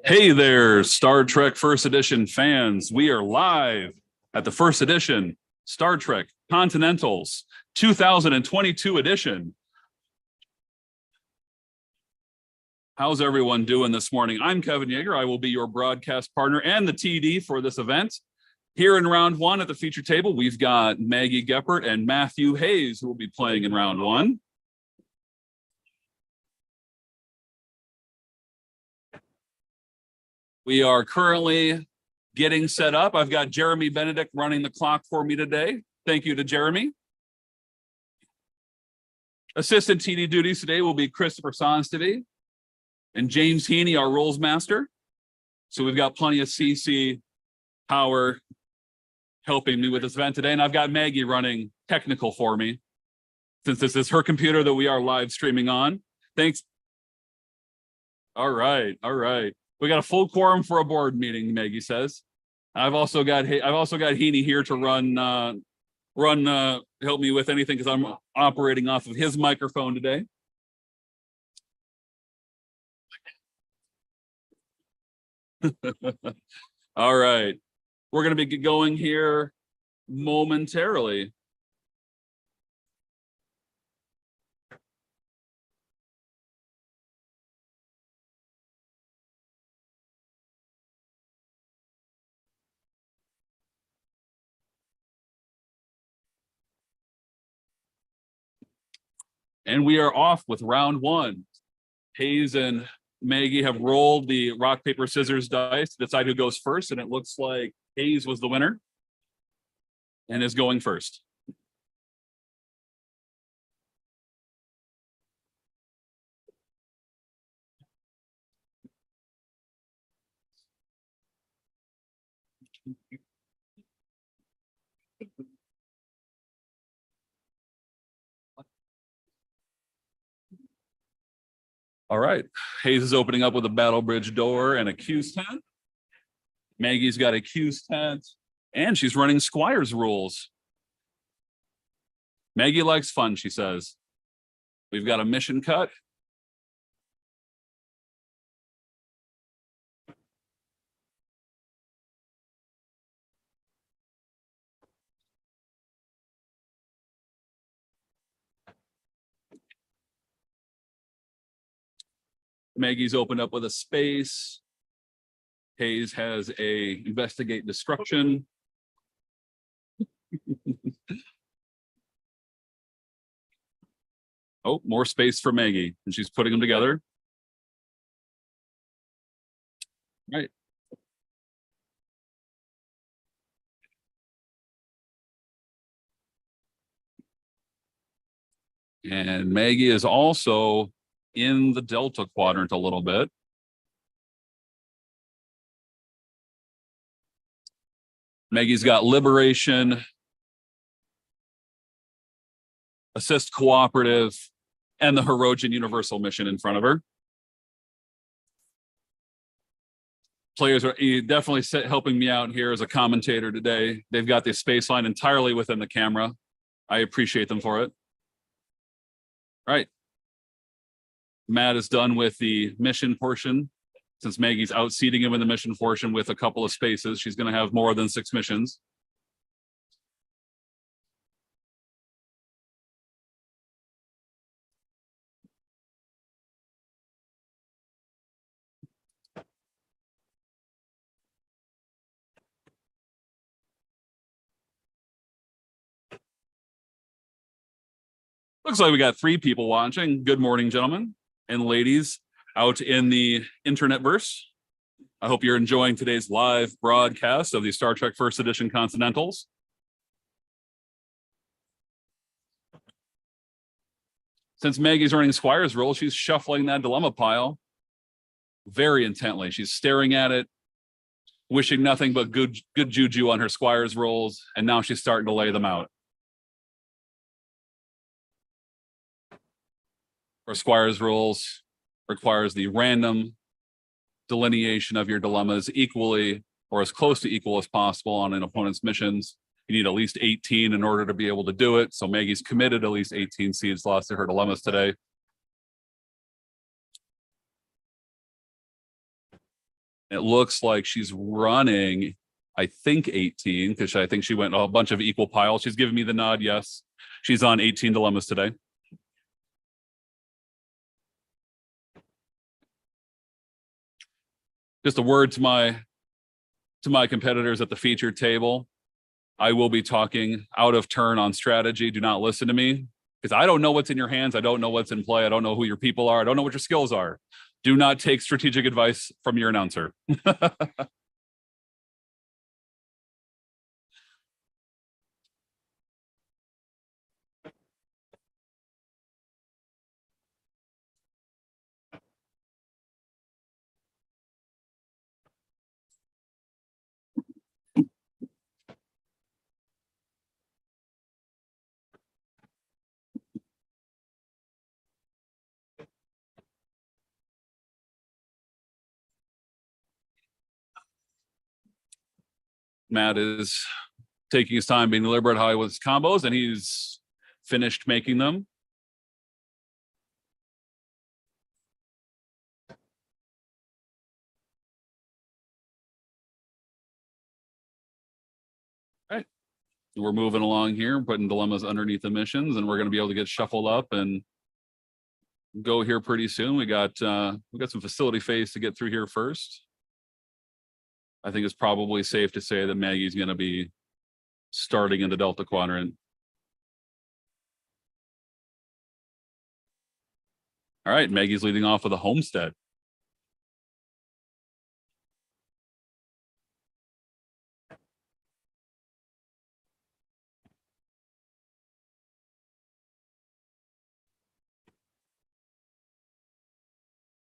Hey there, Star Trek First Edition fans. We are live at the First Edition Star Trek Continentals 2022 edition. How's everyone doing this morning? I'm Kevin Yeager. I will be your broadcast partner and the TD for this event. Here in round one at the feature table, we've got Maggie Geppert and Matthew Hayes, who will be playing in round one. We are currently getting set up. I've got Jeremy Benedict running the clock for me today. Thank you to Jeremy. Assistant TD duties today will be Christopher Sonsteby and James Heaney, our roles master. So we've got plenty of CC power helping me with this event today. And I've got Maggie running technical for me, since this is her computer that we are live streaming on. Thanks. All right. We got a full quorum for a board meeting, Maggie says. I've also got Heaney here to help me with anything because I'm operating off of his microphone today. All right. We're going to be going here momentarily. And we are off with round one. Hayes and Maggie have rolled the rock, paper, scissors dice to decide who goes first. And it looks like Hayes was the winner and is going first. All right, Hayes is opening up with a battle bridge door and a Q's tent. Maggie's got a Q's tent, and she's running Squire's rules. Maggie likes fun, she says. We've got a mission cut. Maggie's opened up with a space. Hayes has a investigate destruction. Oh, more space for Maggie, and she's putting them together. Right. And Maggie is also in the Delta quadrant a little bit. Maggie's got Liberation, Assist Cooperative, and the Heroian Universal mission in front of her. Players are definitely helping me out here as a commentator today. They've got the space line entirely within the camera. I appreciate them for it. All right. Matt is done with the mission portion. Since Maggie's out seating him in the mission portion with a couple of spaces, she's going to have more than 6 missions. Looks like we got 3 people watching. Good morning, gentlemen and ladies out in the internetverse. I hope you're enjoying today's live broadcast of the Star Trek First Edition Continentals. Since Maggie's running Squire's role, she's shuffling that dilemma pile very intently. She's staring at it, wishing nothing but good juju on her Squire's rolls, and now she's starting to lay them out. Her Squire's rolls requires the random delineation of your dilemmas equally or as close to equal as possible on an opponent's missions. You need at least 18 in order to be able to do it. So Maggie's committed at least 18 seeds lost to her dilemmas today. It looks like she's running, I think 18, because I think she went a bunch of equal piles. She's giving me the nod. Yes, she's on 18 dilemmas today. Just a word to my competitors at the featured table. I will be talking out of turn on strategy. Do not listen to me because I don't know what's in your hands. I don't know what's in play. I don't know who your people are. I don't know what your skills are. Do not take strategic advice from your announcer. Matt is taking his time being deliberate how he was combos, and he's finished making them. All right. We're moving along here, putting dilemmas underneath the missions, and we're going to be able to get shuffled up and go here pretty soon. We got some facility phase to get through here first. I think it's probably safe to say that Maggie's going to be starting in the Delta Quadrant. All right, Maggie's leading off with a homestead.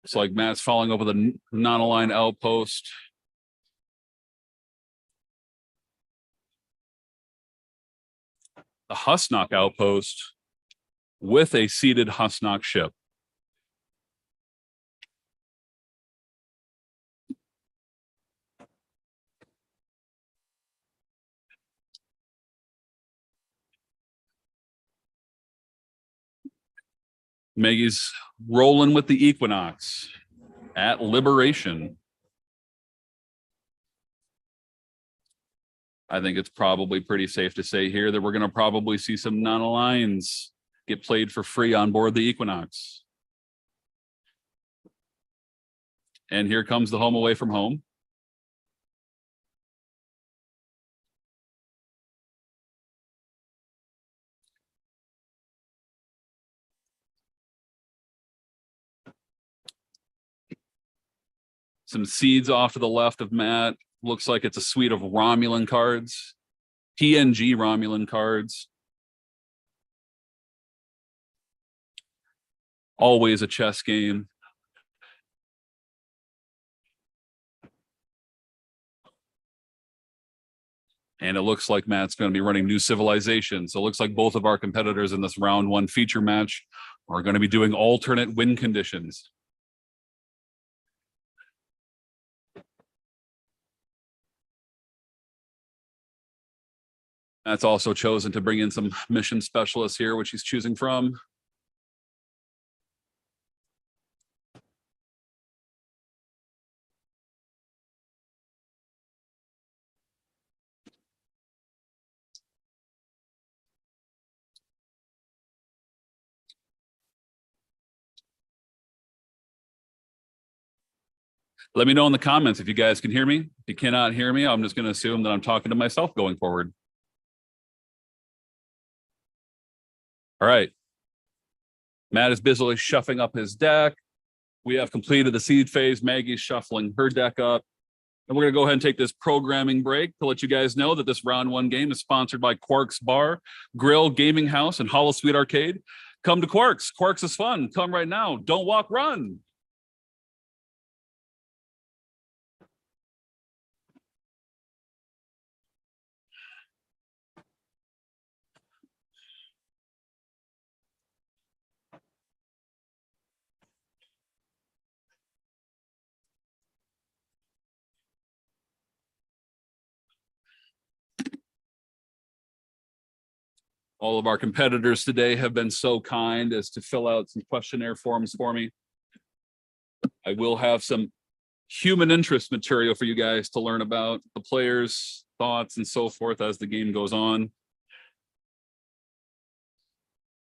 It's like Matt's following up with a non-aligned outpost. The Husnock outpost with a seated Husnock ship. Maggie's rolling with the Equinox at Liberation. I think it's probably pretty safe to say here that we're going to probably see some non-aligns get played for free on board the Equinox. And here comes the home away from home. Some seeds off to the left of Matt. Looks like it's a suite of Romulan cards, PNG Romulan cards. Always a chess game. And it looks like Matt's going to be running New Civilization. So it looks like both of our competitors in this round one feature match are going to be doing alternate win conditions. That's also chosen to bring in some mission specialists here, which he's choosing from. Let me know in the comments if you guys can hear me. If you cannot hear me, I'm just going to assume that I'm talking to myself going forward. All right. Matt is busily shuffling up his deck. We have completed the seed phase. Maggie's shuffling her deck up. And we're going to go ahead and take this programming break to let you guys know that this round one game is sponsored by Quark's Bar, Grill, Gaming House, and Hollow Sweet Arcade. Come to Quark's. Quark's is fun. Come right now. Don't walk, run. All of our competitors today have been so kind as to fill out some questionnaire forms for me. I will have some human interest material for you guys to learn about the players' thoughts and so forth as the game goes on.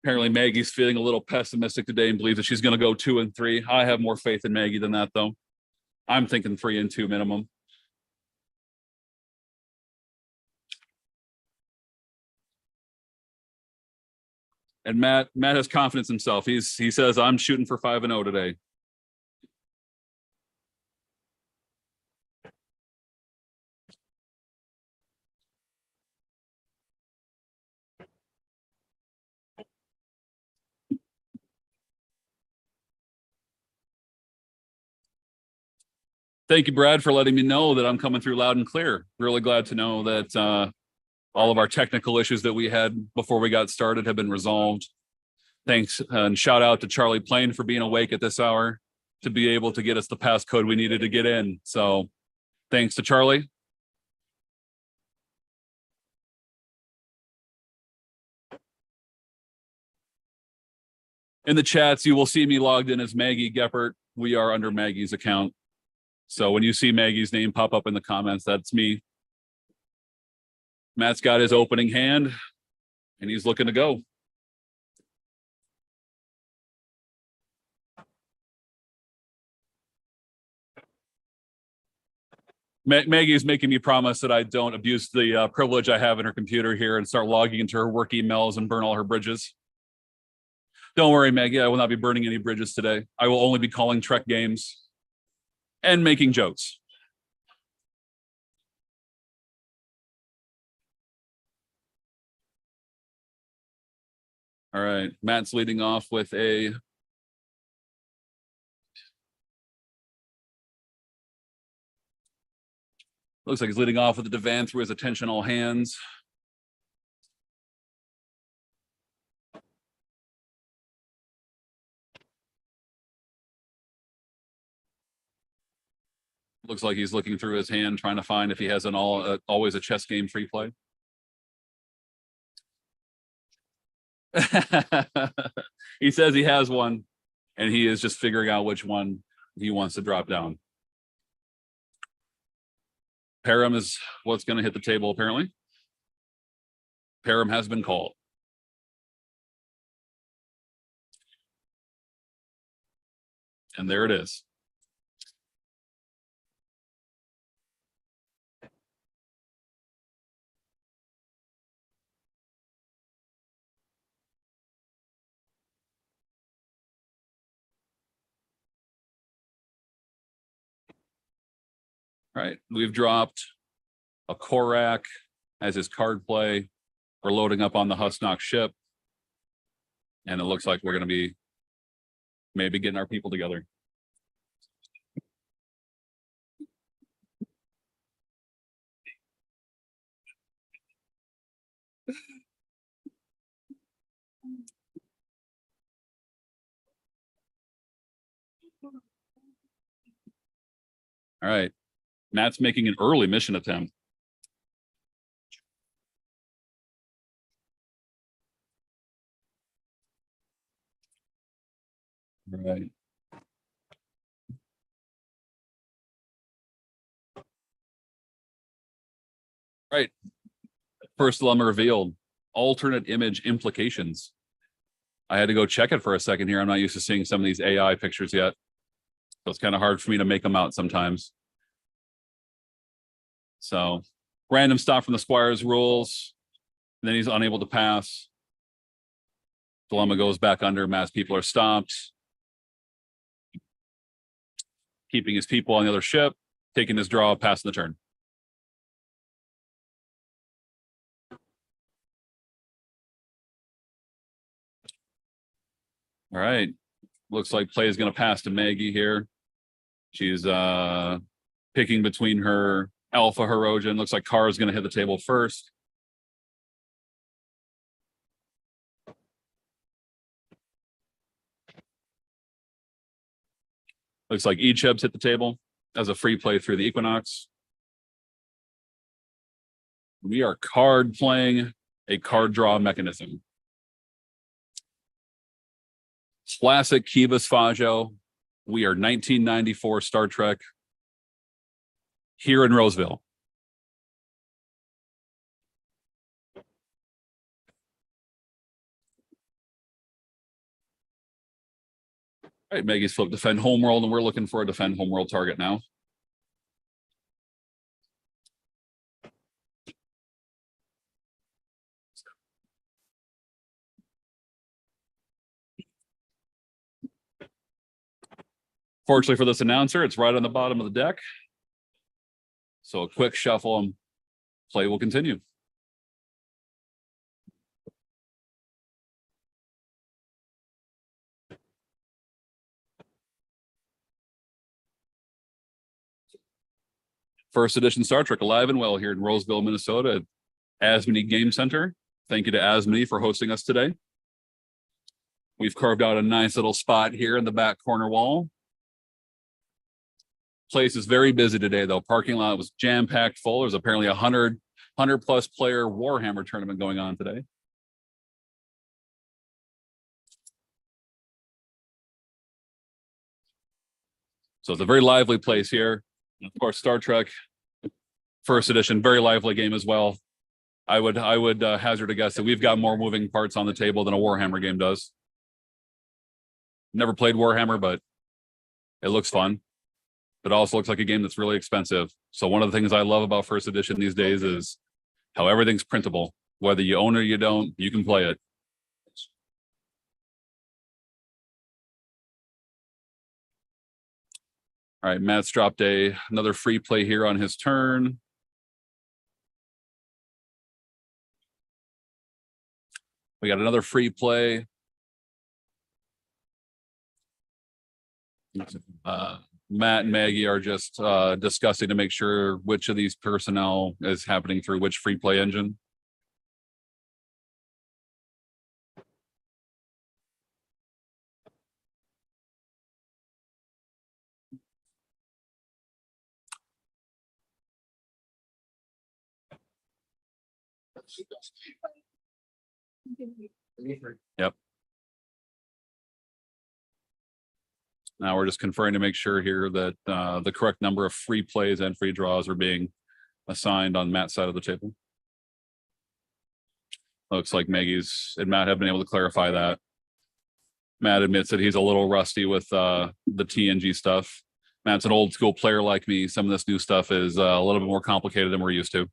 Apparently Maggie's feeling a little pessimistic today and believes that she's going to go 2-3. I have more faith in Maggie than that, though. I'm thinking 3-2 minimum. And Matt has confidence in himself. He says, I'm shooting for 5-0 today. Thank you, Brad, for letting me know that I'm coming through loud and clear. Really glad to know that all of our technical issues that we had before we got started have been resolved. Thanks and shout out to Charlie Plain for being awake at this hour to be able to get us the passcode we needed to get in. So thanks to Charlie. In the chats, you will see me logged in as Maggie Geppert. We are under Maggie's account. So when you see Maggie's name pop up in the comments, that's me. Matt's got his opening hand and he's looking to go. Maggie's making me promise that I don't abuse the privilege I have in her computer here and start logging into her work emails and burn all her bridges. Don't worry, Maggie, I will not be burning any bridges today. I will only be calling Trek games and making jokes. All right, Matt's leading off with a looks like he's leading off with a divan through his attention all hands. Looks like he's looking through his hand, trying to find if he has an always a chess game free play. He says he has one, and he is just figuring out which one he wants to drop down. Param is what's going to hit the table, apparently. Param has been called. And there it is. All right, we've dropped a Korak as his card play. We're loading up on the Husnock ship. And it looks like we're going to be maybe getting our people together. All right. Matt's making an early mission attempt. All right. Right. First dilemma revealed. Alternate image implications. I had to go check it for a second here. I'm not used to seeing some of these AI pictures yet. So it's kind of hard for me to make them out sometimes. So random stop from the Squire's rules. And then he's unable to pass. Dilemma goes back under. Mass people are stopped. Keeping his people on the other ship. Taking his draw, passing the turn. All right. Looks like play is going to pass to Maggie here. She's picking between her Alpha Hirogen. Looks like Carr is going to hit the table first. Looks like Echeb's hit the table as a free play through the Equinox. We are card playing a card draw mechanism. Classic Kivas Fajo. We are 1994 Star Trek here in Roseville. All right, Maggie's flipped defend homeworld, and we're looking for a defend homeworld target now. Fortunately for this announcer, it's right on the bottom of the deck. So a quick shuffle and play will continue. First edition Star Trek alive and well here in Roseville, Minnesota at Asmini Game Center. Thank you to Asmini for hosting us today. We've carved out a nice little spot here in the back corner wall. Place is very busy today, though. Parking lot was jam-packed full. There's apparently a 100 plus player Warhammer tournament going on today. So it's a very lively place here. Of course, Star Trek first edition, very lively game as well. I would hazard a guess that we've got more moving parts on the table than a Warhammer game does. Never played Warhammer, but it looks fun. It also looks like a game that's really expensive. So one of the things I love about first edition these days is how everything's printable. Whether you own it or you don't, you can play it. All right, Matt's dropped another free play here on his turn. We got another free play. Matt and Maggie are just discussing to make sure which of these personnel is happening through which free play engine. Yep. Now we're just conferring to make sure here that the correct number of free plays and free draws are being assigned on Matt's side of the table. Looks like Maggie's and Matt have been able to clarify that. Matt admits that he's a little rusty with the TNG stuff. Matt's an old school player like me. Some of this new stuff is a little bit more complicated than we're used to.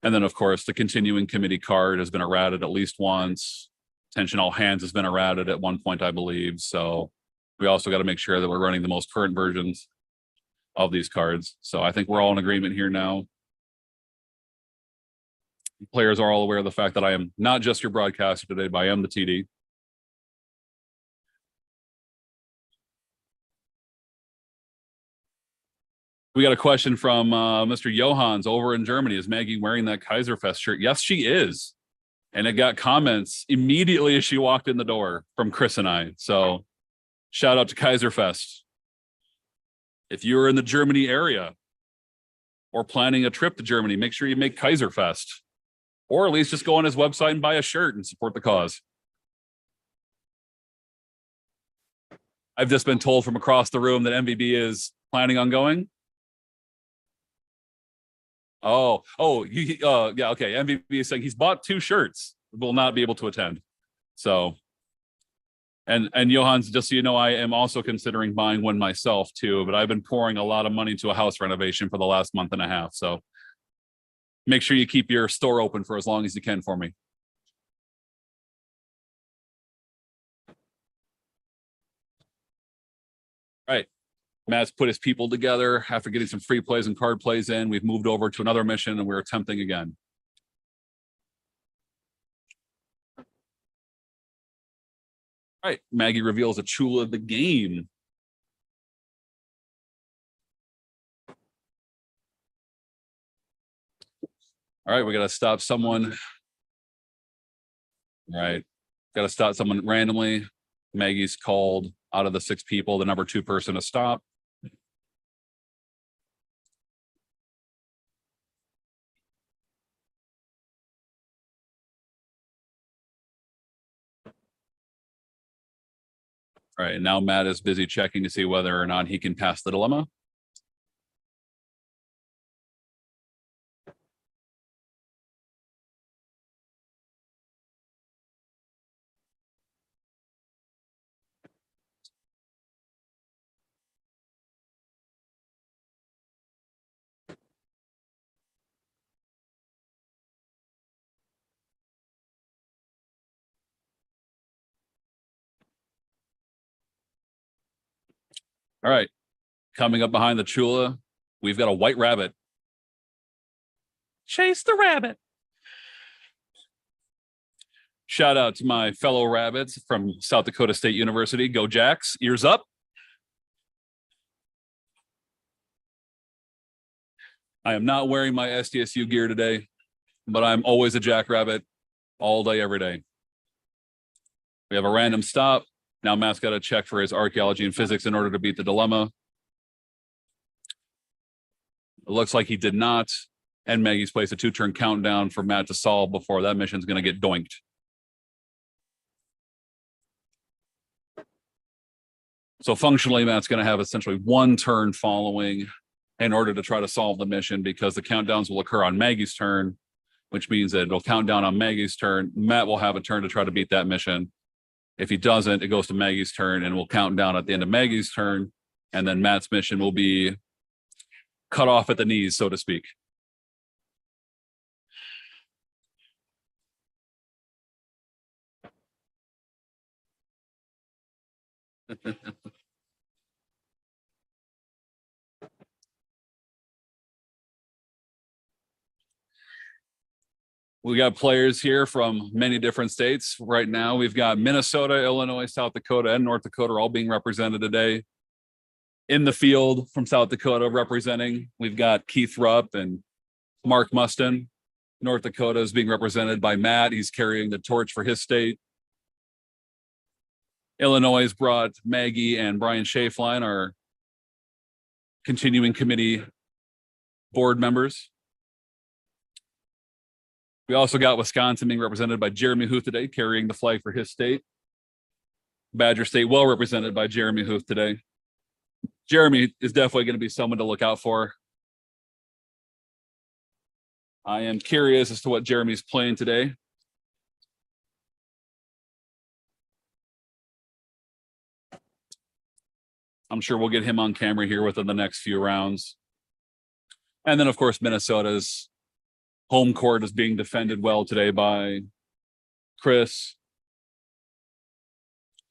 And then, of course, the continuing committee card has been errated at least once. Attention all hands has been errated at one point, I believe. So we also got to make sure that we're running the most current versions of these cards. So I think we're all in agreement here now. Players are all aware of the fact that I am not just your broadcaster today, but I am the TD. We got a question from Mr. Johans over in Germany. Is Maggie wearing that Kaiserfest shirt? Yes, she is. And it got comments immediately as she walked in the door from Kris and I. So shout out to Kaiserfest. If you're in the Germany area or planning a trip to Germany, make sure you make Kaiserfest. Or at least just go on his website and buy a shirt and support the cause. I've just been told from across the room that MVB is planning on going. Yeah, okay. MVP is saying he's bought 2 shirts, will not be able to attend. So, and Johans, just so you know, I am also considering buying one myself too, but I've been pouring a lot of money into a house renovation for the last month and a half. So make sure you keep your store open for as long as you can for me. All right. Matt's put his people together after getting some free plays and card plays in. We've moved over to another mission and we're attempting again. All right, Maggie reveals a Chula of the game. All right, we got to stop someone. All right, got to stop someone randomly. Maggie's called out of the 6 people, the number 2 person to stop. All right, now Matt is busy checking to see whether or not he can pass the dilemma. All right, coming up behind the Chula, we've got a white rabbit. Chase the rabbit. Shout out to my fellow rabbits from South Dakota State University. Go Jacks, ears up. I am not wearing my SDSU gear today, but I'm always a jackrabbit all day, every day. We have a random stop. Now Matt's got to check for his archaeology and physics in order to beat the dilemma. It looks like he did not. And Maggie's placed a 2-turn countdown for Matt to solve before that mission's going to get doinked. So functionally, Matt's going to have essentially 1 turn following in order to try to solve the mission, because the countdowns will occur on Maggie's turn, which means that it'll count down on Maggie's turn. Matt will have a turn to try to beat that mission. If he doesn't, it goes to Maggie's turn and we'll count down at the end of Maggie's turn. And then Matt's mission will be cut off at the knees, so to speak. We got players here from many different states. Right now, we've got Minnesota, Illinois, South Dakota, and North Dakota all being represented today. In the field from South Dakota representing, we've got Keith Rupp and Mark Mustin. North Dakota is being represented by Matt. He's carrying the torch for his state. Illinois has brought Maggie and Brian Schaeflein, our continuing committee board members. We also got Wisconsin being represented by Jeremy Huth today, carrying the flag for his state. Badger State well represented by Jeremy Huth today. Jeremy is definitely going to be someone to look out for. I am curious as to what Jeremy's playing today. I'm sure we'll get him on camera here within the next few rounds. And then, of course, Minnesota's home court is being defended well today by Kris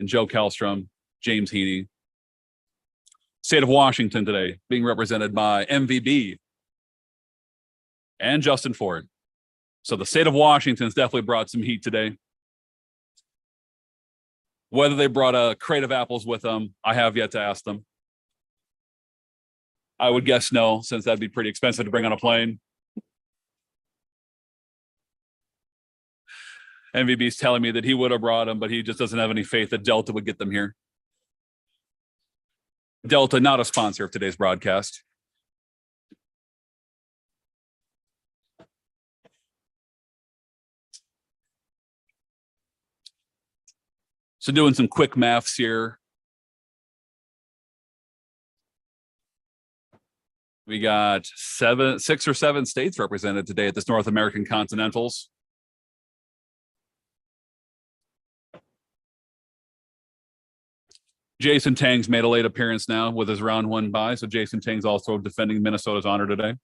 and Joe Kallstrom, James Heaney. State of Washington today being represented by MVB and Justin Ford. So the state of Washington's definitely brought some heat today. Whether they brought a crate of apples with them, I have yet to ask them. I would guess no, since that'd be pretty expensive to bring on a plane. MVB's telling me that he would have brought them, but he just doesn't have any faith that Delta would get them here. Delta, not a sponsor of today's broadcast. So doing some quick maths here. We got 6 or 7 states represented today at this North American Continentals. Jason Tang's made a late appearance now with his round 1 bye. So Jason Tang's also defending Minnesota's honor today.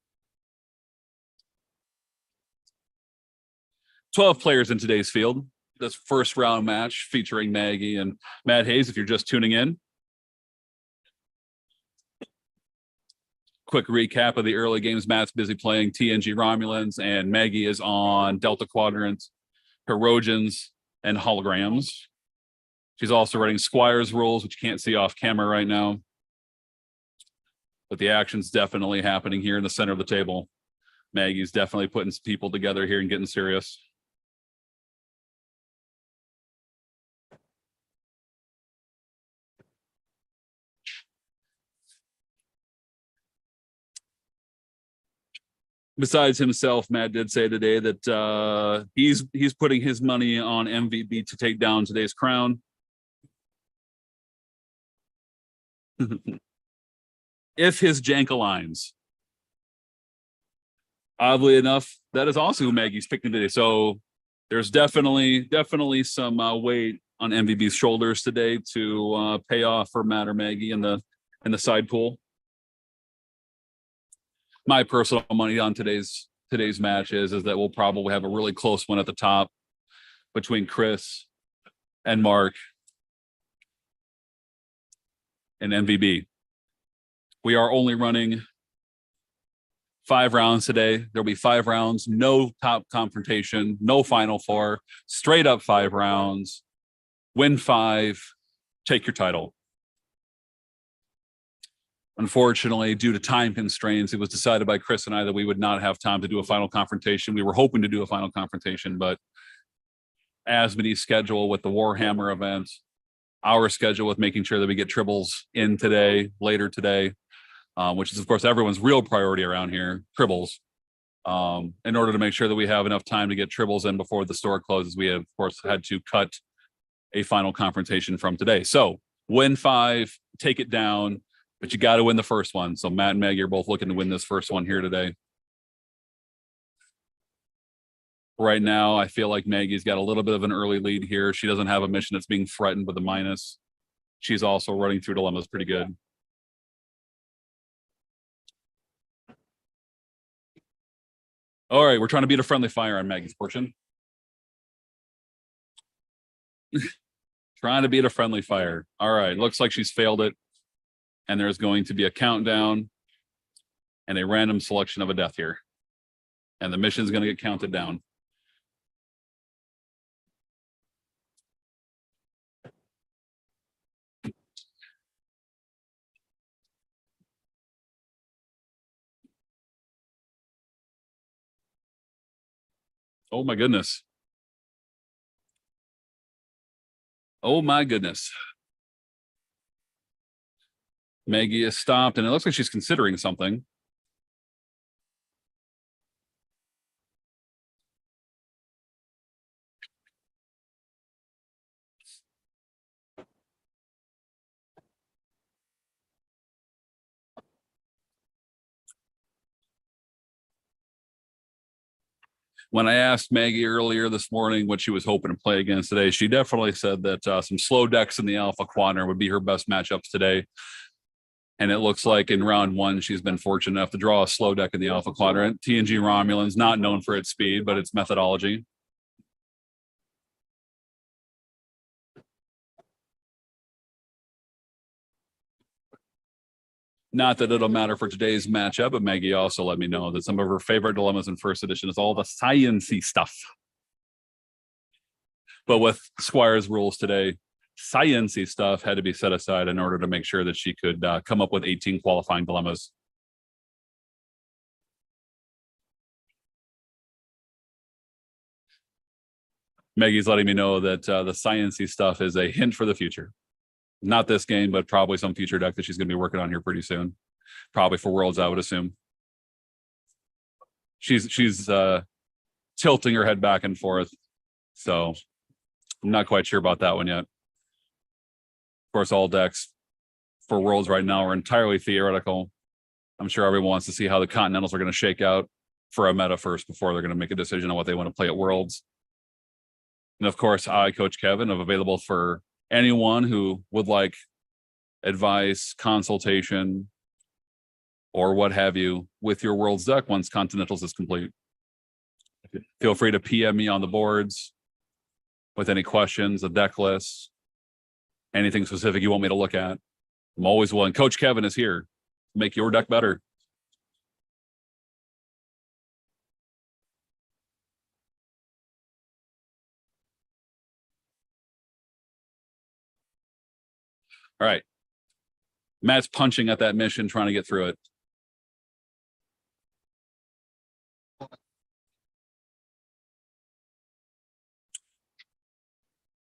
12 players in today's field. This first round match featuring Maggie and Matt Hayes, if you're just tuning in. Quick recap of the early games. Matt's busy playing TNG Romulans, and Maggie is on Delta Quadrants, Herojans, and Holograms. She's also writing Squire's rules, which you can't see off camera right now. But the action's definitely happening here in the center of the table. Maggie's definitely putting some people together here and getting serious. Besides himself, Matt did say today that he's putting his money on MVB to take down today's crown. If his jank aligns. Oddly enough, that is also who Maggie's picking today. So there's definitely some weight on MVB's shoulders today to pay off for Matt or Maggie in the side pool. My personal money on today's match is that we'll probably have a really close one at the top between Kris and Mark and MVB. We are only running 5 rounds today. There'll be 5 rounds, no top confrontation, no final 4, straight up 5 rounds. Win 5, take your title. Unfortunately, due to time constraints, it was decided by Kris and I that we would not have time to do a final confrontation. We were hoping to do a final confrontation, but Asmodee's schedule with the Warhammer event, our schedule with making sure that we get Tribbles in today, later today, which is, of course, everyone's real priority around here, Tribbles. In order to make sure that we have enough time to get Tribbles in before the store closes, we have, of course, had to cut a final confrontation from today. So win 5, take it down, but you got to win the first one. So Matt and Maggie are both looking to win this first one here today. Right now, I feel like Maggie's got a little bit of an early lead here. She doesn't have a mission that's being threatened with a minus. She's also running through dilemmas pretty good. All right, we're trying to beat a friendly fire on Maggie's portion. Trying to beat a friendly fire. All right, looks like she's failed it. And there's going to be a countdown and a random selection of a death here. And the mission is going to get counted down. Oh my goodness. Oh my goodness. Maggie is stopped, and it looks like she's considering something. When I asked Maggie earlier this morning what she was hoping to play against today, she definitely said that some slow decks in the Alpha Quadrant would be her best matchups today. And it looks like in round 1, she's been fortunate enough to draw a slow deck in the Alpha Quadrant. TNG Romulan's not known for its speed, but its methodology. Not that it'll matter for today's matchup, but Maggie also let me know that some of her favorite dilemmas in first edition is all the science-y stuff. But with Squire's rules today, science-y stuff had to be set aside in order to make sure that she could come up with 18 qualifying dilemmas. Maggie's letting me know that the science-y stuff is a hint for the future. Not this game, but probably some future deck that she's going to be working on here pretty soon. Probably for Worlds, I would assume. She's tilting her head back and forth. So I'm not quite sure about that one yet. Of course, all decks for Worlds right now are entirely theoretical. I'm sure everyone wants to see how the Continentals are going to shake out for a meta first before they're going to make a decision on what they want to play at Worlds. And of course, I, Coach Kevin, am available for anyone who would like advice, consultation, or what have you with your Worlds deck once Continentals is complete. Feel free to PM me on the boards with any questions, a deck list, anything specific you want me to look at. I'm always willing. Coach Kevin is here to make your deck better. All right. Matt's punching at that mission, trying to get through it.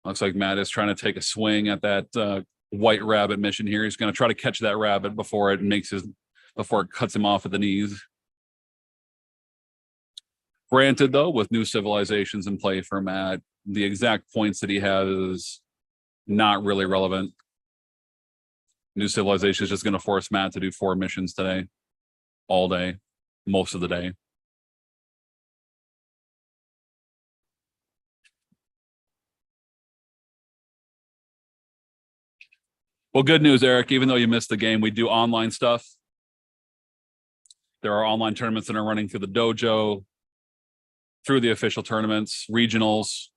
Looks like Matt is trying to take a swing at that white rabbit mission here. He's going to try to catch that rabbit before it cuts him off at the knees. Granted, though, with new civilizations in play for Matt, the exact points that he has is not really relevant. New civilization is just going to force Matt to do 4 missions today, all day, most of the day. Well, good news, Eric. Even though you missed the game, we do online stuff. There are online tournaments that are running through the dojo, through the official tournaments, regionals.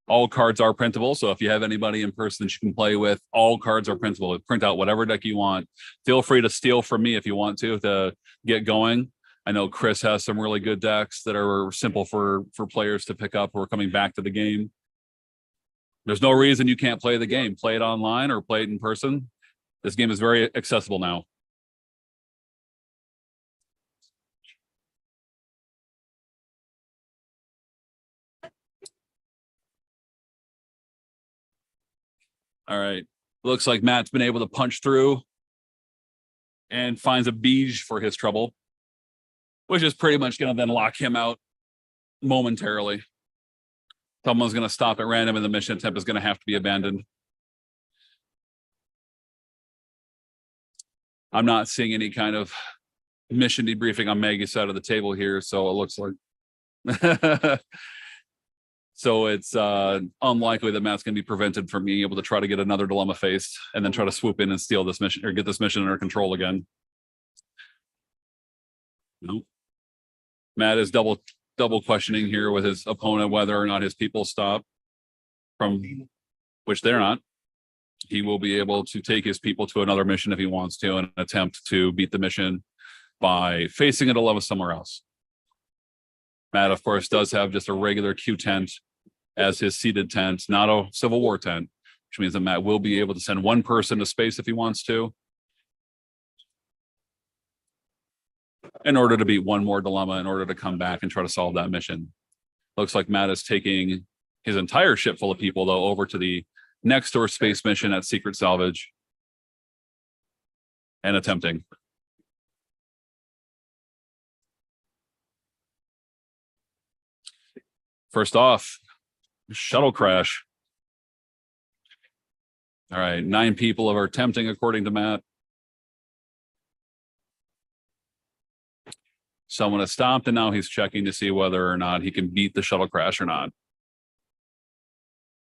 All cards are printable. So if you have anybody in person that you can play with, all cards are printable. Print out whatever deck you want. Feel free to steal from me if you want to get going. I know Kris has some really good decks that are simple for players to pick up who are coming back to the game. There's no reason you can't play the game. Play it online or play it in person. This game is very accessible now. All right. Looks like Matt's been able to punch through and finds a beige for his trouble, which is pretty much going to then lock him out momentarily. Someone's going to stop at random and the mission attempt is going to have to be abandoned. I'm not seeing any kind of mission debriefing on Maggie's side of the table here, so it looks like so it's unlikely that Matt's going to be prevented from being able to try to get another dilemma faced and then try to swoop in and steal this mission or get this mission under control again. Nope. Matt is double questioning here with his opponent whether or not his people stop, from which they're not. He will be able to take his people to another mission if he wants to and attempt to beat the mission by facing a dilemma somewhere else. Matt, of course, does have just a regular Q tent as his seated tent, not a Civil War tent, which means that Matt will be able to send one person to space if he wants to, in order to beat one more dilemma, in order to come back and try to solve that mission. Looks like Matt is taking his entire ship full of people, though, over to the next door space mission at Secret Salvage and attempting. First off, shuttle crash. All right, 9 people are attempting, according to Matt. Someone has stopped, and now he's checking to see whether or not he can beat the shuttle crash or not.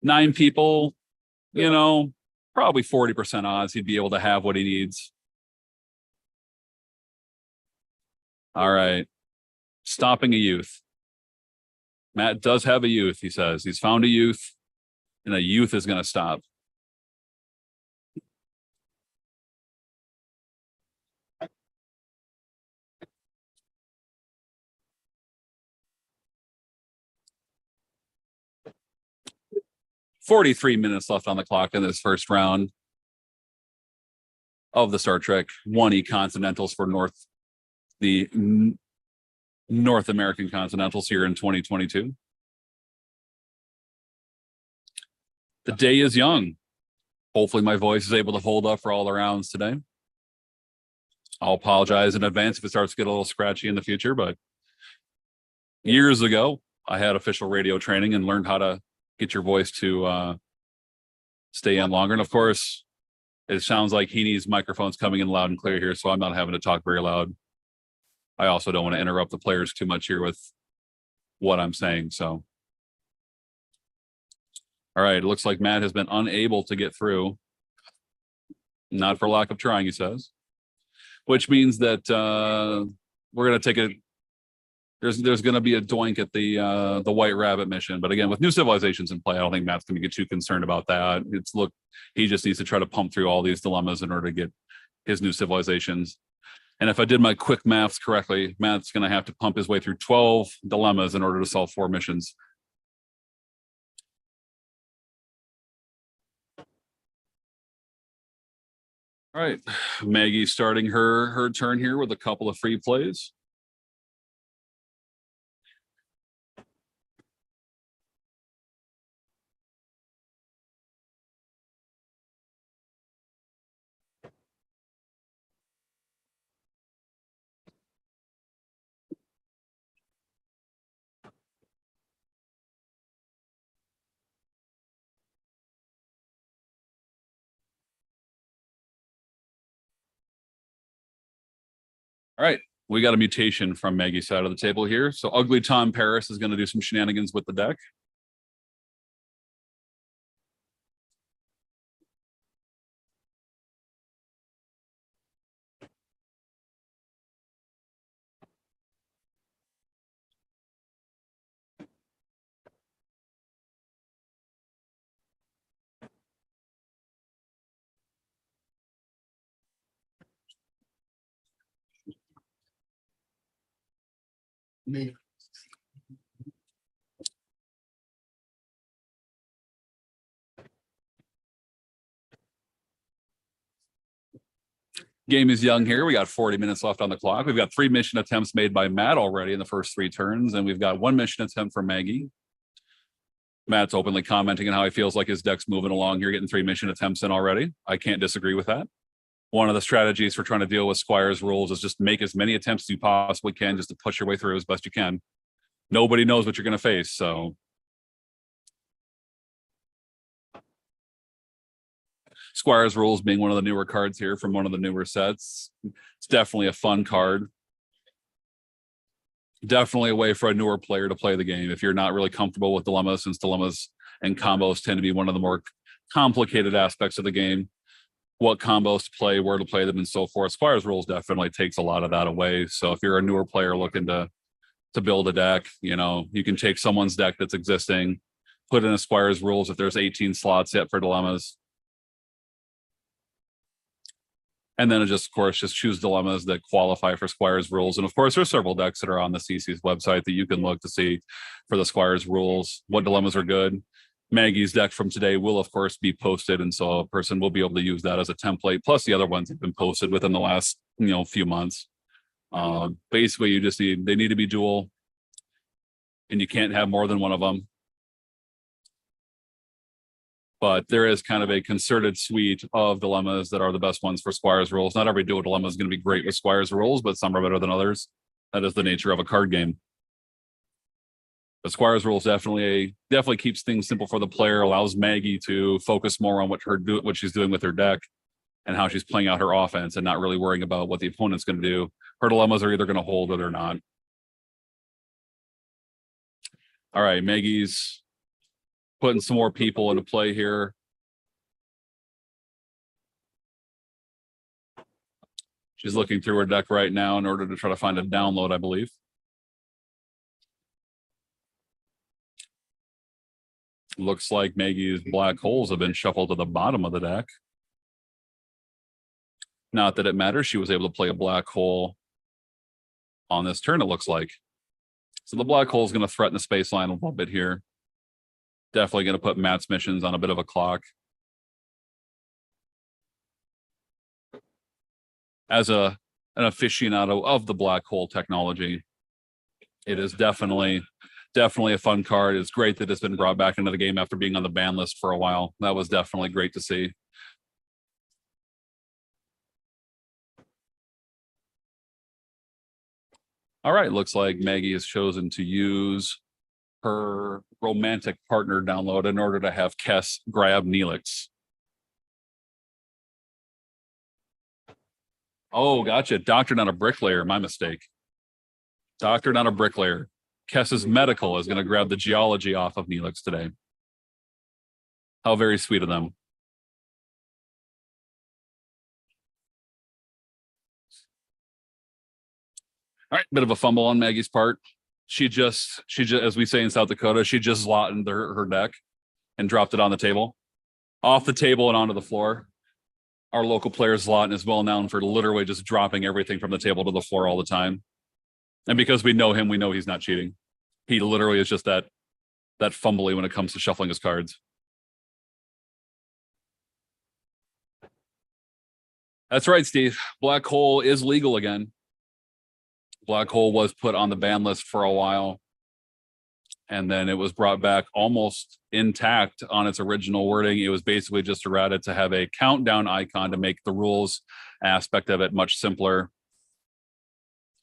9 people, you know, probably 40% odds he'd be able to have what he needs. All right, stopping a youth. Matt does have a youth, he says. He's found a youth, and a youth is going to stop. "43 minutes left on the clock in this first round of the Star Trek 1E Continentals for the North American Continentals here in 2022. The day is young. Hopefully my voice is able to hold up for all the rounds today. I'll apologize in advance if it starts to get a little scratchy in the future, but years ago, I had official radio training and learned how to get your voice to stay in longer. And of course, it sounds like Heaney's microphone's coming in loud and clear here, so I'm not having to talk very loud. I also don't want to interrupt the players too much here with what I'm saying. So, all right, it looks like Matt has been unable to get through. Not for lack of trying, he says. Which means that we're going to take a... There's going to be a doink at the White Rabbit mission. But again, with new civilizations in play, I don't think Matt's going to get too concerned about that. He just needs to try to pump through all these dilemmas in order to get his new civilizations. And if I did my quick maths correctly, Matt's going to have to pump his way through 12 dilemmas in order to solve 4 missions. All right, Maggie starting her turn here with a couple of free plays. All right. We got a mutation from Maggie's side of the table here. So Ugly Tom Paris is going to do some shenanigans with the deck. Game is young here. We got 40 minutes left on the clock. We've got 3 mission attempts made by Matt already in the first 3 turns, and we've got 1 mission attempt from Maggie. Matt's openly commenting on how he feels like his deck's moving along here, getting 3 mission attempts in already. I can't disagree with that. One of the strategies for trying to deal with Squire's rules is just make as many attempts as you possibly can just to push your way through as best you can. Nobody knows what you're going to face, so Squire's Rules being one of the newer cards here from one of the newer sets. It's definitely a fun card. Definitely a way for a newer player to play the game. If you're not really comfortable with dilemmas, since dilemmas and combos tend to be one of the more complicated aspects of the game, what combos to play, where to play them, and so forth. Squire's Rules definitely takes a lot of that away. So if you're a newer player looking to build a deck, you know, you can take someone's deck that's existing, put in a Squire's Rules if there's 18 slots yet for dilemmas. And then just, of course, just choose dilemmas that qualify for Squire's Rules. And of course, there's several decks that are on the CC's website that you can look to see for the Squire's Rules, what dilemmas are good. Maggie's deck from today will, of course, be posted. And so a person will be able to use that as a template. Plus the other ones have been posted within the last, few months. Basically, they need to be dual, and you can't have more than one of them. But there is kind of a concerted suite of dilemmas that are the best ones for Squire's Rules. Not every dual dilemma is going to be great with Squire's Rules, but some are better than others. That is the nature of a card game. But Squire's Rules definitely keeps things simple for the player, allows Maggie to focus more on what she's doing with her deck and how she's playing out her offense and not really worrying about what the opponent's going to do. Her dilemmas are either going to hold or they're not. All right, Maggie's putting some more people into play here. She's looking through her deck right now in order to try to find a download, I believe. Looks like Maggie's black holes have been shuffled to the bottom of the deck. Not that it matters. She was able to play a black hole on this turn, it looks like. So the black hole is going to threaten the space line a little bit here. Definitely going to put Matt's missions on a bit of a clock. As an aficionado of the black hole technology, it is definitely a fun card. It's great that it's been brought back into the game after being on the ban list for a while. That was definitely great to see. All right, looks like Maggie has chosen to use her romantic partner download in order to have Kess grab Neelix. Oh, gotcha. Doctor, not a bricklayer. My mistake. Doctor, not a bricklayer. Kess's medical is going to grab the geology off of Neelix today. How very sweet of them. All right, bit of a fumble on Maggie's part. She just, as we say in South Dakota, she just slotted her deck and dropped it on the table. Off the table and onto the floor. Our local player Zlatan is well known for literally just dropping everything from the table to the floor all the time. And because we know him, we know he's not cheating. He literally is just that fumbly when it comes to shuffling his cards. That's right, Steve. Black hole is legal again. Black hole was put on the ban list for a while, and then it was brought back almost intact on its original wording. It was basically just errata to have a countdown icon to make the rules aspect of it much simpler.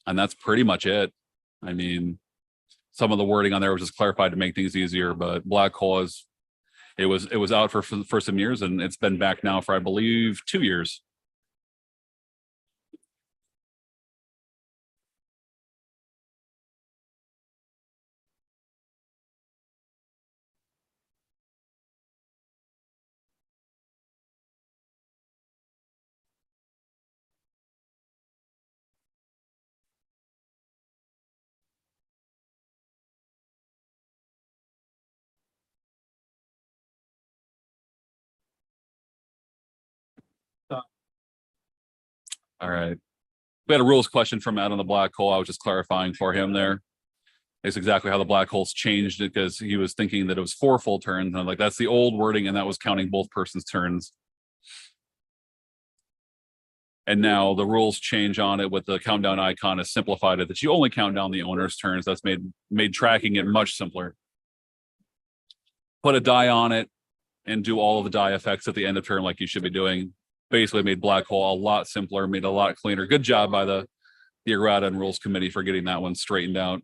And that's pretty much it. I mean, some of the wording on there was just clarified to make things easier, but black hole it was out for some years, and it's been back now for, I believe, 2 years. All right. We had a rules question from Matt on the black hole. I was just clarifying for him there. It's exactly how the black holes changed it, because he was thinking that it was 4 full turns. And I'm like, that's the old wording, and that was counting both persons' turns. And now the rules change on it with the countdown icon has simplified it that you only count down the owner's turns. That's made tracking it much simpler. Put a die on it and do all of the die effects at the end of turn like you should be doing. Basically made black hole a lot simpler, made it a lot cleaner. Good job by the errata and rules committee for getting that one straightened out.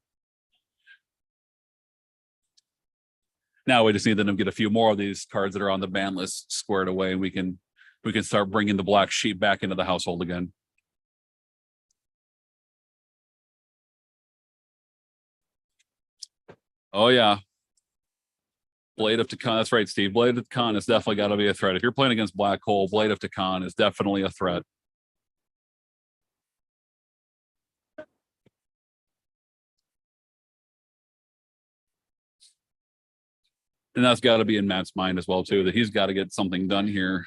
Now we just need them to get a few more of these cards that are on the ban list squared away, and we can start bringing the black sheep back into the household again. Oh yeah, Blade of Takan. That's right, Steve. Blade of Takan has definitely got to be a threat. If you're playing against Black Hole, Blade of Takan is definitely a threat. And that's got to be in Matt's mind as well, too, that he's got to get something done here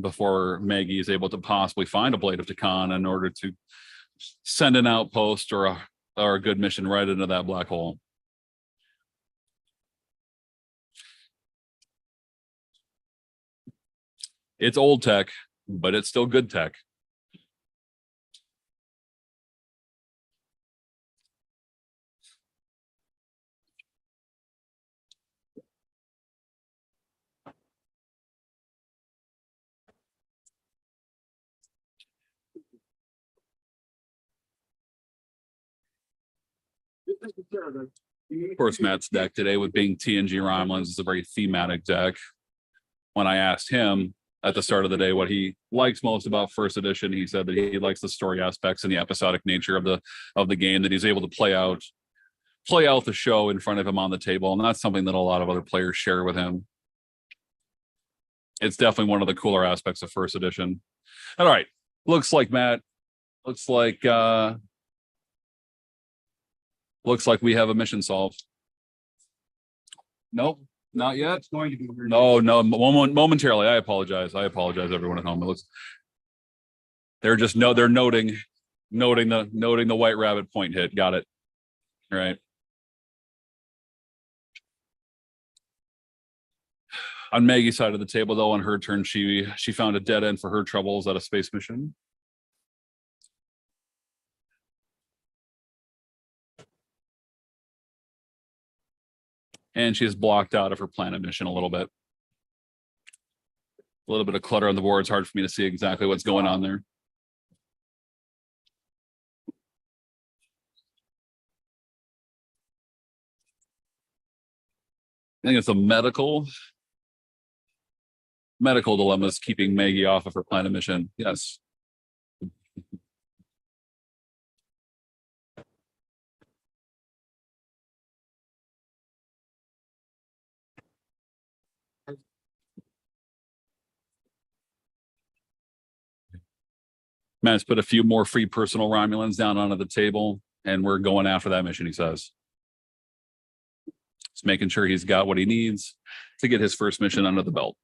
before Maggie is able to possibly find a Blade of Takan in order to send an outpost or a good mission right into that black hole. It's old tech, but it's still good tech. Of course, Matt's deck today with being TNG Romulans is a very thematic deck. When I asked him at the start of the day what he likes most about first edition, he said that he likes the story aspects and the episodic nature of the game, that he's able to play out the show in front of him on the table, and that's something that a lot of other players share with him. It's definitely one of the cooler aspects of first edition. All right, looks like we have a mission solved. Nope, not yet. It's going to be no, momentarily. I apologize, everyone at home. It looks they're noting the white rabbit point hit. Got it. All right. On Maggie's side of the table, though, on her turn, she found a dead end for her troubles at a space mission. And she's blocked out of her planet mission a little bit. A little bit of clutter on the board. It's hard for me to see exactly what's going on there. I think it's a medical dilemma is keeping Maggie off of her planet mission. Yes. Matt's put a few more free personal Romulans down onto the table, and we're going after that mission, he says. Just making sure he's got what he needs to get his first mission under the belt.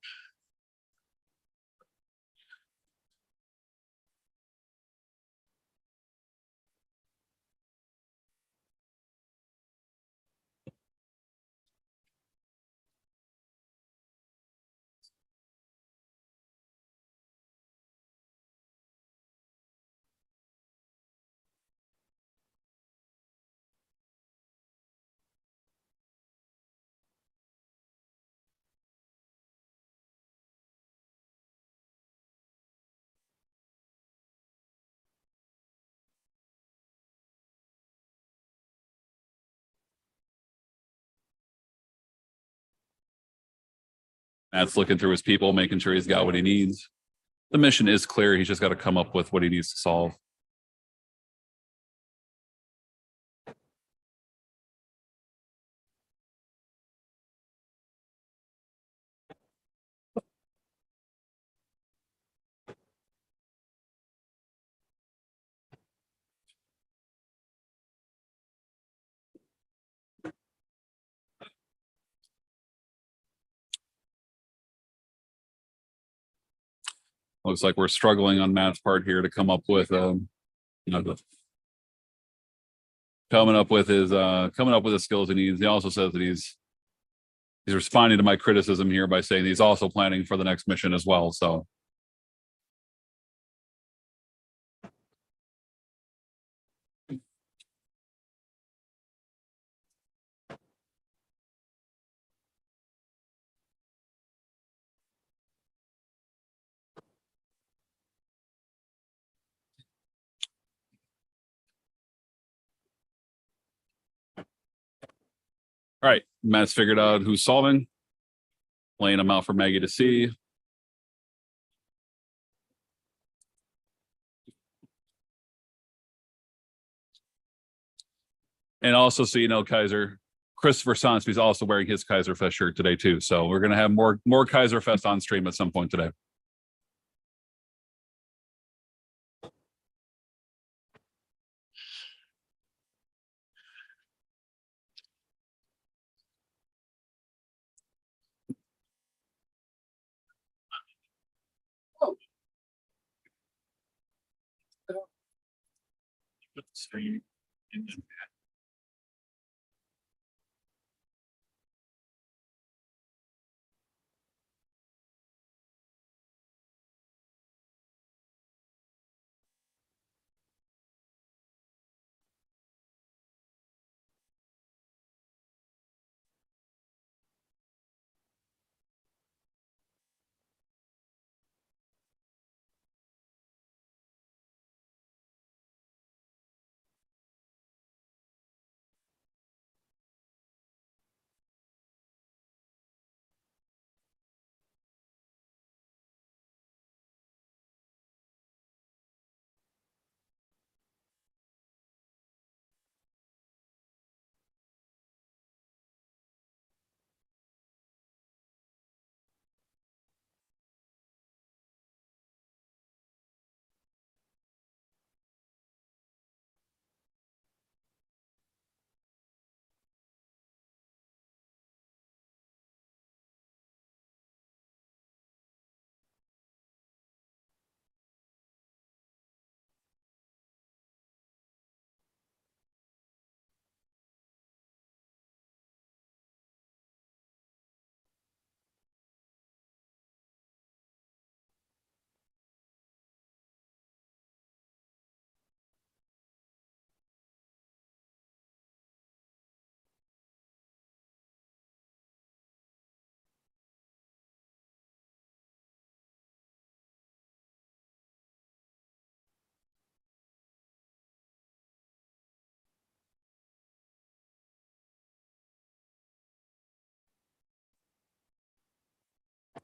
Matt's looking through his people, making sure he's got what he needs. The mission is clear. He's just got to come up with what he needs to solve. Looks like we're struggling on Matt's part here to come up with coming up with his skills he needs. He also says that he's responding to my criticism here by saying he's also planning for the next mission as well. So all right, Matt's figured out who's solving, laying them out for Maggie to see. And also, so you know, Kaiser, Christopher Sonsteby is also wearing his Kaiser Fest shirt today too. So we're gonna have more Kaiser Fest on stream at some point today.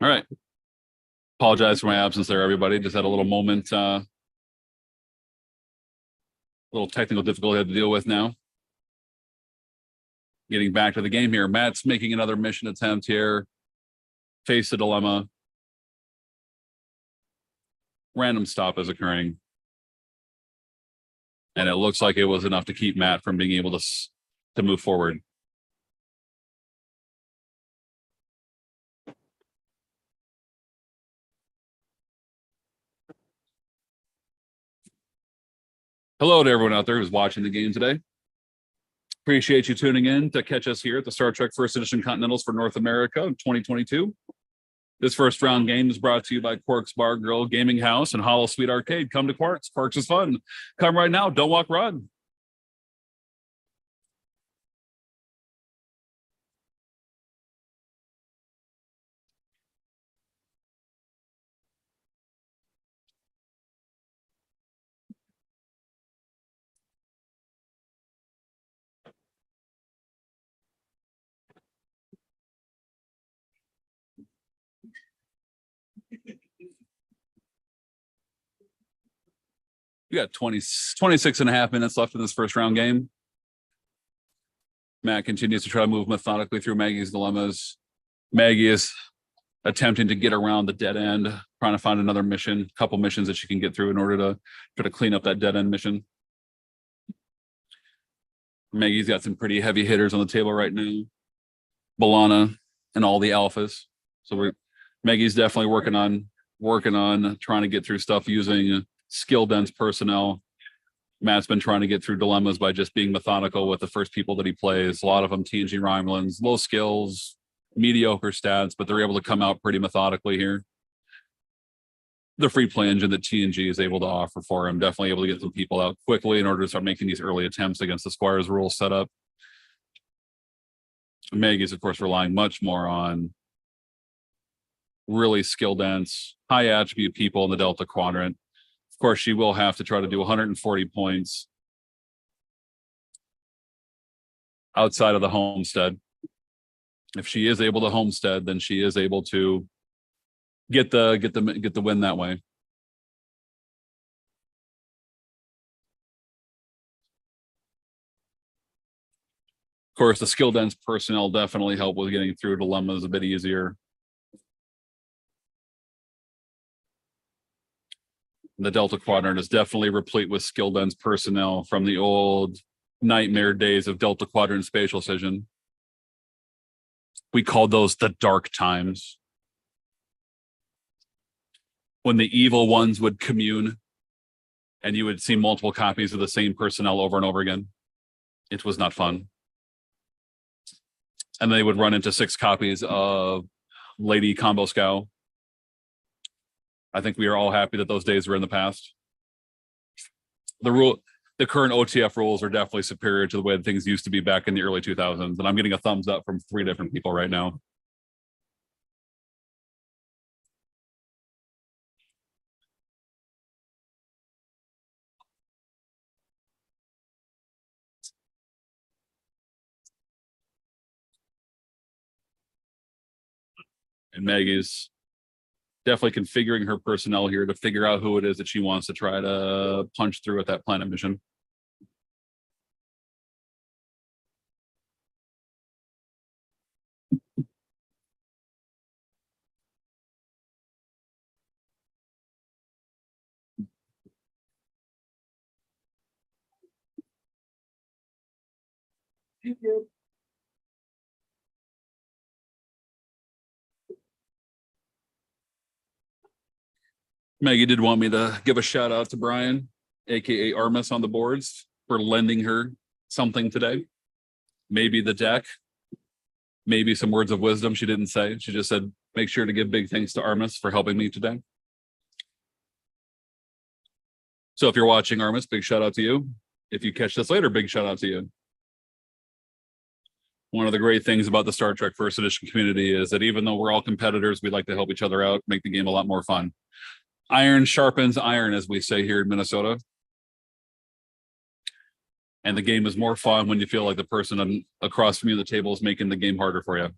All right. Apologize for my absence there, everybody. Just had a little moment, little technical difficulty I had to deal with now. Getting back to the game here. Matt's making another mission attempt here. Face the dilemma. Random stop is occurring. And it looks like it was enough to keep Matt from being able to move forward. Hello to everyone out there who's watching the game today. Appreciate you tuning in to catch us here at the Star Trek First Edition Continentals for North America in 2022. This first round game is brought to you by Quark's Bar Grill, Gaming House, and Hollow Sweet Arcade. Come to Quark's. Quark's is fun. Come right now. Don't walk, run. We got 26 and a half minutes left in this first round game. Matt continues to try to move methodically through Maggie's dilemmas. Maggie is attempting to get around the dead end, trying to find another mission, couple missions that she can get through in order to try to clean up that dead end mission. Maggie's got some pretty heavy hitters on the table right now. B'Elanna and all the alphas. So Maggie's definitely working on working on trying to get through stuff using skill dense personnel. Matt's been trying to get through dilemmas by just being methodical with the first people that he plays. A lot of them TNG Romulans, low skills, mediocre stats, but they're able to come out pretty methodically here. The free play engine that TNG is able to offer for him, definitely able to get some people out quickly in order to start making these early attempts against the Squires rule setup. Maggie's, of course, relying much more on really skill dense, high attribute people in the Delta Quadrant. Of course, she will have to try to do 140 points outside of the homestead. If she is able to homestead, then she is able to get the win that way. Of course, the skill dense personnel definitely help with getting through dilemmas a bit easier. The Delta Quadrant is definitely replete with skill dense personnel from the old nightmare days of Delta Quadrant spatial decision. We called those the dark times, when the evil ones would commune and you would see multiple copies of the same personnel over and over again. It was not fun. And they would run into 6 copies of Lady Combo Scow. I think we are all happy that those days were in the past. The current OTF rules are definitely superior to the way that things used to be back in the early 2000s. And I'm getting a thumbs up from 3 different people right now. And Maggie's definitely configuring her personnel here to figure out who it is that she wants to try to punch through at that planet mission. Thank you. Maggie did want me to give a shout out to Brian, aka Armis on the boards, for lending her something today. Maybe the deck, maybe some words of wisdom she didn't say. She just said, make sure to give big thanks to Armis for helping me today. So if you're watching, Armis, big shout out to you. If you catch this later, big shout out to you. One of the great things about the Star Trek First Edition community is that even though we're all competitors, we like to help each other out, make the game a lot more fun. Iron sharpens iron, as we say here in Minnesota. And the game is more fun when you feel like the person across from you at the table is making the game harder for you.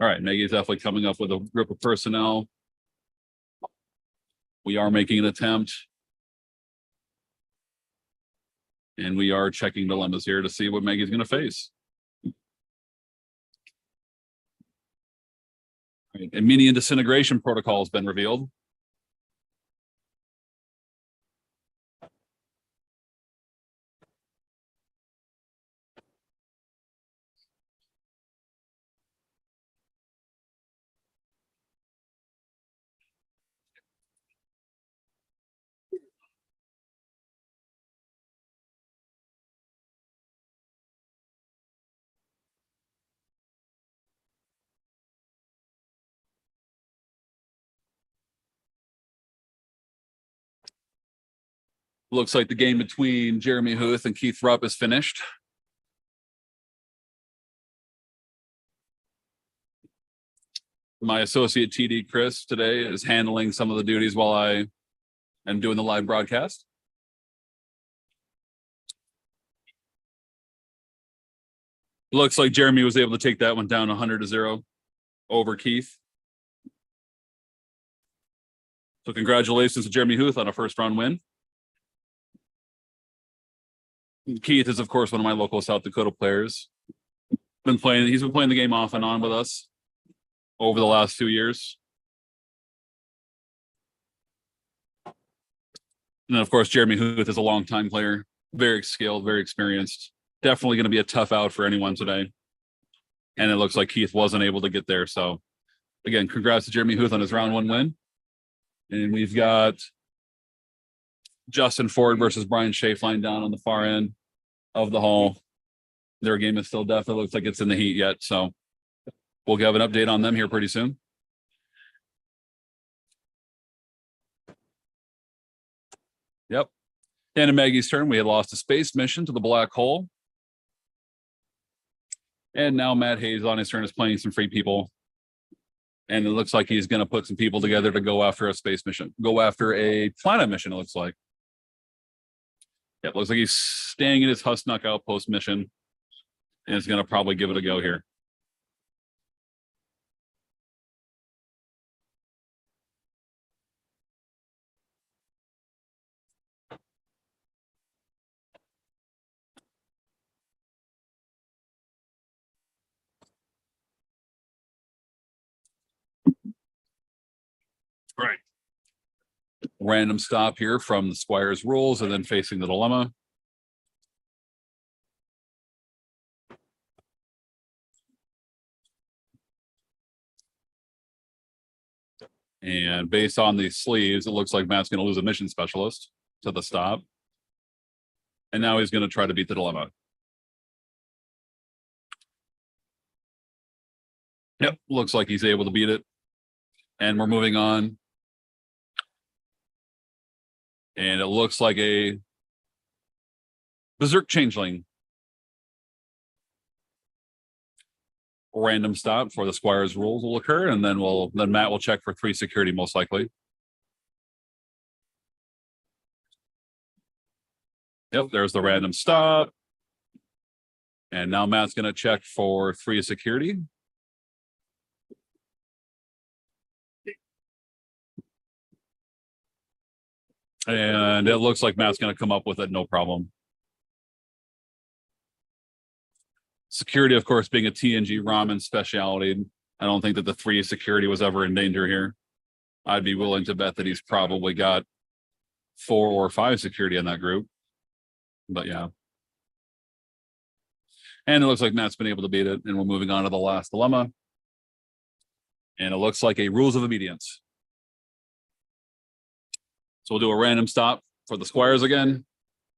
All right, Maggie's definitely coming up with a group of personnel. We are making an attempt. And we are checking dilemmas here to see what Maggie's going to face. Right. Armenian disintegration protocol has been revealed. Looks like the game between Jeremy Huth and Keith Rupp is finished. My associate TD Kris today is handling some of the duties while I am doing the live broadcast. Looks like Jeremy was able to take that one down 100-0 over Keith. So congratulations to Jeremy Huth on a first round win. Keith is, of course, one of my local South Dakota players. He's been playing the game off and on with us over the last 2 years. And then, of course, Jeremy Huth is a longtime player, very skilled, very experienced. definitely going to be a tough out for anyone today. And it looks like Heath wasn't able to get there. So again, congrats to Jeremy Huth on his round 1 win. And we've got Justin Ford versus Brian Schaefline down on the far end of the hall. Their game is still definitely looks like it's in the heat yet. So we'll have an update on them here pretty soon. Yep. And in Maggie's turn, we had lost a space mission to the black hole. And now Matt Hayes on his turn is playing some free people. And it looks like he's going to put some people together to go after a space mission, go after a planet mission, it looks like. Yeah, it looks like he's staying in his Husnuck outpost mission. And is going to probably give it a go here. Right. Random stop here from the Squire's rules and then facing the dilemma. And based on these sleeves, it looks like Matt's going to lose a mission specialist to the stop. And now he's going to try to beat the dilemma. Yep, looks like he's able to beat it. And we're moving on. And it looks like a Berserk Changeling. Random stop for the Squire's rules will occur, and then Matt will check for 3 security most likely. Yep, there's the random stop. And now Matt's going to check for 3 security. And it looks like Matt's going to come up with it, no problem. Security, of course, being a TNG ramen specialty, I don't think that the 3 security was ever in danger here. I'd be willing to bet that he's probably got 4 or 5 security in that group. But yeah. And it looks like Matt's been able to beat it, and we're moving on to the last dilemma. And it looks like a rules of obedience. So we'll do a random stop for the Squires again.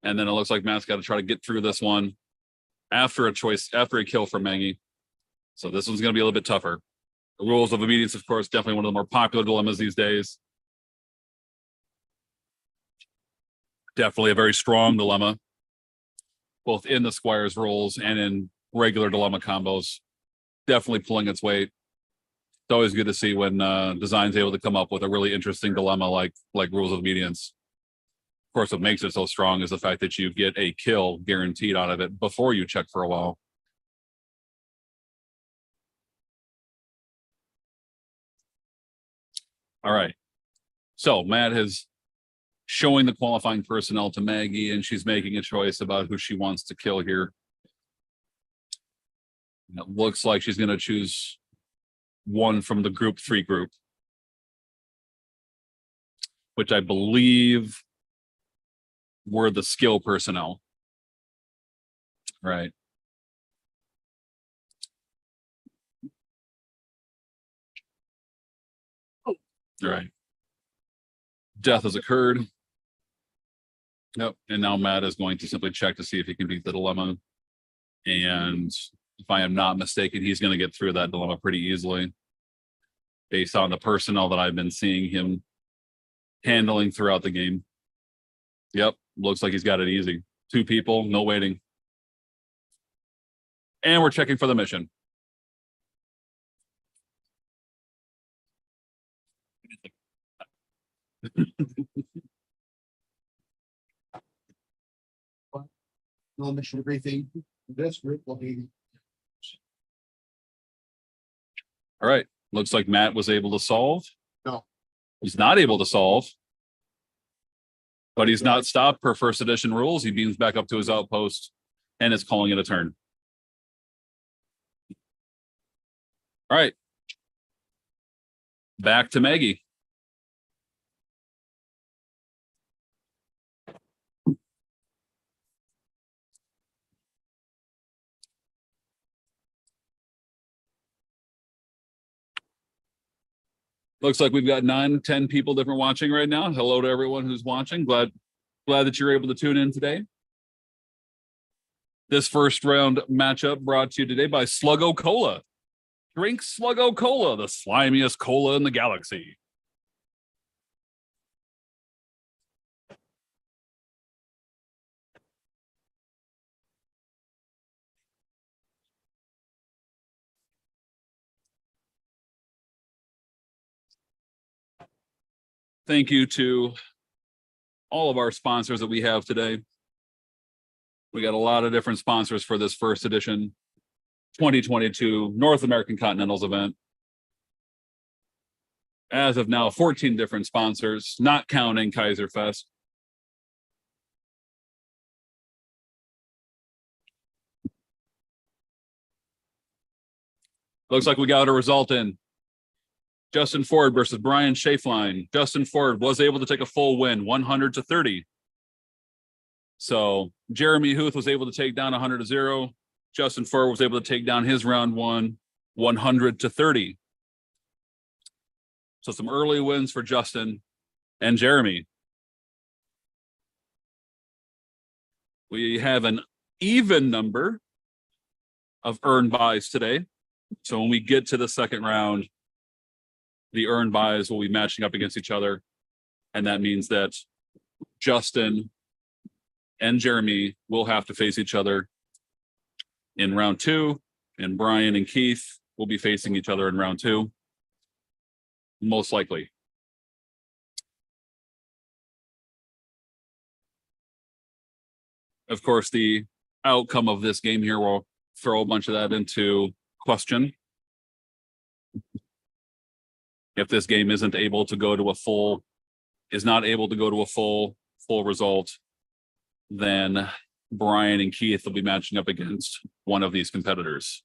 And then it looks like Matt's got to try to get through this one after a kill from Maggie. So this one's going to be a little bit tougher. The rules of obedience, of course, definitely one of the more popular dilemmas these days. Definitely a very strong dilemma, both in the Squire's rules and in regular dilemma combos. Definitely pulling its weight. It's always good to see when design's able to come up with a really interesting dilemma like rules of obedience. Of course, what makes it so strong is the fact that you get a kill guaranteed out of it before you check for a while. All right. So Matt is showing the qualifying personnel to Maggie, and she's making a choice about who she wants to kill here. And it looks like she's going to choose one from the group 3 group, which I believe were the skill personnel. Right. Right. Death has occurred. Yep. And now Matt is going to simply check to see if he can beat the dilemma. And if I am not mistaken, he's going to get through that dilemma pretty easily based on the personnel that I've been seeing him handling throughout the game. Yep. Looks like he's got it easy. 2 people, no waiting. And we're checking for the mission. No mission briefing. This group will be. All right. Looks like Matt was able to solve. No. He's not able to solve. But he's not stopped per 1st edition rules. He beams back up to his outpost and is calling it a turn. All right. Back to Maggie. Looks like we've got 9-10 people different watching right now. Hello to everyone who's watching. Glad that you're able to tune in today. This first round matchup brought to you today by Sluggo Cola. Drink Sluggo Cola, the slimiest cola in the galaxy. Thank you to all of our sponsors that we have today. We got a lot of different sponsors for this first edition 2022 North American Continentals event. As of now, 14 different sponsors, not counting Kaiser Fest. Looks like we got a result in. Justin Ford versus Brian Schaefline. Justin Ford was able to take a full win, 100-30. So Jeremy Huth was able to take down 100-0. Justin Ford was able to take down his round one, 100-30. So some early wins for Justin and Jeremy. We have an even number of earned buys today. So when we get to the second round, the earned buys will be matching up against each other. And that means that Justin and Jeremy will have to face each other in round two, and Brian and Keith will be facing each other in round two, most likely. Of course, the outcome of this game here will throw a bunch of that into question. If this game isn't able to go to a full, is not able to go to a full result, then Brian and Keith will be matching up against one of these competitors.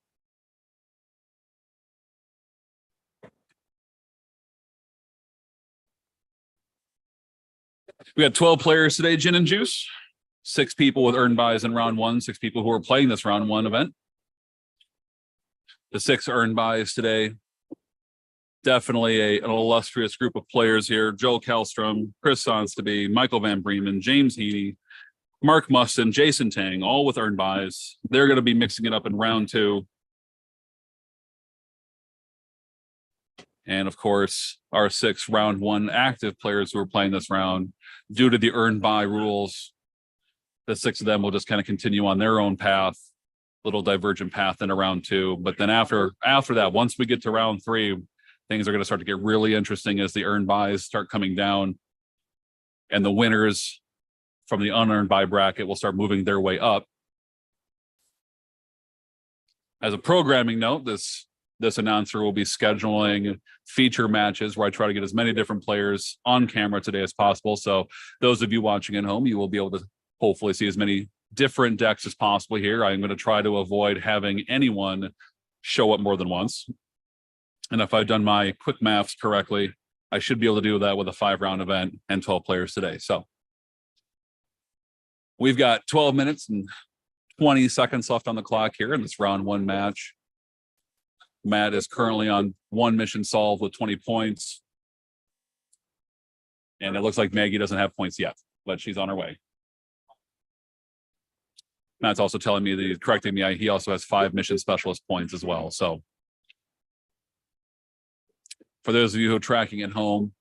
We got 12 players today, Gin and Juice. 6 people with earned buys in round one, 6 people who are playing this round one event. The 6 earned buys today, definitely an illustrious group of players here. Joe Kallstrom, Kris Sonsteby, Michael Van Breemen, James Heaney, Mark Mustin, Jason Tang, all with earned buys. They're going to be mixing it up in round two. And of course, our 6 round one active players who are playing this round, due to the earned buy rules, the 6 of them will just kind of continue on their own path, little divergent path into round two. But then after that, once we get to round 3, things are going to start to get really interesting as the earned buys start coming down, and the winners from the unearned buy bracket will start moving their way up. As a programming note, this announcer will be scheduling feature matches where I try to get as many different players on camera today as possible. So those of you watching at home, you will be able to hopefully see as many different decks as possible here. I'm going to try to avoid having anyone show up more than once. And if I've done my quick maths correctly, I should be able to do that with a 5-round event and 12 players today. So we've got 12 minutes and 20 seconds left on the clock here in this round one match. Matt is currently on 1 mission solved with 20 points. And it looks like Maggie doesn't have points yet, but she's on her way. Matt's also telling me that he's correcting me. He also has 5 mission specialist points as well. So for those of you who are tracking at home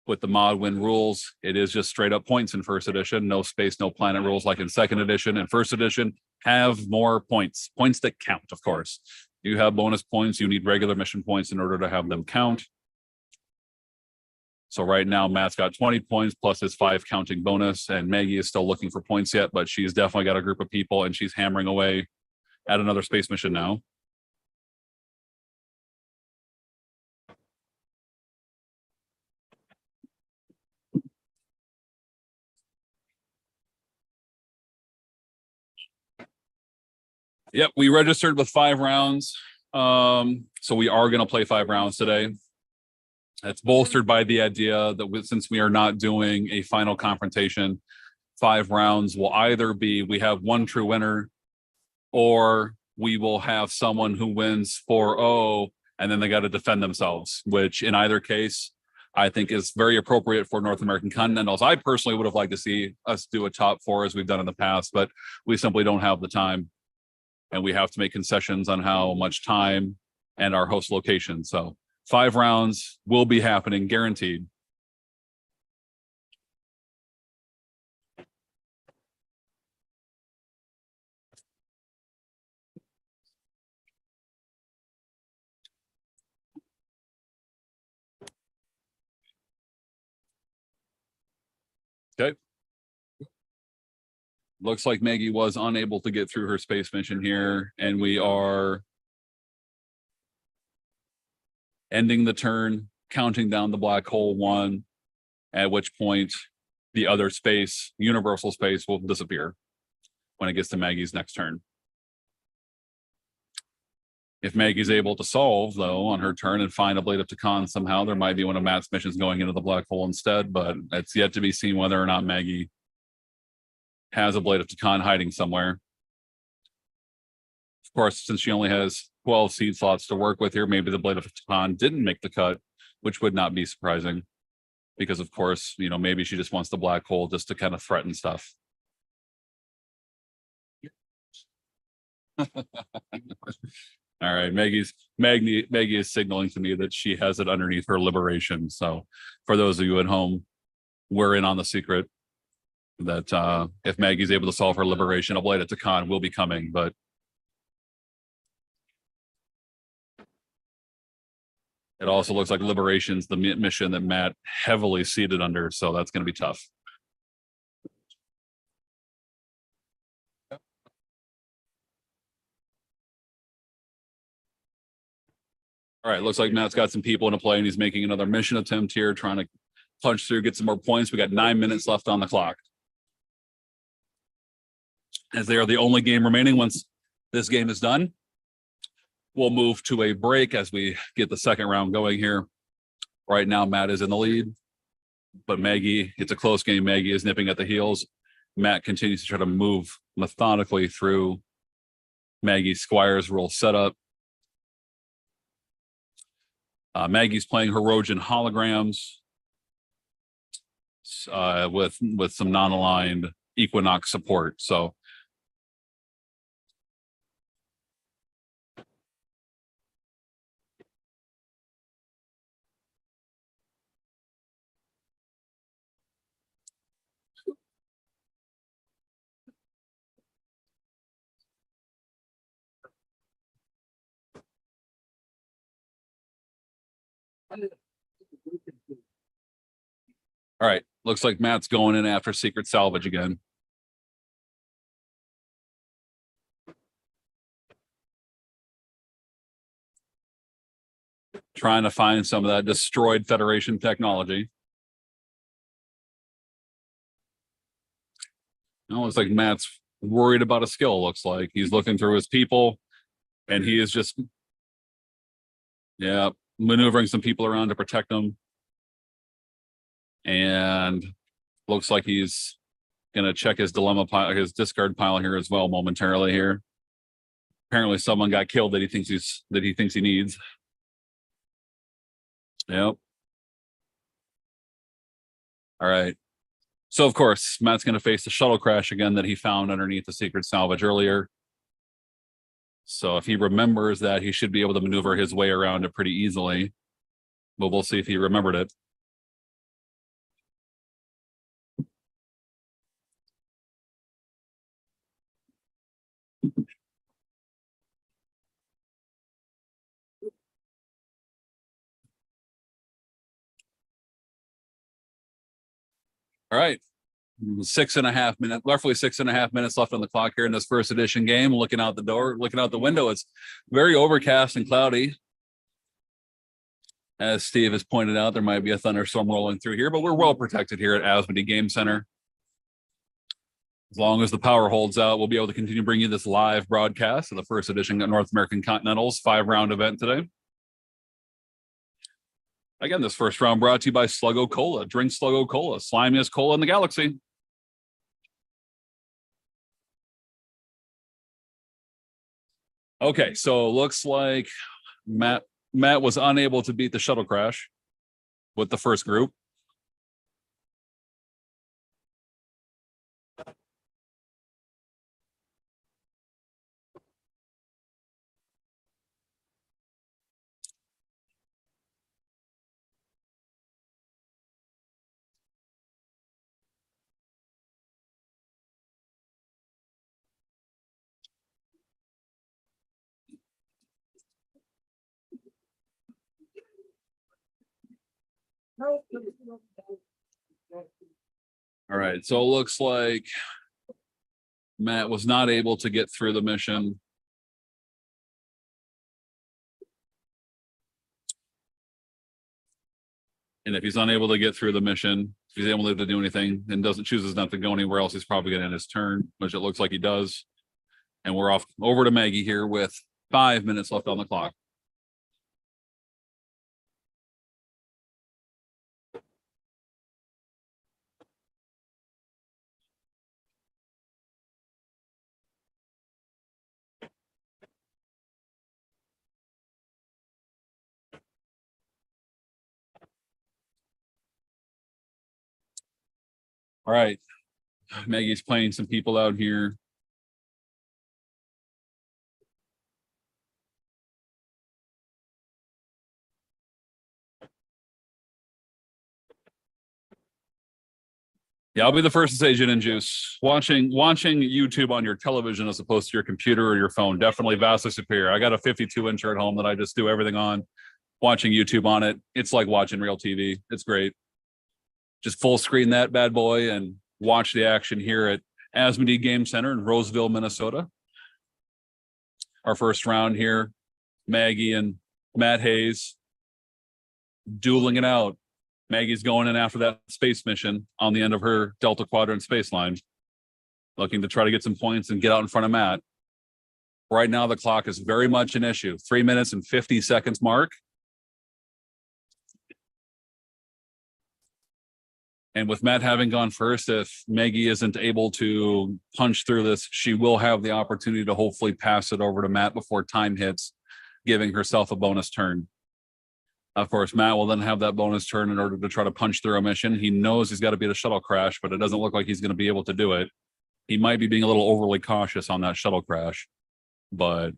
with the mod win rules, it is just straight up points in first edition. No space, no planet rules like in second edition. And first edition have more points that count, of course. You have bonus points. You need regular mission points in order to have them count. So right now, Matt's got 20 points plus his 5 counting bonus, and Maggie is still looking for points yet, but she's definitely got a group of people and she's hammering away at another space mission now. Yep, we registered with 5 rounds. So we are going to play 5 rounds today. That's bolstered by the idea that since we are not doing a final confrontation, 5 rounds will either be we have 1 true winner, or we will have someone who wins 4-0 and then they got to defend themselves, which in either case, I think is very appropriate for North American Continentals. I personally would have liked to see us do a top 4 as we've done in the past, but we simply don't have the time, and we have to make concessions on how much time and our host location. So 5 rounds will be happening, guaranteed. Okay. Looks like Maggie was unable to get through her space mission here, and we are ending the turn, counting down the black hole 1, at which point the other space, universal space, will disappear when it gets to Maggie's next turn. If Maggie's able to solve, though, on her turn and find a Blade of Takan somehow, there might be one of Matt's missions going into the black hole instead, but it's yet to be seen whether or not Maggie has a Blade of Takan hiding somewhere. Of course, since she only has 12 seed slots to work with here, maybe the Blade of Takan didn't make the cut, which would not be surprising. Because, of course, you know, maybe she just wants the black hole just to kind of threaten stuff. All right, Maggie is signaling to me that she has it underneath her liberation. So for those of you at home, we're in on the secret that if Maggie's able to solve her liberation, a Blade of Takan will be coming, but it also looks like Liberation's the mission that Matt heavily seeded under, so that's going to be tough. All right, looks like Matt's got some people into play, and he's making another mission attempt here, trying to punch through, get some more points. We got 9 minutes left on the clock, as they are the only game remaining. Once this game is done, we'll move to a break as we get the second round going here. Right now, Matt is in the lead, but Maggie, it's a close game. Maggie is nipping at the heels. Matt continues to try to move methodically through Maggie's Squire's rule setup. Maggie's playing Heroian holograms with some non-aligned Equinox support. So all right, looks like Matt's going in after Secret Salvage again. Trying to find some of that destroyed Federation technology. It looks like Matt's worried about a skill, looks like. He's looking through his people, and he is just, yeah, maneuvering some people around to protect them. And looks like he's going to check his dilemma pile, his discard pile here as well momentarily here. Apparently someone got killed that he thinks he needs. Yep. All right. So, of course, Matt's going to face the shuttle crash again that he found underneath the Secret Salvage earlier. So if he remembers that, he should be able to maneuver his way around it pretty easily. But we'll see if he remembered it. All right. 6.5 minutes, roughly 6.5 minutes left on the clock here in this first edition game. Looking out the window, it's very overcast and cloudy. As Steve has pointed out, there might be a thunderstorm rolling through here, but we're well protected here at Asmodee Game Center. As long as the power holds out, we'll be able to continue to bring you this live broadcast of the first edition of North American Continentals 5-round event today. Again, this first round brought to you by Sluggo Cola. Drink Sluggo Cola, slimiest cola in the galaxy. Okay, so looks like Matt was unable to beat the shuttle crash. with the first group. All right, so it looks like Matt was not able to get through the mission. And if he's unable to get through the mission, if he's able to do anything and chooses not to go anywhere else, he's probably going to end his turn, which it looks like he does. And we're off over to Maggie here with 5 minutes left on the clock. All right. Maggie's playing some people out here. Yeah, I'll be the first to say gin and juice. Watching YouTube on your television as opposed to your computer or your phone, definitely vastly superior. I got a 52-inch at home that I just do everything on. Watching YouTube on it, it's like watching real TV. It's great. Just full screen that bad boy and watch the action here at Asmodee Game Center in Roseville, Minnesota. Our first round here, Maggie and Matt Hayes dueling it out. Maggie's going in after that space mission on the end of her Delta Quadrant space line, looking to try to get some points and get out in front of Matt. Right now, the clock is very much an issue. 3 minutes and 50 seconds mark. And with Matt having gone first, if Maggie isn't able to punch through this, she will have the opportunity to hopefully pass it over to Matt before time hits, giving herself a bonus turn. Of course, Matt will then have that bonus turn in order to try to punch through a mission. He knows he's got to beat a shuttle crash, but it doesn't look like he's going to be able to do it. He might be being a little overly cautious on that shuttle crash. But,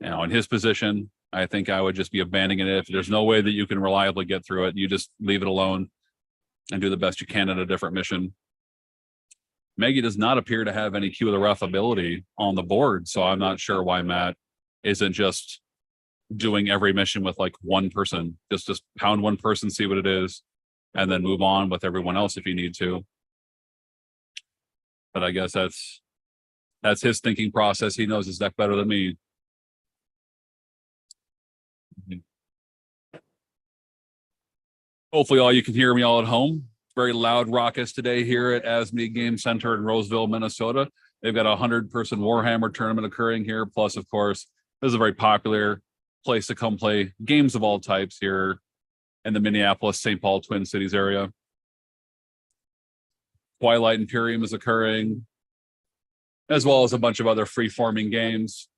in his position, I think I would just be abandoning it. If there's no way that you can reliably get through it, you just leave it alone and do the best you can in a different mission. Maggie does not appear to have any Q of the Ref ability on the board, so I'm not sure why Matt isn't just doing every mission with like one person. Just pound one person, see what it is, and then move on with everyone else if you need to. But I guess that's his thinking process. He knows his deck better than me. Hopefully all you can hear me all at home. Very loud raucous today here at Asmodee Game Center in Roseville, Minnesota. They've got a 100-person Warhammer tournament occurring here. Plus, of course, this is a very popular place to come play games of all types here in the Minneapolis, St. Paul, Twin Cities area. Twilight Imperium is occurring, as well as a bunch of other free-forming games.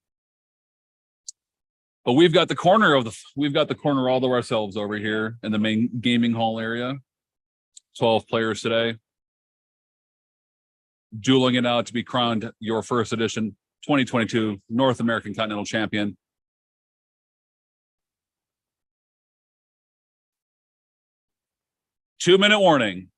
But we've got the corner all to ourselves over here in the main gaming hall area. 12 players today, dueling it out to be crowned your first edition 2022 North American Continental Champion. Two-minute warning.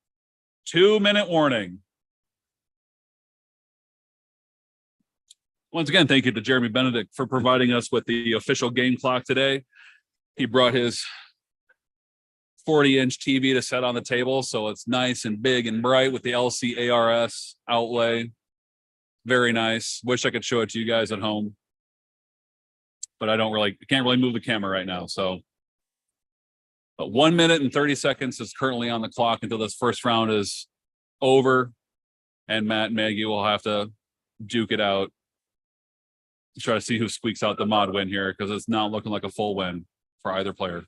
Once again, thank you to Jeremy Benedict for providing us with the official game clock today. He brought his 40-inch TV to set on the table, so it's nice and big and bright with the LCARS outlay. Very nice. Wish I could show it to you guys at home, but can't really move the camera right now. So, but 1 minute and 30 seconds is currently on the clock until this first round is over, and Matt and Maggie will have to duke it out to try to see who squeaks out the mod win here, because it's not looking like a full win for either player.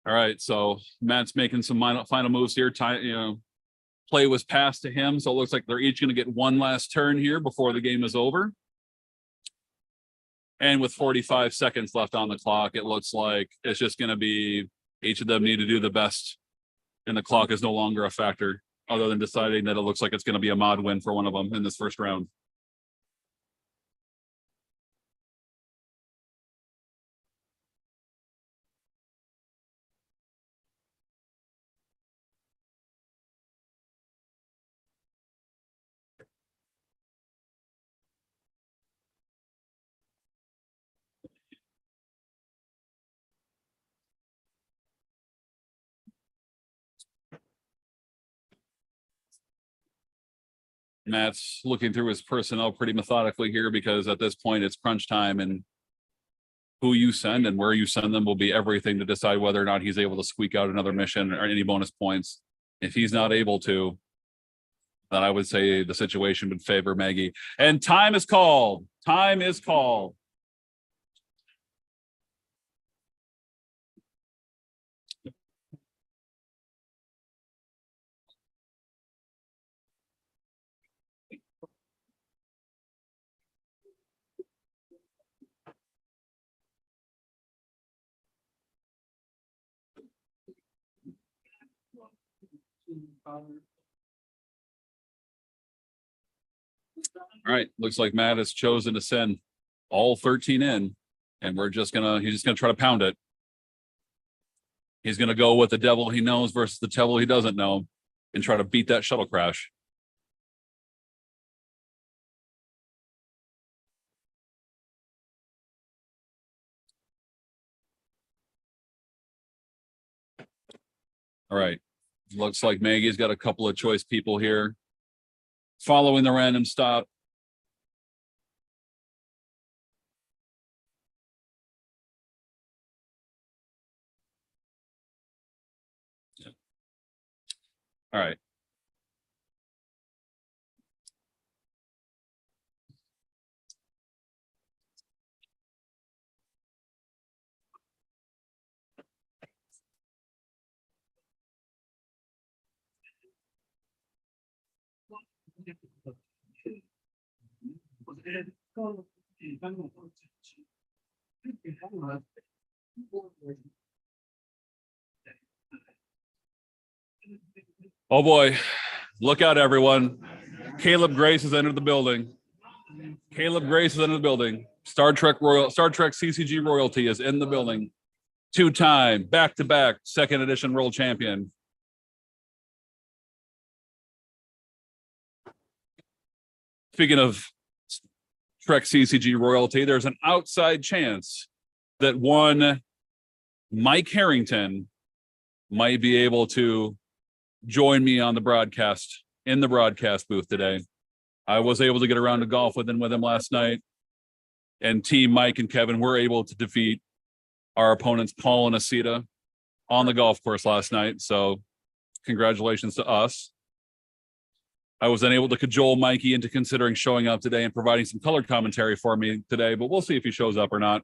All right, so Matt's making some final moves here. Play was passed to him, so it looks like they're each going to get one last turn here before the game is over. And with 45 seconds left on the clock, it looks like it's just going to be each of them need to do the best, and the clock is no longer a factor, other than deciding that it looks like it's going to be a mod win for one of them in this first round. Matt's looking through his personnel pretty methodically here because at this point it's crunch time, and who you send and where you send them will be everything to decide whether or not he's able to squeak out another mission or any bonus points. If he's not able to, then I would say the situation would favor Maggie. And time is called. Time is called. All right, looks like Matt has chosen to send all 13 in, and he's just gonna try to pound it. He's gonna go with the devil he knows versus the devil he doesn't know and try to beat that shuttle crash. All right, looks like Maggie's got a couple of choice people here following the random stop. All right. Oh boy, look out, everyone. Caleb Grace has entered the building. Caleb Grace is in the building. Star Trek CCG royalty is in the building. Two-time, back-to-back, second edition world champion. Speaking of Trek CCG royalty, there's an outside chance that one Mike Harrington might be able to join me on the broadcast, in the broadcast booth today. I was able to get around to golf with him last night, and Team Mike and Kevin were able to defeat our opponents, Paul and Asita, on the golf course last night. So congratulations to us. I was then able to cajole Mikey into considering showing up today and providing some color commentary for me today, but we'll see if he shows up or not.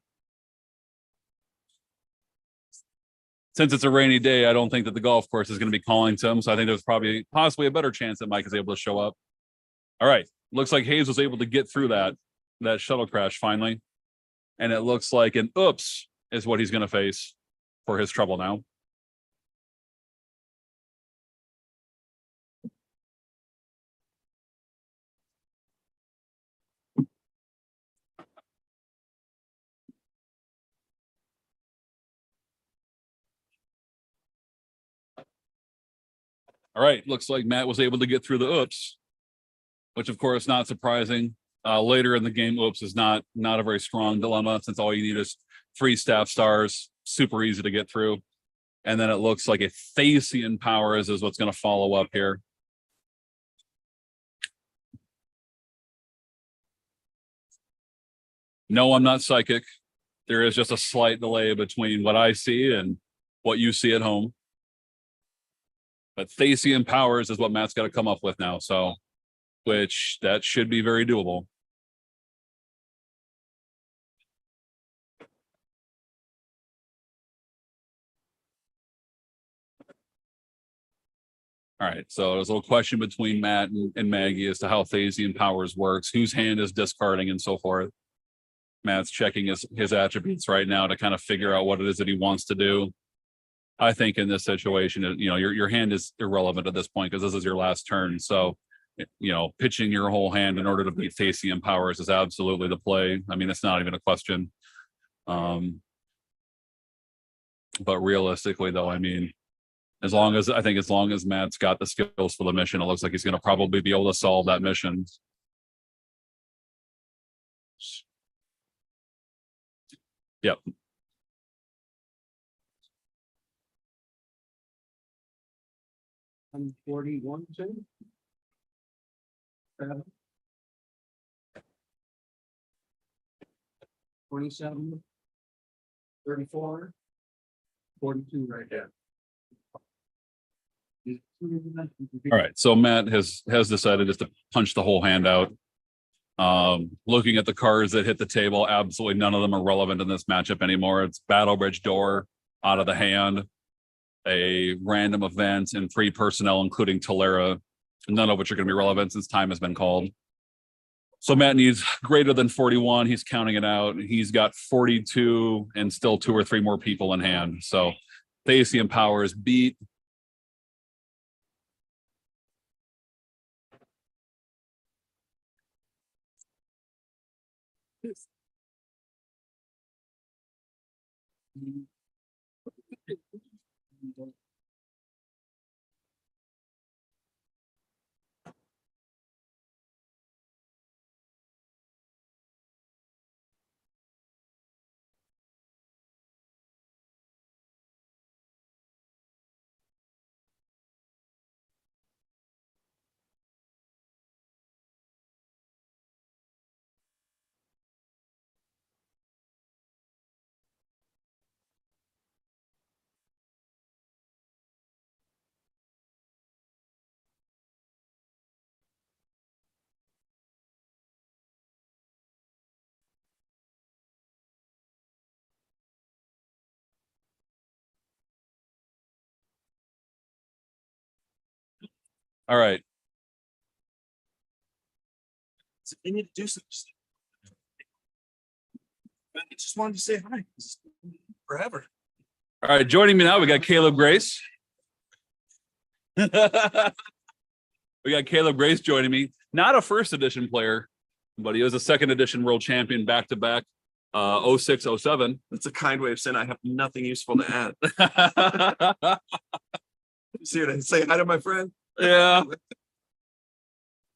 Since it's a rainy day, I don't think that the golf course is going to be calling to him. So I think there's possibly a better chance that Mike is able to show up. All right. Looks like Hayes was able to get through that shuttle crash finally. And it looks like an oops is what he's going to face for his trouble now. All right, looks like Matt was able to get through the oops, which of course not surprising. Later in the game, oops is not a very strong dilemma since all you need is 3 staff stars, super easy to get through. And then it looks like a Thasian powers is what's going to follow up here. No, I'm not psychic. There is just a slight delay between what I see and what you see at home. But Thasian powers is what Matt's got to come up with now. So, which that should be very doable. All right, so there's a little question between Matt and Maggie as to how Thasian powers works, whose hand is discarding and so forth. Matt's checking his attributes right now to kind of figure out what it is that he wants to do. I think in this situation, you know, your hand is irrelevant at this point because this is your last turn. So, you know, pitching your whole hand in order to beat Thasian powers is absolutely the play. I mean, it's not even a question. But realistically, though, I mean, as long as Matt's got the skills for the mission, it looks like he's going to probably be able to solve that mission. Yep. I'm 41, 27, 34, 42 right there. All right, so Matt has decided just to punch the whole hand out. Looking at the cards that hit the table, absolutely none of them are relevant in this matchup anymore. It's Battle Bridge Door out of the hand, a random event, and 3 personnel, including Talera, none of which are going to be relevant since time has been called. So Matt needs greater than 41. He's counting it out. He's got 42 and still 2 or 3 more people in hand. So Thasian powers beat. All right. So you need to do some stuff. I just wanted to say hi. Forever. All right, joining me now, we got Caleb Grace. We got Caleb Grace joining me. Not a first edition player, but he was a second edition world champion back to back, 06, 07. That's a kind way of saying I have nothing useful to add. See what I say? Hi to my friend. Yeah.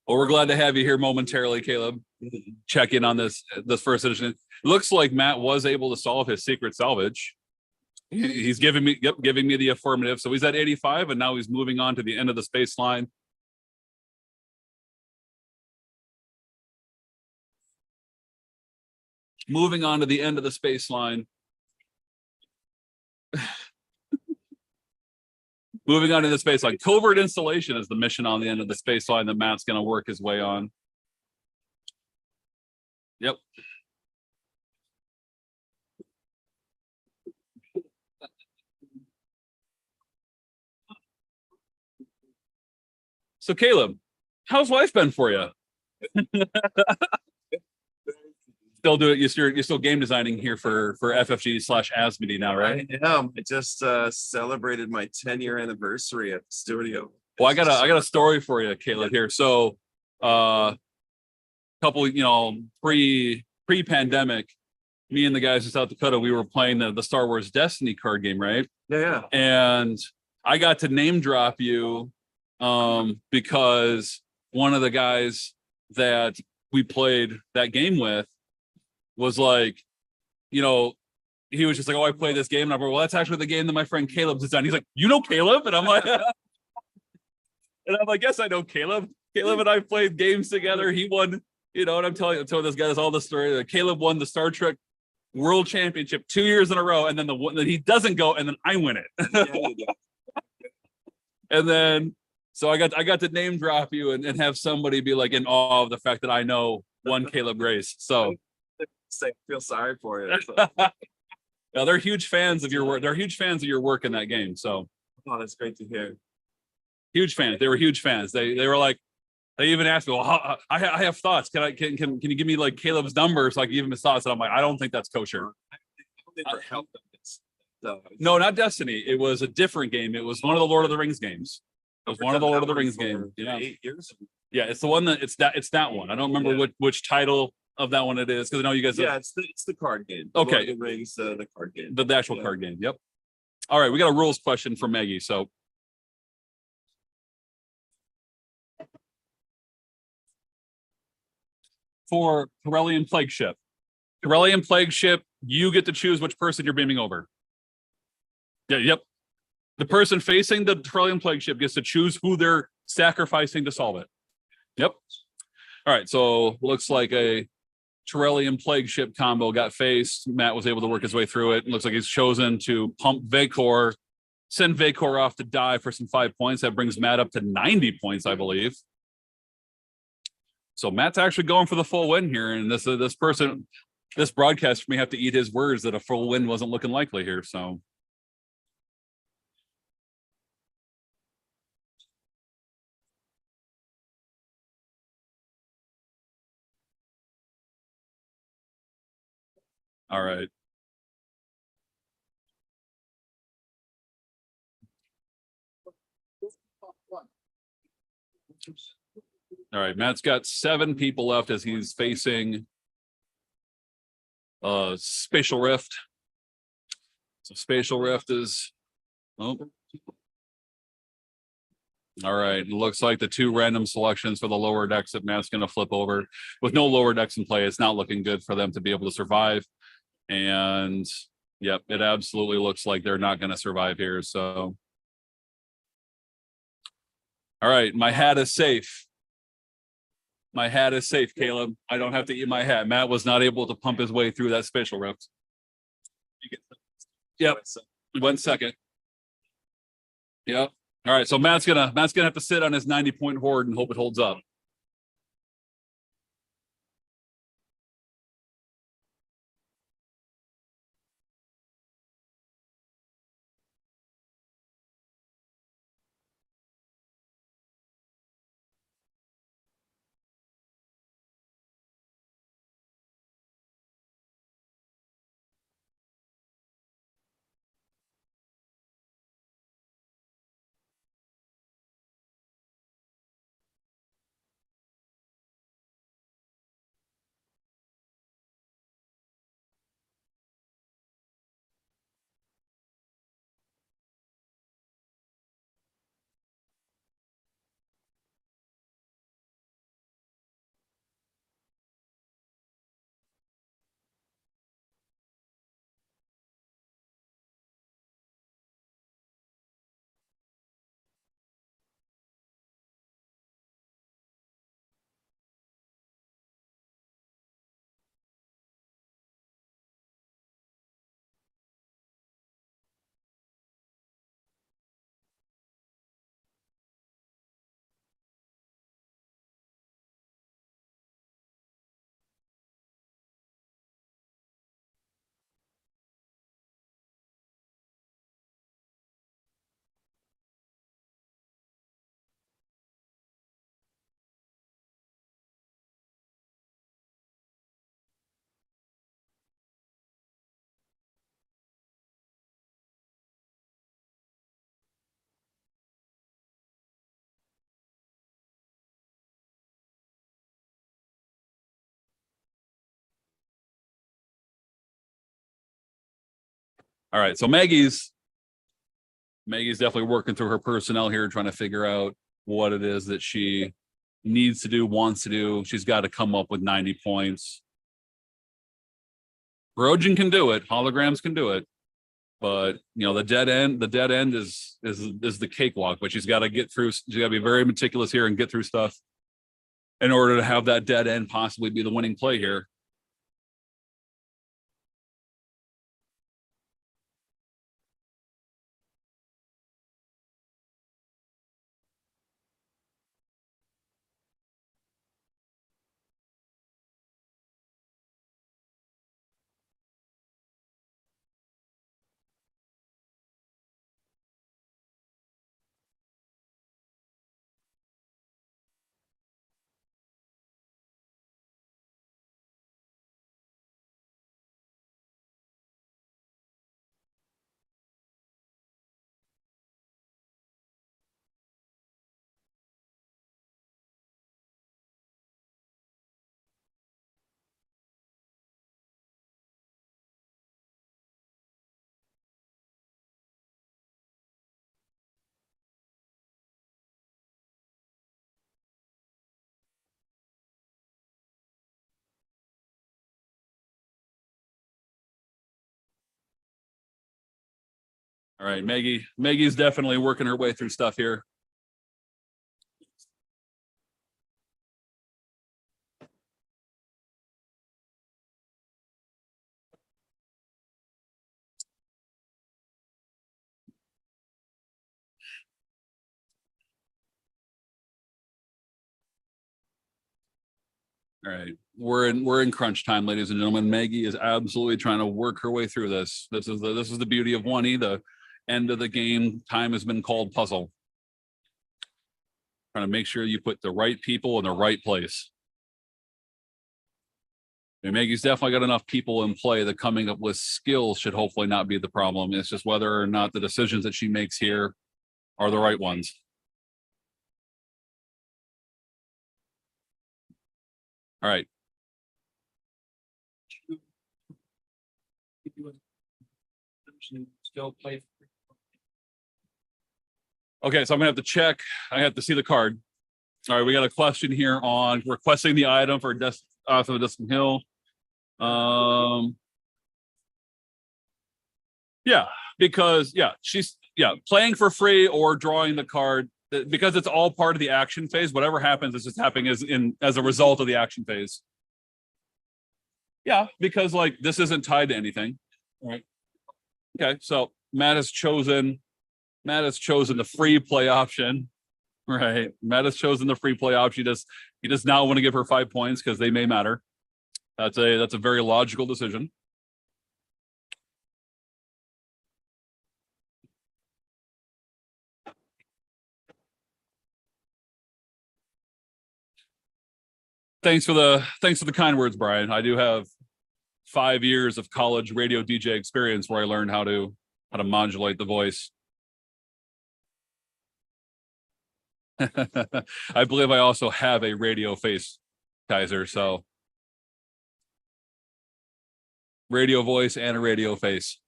Well, we're glad to have you here momentarily, Caleb. Check in on this first edition. Looks like Matt was able to solve his secret salvage. He's giving me the affirmative. So he's at 85, and now he's moving on to the end of the space line. Moving on to the end of the space line. Moving on to the space line. Covert installation is the mission on the end of the space line that Matt's going to work his way on. Yep. So Caleb, how's life been for you? Still do it. You're still game designing here for FFG/Asmodee now, right? I am. I just celebrated my 10-year anniversary at the studio. Well, I got a story for you, Caleb. Here, so couple, pre-pandemic, me and the guys in South Dakota, we were playing the Star Wars Destiny card game, right? Yeah. And I got to name drop you because one of the guys that we played that game with was like, he was just like, oh, I played this game. And I'm like, well, that's actually the game that my friend Caleb designed. He's like, you know Caleb? And I'm like, yes, I know Caleb. Caleb and I played games together. He won, and I'm telling this guy all the story. Caleb won the Star Trek World Championship 2 years in a row, and then the one that he doesn't go, and then I win it. And then so I got to name drop you and have somebody be like in awe of the fact that I know one Caleb Grace. So I feel sorry for you. yeah, they're huge fans of your work. They're huge fans of your work in that game. So oh, that's great to hear. Huge fans. They were huge fans. They were like, they even asked me, well, I have thoughts. Can you give me like Caleb's number so I can give him his thoughts? And I'm like, I don't think that's kosher. No, not Destiny. It was a different game. It was one of the Lord of the Rings games. It was one of the Lord of the Rings games. Yeah. 8 years. Yeah, it's the one that it's that one. I don't remember which title of that one it is because I know you guys. Yeah, it's the card game. Okay. Lord of the Rings, the card game. The actual card game. Yep. All right, we got a rules question for Maggie. So for Corellian Plague Ship. Corellian Plague Ship, you get to choose which person you're beaming over. Yeah, yep. The person facing the Corellian Plague Ship gets to choose who they're sacrificing to solve it. Yep. All right, so looks like a Corellian Plague Ship combo got faced. Matt was able to work his way through it. Looks like he's chosen to pump Vacor, send Vacor off to die for some 5 points. That brings Matt up to 90 points, I believe. So Matt's actually going for the full win here, and this broadcast may have to eat his words that a full win wasn't looking likely here. So, all right. All right, Matt's got 7 people left as he's facing Spatial Rift. So Spatial Rift is all right. It looks like the 2 random selections for the lower decks that Matt's going to flip over. With no lower decks in play, it's not looking good for them to be able to survive. And yep, it absolutely looks like they're not going to survive here. So, all right, my hat is safe. My hat is safe, Caleb. I don't have to eat my hat. Matt was not able to pump his way through that Spatial Rift. Yep. 1 second. Yep. All right. So Matt's gonna have to sit on his 90-point hoard and hope it holds up. All right. So Maggie's definitely working through her personnel here, trying to figure out what it is that she needs to do, wants to do. She's got to come up with 90 points. Brogen can do it. Holograms can do it. But the dead end is the cakewalk. But she's got to get through. She's got to be very meticulous here and get through stuff in order to have that dead end possibly be the winning play here. All right, Maggie's definitely working her way through stuff here. All right, we're in crunch time, ladies and gentlemen. Maggie is absolutely trying to work her way through this. This is the beauty of 1E. The end of the game time has been called puzzle. Trying to make sure you put the right people in the right place. And Maggie's definitely got enough people in play that coming up with skills should hopefully not be the problem. It's just whether or not the decisions that she makes here are the right ones. All right. Still play. Okay, so I'm gonna have to check. I have to see the card. All right, we got a question here on requesting the item for off of Distant Hill. Yeah, because she's playing for free or drawing the card because it's all part of the action phase. Whatever happens is just happening as a result of the action phase. Yeah, because like this isn't tied to anything. All right. Okay, so Matt has chosen the free play option. Right. Matt has chosen the free play option. He does not want to give her 5 points because they may matter. That's a very logical decision. Thanks for the kind words, Brian. I do have 5 years of college radio DJ experience where I learned how to modulate the voice. I believe I also have a radio face, Kaiser. So radio voice and a radio face.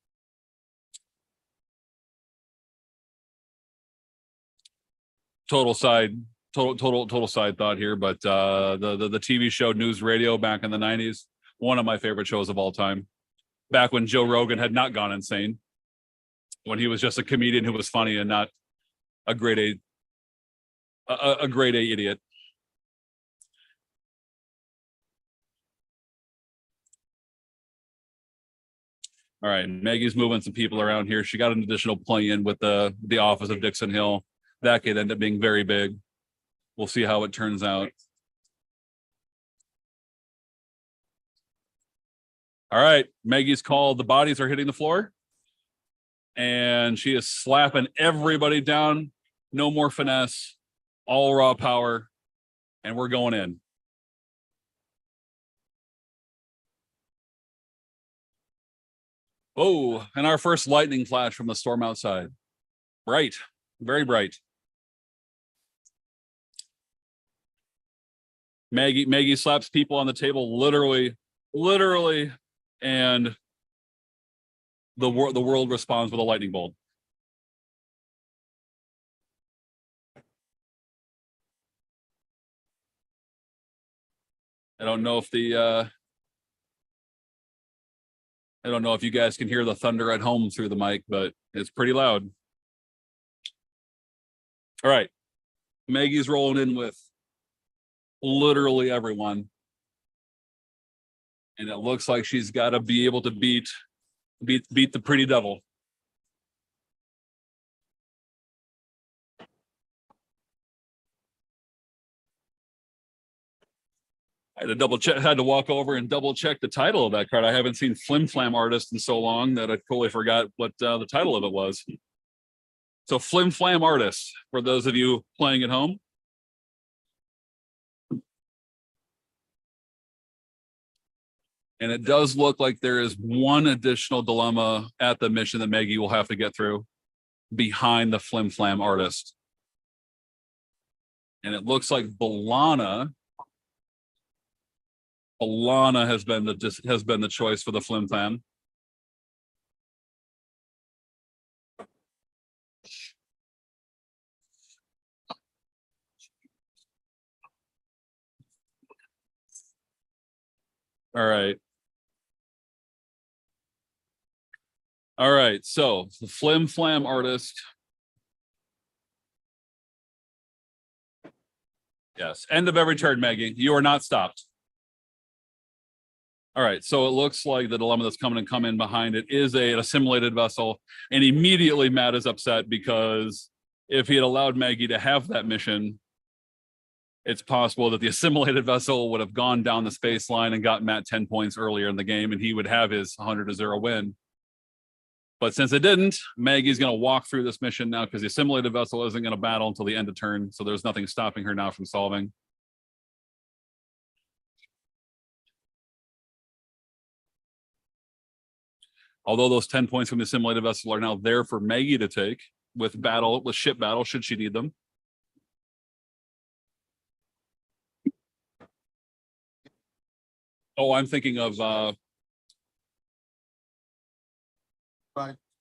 Total side thought here, but the TV show News Radio back in the 90s, one of my favorite shows of all time. Back when Joe Rogan had not gone insane, when he was just a comedian who was funny and not a grade A idiot. All right, Maggie's moving some people around here. She got an additional play-in with the office of Dixon Hill. That could end up being very big. We'll see how it turns out. All right, Maggie's called. The bodies are hitting the floor. And she is slapping everybody down. No more finesse. All raw power. And we're going in. Oh, and our first lightning flash from the storm outside. Bright. Very bright. Maggie slaps people on the table, literally, and the world responds with a lightning bolt. I don't know if you guys can hear the thunder at home through the mic, but it's pretty loud. All right. Maggie's rolling in with literally everyone. And it looks like she's got to be able to beat the pretty devil. I had to walk over and double check the title of that card. I haven't seen Flim Flam Artist in so long that I totally forgot what the title of it was. So Flim Flam Artist, for those of you playing at home. And it does look like there is one additional dilemma at the mission that Maggie will have to get through behind the Flim Flam Artist. And it looks like Balana has been the choice for the Flim Flam. All right. All right, so the Flim Flam artist. Yes, end of every turn, Maggie. You are not stopped. All right, so it looks like the dilemma that's coming in behind it is an assimilated vessel, and immediately Matt is upset because if he had allowed Maggie to have that mission, it's possible that the assimilated vessel would have gone down the space line and got Matt 10 points earlier in the game, and he would have his 100-0 win. But since it didn't, Maggie's going to walk through this mission now because the assimilated vessel isn't going to battle until the end of turn, so there's nothing stopping her now from solving. Although those 10 points from the assimilated vessel are now there for Maggie to take with ship battle, should she need them. Oh, I'm thinking of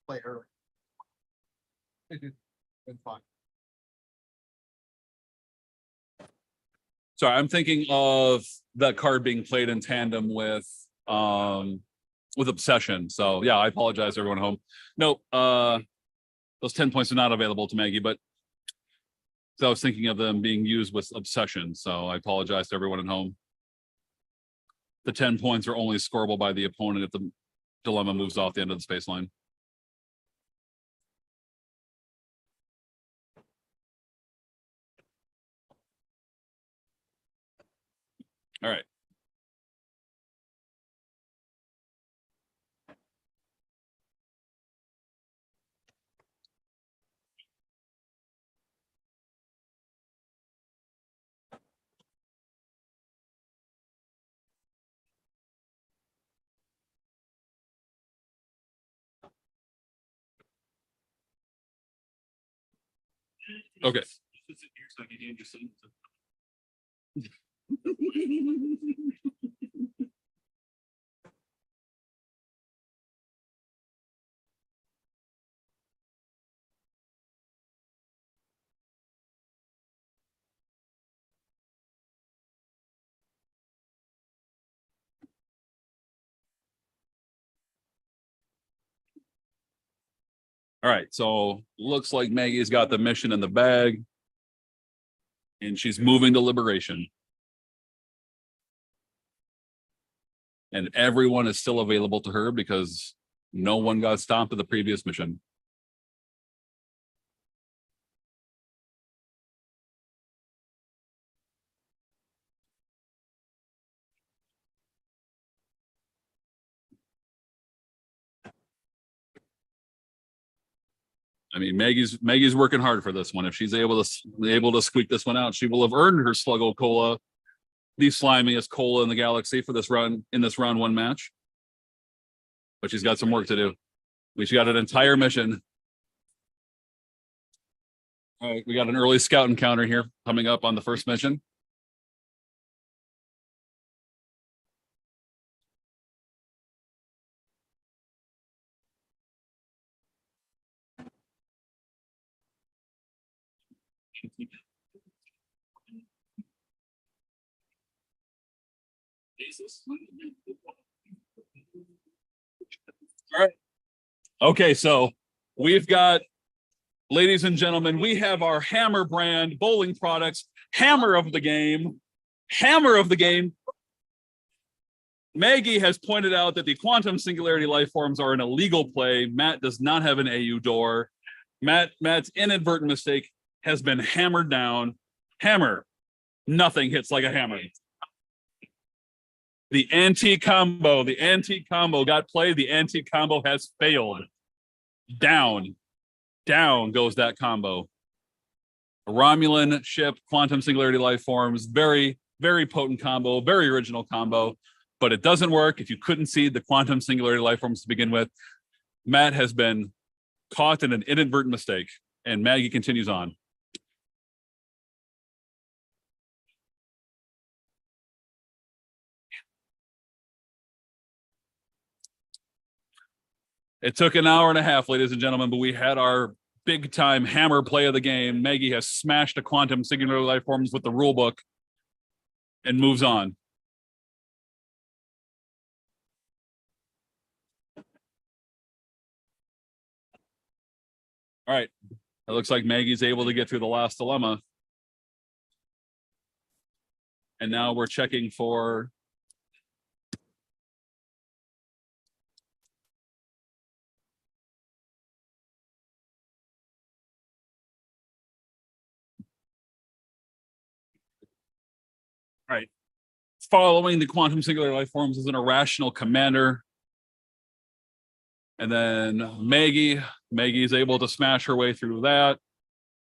Play early. Been fine. sorry, I'm thinking of that card being played in tandem with Obsession. So yeah, I apologize everyone at home. Nope, those 10 points are not available to Maggie, but so I was thinking of them being used with Obsession. So I apologize to everyone at home. The 10 points are only scoreable by the opponent if the dilemma moves off the end of the space line. All right. Okay. All right, so looks like Maggie's got the mission in the bag, and she's moving to Liberation. And everyone is still available to her because no one got stopped at the previous mission. I mean, Maggie's working hard for this one. If she's able to squeak this one out, she will have earned her Sluggo Cola, the slimiest cola in the galaxy for this run in this round one match. But she's got some work to do. She got an entire mission. All right, we got an early scout encounter here coming up on the first mission. All right. Okay, so we've got, ladies and gentlemen, we have our Hammer brand bowling products, Hammer of the game. Hammer of the game. Maggie has pointed out that the quantum singularity life forms are an illegal play. Matt does not have an AU door. Matt's inadvertent mistake has been hammered down. Hammer. Nothing hits like a hammer. The anti-combo got played. The anti-combo has failed. Down goes that combo. A Romulan ship, quantum singularity life forms, very, very potent combo, very original combo, but it doesn't work if you couldn't see the quantum singularity life forms to begin with. Matt has been caught in an inadvertent mistake, and Maggie continues on. It took an hour and a half, ladies and gentlemen, but we had our big time hammer play of the game. Maggie has smashed the quantum singularity life forms with the rule book and moves on. All right. It looks like Maggie's able to get through the last dilemma. And now we're checking for right. Following the quantum singular life forms as an irrational commander. And then Maggie is able to smash her way through that.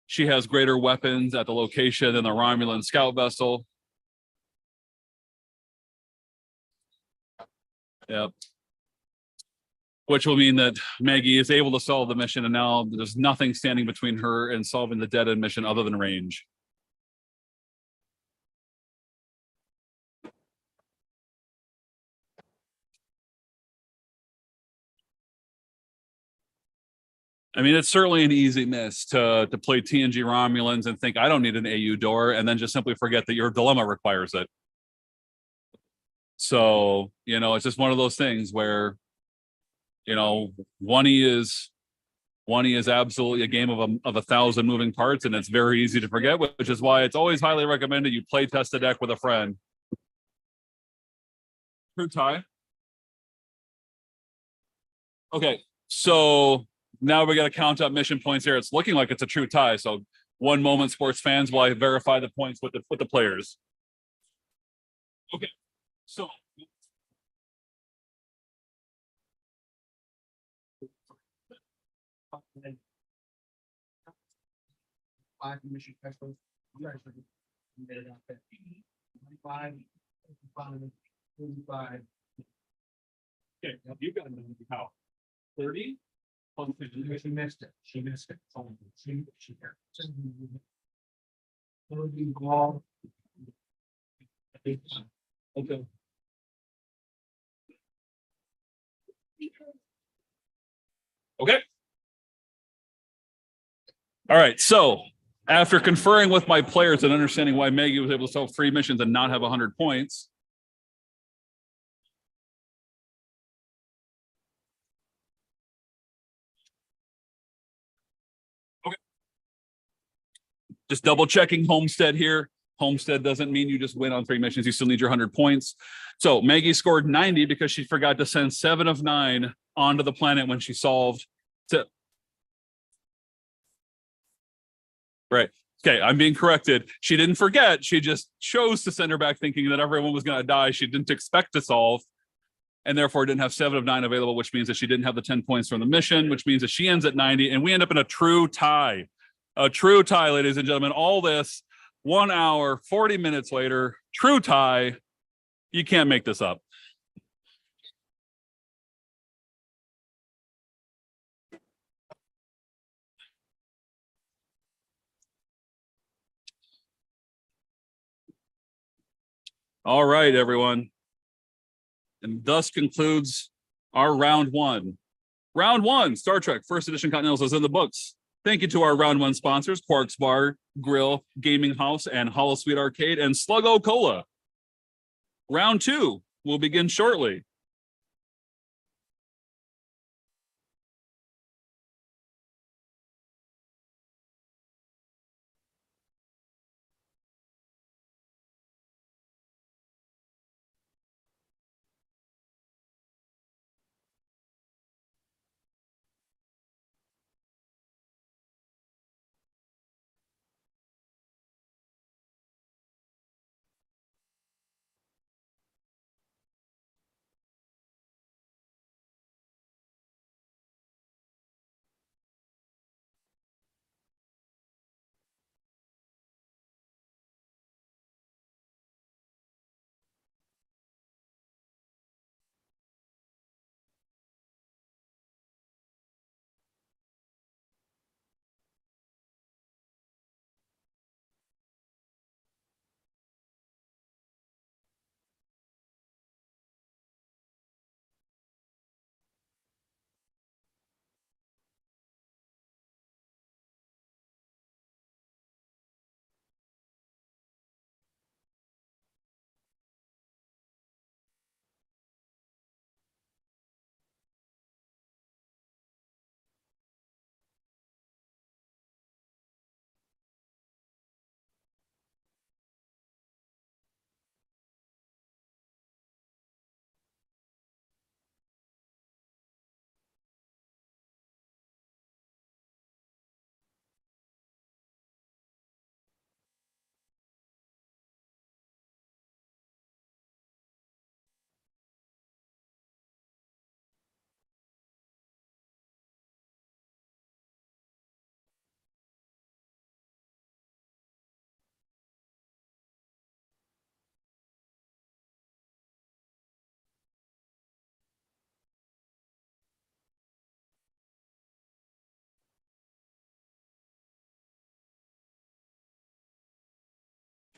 She has greater weapons at the location than the Romulan scout vessel. Yep. Which will mean that Maggie is able to solve the mission, and now there's nothing standing between her and solving the dead end mission other than range. I mean, it's certainly an easy miss to play TNG Romulans and think I don't need an AU door, and then just simply forget that your dilemma requires it. So, you know, it's just one of those things where, you know, one is absolutely a game of 1,000 moving parts, and it's very easy to forget, which is why it's always highly recommended you play test a deck with a friend. True tie. Okay, so now we got to count up mission points here. It's looking like it's a true tie. So one moment, sports fans, while I verify the points with the players. Okay, so Five mission specials. 25, 45. okay, you got how 30. She missed it. She missed it. She ball. Okay. Okay. All right. So after conferring with my players and understanding why Maggie was able to solve 3 missions and not have 100 points, okay, just double checking Homestead here. Homestead doesn't mean you just win on 3 missions. You still need your 100 points. So Maggie scored 90 because she forgot to send 7 of 9 onto the planet when she solved. Right. Okay, I'm being corrected. She didn't forget. She just chose to send her back thinking that everyone was going to die. She didn't expect to solve, and therefore didn't have 7 of 9 available, which means that she didn't have the 10 points from the mission, which means that she ends at 90, and we end up in a true tie. A true tie, ladies and gentlemen. All this 1 hour, 40 minutes later, true tie. You can't make this up. All right, everyone. And thus concludes our round 1. Round 1, Star Trek First Edition Continental is in the books. Thank you to our round 1 sponsors, Quarks Bar, Grill, Gaming House, and Hollow Sweet Arcade, and Sluggo Cola. Round 2 will begin shortly.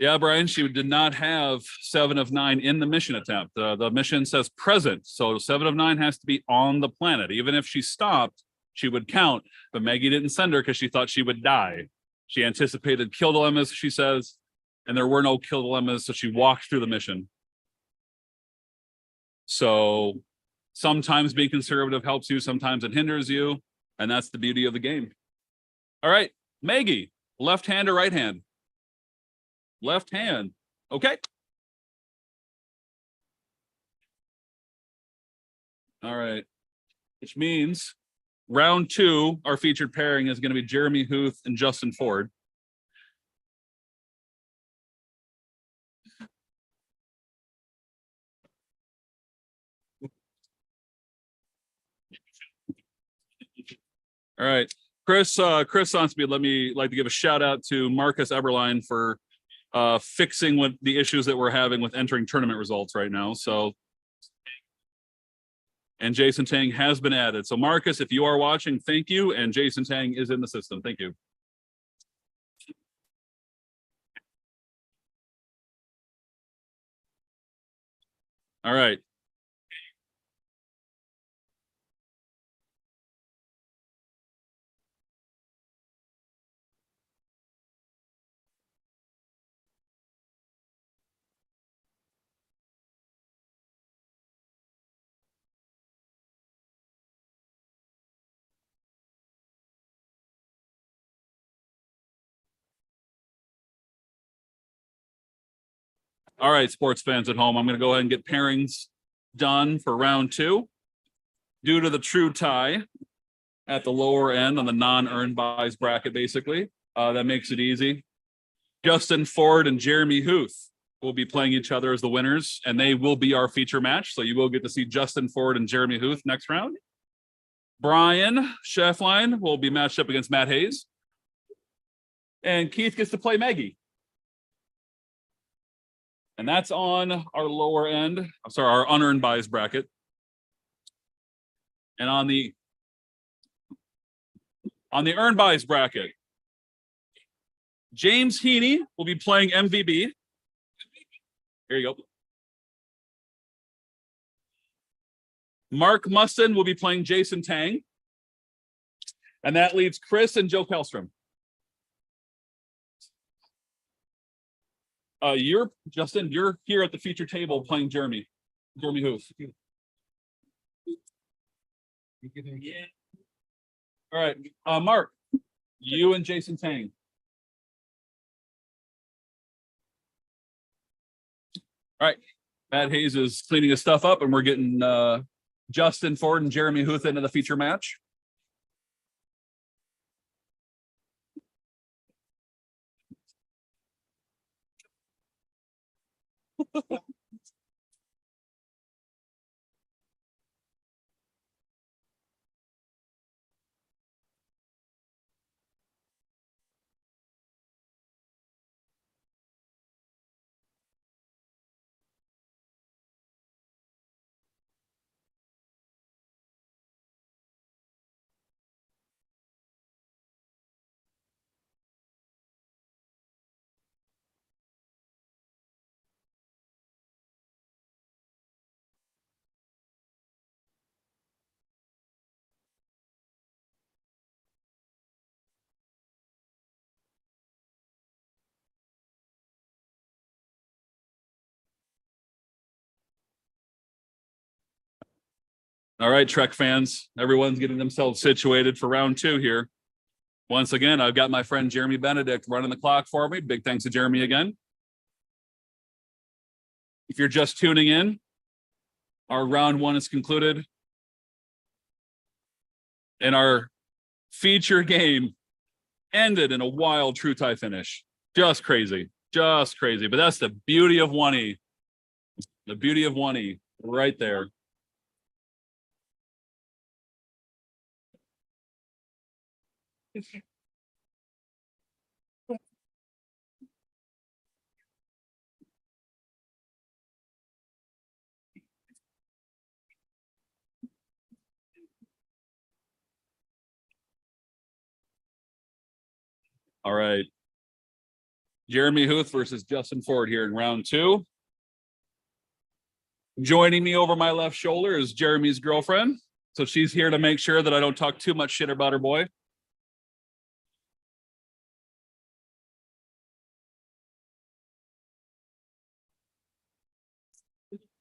Yeah, Brian, she did not have 7 of 9 in the mission attempt. The mission says present, so 7 of 9 has to be on the planet. Even if she stopped, she would count, but Maggie didn't send her because she thought she would die. She anticipated kill dilemmas, she says, and there were no kill dilemmas, so she walked through the mission. So sometimes being conservative helps you, sometimes it hinders you, and that's the beauty of the game. All right, Maggie, left hand or right hand? Left hand. Okay. All right. Which means round 2, our featured pairing is going to be Jeremy Huth and Justin Ford. All right. Kris Sonsteby, let me like to give a shout out to Marcus Eberline for fixing what the issues that we're having with entering tournament results right now. So, and Jason Tang has been added. So Marcus, if you are watching, thank you. And Jason Tang is in the system. Thank you. All right. All right, sports fans at home, I'm going to go ahead and get pairings done for round 2. Due to the true tie at the lower end on the non-earned buys bracket, basically, that makes it easy. Justin Ford and Jeremy Huth will be playing each other as the winners, and they will be our feature match. So you will get to see Justin Ford and Jeremy Huth next round. Brian Scheffline will be matched up against Matt Hayes. And Keith gets to play Maggie. And that's on our lower end. I'm sorry, our unearned buys bracket. And on the earned buys bracket, James Heaney will be playing MVB. Here you go. Mark Mustin will be playing Jason Tang. And that leaves Kris and Joe Kellstrom. Justin, you're here at the feature table playing Jeremy Huth. All right, Mark, you and Jason Tang. All right, Matt Hayes is cleaning his stuff up, and we're getting Justin Ford and Jeremy Huth into the feature match. All right, Trek fans, everyone's getting themselves situated for round 2 here. Once again, I've got my friend Jeremy Benedict running the clock for me. Big thanks to Jeremy again. If you're just tuning in, our round 1 is concluded. And our feature game ended in a wild true tie finish. Just crazy. But that's the beauty of 1E. The beauty of 1E right there. All right. Jeremy Huth versus Justin Ford here in round 2. Joining me over my left shoulder is Jeremy's girlfriend. So she's here to make sure that I don't talk too much shit about her boy.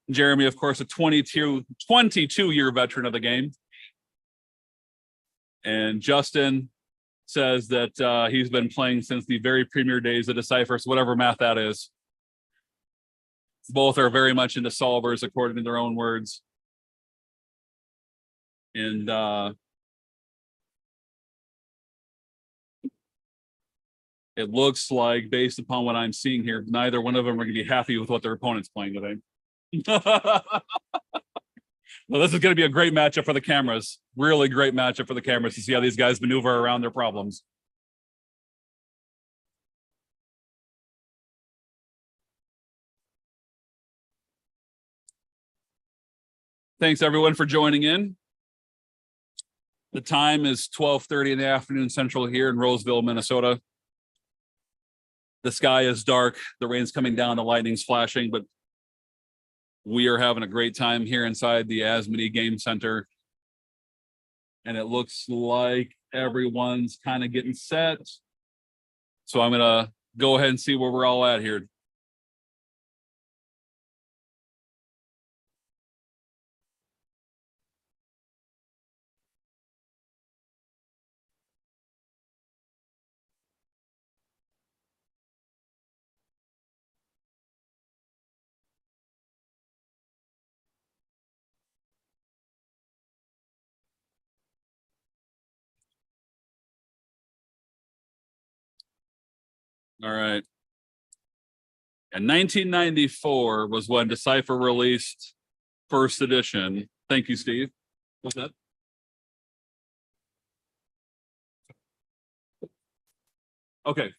Jeremy, of course, a 22-year veteran of the game. And Justin says that he's been playing since the very premier days of Deciphers, whatever math that is. Both are very much into solvers, according to their own words. And it looks like, based upon what I'm seeing here, neither one of them are going to be happy with what their opponent's playing today. Well, this is going to be a great matchup for the cameras. Really great matchup for the cameras to see how these guys maneuver around their problems. Thanks, everyone, for joining in. The time is 12:30 in the afternoon Central here in Roseville, Minnesota. The sky is dark. The rain's coming down. The lightning's flashing, but we are having a great time here inside the Asmodee Game Center. And it looks like everyone's kind of getting set. So I'm going to go ahead and see where we're all at here. All right. And 1994 was when Decipher released first edition. Thank you, Steve. What's that? Okay.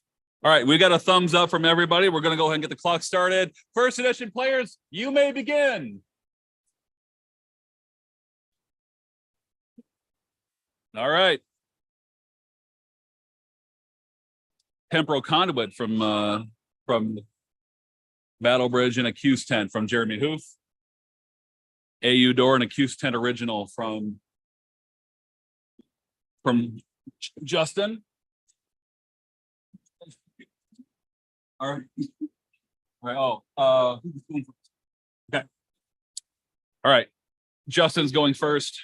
All right. We got a thumbs up from everybody. We're going to go ahead and get the clock started. First edition players, you may begin. All right. Temporal Conduit from Battle Bridge and Accused Tent from Jeremy Huth. AU Door and Accused Tent original from Justin. All right. All right. Okay. All right. Justin's going first.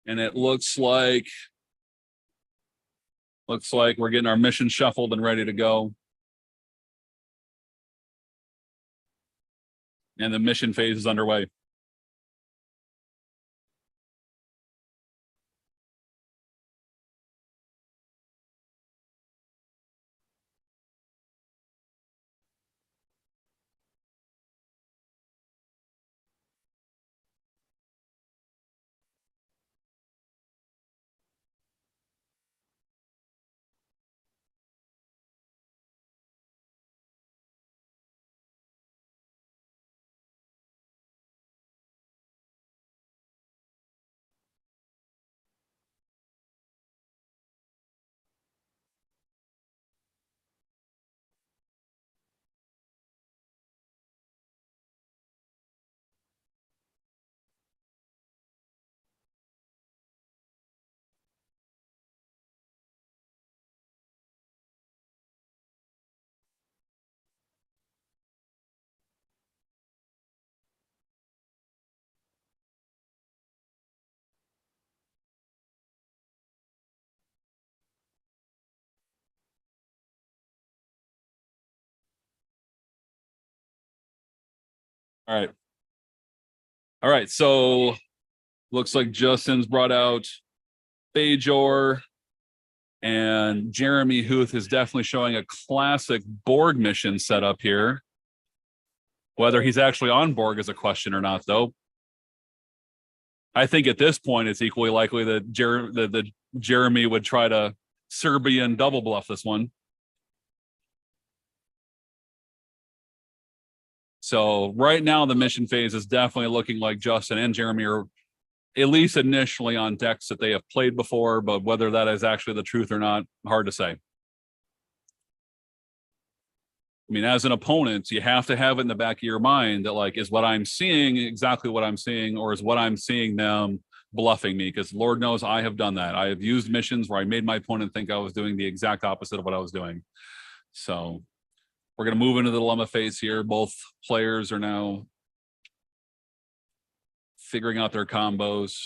And it looks like we're getting our mission shuffled and ready to go. And the mission phase is underway. All right. All right. So looks like Justin's brought out Bajor, and Jeremy Huth is definitely showing a classic Borg mission setup here. Whether he's actually on Borg is a question or not, though. I think at this point it's equally likely that Jeremy would try to Serbian double bluff this one. So right now the mission phase is definitely looking like Justin and Jeremy are at least initially on decks that they have played before, but whether that is actually the truth or not, hard to say. mean, as an opponent, you have to have it in the back of your mind that, like, is what I'm seeing exactly what I'm seeing, or is what I'm seeing them bluffing me? Because Lord knows I have done that. I have used missions where I made my opponent think I was doing the exact opposite of what I was doing. So we're going to move into the dilemma phase here. Both players are now figuring out their combos,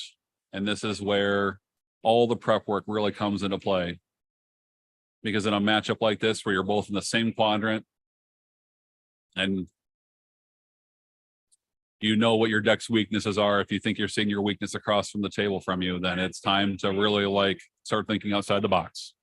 and this is where all the prep work really comes into play. Because in a matchup like this, where you're both in the same quadrant, and you know what your deck's weaknesses are, if you think you're seeing your weakness across from the table from you, then it's time to really like start thinking outside the box.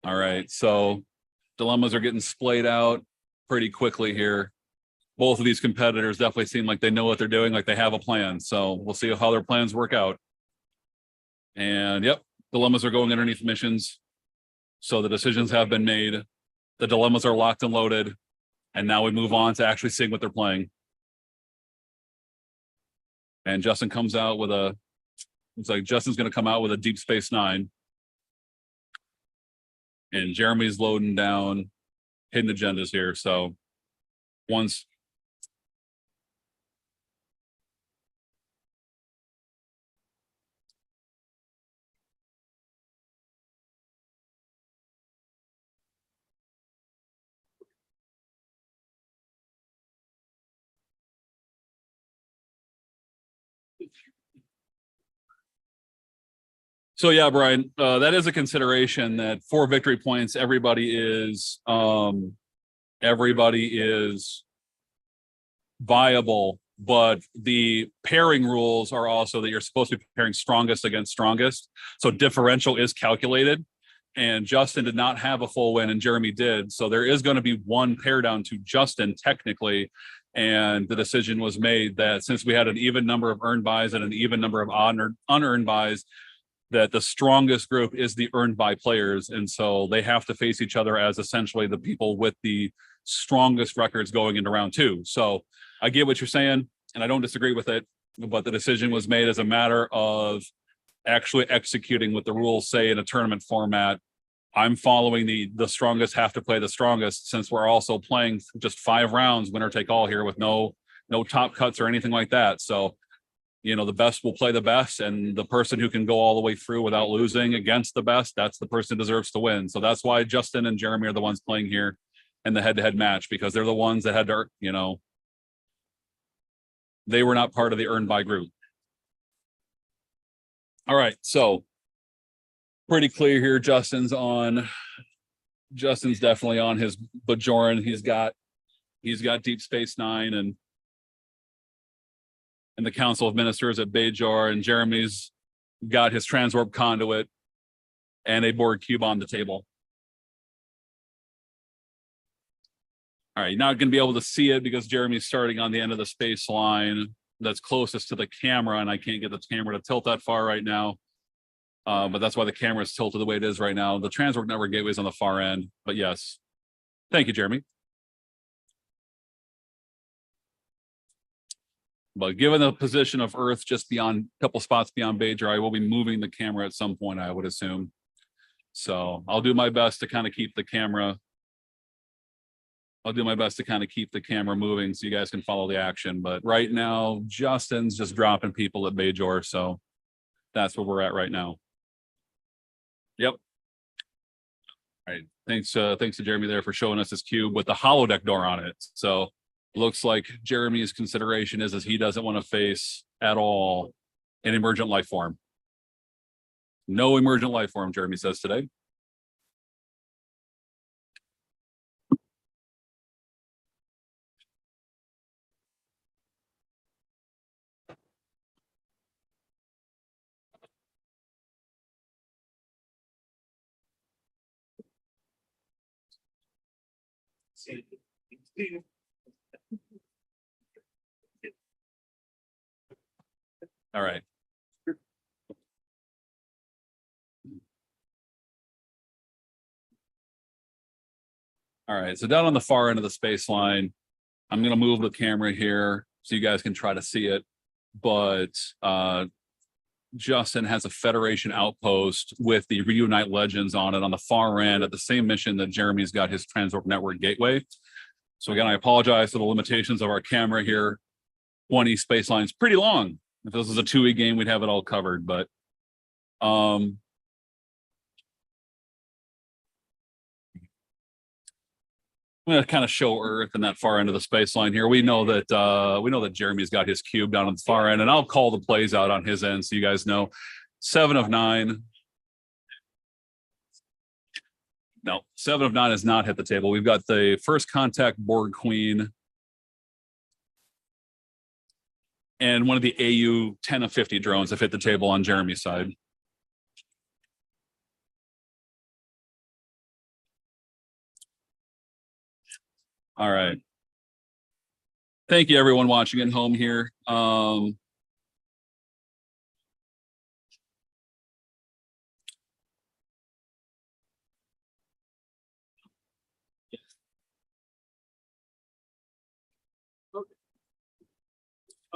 All right, so dilemmas are getting splayed out pretty quickly here. Both of these competitors definitely seem like they know what they're doing, like they have a plan. So we'll see how their plans work out. And yep, dilemmas are going underneath missions. So the decisions have been made. The dilemmas are locked and loaded. And now we move on to actually seeing what they're playing. And Justin comes out with a, it's like Justin's going to come out with a Deep Space Nine. And Jeremy's loading down hidden agendas here. So once so yeah, Brian, that is a consideration that for victory points, everybody is viable, but the pairing rules are also that you're supposed to be pairing strongest against strongest. So differential is calculated, and Justin did not have a full win and Jeremy did. So there is going to be one pair down to Justin technically. And the decision was made that since we had an even number of earned buys and an even number of unearned buys, that the strongest group is the earned by players. And so they have to face each other as essentially the people with the strongest records going into round two. So I get what you're saying, and I don't disagree with it, but the decision was made as a matter of actually executing what the rules say in a tournament format. I'm following the strongest have to play the strongest, since we're also playing just 5 rounds, winner take all here, with no top cuts or anything like that. So the best will play the best, and the person who can go all the way through without losing against the best, that's the person who deserves to win. So that's why Justin and Jeremy are the ones playing here in the head-to-head match, because they're the ones that had to, they were not part of the earned by group. All right, so pretty clear here. Justin's definitely on his Bajoran. He's got Deep Space Nine and the Council of Ministers at Bajor, and Jeremy's got his transwarp conduit and a board cube on the table. All right, you're not going to be able to see it because Jeremy's starting on the end of the space line that's closest to the camera, and I can't get the camera to tilt that far right now. But that's why the camera is tilted the way it is right now. The transwarp network gateway is on the far end, but yes. Thank you, Jeremy. But given the position of Earth just beyond a couple spots beyond Bajor, I will be moving the camera at some point, I would assume. So I'll do my best to kind of keep the camera. Moving so you guys can follow the action. But right now, Justin's just dropping people at Bajor. So that's where we're at right now. Yep. All right. Thanks to Jeremy there for showing us his cube with the holodeck door on it. So looks like Jeremy's consideration is he doesn't want to face at all an emergent life form. No emergent life form, Jeremy says today. All right. All right, so down on the far end of the space line, I'm going to move the camera here so you guys can try to see it. But Justin has a Federation outpost with the Reunite Legends on it on the far end at the same mission that Jeremy's got his Transwarp Network Gateway. So again, I apologize for the limitations of our camera here. 20 space lines, pretty long. If this was a 2E game, we'd have it all covered. But I'm going to kind of show Earth in that far end of the space line here. We know that Jeremy's got his cube down on the far end, and I'll call the plays out on his end so you guys know. 7 of 9. No, 7 of 9 has not hit the table. We've got the first contact Borg Queen and one of the AU 10 of 50 drones have hit the table on Jeremy's side. All right. Thank you, everyone watching at home here.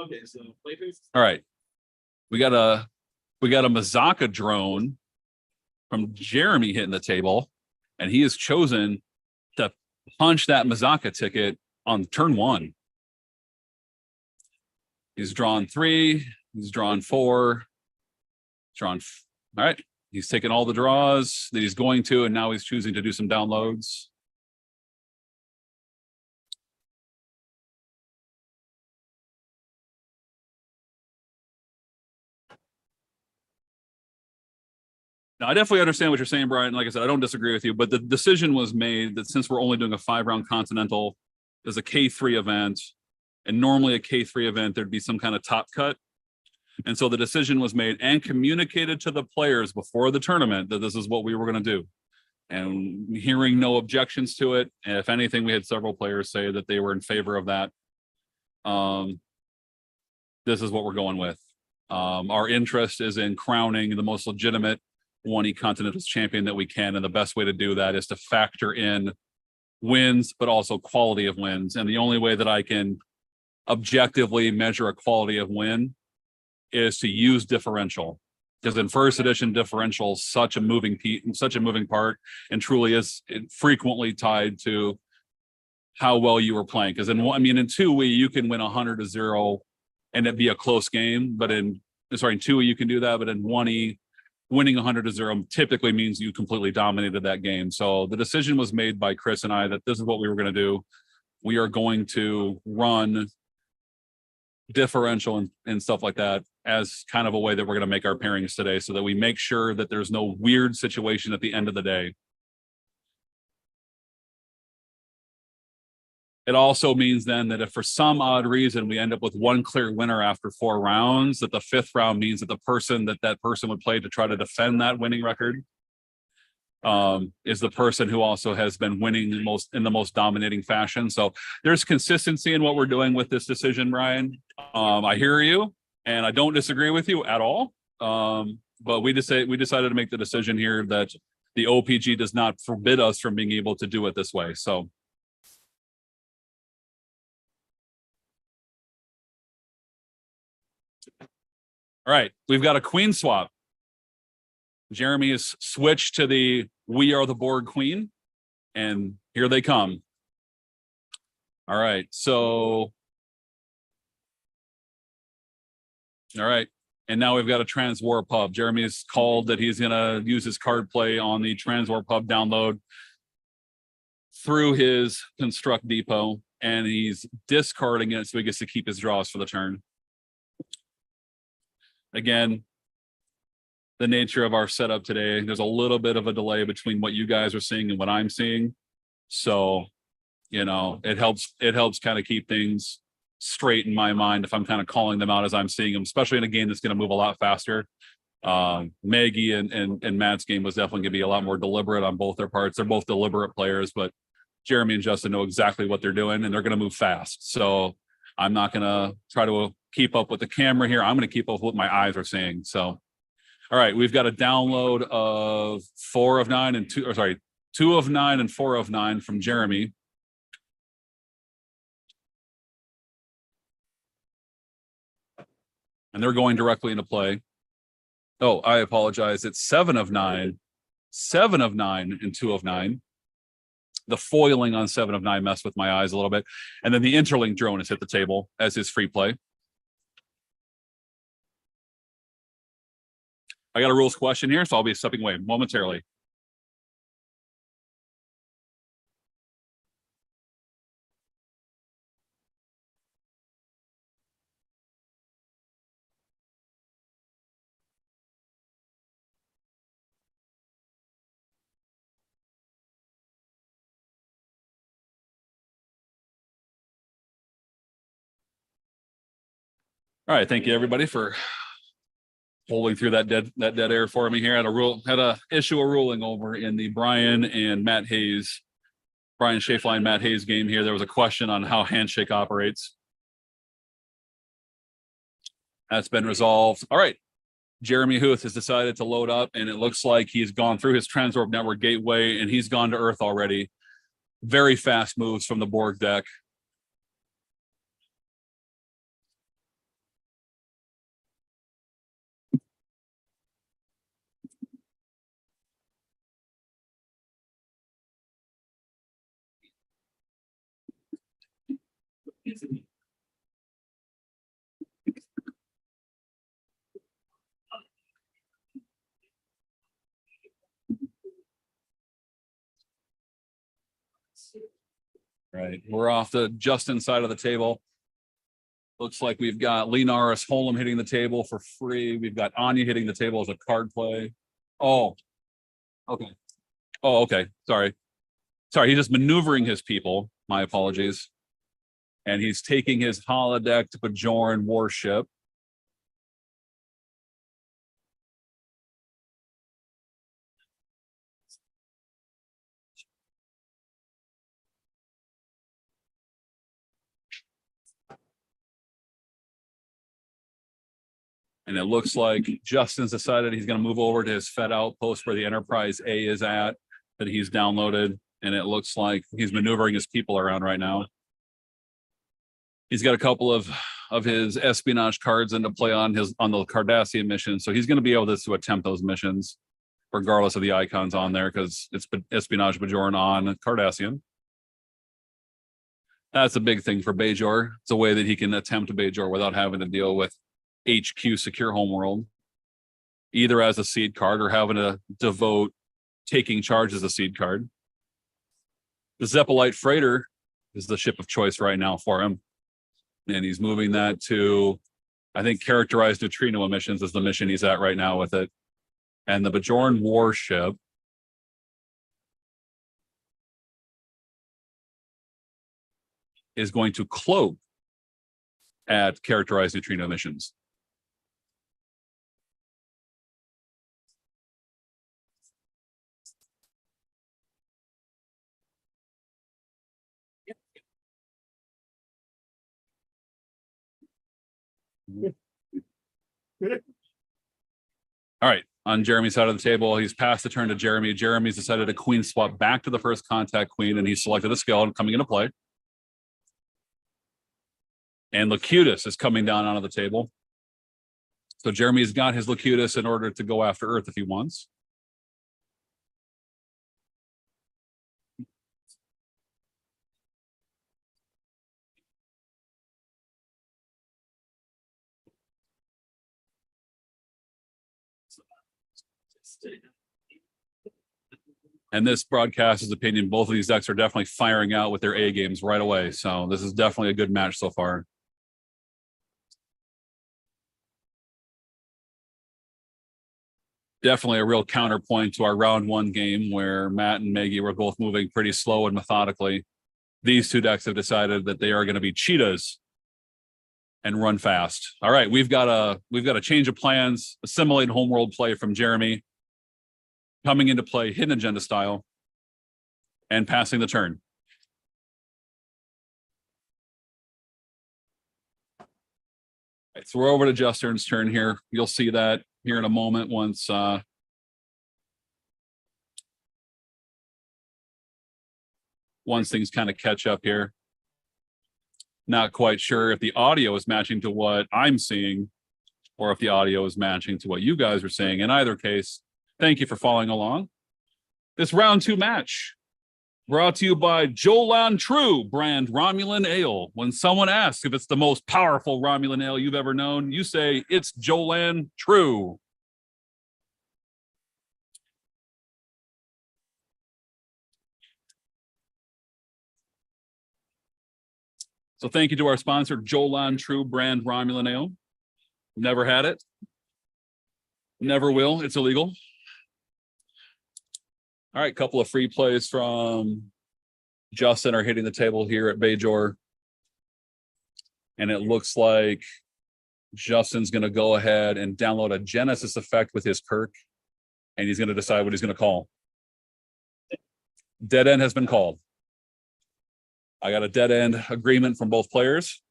Okay, so all right. We got a Mazaka drone from Jeremy hitting the table, and he has chosen to punch that Mazaka ticket on turn 1. He's drawn 3, he's drawn 4, all right. He's taken all the draws that he's going to, and now he's choosing to do some downloads. Now, I definitely understand what you're saying, Brian. Like I said, I don't disagree with you, but the decision was made that since we're only doing a 5-round Continental, there's a K3 event, and normally a K3 event, there'd be some kind of top cut. And so the decision was made and communicated to the players before the tournament that this is what we were going to do. And hearing no objections to it, and if anything, we had several players say that they were in favor of that. This is what we're going with. Our interest is in crowning the most legitimate 1E Continentals champion that we can, and the best way to do that is to factor in wins, but also quality of wins. And the only way that I can objectively measure a quality of win is to use differential, because in first edition differential is such a moving part, and truly is frequently tied to how well you were playing. Because in 2E you can win 100-0 and it be a close game, but in 2E you can do that, but in 1E winning 100-0 typically means you completely dominated that game. So the decision was made by Kris and I that this is what we were going to do. We are going to run differential and stuff like that as kind of a way that we're going to make our pairings today, so that we make sure that there's no weird situation at the end of the day. It also means then that if for some odd reason we end up with one clear winner after 4 rounds, that the 5th round means that the person that person would play to try to defend that winning record is the person who also has been winning in the most dominating fashion. So there's consistency in what we're doing with this decision, Brian. I hear you, and I don't disagree with you at all. But we decided to make the decision here that the OPG does not forbid us from being able to do it this way. So. All right, we've got a queen swap. Jeremy has switched to the We Are the Borg Queen, and here they come. All right, so. All right, and now we've got a Transwarp Hub. Jeremy's called that he's going to use his card play on the Transwarp Hub download through his Construct Depot, and he's discarding it so he gets to keep his draws for the turn. Again, the nature of our setup today, there's a little bit of a delay between what you guys are seeing and what I'm seeing. So, it helps kind of keep things straight in my mind if I'm kind of calling them out as I'm seeing them, especially in a game that's going to move a lot faster. Maggie and Matt's game was definitely going to be a lot more deliberate on both their parts. They're both deliberate players, but Jeremy and Justin know exactly what they're doing, and they're going to move fast. So I'm not going to try to keep up with the camera here. I'm going to keep up with what my eyes are seeing. So, all right, we've got a download of 4 of 9 and 2, or sorry, 2 of 9 and 4 of 9 from Jeremy. And they're going directly into play. Oh, I apologize. It's 7 of 9, 7 of 9 and 2 of 9. The foiling on 7 of 9 messed with my eyes a little bit. And then the interlink drone has hit the table as his free play. I got a rules question here, so I'll be stepping away momentarily. All right, thank you everybody for holding through that dead air for me here. Had a issue of ruling over in the Brian Schaefline, Matt Hayes game here. There was a question on how handshake operates. That's been resolved. All right. Jeremy Huth has decided to load up, and it looks like he's gone through his Transorb Network gateway, and he's gone to Earth already. Very fast moves from the Borg deck. Right, we're off the Justin side of the table. Looks like we've got Lenaris Holm hitting the table for free. We've got Anya hitting the table as a card play. Oh, okay. Oh, okay. Sorry. He's just maneuvering his people. My apologies. And he's taking his holodeck to Bajoran warship. And it looks like Justin's decided he's going to move over to his Fed outpost where the Enterprise A is at, that he's downloaded. And it looks like he's maneuvering his people around right now. He's got a couple of his espionage cards into play on the Cardassian mission. So he's going to be able to attempt those missions, regardless of the icons on there, because it's espionage Bajoran on Cardassian. That's a big thing for Bajor. It's a way that he can attempt Bajor without having to deal with HQ Secure Homeworld, either as a seed card or having to devote taking charge as a seed card. The Zeppelite freighter is the ship of choice right now for him. And he's moving that to, I think, characterized neutrino emissions is the mission he's at right now with it. And the Bajoran warship is going to cloak at characterized neutrino emissions. All right, on Jeremy's side of the table, he's passed the turn to Jeremy. Jeremy's decided to queen swap back to the first contact queen, and he's selected a skeleton coming into play. And Locutus is coming down onto the table. So Jeremy's got his Locutus in order to go after Earth if he wants. And this broadcast is opinion. Both of these decks are definitely firing out with their A games right away. So this is definitely a good match so far. Definitely a real counterpoint to our round one game where Matt and Maggie were both moving pretty slow and methodically. These two decks have decided that they are going to be cheetahs and run fast. All right, we've got a change of plans, assimilate homeworld play from Jeremy, coming into play hidden agenda style, and passing the turn. So we're over to Justin's turn here. You'll see that here in a moment once things kind of catch up here. Not quite sure if the audio is matching to what I'm seeing or if the audio is matching to what you guys are saying. In either case, thank you for following along. This round 2 match brought to you by Jolan True brand Romulan Ale. When someone asks if it's the most powerful Romulan ale you've ever known, you say it's Jolan True. So thank you to our sponsor, Jolan True brand Romulan Ale. Never had it. Never will. It's illegal. All right, couple of free plays from Justin are hitting the table here at Bajor. And it looks like Justin's going to go ahead and download a Genesis effect with his Kirk. And he's going to decide what he's going to call. Dead end has been called. I got a dead end agreement from both players.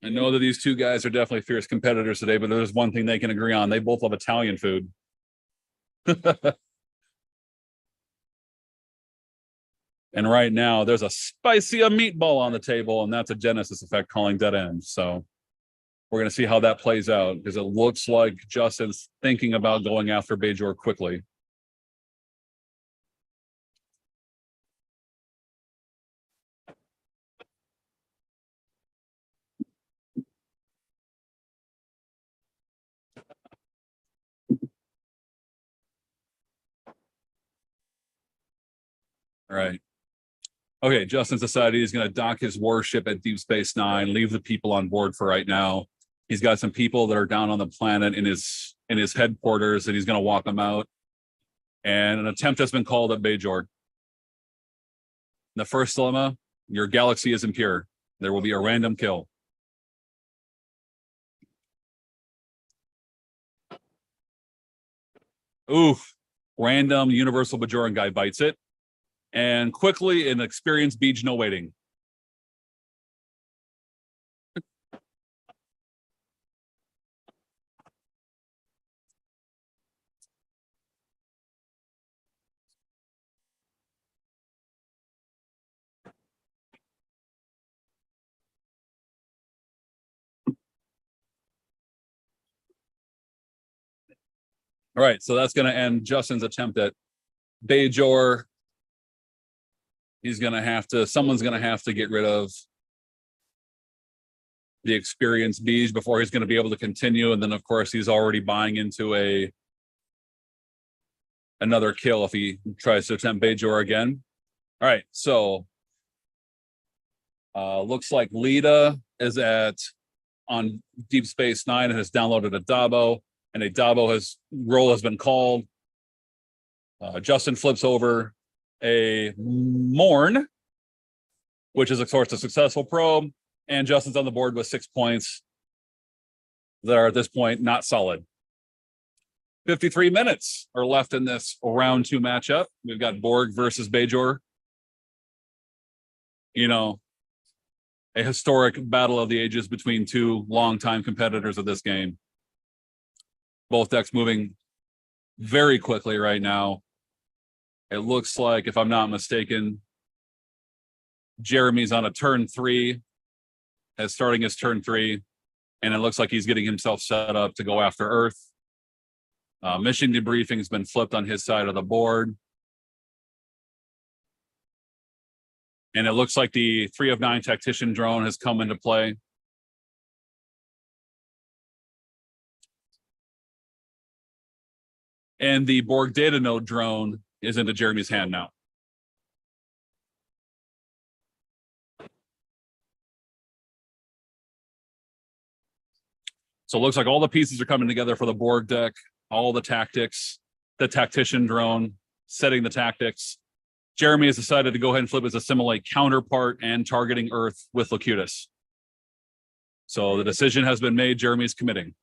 I know that these two guys are definitely fierce competitors today, but there's one thing they can agree on. They both love Italian food. And right now, there's a spicy meatball on the table, and that's a Genesis effect calling dead end. So we're going to see how that plays out, because it looks like Justin's thinking about going after Bajor quickly. All right. Okay, Justin's decided he's going to dock his warship at Deep Space Nine, leave the people on board for right now. He's got some people that are down on the planet in his headquarters, and he's going to walk them out. And an attempt has been called at Bajor. The first dilemma, your galaxy is impure. There will be a random kill. Oof. Random universal Bajoran guy bites it. And quickly, an experienced Beej, no waiting. All right, so that's going to end Justin's attempt at Bajor. Someone's going to have to get rid of the experienced Beej before he's going to be able to continue. And then, of course, he's already buying into another kill if he tries to attempt Bajor again. All right, so looks like Lita is on Deep Space Nine and has downloaded a Dabo, and a Dabo roll has been called. Justin flips over a Morn, which is of course a successful probe, and Justin's on the board with 6 points that are at this point not solid. 53 minutes are left in this round 2 matchup. We've got Borg versus Bajor. You know, a historic battle of the ages between two longtime competitors of this game. Both decks moving very quickly right now. It looks like, if I'm not mistaken, Jeremy's on a turn 3, starting his turn 3, and it looks like he's getting himself set up to go after Earth. Mission debriefing has been flipped on his side of the board. And it looks like the 3 of 9 tactician drone has come into play. And the Borg data node drone is into Jeremy's hand now. So it looks like all the pieces are coming together for the board deck, all the tactics, the tactician drone, setting the tactics. Jeremy has decided to go ahead and flip his assimilate counterpart and targeting Earth with Locutus. So the decision has been made. Jeremy's committing.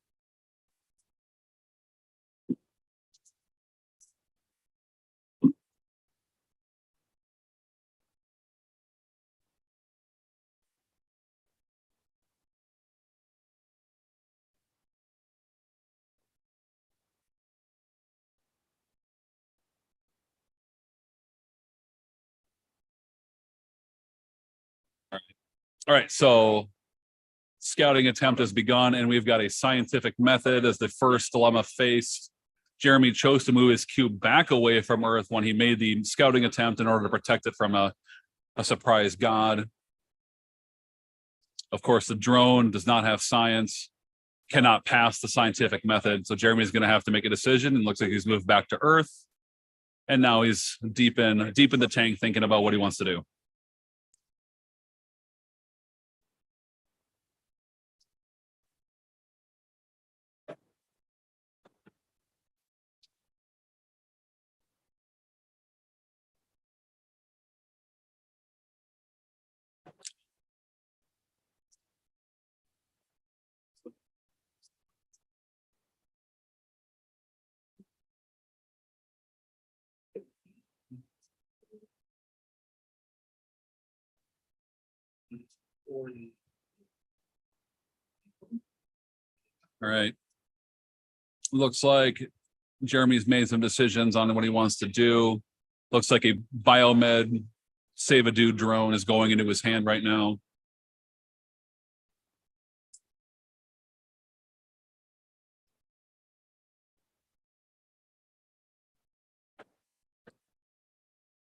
All right, so scouting attempt has begun, and we've got a scientific method as the first dilemma faced. Jeremy chose to move his cube back away from Earth when he made the scouting attempt in order to protect it from a surprise god. Of course, the drone does not have science, cannot pass the scientific method, so Jeremy's going to have to make a decision, and looks like he's moved back to Earth, and now he's deep in the tank thinking about what he wants to do. All right. Looks like Jeremy's made some decisions on what he wants to do. Looks like a biomed save a dude drone is going into his hand right now.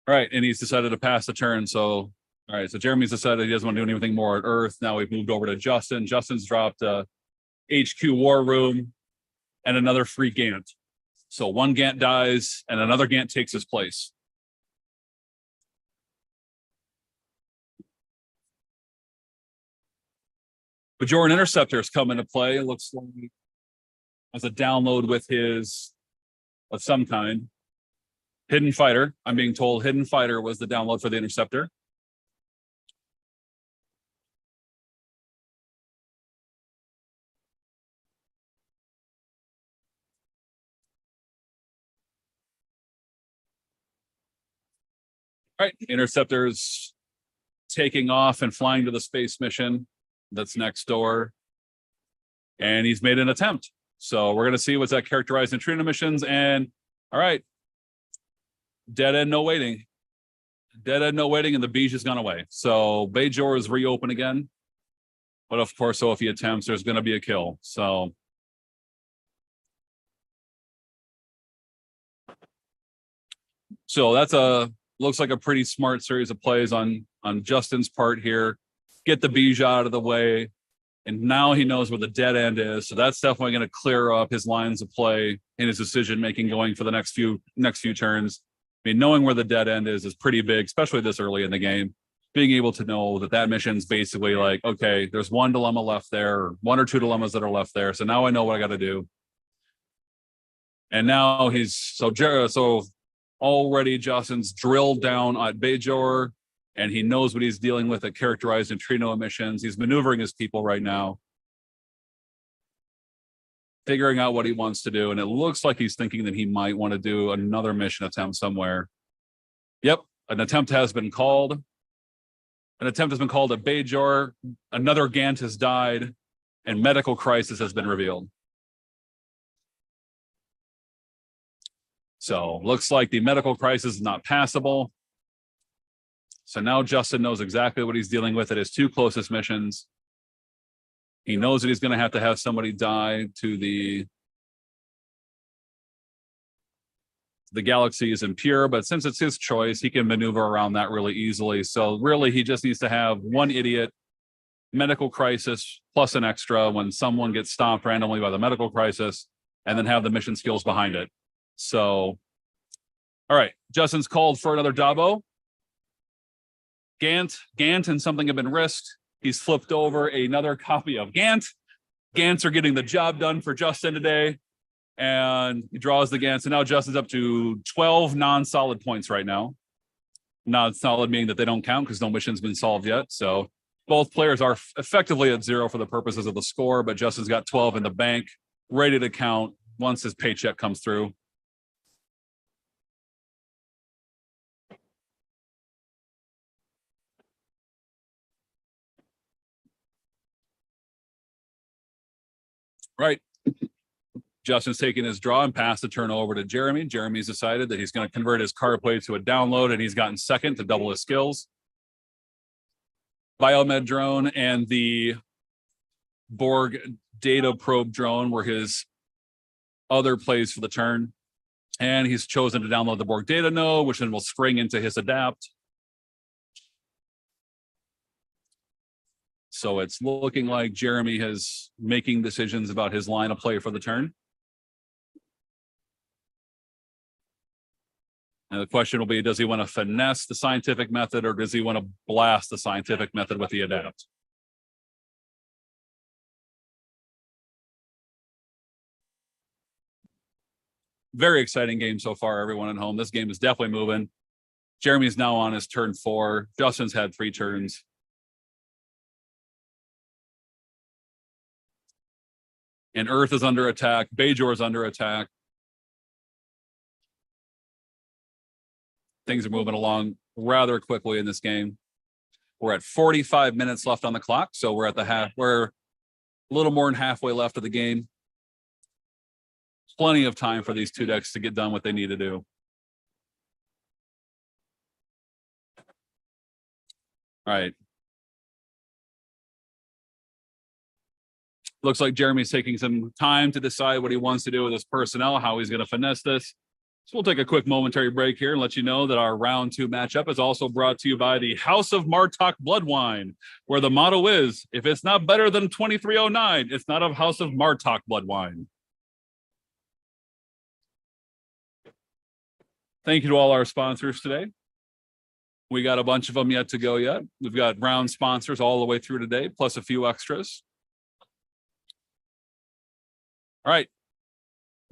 All right, and he's decided to pass the turn. So, all right, so Jeremy's decided he doesn't want to do anything more at Earth. Now we've moved over to Justin. Justin's dropped HQ War Room and another free Gant. So one Gant dies and another Gant takes his place. Bajoran Interceptor has come into play. It looks like as a download with his of some kind. Hidden Fighter. I'm being told Hidden Fighter was the download for the Interceptor. All right, Interceptor's taking off and flying to the space mission that's next door. And he's made an attempt. So we're going to see what's that characterized neutrino missions. And all right, dead end, no waiting. Dead end, no waiting, and the beach has gone away. So Bajor is reopened again. But of course, so if he attempts, there's going to be a kill. So that's looks like a pretty smart series of plays on Justin's part here. Get the beige out of the way. And now he knows where the dead end is. So that's definitely going to clear up his lines of play in his decision making going for the next few turns. I mean, knowing where the dead end is pretty big, especially this early in the game. Being able to know that mission's basically like, okay, there's one dilemma left there, or one or two dilemmas that are left there. So now I know what I got to do. And now he's so already Justin's drilled down at Bajor, and he knows what he's dealing with at characterized neutrino emissions. He's maneuvering his people right now, figuring out what he wants to do. And it looks like he's thinking that he might want to do another mission attempt somewhere. Yep, an attempt has been called. An attempt has been called at Bajor. Another Gant has died, and medical crisis has been revealed. So looks like the medical crisis is not passable. So now Justin knows exactly what he's dealing with at his two closest missions. He knows that he's going to have somebody die to the galaxy is impure, but since it's his choice, he can maneuver around that really easily. So really, he just needs to have one idiot medical crisis plus an extra when someone gets stopped randomly by the medical crisis, and then have the mission skills behind it. So, all right, Justin's called for another Dabo. Gant and something have been risked. He's flipped over another copy of Gant. Gants are getting the job done for Justin today. And he draws the Gants. And now Justin's up to 12 non-solid points right now. Non-solid meaning that they don't count because no mission's been solved yet. So both players are effectively at 0 for the purposes of the score, but Justin's got 12 in the bank, ready to count once his paycheck comes through. Right. Justin's taking his draw and pass the turn over to Jeremy. Jeremy's decided that he's going to convert his card play to a download, and he's gotten second to double his skills. Biomed drone and the Borg data probe drone were his other plays for the turn. And he's chosen to download the Borg data node, which then will spring into his adapt. So it's looking like Jeremy is making decisions about his line of play for the turn. And the question will be, does he want to finesse the scientific method or does he want to blast the scientific method with the adapt? Very exciting game so far, everyone at home. This game is definitely moving. Jeremy's now on his turn 4. Justin's had 3 turns. And Earth is under attack. Bajor is under attack. Things are moving along rather quickly in this game. We're at 45 minutes left on the clock, so we're at the half. We're a little more than halfway left of the game. Plenty of time for these two decks to get done what they need to do. All right. Looks like Jeremy's taking some time to decide what he wants to do with his personnel, how he's going to finesse this. So we'll take a quick momentary break here and let you know that our round 2 matchup is also brought to you by the House of Martok Blood Wine, where the motto is, if it's not better than 2309, it's not a House of Martok Blood Wine. Thank you to all our sponsors today. We got a bunch of them yet to go yet. We've got round sponsors all the way through today, plus a few extras. All right.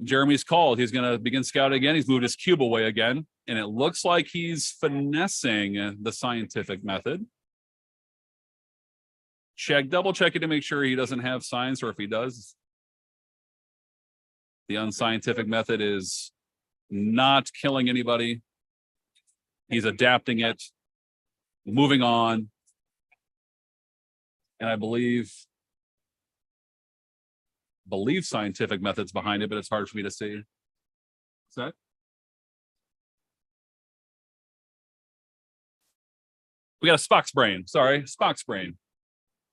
Jeremy's called. He's going to begin scouting again. He's moved his cube away again. And it looks like he's finessing the scientific method. Double checking to make sure he doesn't have signs, or if he does, the unscientific method is not killing anybody. He's adapting it, moving on. And I believe scientific methods behind it, but it's hard for me to see. What's that? We got a Spock's brain. Sorry, Spock's brain.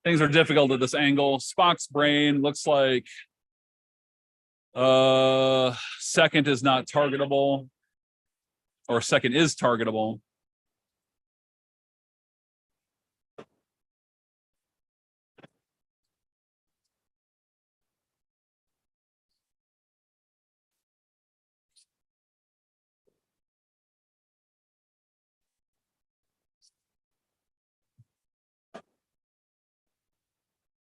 Things are difficult at this angle. Spock's brain looks like second is not targetable, or second is targetable.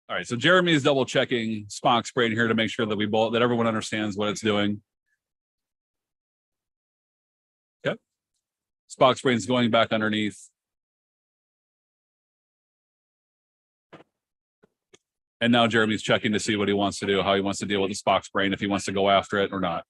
All right, so Jeremy is double checking Spock's brain here to make sure that everyone understands what it's doing. Okay. Spock's brain is going back underneath. And now Jeremy's checking to see what he wants to do, how he wants to deal with the Spock's brain, if he wants to go after it or not.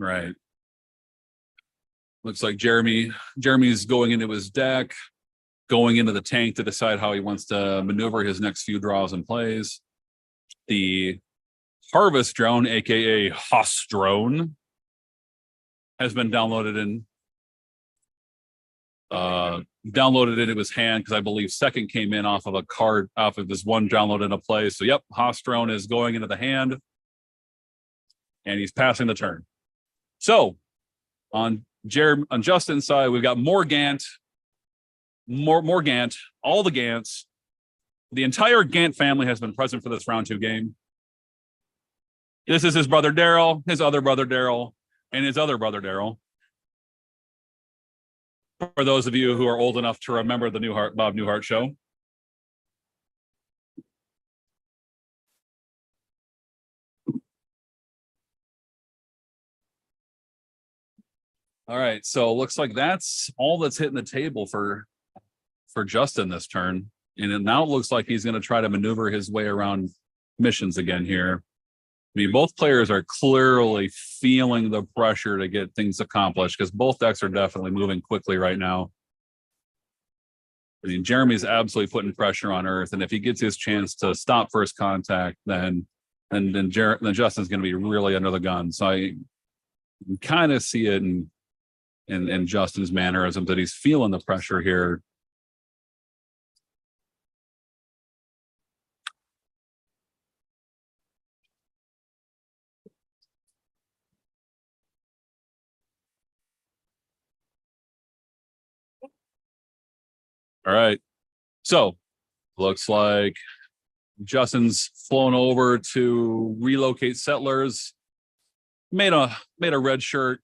Right. Looks like Jeremy's going into his deck, going into the tank to decide how he wants to maneuver his next few draws and plays. The Harvest drone, aka Huth drone, has been downloaded into his hand, because I believe second came in off of a card, off of this one download in a play. So yep, Huth drone is going into the hand, and he's passing the turn. So on On Justin's side, we've got more Gant, more Gant, all the Gants. The entire Gant family has been present for this round 2 game. This is his brother Daryl, his other brother Daryl, and his other brother Daryl. For those of you who are old enough to remember the Bob Newhart show. All right, so it looks like that's all that's hitting the table for Justin this turn. And it now looks like he's going to try to maneuver his way around missions again here. I mean, both players are clearly feeling the pressure to get things accomplished because both decks are definitely moving quickly right now. I mean, Jeremy's absolutely putting pressure on Earth, and if he gets his chance to stop first contact, then Justin's going to be really under the gun. So I kind of see it in Justin's mannerism that he's feeling the pressure here. All right. So looks like Justin's flown over to relocate settlers, made a red shirt,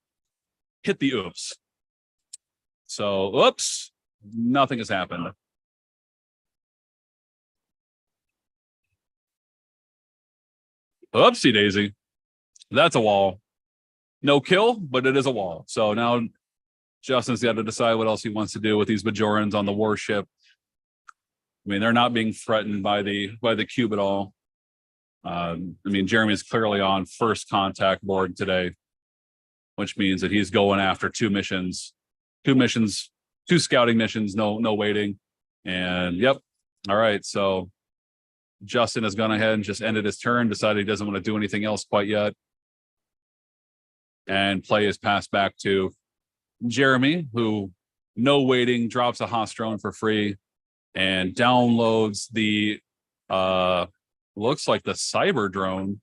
hit the oops. So oops, nothing has happened. Oopsie daisy. That's a wall. No kill, but it is a wall. So now Justin's got to decide what else he wants to do with these Bajorans on the warship. I mean, they're not being threatened by the cube at all. I mean, Jeremy's clearly on first contact board today, which means that he's going after two scouting missions, no waiting. And yep. All right. So Justin has gone ahead and just ended his turn, decided he doesn't want to do anything else quite yet. And play his pass back to Jeremy, who no waiting, drops a Haas drone for free and downloads the looks like the cyber drone,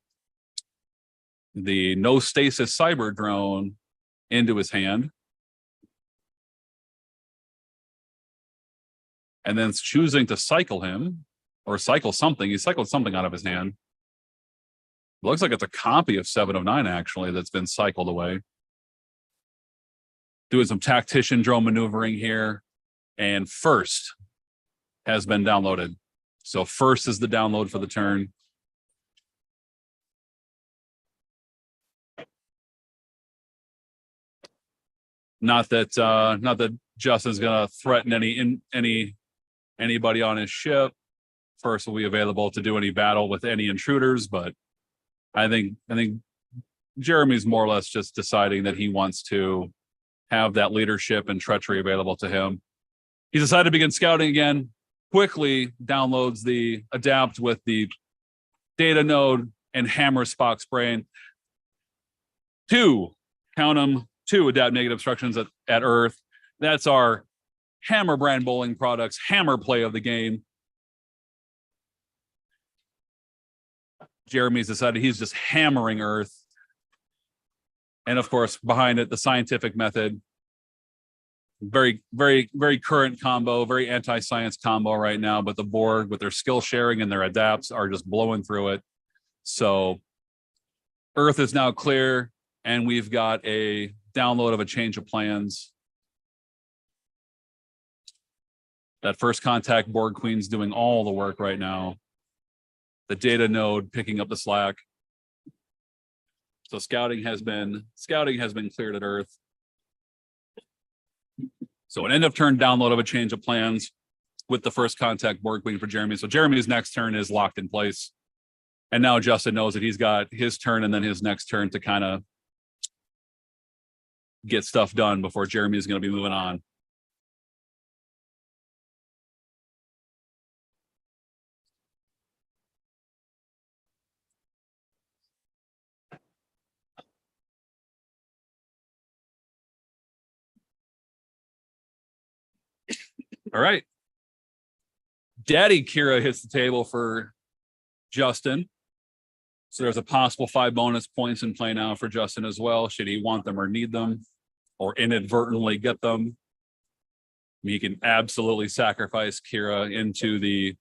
the no stasis cyber drone into his hand. And then choosing to cycle him or cycle something. He cycled something out of his hand. Looks like it's a copy of 709 actually that's been cycled away. Doing some tactician drone maneuvering here. And first has been downloaded. So first is the download for the turn. Not that Justin's gonna threaten anybody on his ship. First will be available to do any battle with any intruders, but I think Jeremy's more or less just deciding that he wants to have that leadership and treachery available to him. He's decided to begin scouting again, quickly downloads the adapt with the data node and hammers Spock's brain. Two adapt negative obstructions at Earth. That's our Hammer brand bowling products, hammer play of the game. Jeremy's decided he's just hammering Earth. And of course, behind it, the scientific method. Very, very, very current combo, very anti-science combo right now, but the board with their skill sharing and their adapts are just blowing through it. So Earth is now clear, and we've got a download of a change of plans. That first contact board queen's doing all the work right now. The data node picking up the slack. So scouting has been cleared at Earth. So an end of turn download of a change of plans with the first contact board queen for Jeremy. So Jeremy's next turn is locked in place. And now Justin knows that he's got his turn and then his next turn to kind of get stuff done before Jeremy is going to be moving on. All right. Daddy Kira hits the table for Justin. So there's a possible 5 bonus points in play now for Justin as well, should he want them or need them. or inadvertently get them. He can absolutely sacrifice Kira into the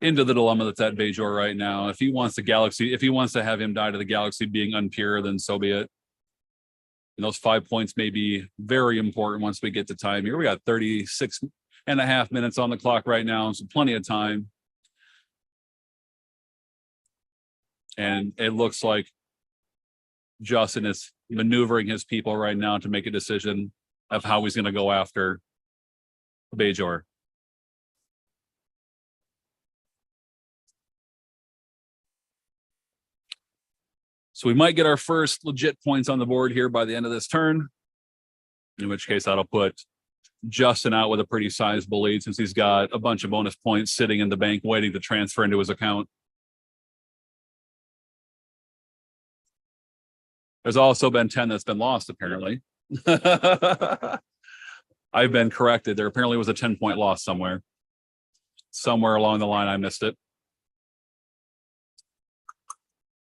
dilemma that's at Bajor right now. If he wants to have him die to the galaxy being unpure, then so be it. And those 5 points may be very important once we get to time here. We got 36 and a half minutes on the clock right now, so plenty of time. And it looks like Justin is maneuvering his people right now to make a decision of how he's going to go after Bajor. So we might get our first legit points on the board here by the end of this turn, in which case that'll put Justin out with a pretty sizable lead since he's got a bunch of bonus points sitting in the bank waiting to transfer into his account. There's also been 10 that's been lost, apparently. I've been corrected. There apparently was a 10-point loss somewhere. Somewhere along the line, I missed it.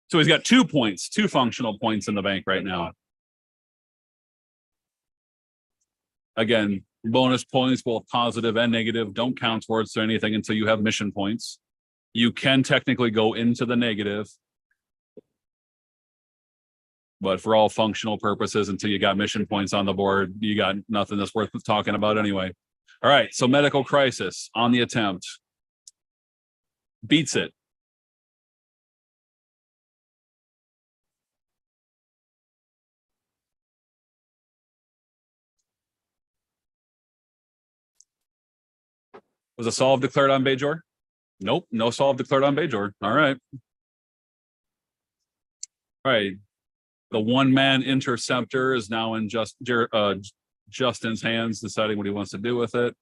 So he's got 2 points, 2 functional points in the bank right now. Again, bonus points, both positive and negative, don't count towards anything until you have mission points. You can technically go into the negative, but for all functional purposes, until you got mission points on the board, you got nothing that's worth talking about anyway. All right, so medical crisis on the attempt. Beats it. Was a solve declared on Bajor? Nope, no solve declared on Bajor. All right. All right. The one-man interceptor is now in Justin's hands, deciding what he wants to do with it.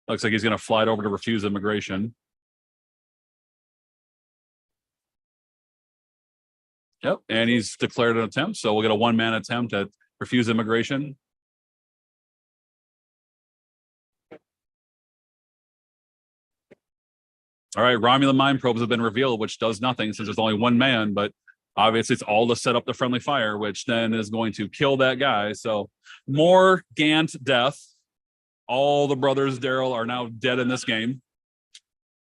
Looks like he's going to fly it over to refuse immigration. Yep, and he's declared an attempt, so we'll get a one-man attempt at refuse immigration. All right, Romulan mine probes have been revealed, which does nothing since there's only one man, but obviously it's all to set up the friendly fire, which then is going to kill that guy. So more Gant death. All the brothers Daryl are now dead in this game.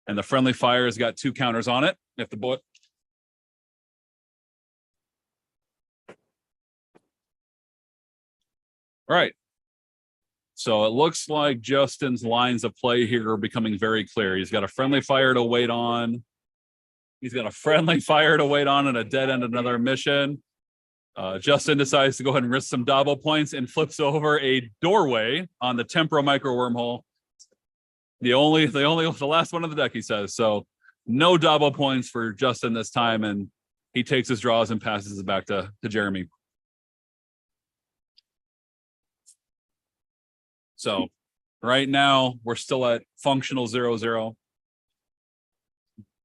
And the friendly fire has got 2 counters on it. If the boy. All right. So it looks like Justin's lines of play here are becoming very clear. He's got a friendly fire to wait on. He's got a friendly fire to wait on and a dead end another mission. Justin decides to go ahead and risk some Dabo points and flips over a doorway on the temporal micro wormhole. The last one of the deck, he says. So no Dabo points for Justin this time, and he takes his draws and passes it back to Jeremy. So right now we're still at functional 0-0.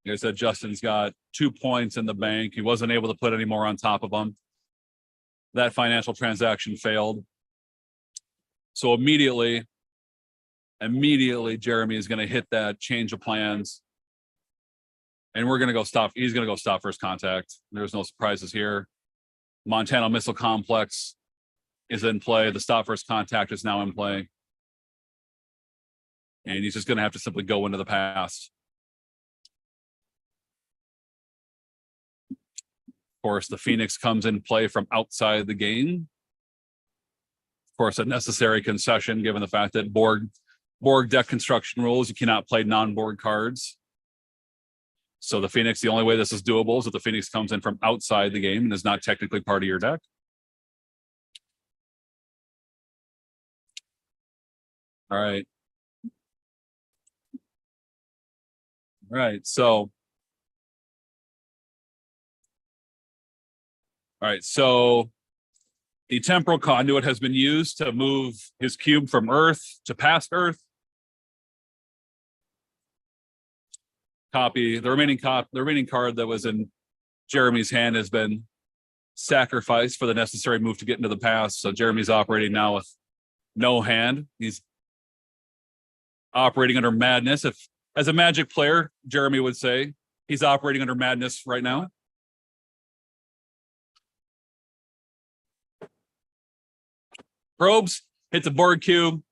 Like I said, Justin's got 2 points in the bank. He wasn't able to put any more on top of them. That financial transaction failed. So immediately Jeremy is going to hit that change of plans. And we're going to go stop. He's going to go stop first contact. There's no surprises here. Montana Missile Complex is in play. The stop first contact is now in play. And he's just going to have to simply go into the past. Of course, the Phoenix comes in play from outside the game. Of course, a necessary concession given the fact that Borg deck construction rules, you cannot play non-Borg cards. So the Phoenix, the only way this is doable is if the Phoenix comes in from outside the game and is not technically part of your deck. All right. All right, so the temporal conduit has been used to move his cube from Earth to past Earth. The remaining card that was in Jeremy's hand has been sacrificed for the necessary move to get into the past. So Jeremy's operating now with no hand. He's operating under madness. If as a Magic player, Jeremy would say he's operating under madness right now. Probes, hits a Borg cube.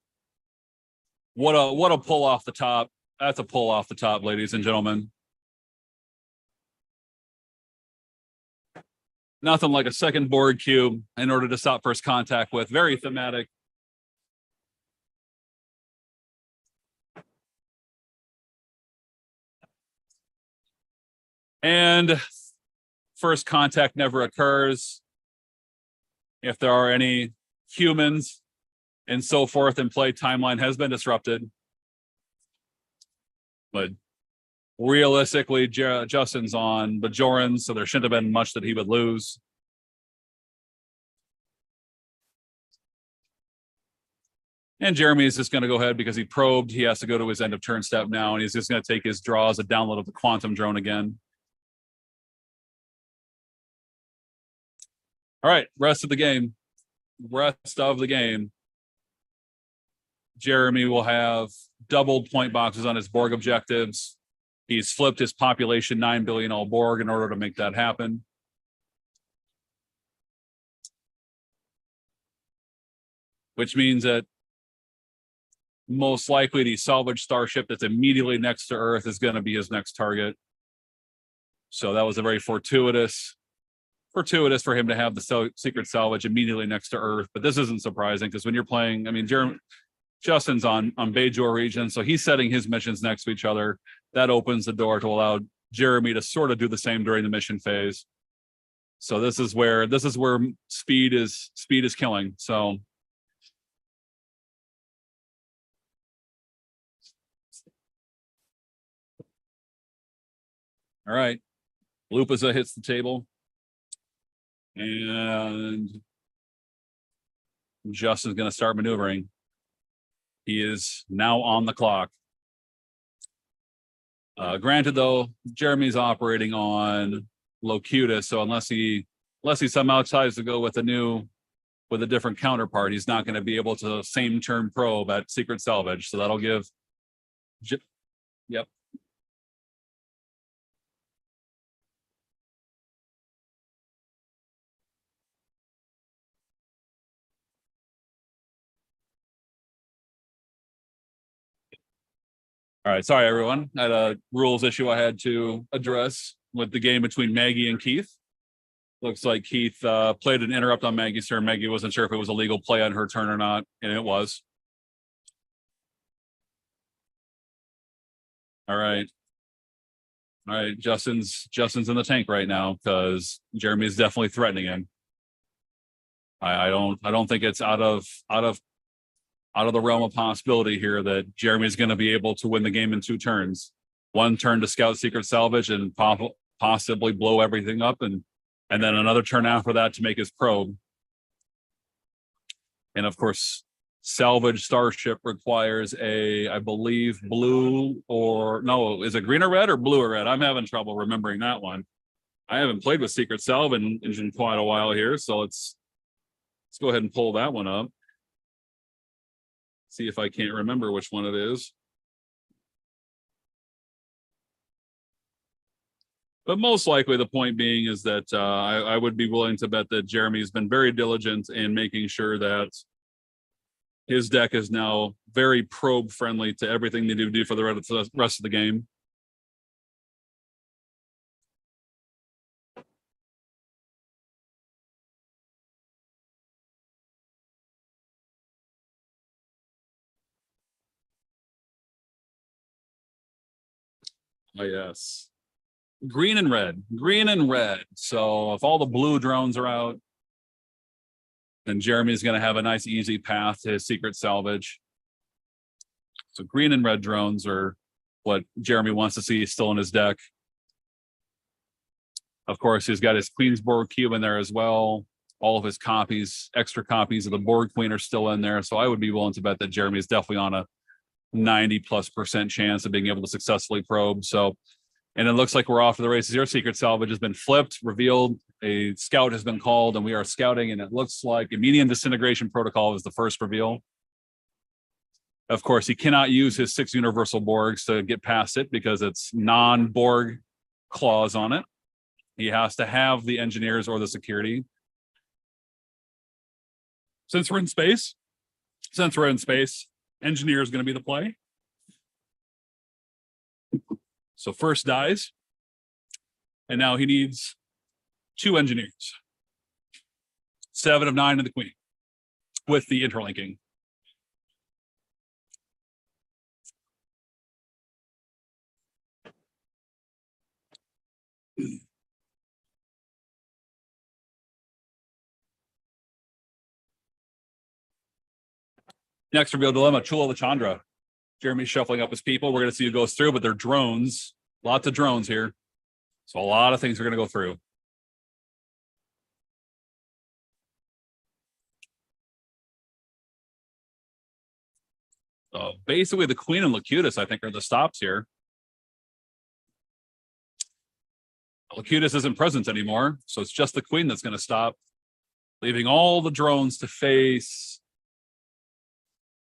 What a pull off the top. That's a pull off the top, ladies and gentlemen. Nothing like a second Borg cube in order to stop first contact with. Very thematic. And first contact never occurs. If there are any humans and so forth in play, timeline has been disrupted. But realistically, Justin's on Bajoran, so there shouldn't have been much that he would lose. And Jeremy is just going to go ahead because he probed. He has to go to his end of turn step now, and he's just going to take his draw as a download of the quantum drone again. All right, rest of the game. Rest of the game. Jeremy will have doubled point boxes on his Borg objectives. He's flipped his population 9 billion all Borg in order to make that happen. Which means that most likely the salvage starship that's immediately next to Earth is going to be his next target. So that was a very fortuitous for him to have the secret salvage immediately next to Earth. But this isn't surprising because when you're playing, I mean, Justin's on Bajor region, so he's setting his missions next to each other. That opens the door to allow Jeremy to sort of do the same during the mission phase. So this is where speed is killing. So all right, Lupiza hits the table. And Justin's going to start maneuvering. He is now on the clock. Granted, though, Jeremy's operating on Locutus, so unless he somehow decides to go with a different counterpart, he's not going to be able to same turn probe at Secret Salvage. So that'll give. Yep. All right, sorry everyone. I had a rules issue I had to address with the game between Maggie and Keith. Looks like Keith played an interrupt on Maggie's turn. Maggie wasn't sure if it was a legal play on her turn or not, and it was. All right. Justin's in the tank right now because Jeremy is definitely threatening him. I don't think it's out of the realm of possibility here that Jeremy is going to be able to win the game in 2 turns. 1 turn to scout Secret Salvage and possibly blow everything up, and then another turn after that to make his probe. And of course, Salvage Starship requires I believe blue or no, is it green or red or blue or red? I'm having trouble remembering that one. I haven't played with Secret Salvage in quite a while here, so let's go ahead and pull that one up. See if I can't remember which one it is. But most likely the point being is that I would be willing to bet that Jeremy's been very diligent in making sure that his deck is now very probe friendly to everything they do for the rest of the game. Oh, yes. Green and red. So if all the blue drones are out, then Jeremy's going to have a nice, easy path to his Secret Salvage. So green and red drones are what Jeremy wants to see still in his deck. Of course, he's got his Queen's Borg cube in there as well. All of his extra copies of the Borg Queen are still in there. So I would be willing to bet that Jeremy is definitely on a 90+% chance of being able to successfully probe. So, and it looks like we're off to the races here. Secret Salvage has been flipped, revealed. A scout has been called, and we are scouting. And it looks like Immediate Disintegration Protocol is the first reveal. Of course, he cannot use his 6 Universal Borgs to get past it because it's non-Borg clause on it. He has to have the engineers or the security. Since we're in space, Since we're in space, engineer is going to be the play. So first dies. And now he needs 2 engineers. 7 of 9 of the queen with the interlinking. Next reveal dilemma, Chula Chandra. Jeremy's shuffling up his people. We're going to see who goes through, but they're drones. Lots of drones here. So a lot of things are going to go through. So basically the queen and Locutus, I think, are the stops here. Locutus isn't present anymore, so it's just the queen that's going to stop, leaving all the drones to face.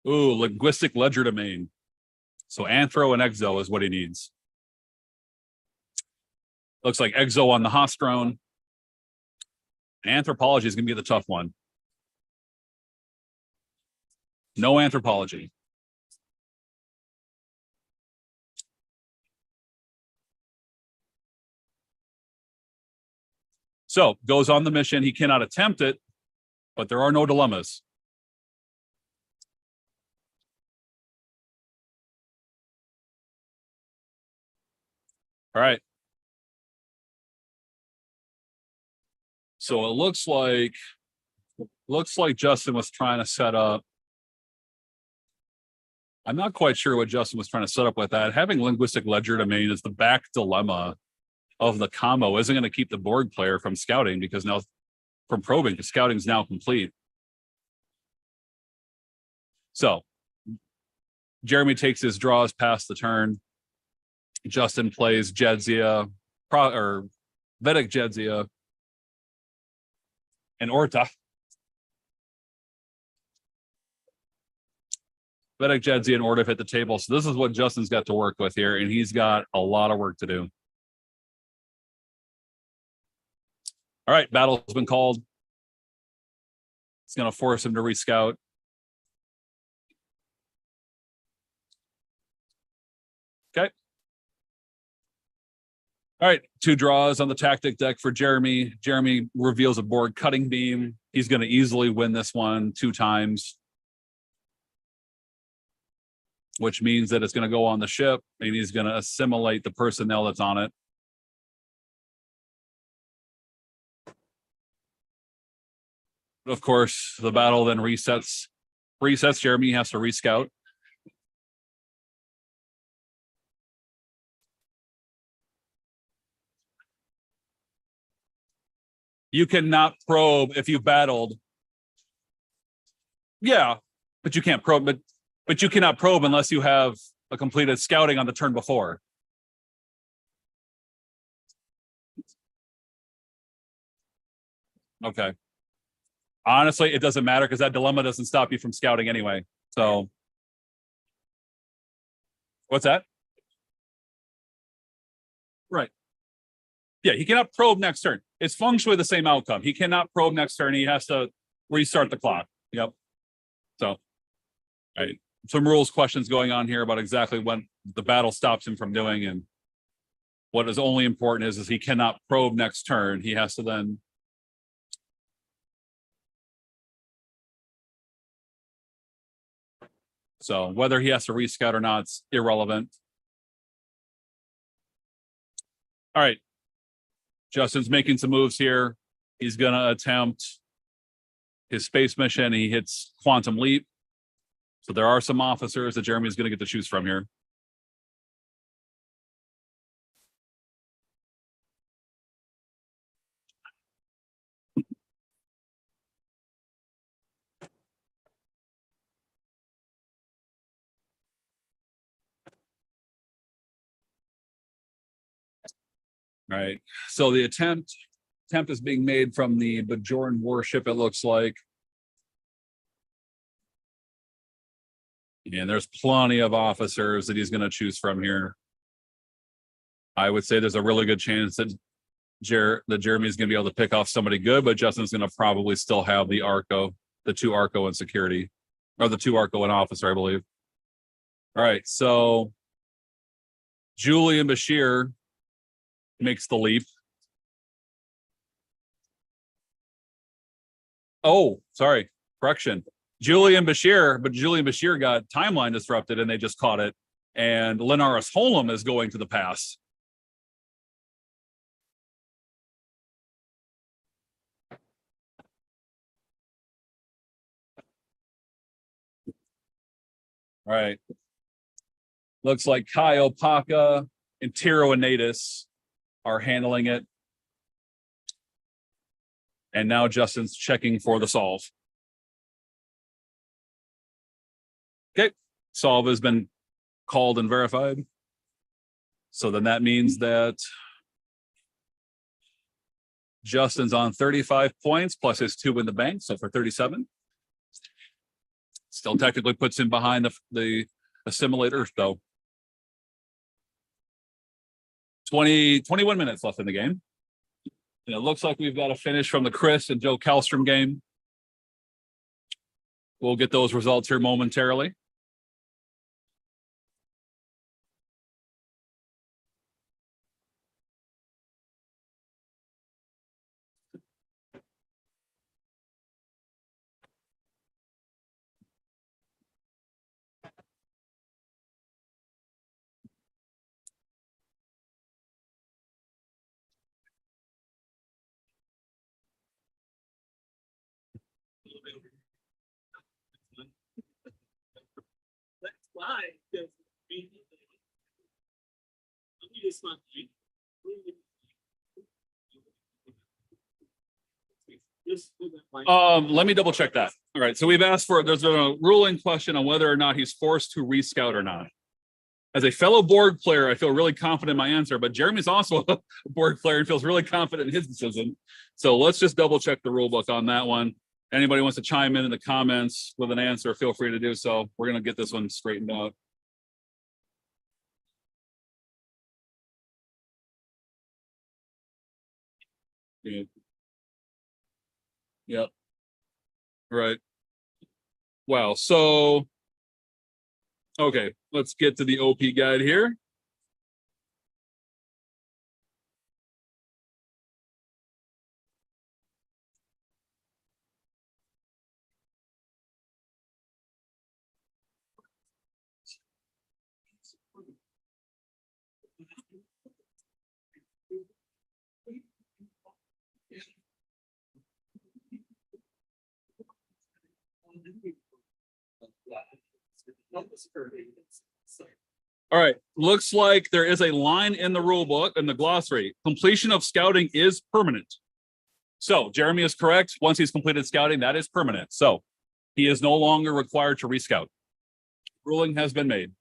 Ooh, linguistic ledger domain. So Anthro and Exo is what he needs. Looks like Exo on the Haas drone. Anthropology is going to be the tough one. No anthropology. So goes on the mission. He cannot attempt it, but there are no dilemmas. All right. So it looks like Justin was trying to set up. I'm not quite sure what Justin was trying to set up with that. Having linguistic ledger domain is the back dilemma of the combo. Isn't going to keep the board player from scouting because now from probing, because scouting is now complete. So Jeremy takes his draws past the turn. Justin plays Jedzia, or Vedic Jedzia, and Orta. Vedic Jedzia and Orta hit the table. So this is what Justin's got to work with here, and he's got a lot of work to do. All right, battle's been called. It's going to force him to rescout. Okay. All right, 2 draws on the tactic deck for Jeremy. Jeremy reveals a board cutting beam. He's going to easily win this one 2 times, which means that it's going to go on the ship and he's going to assimilate the personnel that's on it. Of course, the battle then resets. Jeremy has to rescout. You cannot probe if you've battled. Yeah, but you can't probe. But you cannot probe unless you have a completed scouting on the turn before. Okay. Honestly, it doesn't matter because that dilemma doesn't stop you from scouting anyway. So what's that? Right. Yeah, he cannot probe next turn. It's functionally the same outcome. He cannot probe next turn. He has to restart the clock. Yep. So, all right. Some rules questions going on here about exactly when the battle stops him from doing, and what is only important is he cannot probe next turn. He has to then so whether he has to rescout or not, it's irrelevant. All right. Justin's making some moves here. He's going to attempt his space mission. He hits Quantum Leap. So there are some officers that Jeremy's going to get to choose from here. All right. So the attempt is being made from the Bajoran warship, it looks like. And there's plenty of officers that he's going to choose from here. I would say there's a really good chance that Jeremy's going to be able to pick off somebody good, but Justin's going to probably still have the Arco, the 2 Arco and security. or the 2 Arco and officer, I believe. All right, so Julian Bashir makes the leap. Oh, sorry, correction. Julian Bashir got timeline disrupted and they just caught it. And Lenaris Holm is going to the pass. All right. Looks like Kyle Paka and Tiro and Natus are handling it. And now Justin's checking for the solve. Okay. Solve has been called and verified. So then that means that Justin's on 35 points plus his 2 in the bank. So for 37. Still technically puts him behind the assimilator, though. 21 minutes left in the game. And it looks like we've got a finish from the Kris and Joe Kallstrom game. We'll get those results here momentarily. That's why. Let me double check that. All right, so we've asked for, there's a ruling question on whether or not he's forced to rescout or not. As a fellow Borg player, I feel really confident in my answer, but Jeremy's also a Borg player and feels really confident in his decision. So let's just double check the rule book on that one. Anybody wants to chime in the comments with an answer, feel free to do so. We're going to get this one straightened out. Yeah. Yep. Right. Wow. So, okay, let's get to the OP guide here. All right, looks like there is a line in the rule book in the glossary. Completion of scouting is permanent. So Jeremy is correct. Once he's completed scouting, that is permanent. So he is no longer required to rescout. Ruling has been made.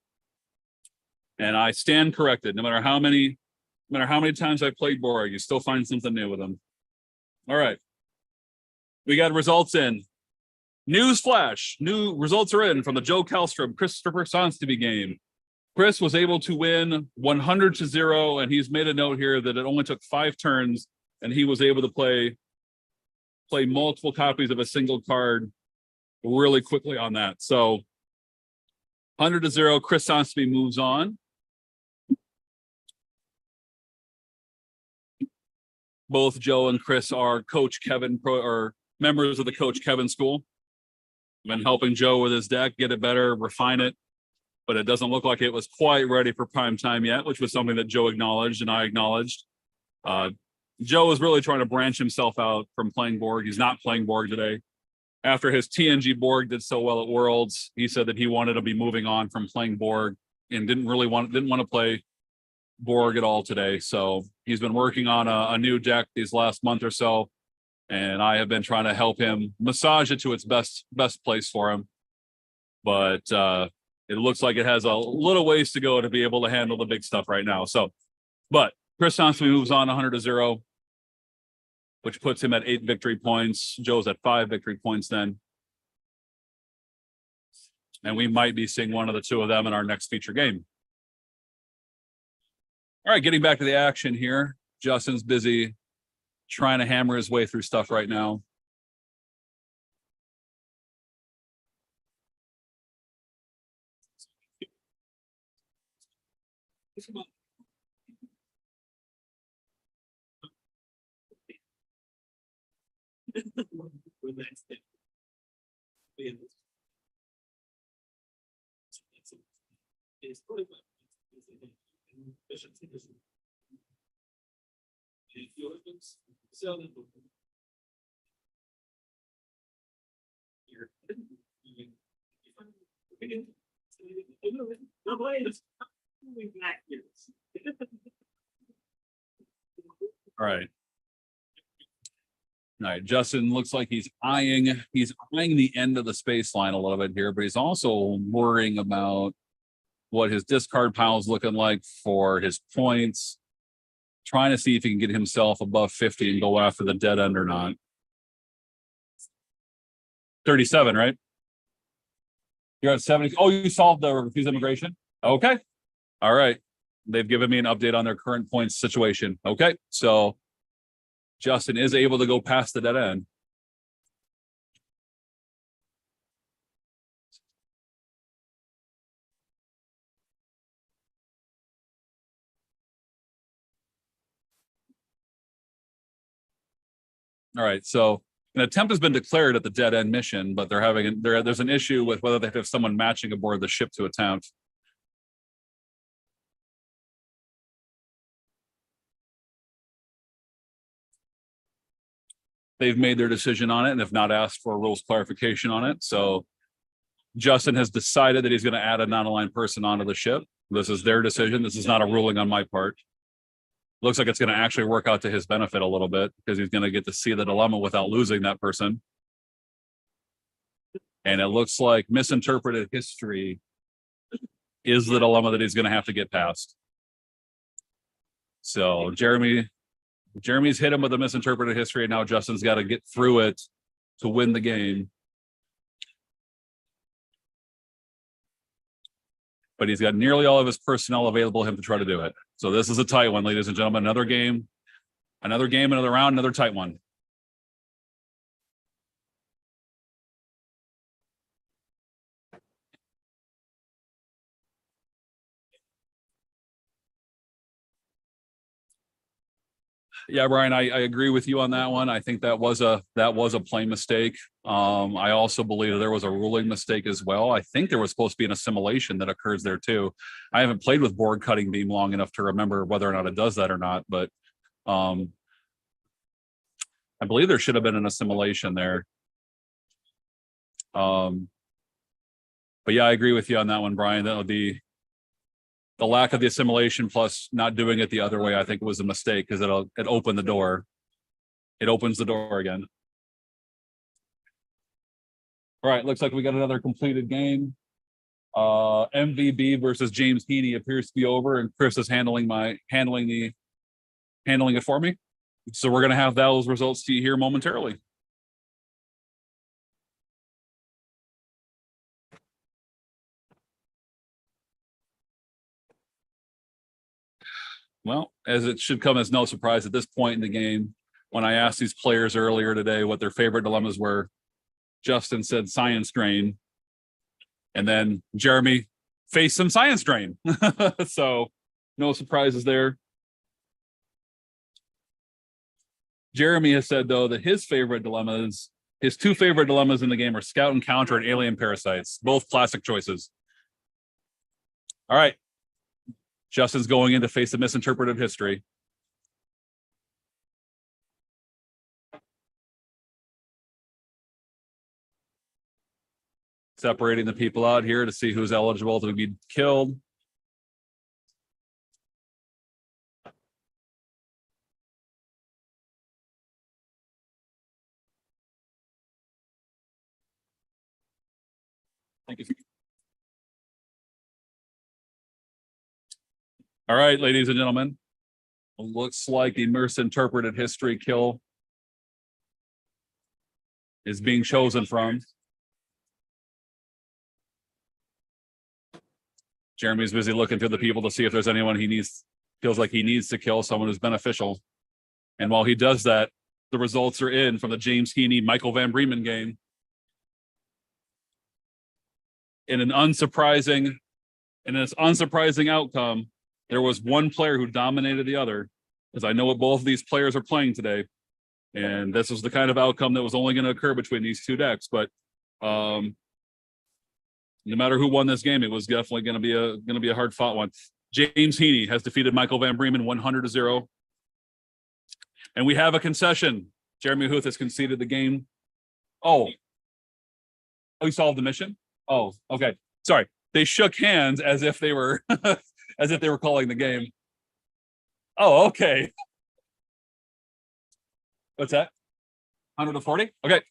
And I stand corrected. No matter how many times I played Borg, you still find something new with them. All right. We got results in. News flash. New results are in from the Joe Kallstrom, Christopher Sonsteby game. Kris was able to win 100-0, and he's made a note here that it only took 5 turns, and he was able to play multiple copies of a single card really quickly on that. So 100-0, Kris Sonsteby moves on. Both Joe and Kris are Coach Kevin or members of the Coach Kevin school. Been helping Joe with his deck, get it better, refine it. But it doesn't look like it was quite ready for prime time yet, which was something that Joe acknowledged and I acknowledged. Joe is really trying to branch himself out from playing Borg. He's not playing Borg today. After his TNG Borg did so well at Worlds, he said that he wanted to be moving on from playing Borg and didn't want to play Borg at all today. So he's been working on a new deck these last month or so, and I have been trying to help him massage it to its best place for him. But it looks like it has a little ways to go to be able to handle the big stuff right now. So, but Kris Sonsteby moves on 100-0, which puts him at 8 victory points. Joe's at 5 victory points then. And we might be seeing one of the two of them in our next feature game. All right, getting back to the action here. Justin's busy trying to hammer his way through stuff right now. All right. All right, Justin looks like he's eyeing the end of the space line a little bit here, but he's also worrying about what his discard pile is looking like for his points, trying to see if he can get himself above 50 and go after the dead end or not. 37, right? You're at 70. Oh, you solved the refuse immigration? Okay. All right. They've given me an update on their current points situation. Okay. So Justin is able to go past the dead end. All right. So an attempt has been declared at the dead end mission, but there's an issue with whether they have someone matching aboard the ship to attempt. They've made their decision on it and have not asked for a rules clarification on it. So Justin has decided that he's going to add a non-aligned person onto the ship. This is their decision. This is not a ruling on my part. Looks like it's going to actually work out to his benefit a little bit because he's going to get to see the dilemma without losing that person. And it looks like misinterpreted history is the dilemma that he's going to have to get past. So Jeremy's hit him with a misinterpreted history, and now Justin's got to get through it to win the game. But he's got nearly all of his personnel available to him to try to do it. So this is a tight one, ladies and gentlemen. Another game, another round, another tight one. Yeah, Brian, I agree with you on that one. I think that was a plain mistake. I also believe there was a ruling mistake as well. I think there was supposed to be an assimilation that occurs there too. I haven't played with board cutting beam long enough to remember whether or not it does that or not, but I believe there should have been an assimilation there. But yeah, I agree with you on that one, Brian. That would be the lack of the assimilation plus not doing it the other way. I think was a mistake because it opened the door. It opens the door again. All right, looks like we got another completed game. MVB versus James Heaney appears to be over, and Kris is handling it for me. So we're gonna have those results to you here momentarily. Well, as it should come as no surprise at this point in the game, when I asked these players earlier today what their favorite dilemmas were, Justin said science drain, and then Jeremy faced some science drain. So no surprises there. Jeremy has said, though, that his two favorite dilemmas in the game are Scout Encounter and Alien Parasites, both classic choices. All right. Justin's going in to face a misinterpreted history. Separating the people out here to see who's eligible to be killed. Thank you. All right, ladies and gentlemen. Looks like the misinterpreted history kill is being chosen from. Jeremy's busy looking through the people to see if there's anyone feels like he needs to kill, someone who's beneficial. And while he does that, the results are in from the James Heaney, Michael Van Breemen game. In an unsurprising outcome, there was one player who dominated the other, because I know what both of these players are playing today. And this was the kind of outcome that was only going to occur between these two decks. But no matter who won this game, it was definitely going to be a hard fought one. James Heaney has defeated Michael Van Breemen 100-0. And we have a concession. Jeremy Huth has conceded the game. Oh, he solved the mission? Oh, okay. Sorry. They shook hands as if they were as if they were calling the game. Oh, okay. What's that? 140? Okay.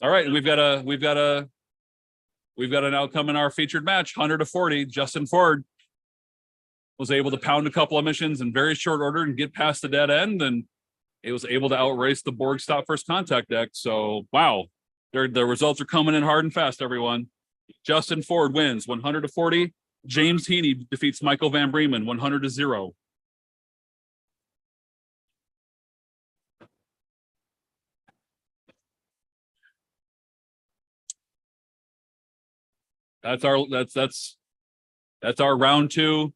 All right. We've got an outcome in our featured match. 140. Justin Ford was able to pound a couple of missions in very short order and get past the dead end, and it was able to outrace the Borg Stop First Contact deck. So wow, the results are coming in hard and fast, everyone. Justin Ford wins 100-40. James Heaney defeats Michael Van Breemen 100-0. That's our round 2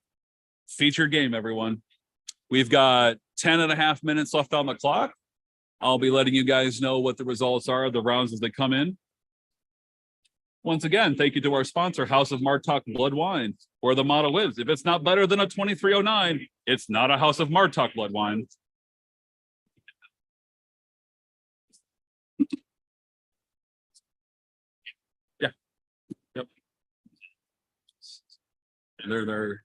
featured game, everyone. We've got 10.5 minutes left on the clock. I'll be letting you guys know what the results are of the rounds as they come in. Once again, thank you to our sponsor, House of Martok Blood Wine, where the motto is, if it's not better than a 2309, it's not a House of Martok Blood Wine. Yeah. Yep. They're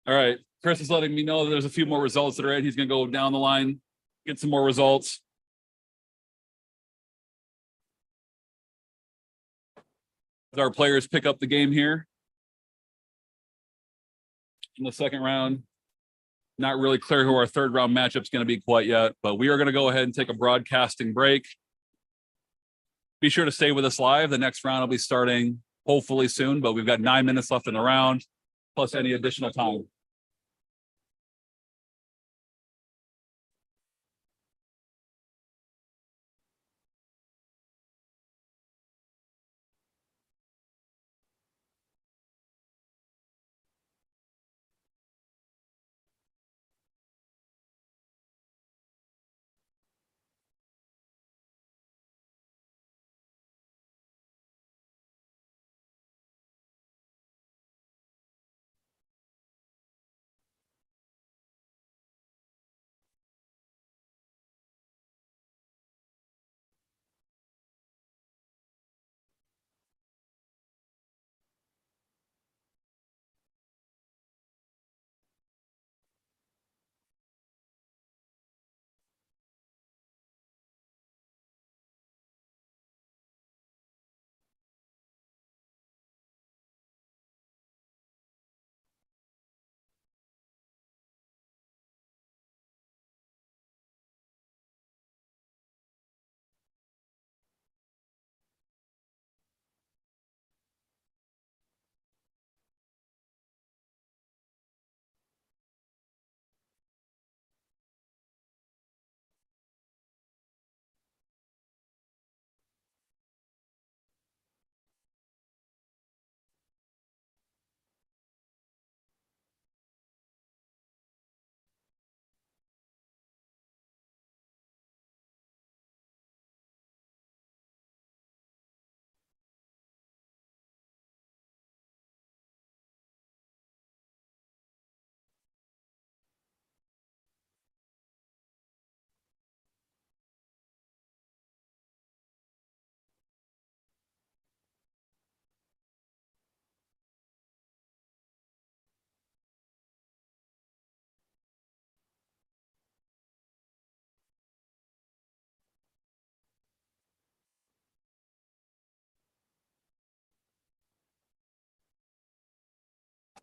all right. Kris is letting me know that there's a few more results that are in. He's going to go down the line, get some more results. As our players pick up the game here in the second round. Not really clear who our third round matchup is going to be quite yet, but we are going to go ahead and take a broadcasting break. Be sure to stay with us live. The next round will be starting hopefully soon, but we've got 9 minutes left in the round, plus any additional time.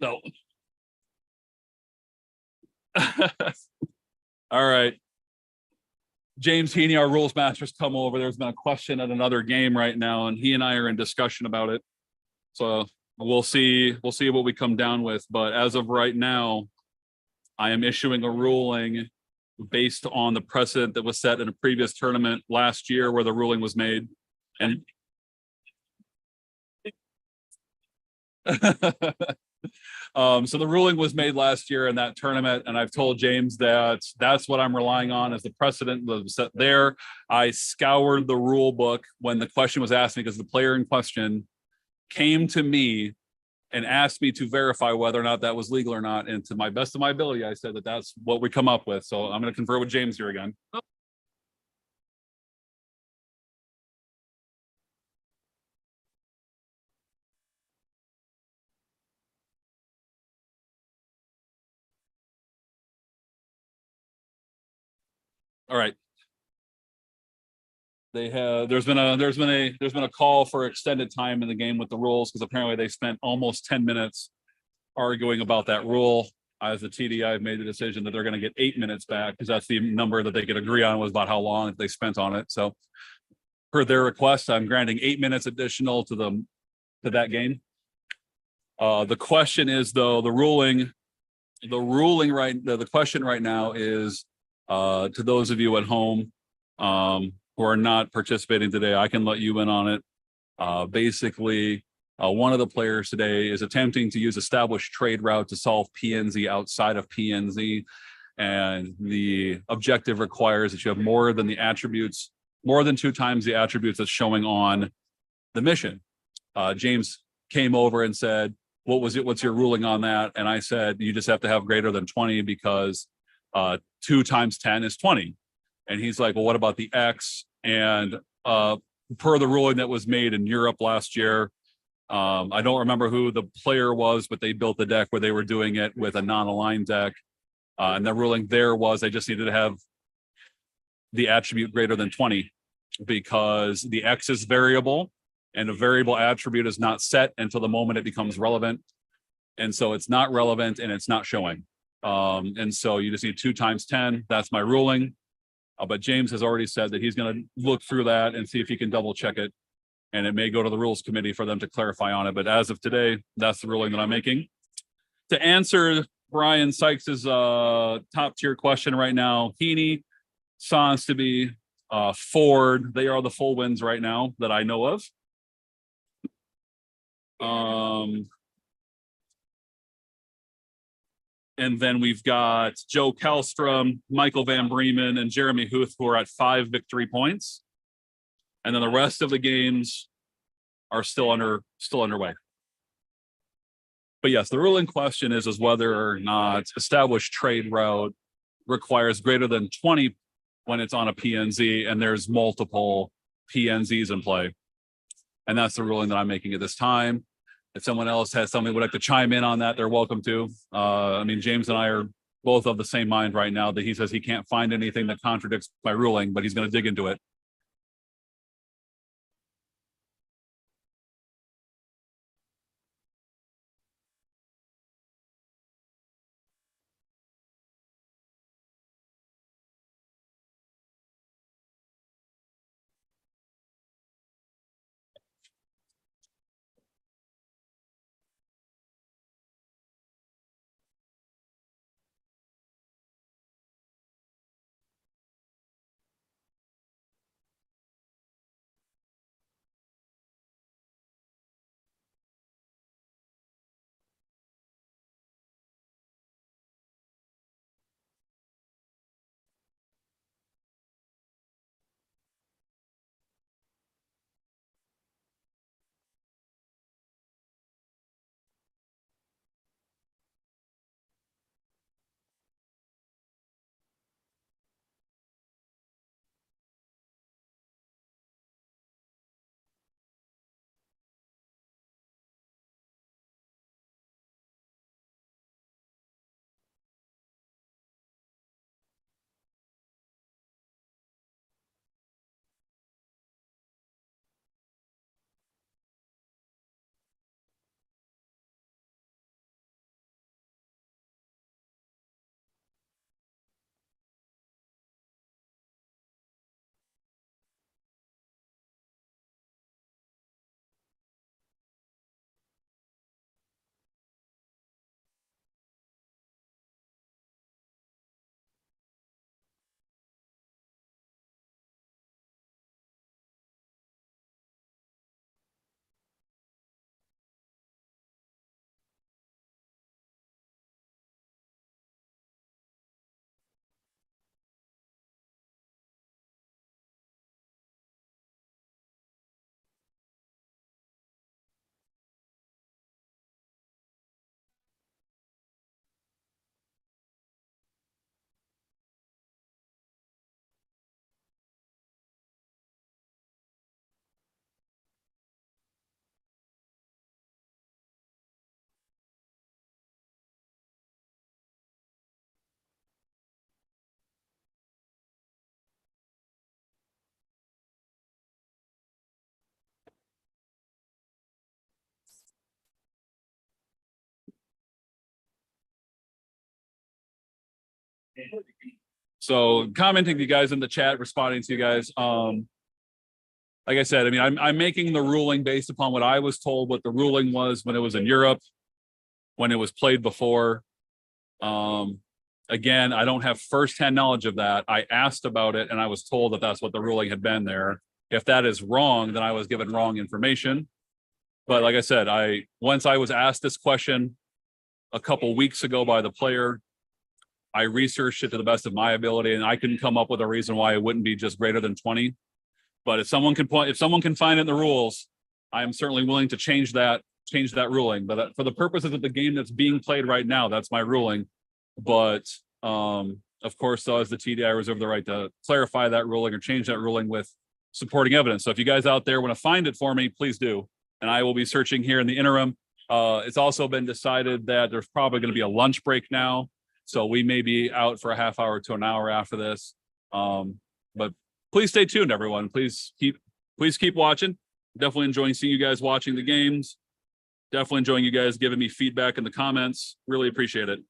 No. All right. James Heaney, our rules master's come over. There's been a question at another game right now, and he and I are in discussion about it. So we'll see what we come down with. But as of right now, I am issuing a ruling based on the precedent that was set in a previous tournament last year where the ruling was made. And so the ruling was made last year in that tournament, and I've told James that that's what I'm relying on as the precedent that was set there. I scoured the rule book when the question was asked me because the player in question came to me and asked me to verify whether or not that was legal or not. And to my best of my ability, I said that that's what we come up with. So I'm going to confer with James here again. All right. There's been a call for extended time in the game with the rules because apparently they spent almost 10 minutes arguing about that rule. As the TD, I've made the decision that they're going to get 8 minutes back because that's the number that they could agree on, was about how long they spent on it. So per their request, I'm granting 8 minutes additional to that game. The question is, though, the question right now is, to those of you at home who are not participating today, I can let you in on it. Basically, one of the players today is attempting to use established trade route to solve PNZ outside of PNZ. And the objective requires that you have more than 2 times the attributes that's showing on the mission. James came over and said, what's your ruling on that? And I said, you just have to have greater than 20 because 2 times 10 is 20. And he's like, well, what about the X? And per the ruling that was made in Europe last year, I don't remember who the player was, but they built the deck where they were doing it with a non-aligned deck. And the ruling there was they just needed to have the attribute greater than 20 because the X is variable and a variable attribute is not set until the moment it becomes relevant. And so it's not relevant and it's not showing. And so you just need 2 times 10. That's my ruling. But James has already said that he's going to look through that and see if he can double check it. And it may go to the rules committee for them to clarify on it. But as of today, that's the ruling that I'm making. To answer Brian Sykes's top tier question right now, Heaney, Sonsteby, Ford, they are the full wins right now that I know of. And then we've got Joe Kallstrom, Michael Van Breemen, and Jeremy Huth, who are at 5 victory points. And then the rest of the games are still underway. But yes, the ruling question is whether or not established trade route requires greater than 20 when it's on a PNZ and there's multiple PNZs in play. And that's the ruling that I'm making at this time. If someone else has something would like to chime in on that, they're welcome to. I mean, James and I are both of the same mind right now that he says he can't find anything that contradicts my ruling, but he's going to dig into it. So commenting to you guys in the chat, responding to you guys. Like I said, I mean, I'm making the ruling based upon what I was told, what the ruling was when it was in Europe, when it was played before. Again, I don't have firsthand knowledge of that. I asked about it and I was told that that's what the ruling had been there. If that is wrong, then I was given wrong information. But like I said, once I was asked this question a couple weeks ago by the player, I researched it to the best of my ability, and I couldn't come up with a reason why it wouldn't be just greater than 20. But if someone can find it in the rules, I am certainly willing to change that ruling. But for the purposes of the game that's being played right now, that's my ruling. But of course, though, as the TD, I reserve the right to clarify that ruling or change that ruling with supporting evidence. So if you guys out there want to find it for me, please do. And I will be searching here in the interim. It's also been decided that there's probably going to be a lunch break now. So we may be out for a half hour to an hour after this. But please stay tuned, everyone. Please keep watching. Definitely enjoying seeing you guys watching the games. Definitely enjoying you guys giving me feedback in the comments. Really appreciate it.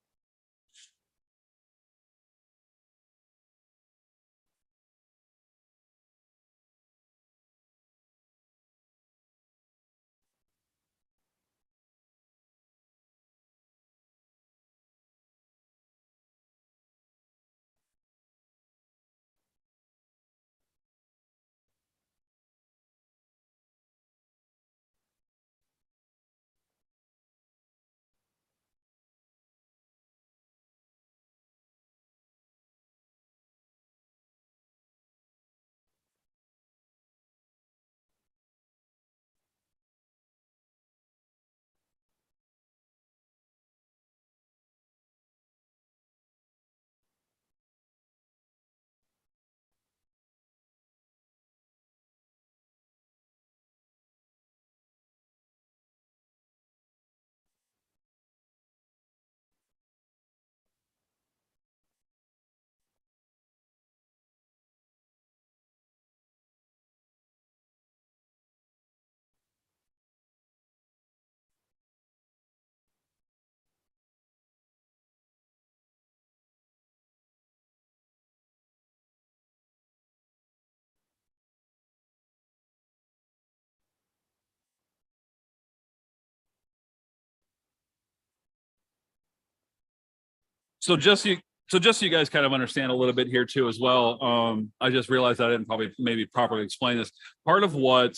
So just so you guys kind of understand a little bit here too as well. I just realized I didn't maybe properly explain this. Part of what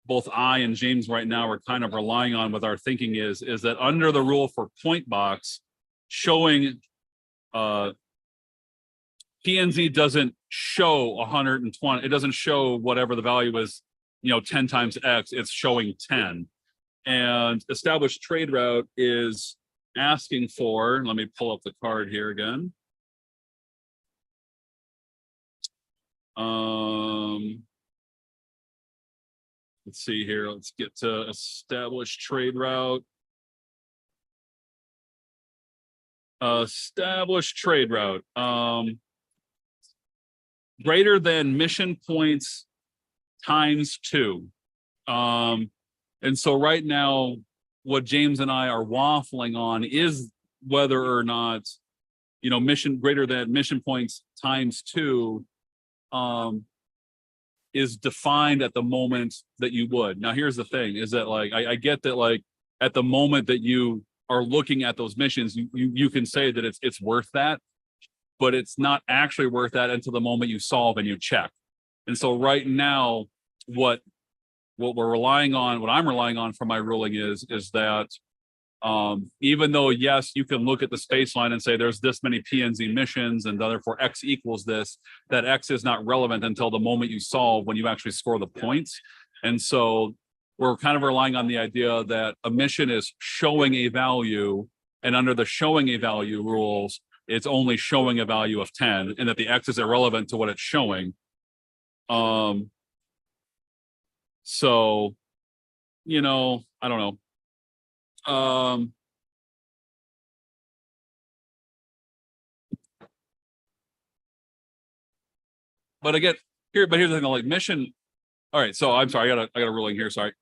both I and James right now are kind of relying on with our thinking is that under the rule for point box, showing PNZ doesn't show 120. It doesn't show whatever the value is, 10 times X. It's showing 10. And established trade route is asking for, let me pull up the card here again. Let's see here. Let's get to established trade route. Established trade route. Greater than mission points times 2. And so right now, what James and I are waffling on is whether or not, mission greater than mission points times 2 is defined at the moment that you would. Now, here's the thing is that I get that at the moment that you are looking at those missions, you can say that it's worth that, but it's not actually worth that until the moment you solve and you check. And so right now, what we're relying on, what I'm relying on for my ruling is that even though, yes, you can look at the space line and say there's this many PNZ missions and therefore X equals this, that X is not relevant until the moment you solve when you actually score the points. And so we're kind of relying on the idea that a mission is showing a value, and under the showing a value rules, it's only showing a value of 10, and that the X is irrelevant to what it's showing. So, I don't know. But again, here's the thing, mission. All right, so I'm sorry, I got a ruling here. Sorry.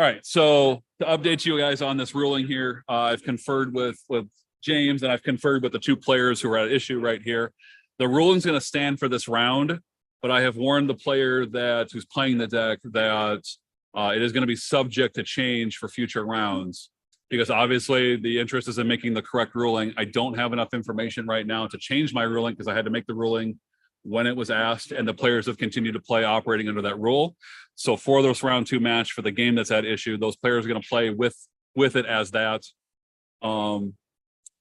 All right, so to update you guys on this ruling here, I've conferred with James and I've conferred with the two players who are at issue right here. The ruling's going to stand for this round, but I have warned the player who's playing the deck that it is going to be subject to change for future rounds, because obviously the interest is in making the correct ruling. I don't have enough information right now to change my ruling because I had to make the ruling when it was asked, and the players have continued to play operating under that rule. So for this round 2 match, for the game that's at issue, those players are going to play with it as that.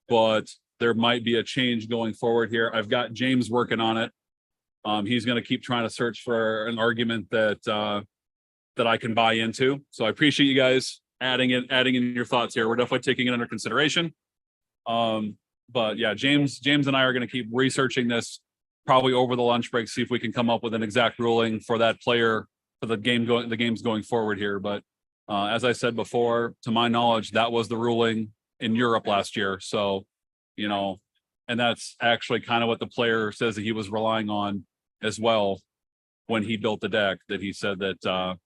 But there might be a change going forward here. I've got James working on it. He's going to keep trying to search for an argument that I can buy into. So I appreciate you guys adding in your thoughts here. We're definitely taking it under consideration. But yeah, James and I are going to keep researching this probably over the lunch break, see if we can come up with an exact ruling for that player for the games going forward here. But as I said before, to my knowledge, that was the ruling in Europe last year. So, and that's actually kind of what the player says that he was relying on as well when he built the deck, that he said that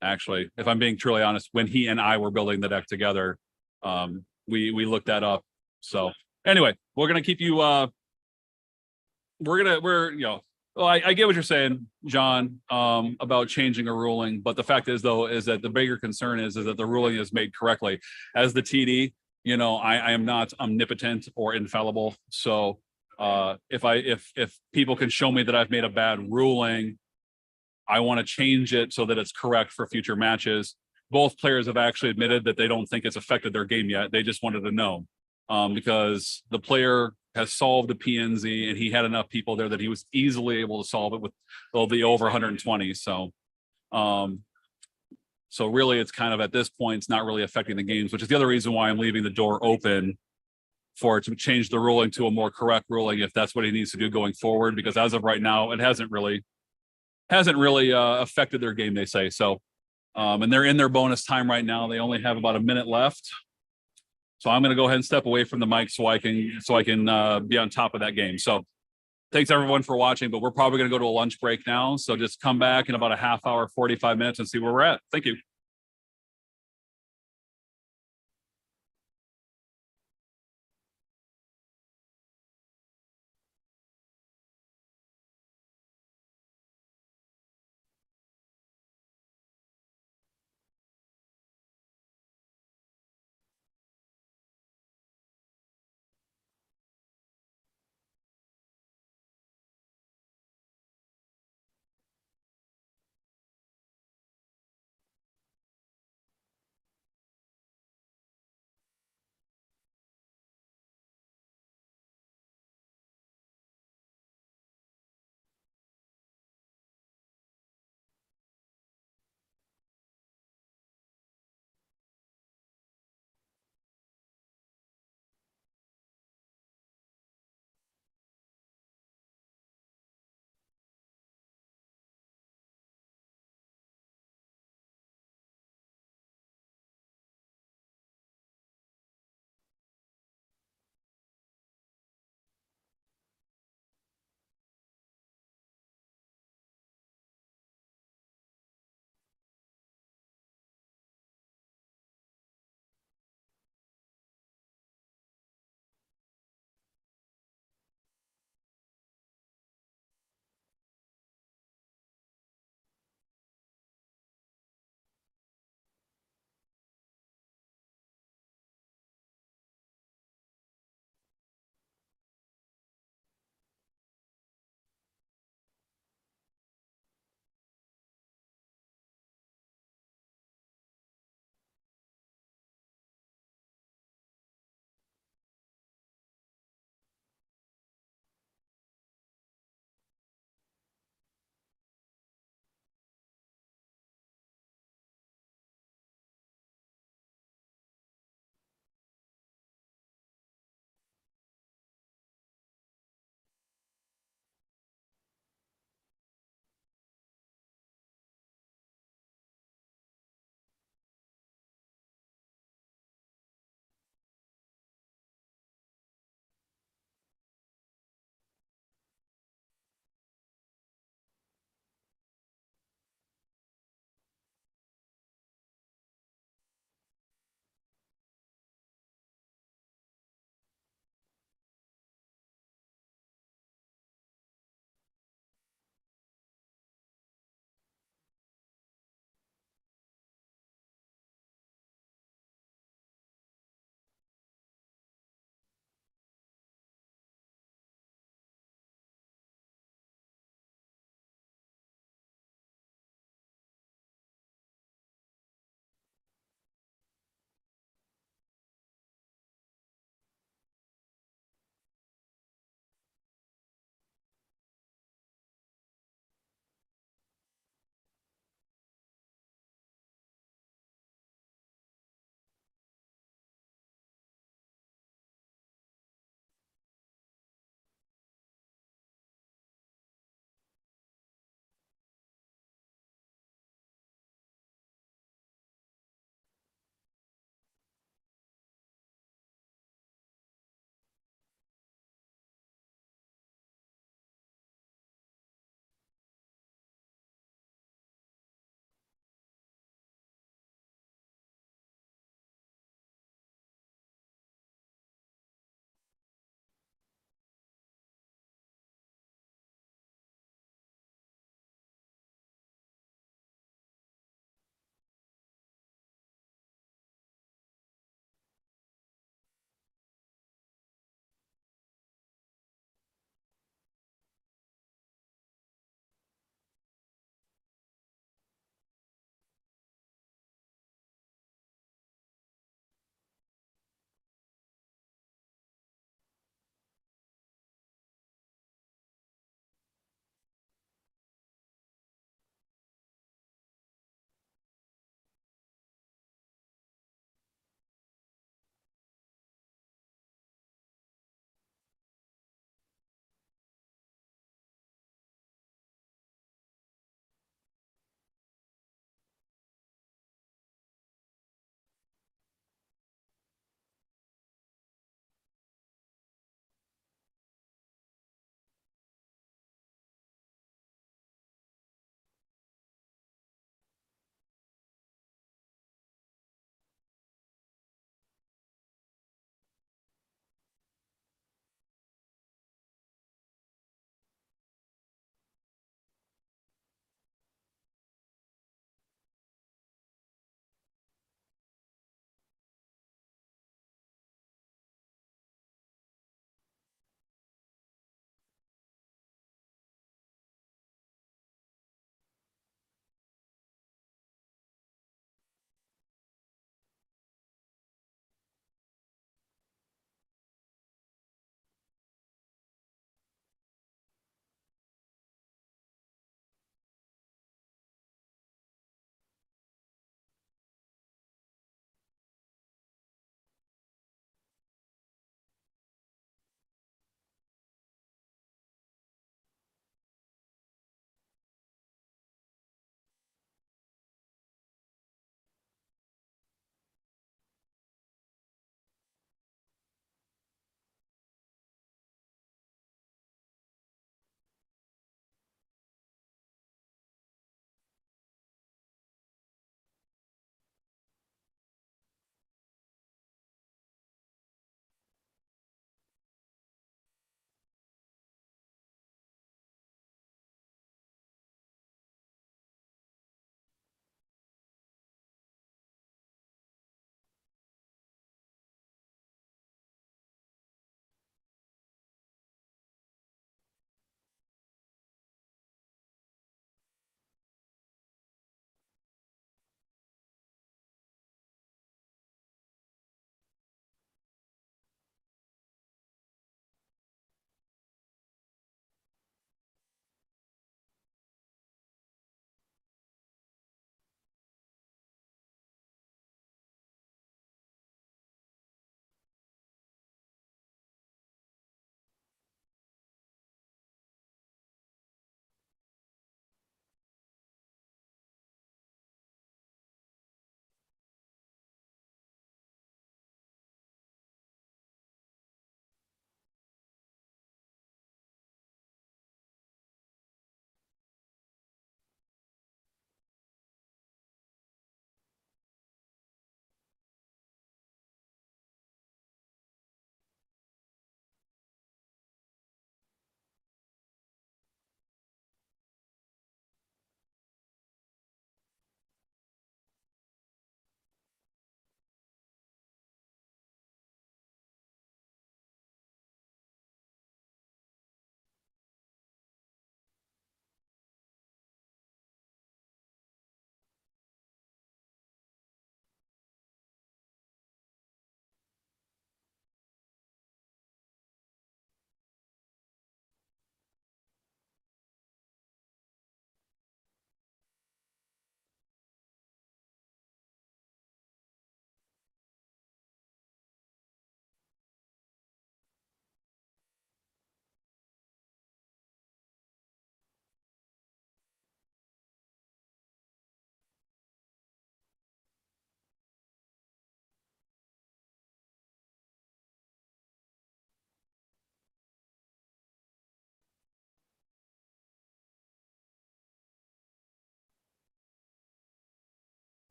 actually, if I'm being truly honest, when he and I were building the deck together, we looked that up. So anyway, we're going to keep you well, I get what you're saying, John, about changing a ruling, but the fact is that the bigger concern is that the ruling is made correctly. As the TD, I am not omnipotent or infallible. So if people can show me that I've made a bad ruling, I want to change it so that it's correct for future matches. Both players have actually admitted that they don't think it's affected their game yet. They just wanted to know, because the player has solved a PNZ and he had enough people there that he was easily able to solve it with the over 120. So really it's kind of, at this point, it's not really affecting the games, which is the other reason why I'm leaving the door open for it to change the ruling to a more correct ruling if that's what he needs to do going forward, because as of right now, it hasn't really affected their game, they say. So and they're in their bonus time right now. They only have about a minute left. So I'm going to go ahead and step away from the mic so I can be on top of that game. So thanks everyone for watching, but we're probably going to go to a lunch break now. So just come back in about a half hour, 45 minutes and see where we're at. Thank you.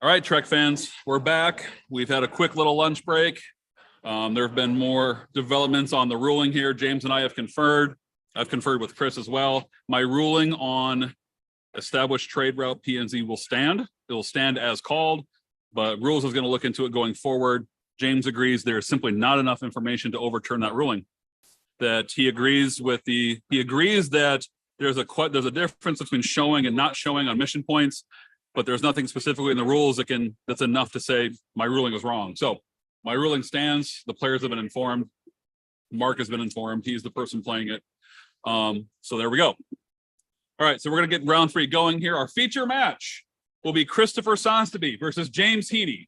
All right, Trek fans, we're back. We've had a quick little lunch break. There have been more developments on the ruling here. James and I have conferred. I've conferred with Kris as well. My ruling on established trade route PNZ will stand. It will stand as called, but Rules is going to look into it going forward. James agrees there's simply not enough information to overturn that ruling. That he agrees that there's a difference between showing and not showing on mission points, but there's nothing specifically in the rules that's enough to say my ruling was wrong. So my ruling stands. The players have been informed. Mark has been informed. He's the person playing it. So there we go. All right, so we're gonna get round 3 going here. Our feature match will be Christopher Sonsteby versus James Heaney.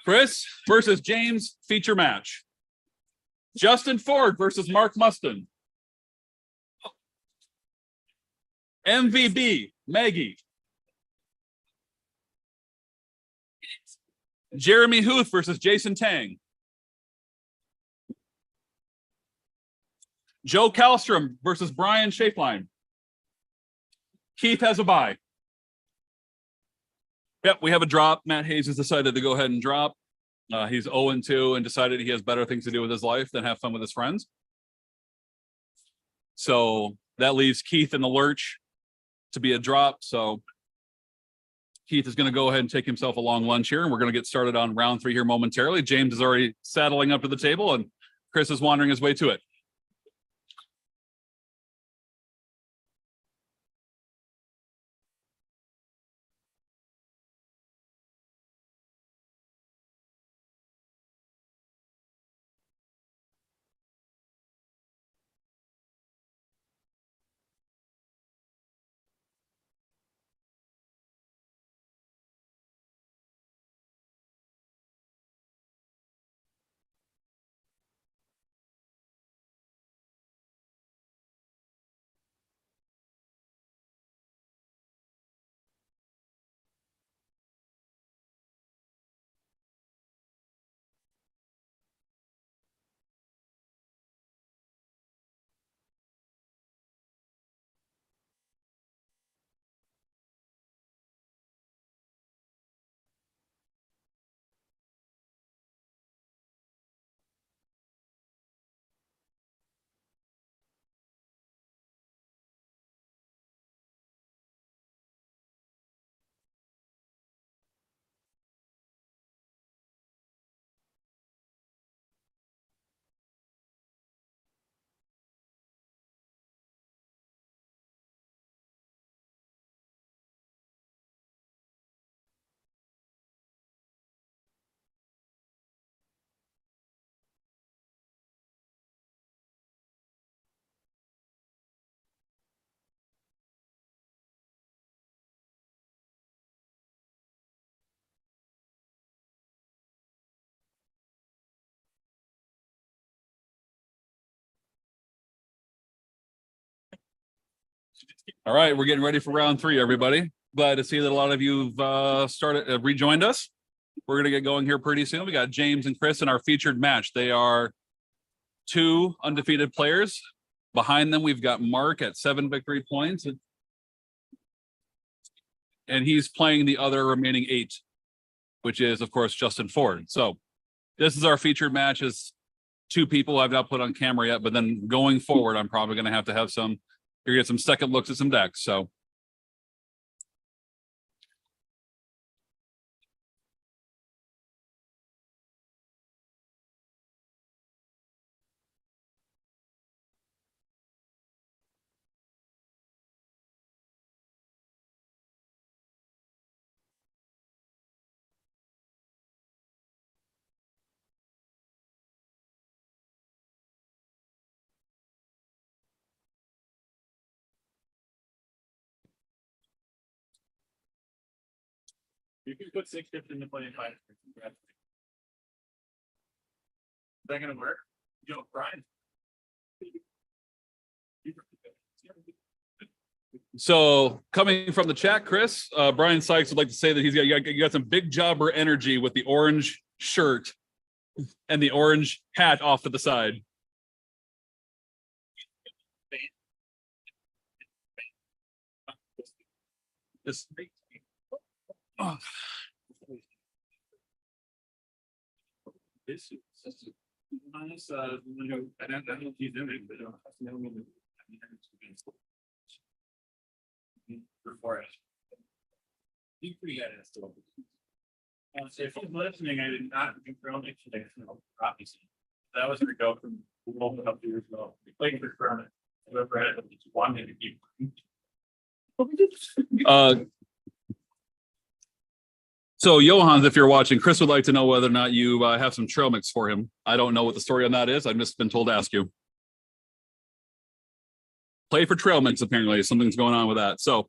Kris versus James feature match. Justin Ford versus Mark Mustin. MVB, Maggie. Jeremy Huth versus Jason Tang. Joe Kallstrom versus Brian Schaefline. Keith has a bye. Yep, we have a drop. Matt Hayes has decided to go ahead and drop. He's 0-2 and decided he has better things to do with his life than have fun with his friends. So that leaves Keith in the lurch to be a drop. So Keith is going to go ahead and take himself a long lunch here, and we're going to get started on round 3 here momentarily. James is already saddling up to the table, and Kris is wandering his way to it. All right, we're getting ready for round 3, everybody. Glad to see that a lot of you have rejoined us. We're going to get going here pretty soon. We got James and Kris in our featured match. They are 2 undefeated players. Behind them, we've got Mark at 7 victory points. And he's playing the other remaining 8, which is, of course, Justin Ford. So this is our featured match. As 2 people I've not put on camera yet, but then going forward, I'm probably going to have some. You're gonna get some second looks at some decks. So you can put 6 dips in the play and 5. Is that gonna work? Yo, Brian. So coming from the chat, Kris, Brian Sykes would like to say that you got some big jobber energy with the orange shirt and the orange hat off to the side. Oh. This is nice. I don't know if he's in it, but before us. You pretty good at still. So if he's listening, I did not confirm it today. Obviously, that was a go from a couple years ago. We played for Breemen. Whoever had it, just wanted to keep. So Johans, if you're watching, Kris would like to know whether or not you have some trail mix for him. I don't know what the story on that is. I've just been told to ask you. Play for trail mix, apparently. Something's going on with that. So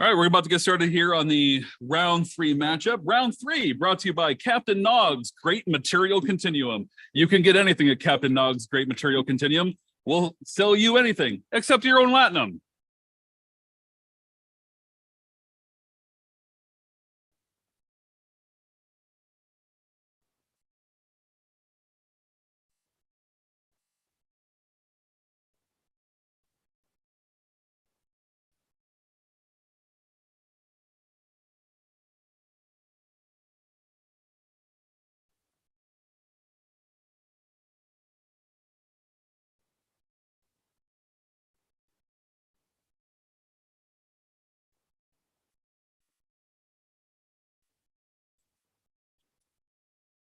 all right, we're about to get started here on the round 3 matchup. Round 3 brought to you by Captain Nog's Great Material Continuum. You can get anything at Captain Nog's Great Material Continuum. We'll sell you anything except your own latinum.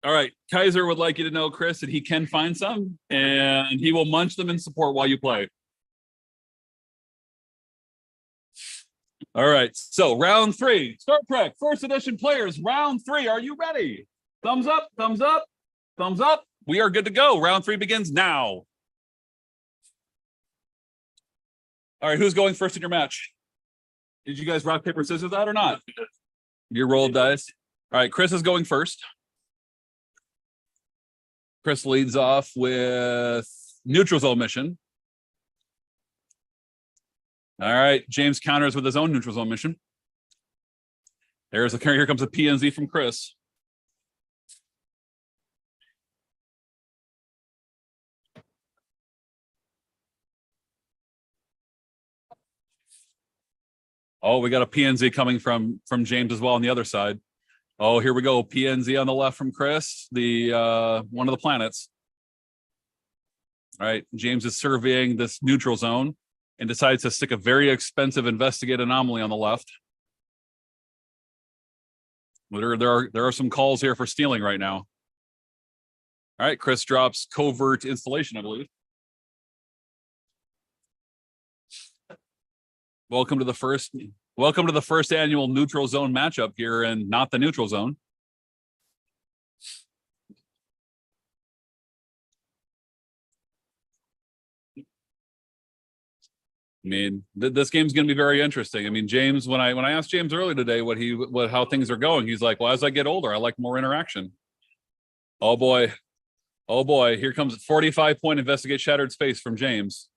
All right, Kaiser would like you to know, Kris, that he can find some, and he will munch them in support while you play. All right, so round 3, Star Trek First Edition players, round 3. Are you ready? Thumbs up, thumbs up, thumbs up. We are good to go. Round 3 begins now. All right, who's going first in your match? Did you guys rock, paper, scissors that or not? You rolled dice. All right, Kris is going first. Kris leads off with neutral zone mission. All right, James counters with his own neutral zone mission. Here comes a PNZ from Kris. Oh, we got a PNZ coming from James as well on the other side. Oh, here we go. PNZ on the left from Kris, the one of the planets. All right, James is surveying this neutral zone and decides to stick a very expensive investigate anomaly on the left. There are some calls here for stealing right now. All right, Kris drops covert installation, I believe. Welcome to the first annual neutral zone matchup here and not the neutral zone. I mean, this game's going to be very interesting. I mean, James, when I asked James earlier today how things are going, he's like, well, as I get older, I like more interaction. Oh boy. Oh boy. Here comes a 45-point investigate shattered space from James.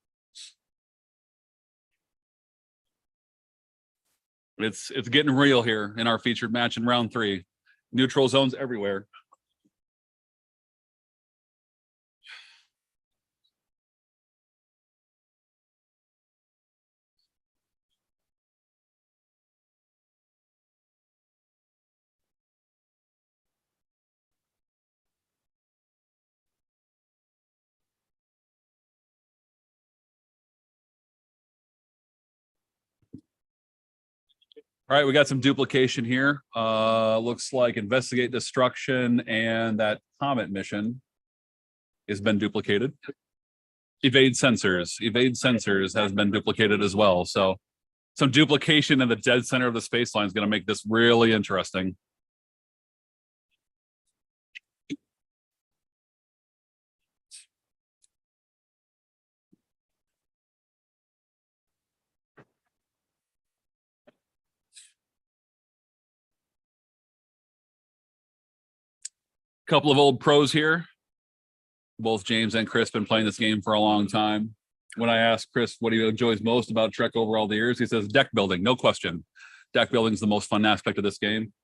It's getting real here in our featured match in round 3. Neutral zones everywhere. All right, we got some duplication here. Looks like investigate destruction and that comet mission has been duplicated. Evade sensors has been duplicated as well. So some duplication in the dead center of the space line is going to make this really interesting. Couple of old pros here. Both James and Kris been playing this game for a long time. When I asked Kris what he enjoys most about Trek over all the years, he says deck building, no question. Deck building is the most fun aspect of this game.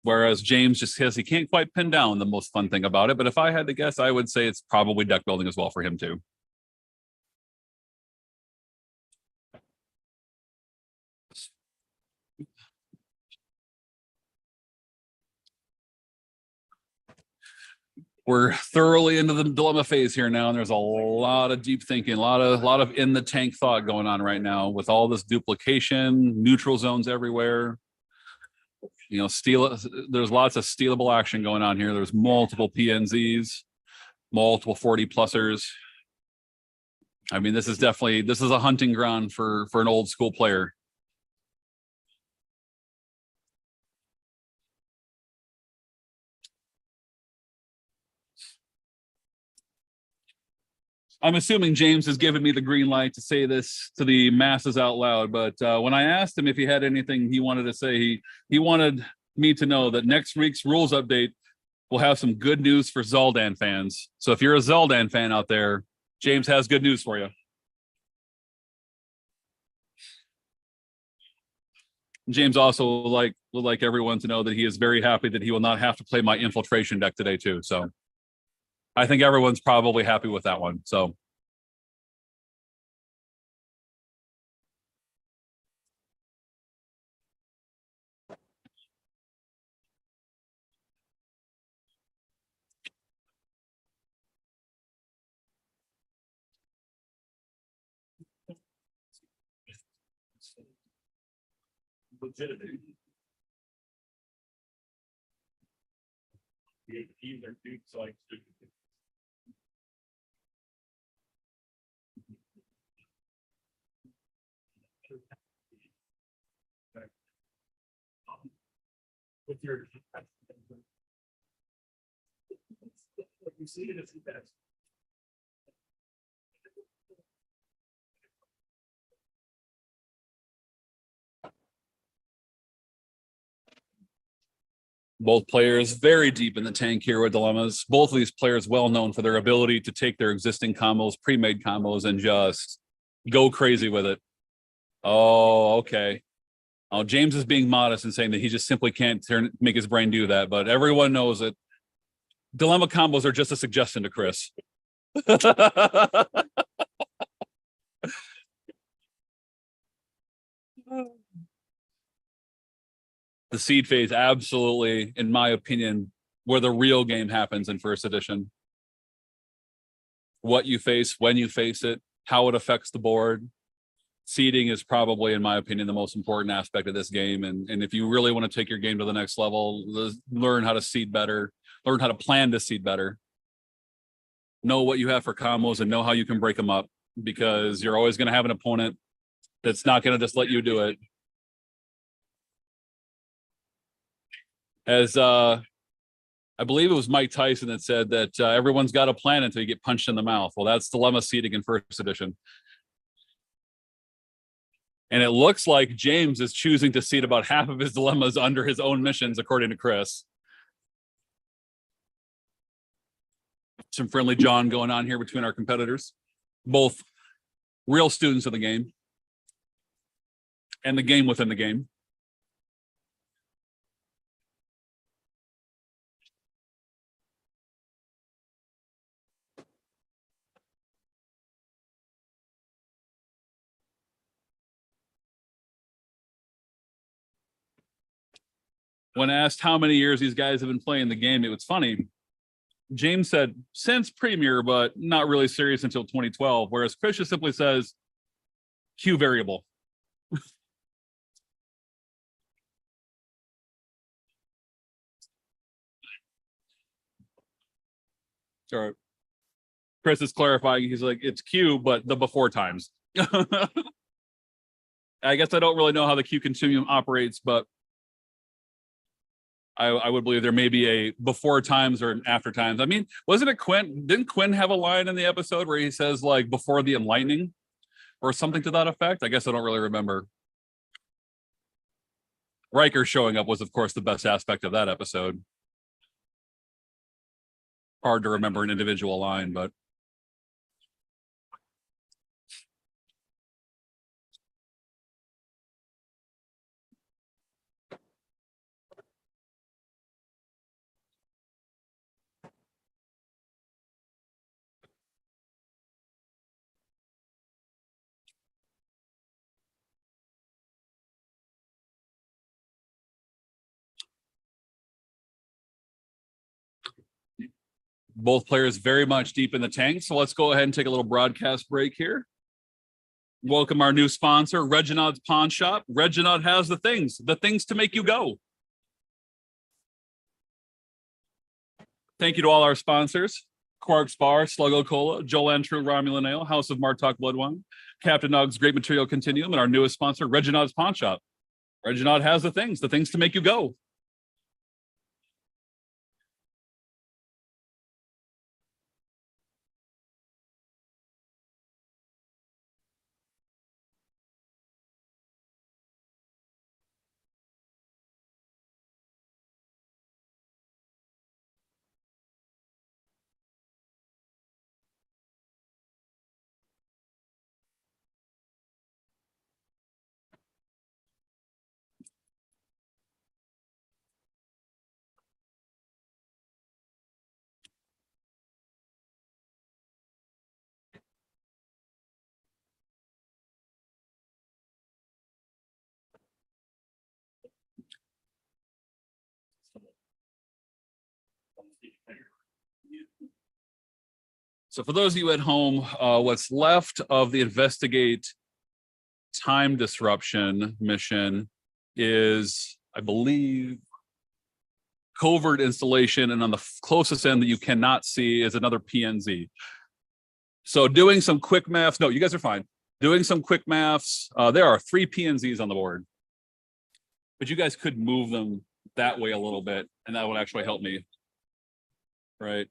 Whereas James just says he can't quite pin down the most fun thing about it. But if I had to guess, I would say it's probably deck building as well for him too. We're thoroughly into the dilemma phase here now, and there's a lot of deep thinking, a lot of in the tank thought going on right now with all this duplication, neutral zones everywhere. You know, there's lots of stealable action going on here. There's multiple PNZs, multiple 40 plussers. I mean, this is a hunting ground for an old school player. I'm assuming James has given me the green light to say this to the masses out loud, but when I asked him if he had anything he wanted to say, he wanted me to know that next week's rules update will have some good news for Zaldan fans. So if you're a Zaldan fan out there, James has good news for you. James also would like everyone to know that he is very happy that he will not have to play my infiltration deck today too. So I think everyone's probably happy with that one. So Legitimate. Either dude, so I with your you see it as the best. both players very deep in the tank here with dilemmas. Both of these players well known for their ability to take their existing combos, pre-made combos, and just go crazy with it. Oh, okay. Oh, James is being modest and saying that he just simply can't make his brain do that. But everyone knows that dilemma combos are just a suggestion to Kris. The seed phase, absolutely, in my opinion, where the real game happens in first edition. What you face, when you face it, how it affects the board. Seeding is probably, in my opinion, the most important aspect of this game. And if you really want to take your game to the next level, learn how to seed better, learn how to plan to seed better. Know what you have for combos and know how you can break them up, because you're always going to have an opponent that's not going to just let you do it. As I believe it was Mike Tyson that said that everyone's got a plan until you get punched in the mouth. Well, that's dilemma seeding in first edition. And it looks like James is choosing to seed about half of his dilemmas under his own missions, according to Kris. Some friendly John going on here between our competitors, both real students of the game and the game within the game. When asked how many years these guys have been playing the game, it was funny. James said since Premier, but not really serious until 2012, whereas Kris just simply says Q variable. Sorry. Kris is clarifying. He's like, it's Q, but the before times. I guess I don't really know how the Q continuum operates, but I would believe there may be a before times or an after times. I mean, wasn't it Quinn? Didn't Quinn have a line in the episode where he says like before the enlightening or something to that effect? I guess I don't really remember. Riker showing up was, of course, the best aspect of that episode. Hard to remember an individual line, but Both players very much deep in the tank. So let's go ahead and take a little broadcast break here. Welcome our new sponsor, Reginald's Pawn Shop. Reginald has the things to make you go. Thank you to all our sponsors. Quark's Bar, Sluggo Cola, Joel True Romulan Ale, House of Martok Blood Wine, Captain Nug's Great Material Continuum, and our newest sponsor, Reginald's Pawn Shop. Reginald has the things to make you go. So for those of you at home, what's left of the investigate time disruption mission is, I believe, covert installation, and on the closest end that you cannot see is another PNZ. So doing some quick maths. No, you guys are fine. Doing some quick maths. There are 3 PNZs on the board, but you guys could move them that way a little bit, and that would actually help me. Right.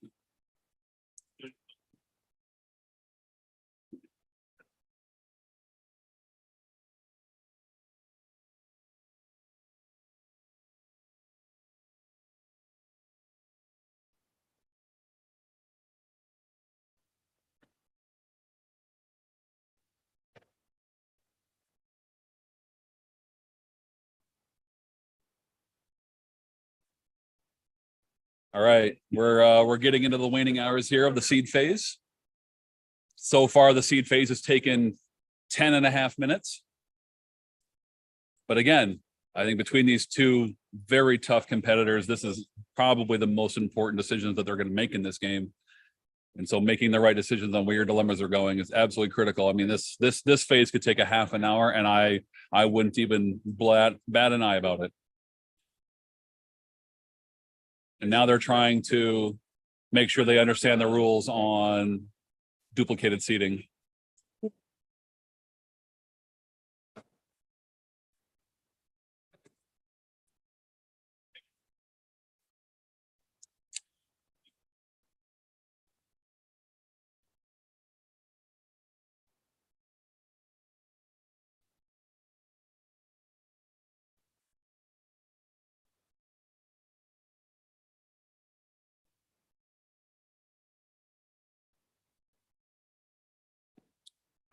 All right, we're getting into the waning hours here of the seed phase. So far, the seed phase has taken 10.5 minutes. But again, I think between these two very tough competitors, this is probably the most important decisions that they're going to make in this game. And so making the right decisions on where your dilemmas are going is absolutely critical. I mean, this phase could take a half an hour, and I wouldn't even bat an eye about it. And now they're trying to make sure they understand the rules on duplicated seating.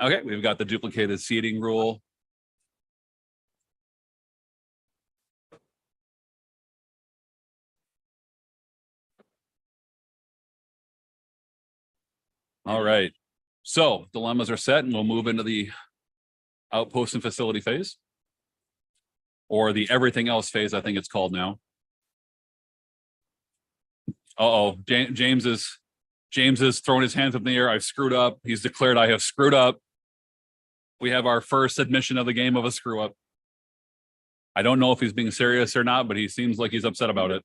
Okay, we've got the duplicated seating rule. All right, so dilemmas are set, and we'll move into the outpost and facility phase, or the everything else phase, I think it's called now. Uh-oh, James is throwing his hands up in the air. I've screwed up. He's declared I have screwed up. We have our first admission of the game of a screw up. I don't know if he's being serious or not, but he seems like he's upset about it.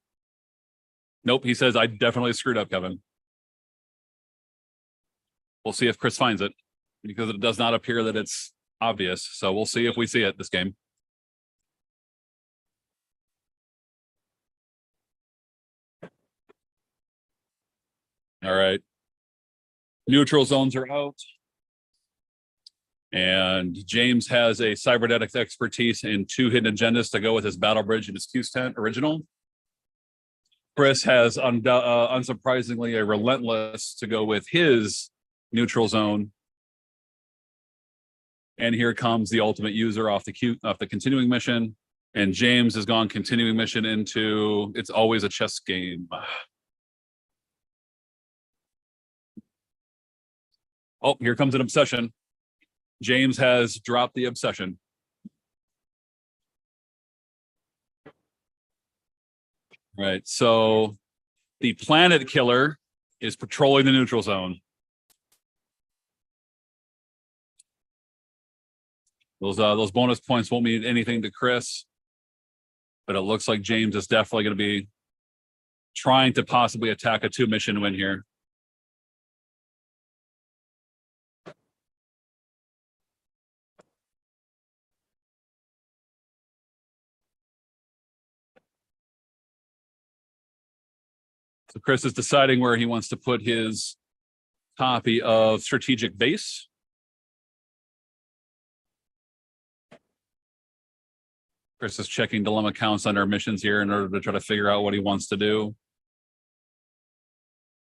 Nope, he says I definitely screwed up, Kevin. We'll see if Kris finds it, because it does not appear that it's obvious. So we'll see if we see it this game. All right. Neutral zones are out. And James has a cybernetics expertise in 2 hidden agendas to go with his battle bridge and his Q's tent original. Kris has unsurprisingly a relentless to go with his neutral zone. And here comes the ultimate user off the continuing mission. And James has gone continuing mission into it's always a chess game. Oh, here comes an obsession. James has dropped the obsession. Right. So the planet killer is patrolling the neutral zone. Those bonus points won't mean anything to Kris, but it looks like James is definitely going to be trying to possibly attack a 2-mission win here. So Kris is deciding where he wants to put his copy of Strategic Base. Kris is checking dilemma counts under missions here in order to try to figure out what he wants to do.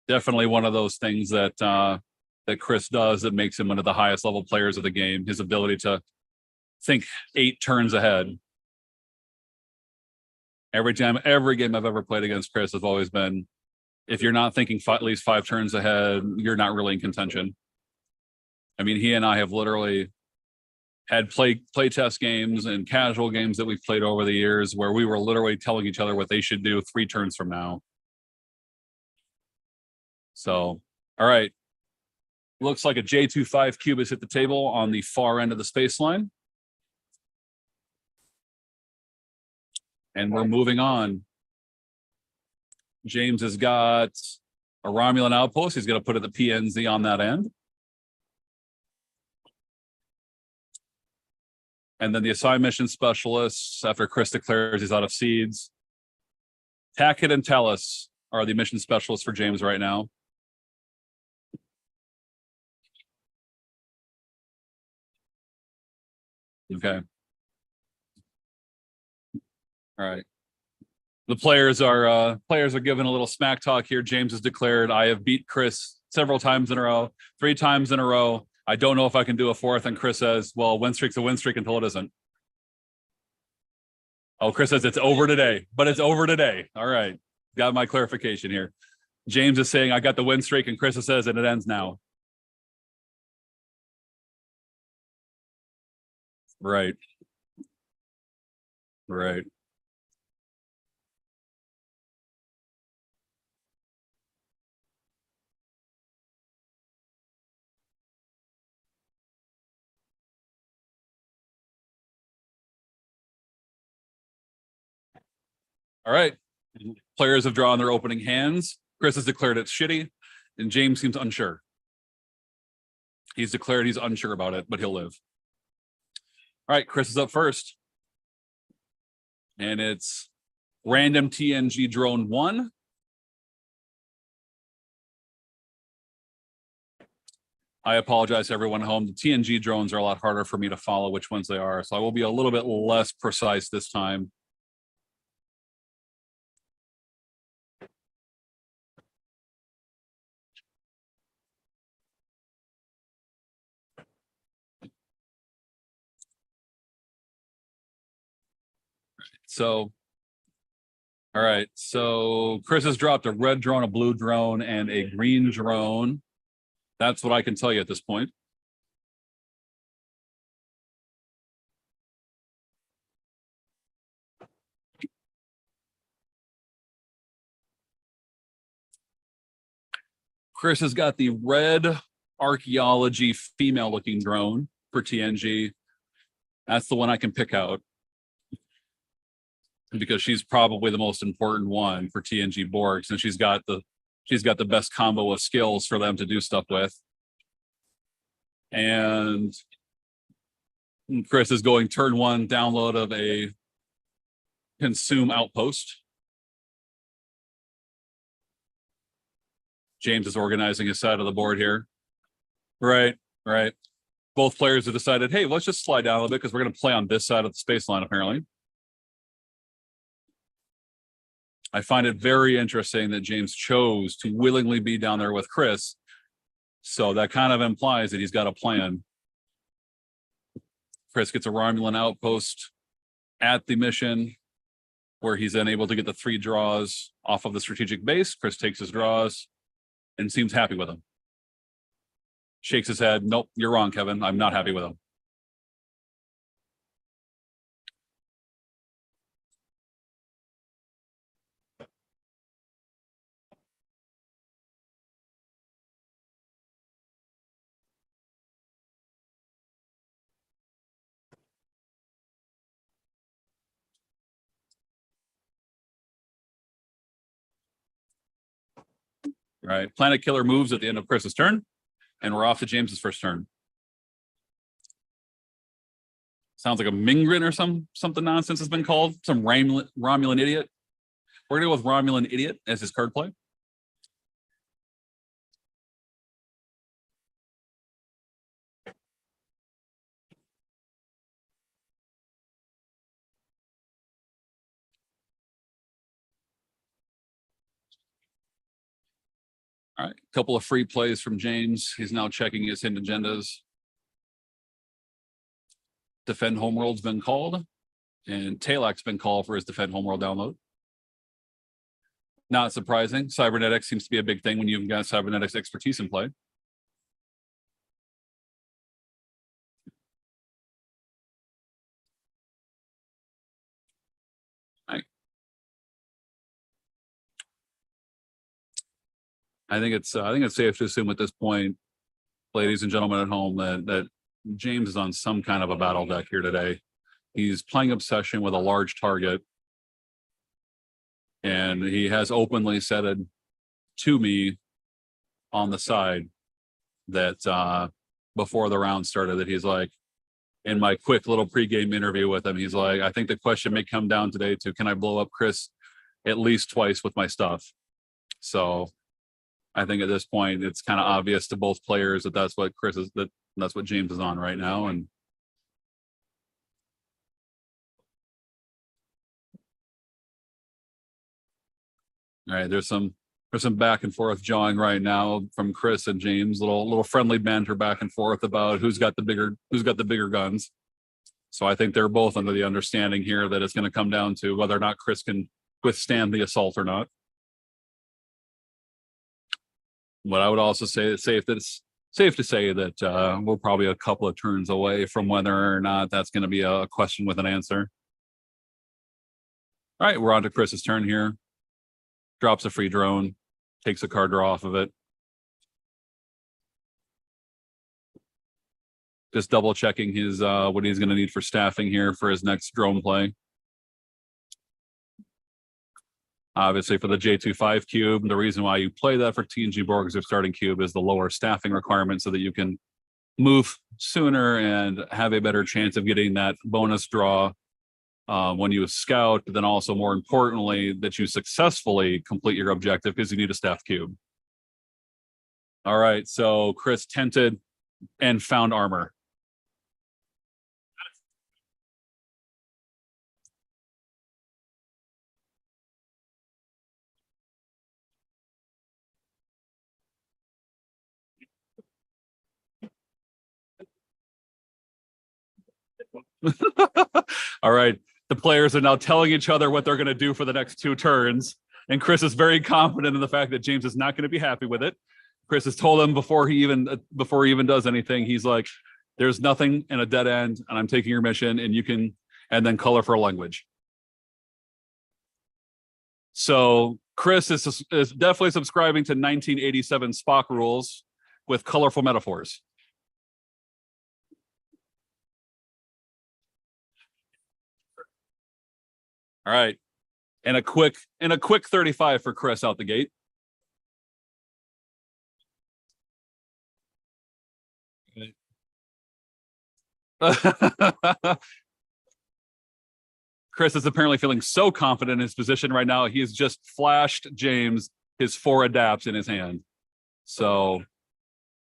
Definitely one of those things that that Kris does that makes him one of the highest level players of the game. His ability to think 8 turns ahead. Every game I've ever played against Kris has always been, if you're not thinking at least 5 turns ahead, you're not really in contention. I mean, he and I have literally had play test games and casual games that we've played over the years where we were literally telling each other what they should do 3 turns from now. So, all right. Looks like a J25 cube has hit the table on the far end of the space line. And we're moving on. James has got a Romulan outpost. He's going to put the PNZ on that end. And then the assigned mission specialists, after Kris declares he's out of seeds. Tackett and Tellus are the mission specialists for James right now. Okay. All right. The players are given a little smack talk here. James has declared, I have beat Kris several times in a row, 3 times in a row. I don't know if I can do a 4th. And Kris says, well, win streak's a win streak until it isn't. Oh, Kris says it's over today, but it's over today. All right. Got my clarification here. James is saying I got the win streak, and Kris says, and it ends now. Right. Right. All right. Players have drawn their opening hands. Kris has declared it's shitty, and James seems unsure. He's declared he's unsure about it, but he'll live. All right, Kris is up first. And it's random TNG drone 1. I apologize to everyone at home. The TNG drones are a lot harder for me to follow which ones they are, so I will be a little bit less precise this time. So, all right. So Kris has dropped a red drone, a blue drone, and a green drone. That's what I can tell you at this point. Kris has got the red archaeology female-looking drone for TNG. That's the one I can pick out, because she's probably the most important one for TNG Borg, since she's got the best combo of skills for them to do stuff with. And Kris is going turn 1 download of a consume outpost. James is organizing his side of the board here. Right. Both players have decided, hey, let's just slide down a little bit because we're going to play on this side of the space line, apparently. I find it very interesting that James chose to willingly be down there with Kris. So that kind of implies that he's got a plan. Kris gets a Romulan outpost at the mission where he's then able to get the 3 draws off of the strategic base. Kris takes his draws and seems happy with them. Shakes his head. Nope, you're wrong, Kevin. I'm not happy with him. Right. Planet Killer moves at the end of Chris's turn, and we're off to James's first turn. Sounds like a Mingrin or something nonsense has been called. Some Romulan idiot. We're gonna go with Romulan idiot as his card play. All right, a couple of free plays from James. He's now checking his hidden agendas. Defend Homeworld's been called, and Talak's been called for his Defend Homeworld download. Not surprising. Cybernetics seems to be a big thing when you've got cybernetics expertise in play. I think it's safe to assume at this point, ladies and gentlemen at home, that James is on some kind of a battle deck here today. He's playing Obsession with a large target, and he has openly said it to me on the side that before the round started, that he's like, in my quick little pregame interview with him, he's like, I think the question may come down today to, can I blow up Kris at least twice with my stuff? So I think at this point, it's kind of obvious to both players that that's what Kris is, that's what James is on right now. And all right, there's some back and forth jawing right now from Kris and James, little friendly banter back and forth about who's got the bigger guns. So I think they're both under the understanding here that it's going to come down to whether or not Kris can withstand the assault or not. But I would also say it's safe to say that we're probably a couple of turns away from whether or not that's going to be a question with an answer. All right, we're on to Kris's turn here. Drops a free drone, takes a card draw off of it. Just double checking his what he's going to need for staffing here for his next drone play. Obviously, for the J25 cube, the reason why you play that for TNG Borg as your starting cube is the lower staffing requirement so that you can move sooner and have a better chance of getting that bonus draw when you scout, but then also more importantly, that you successfully complete your objective because you need a staff cube. All right, so Kris tented and found armor. All right. The players are now telling each other what they're going to do for the next 2 turns. And Kris is very confident in the fact that James is not going to be happy with it. Kris has told him before he even does anything, he's like, there's nothing in a dead end, and I'm taking your mission, and you can, and then color for a language. So Kris is definitely subscribing to 1987 Spock rules with colorful metaphors. All right. And a quick 35 for Kris out the gate. Kris is apparently feeling so confident in his position right now. He has just flashed James his 4 adapts in his hand. So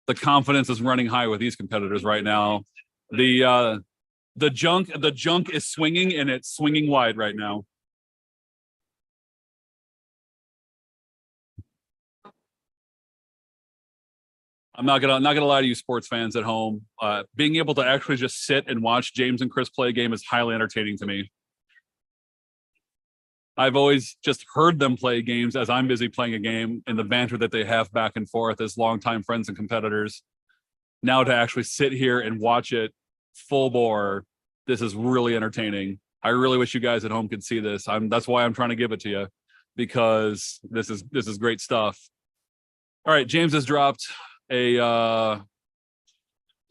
the confidence is running high with these competitors right now. The junk is swinging, and it's swinging wide right now. I'm not gonna lie to you, sports fans at home. Being able to actually just sit and watch James and Kris play a game is highly entertaining to me. I've always just heard them play games as I'm busy playing a game, and the banter that they have back and forth as longtime friends and competitors. Now to actually sit here and watch it full bore, this is really entertaining. I really wish you guys at home could see this. That's why I'm trying to give it to you, because this is great stuff. All right, James has dropped a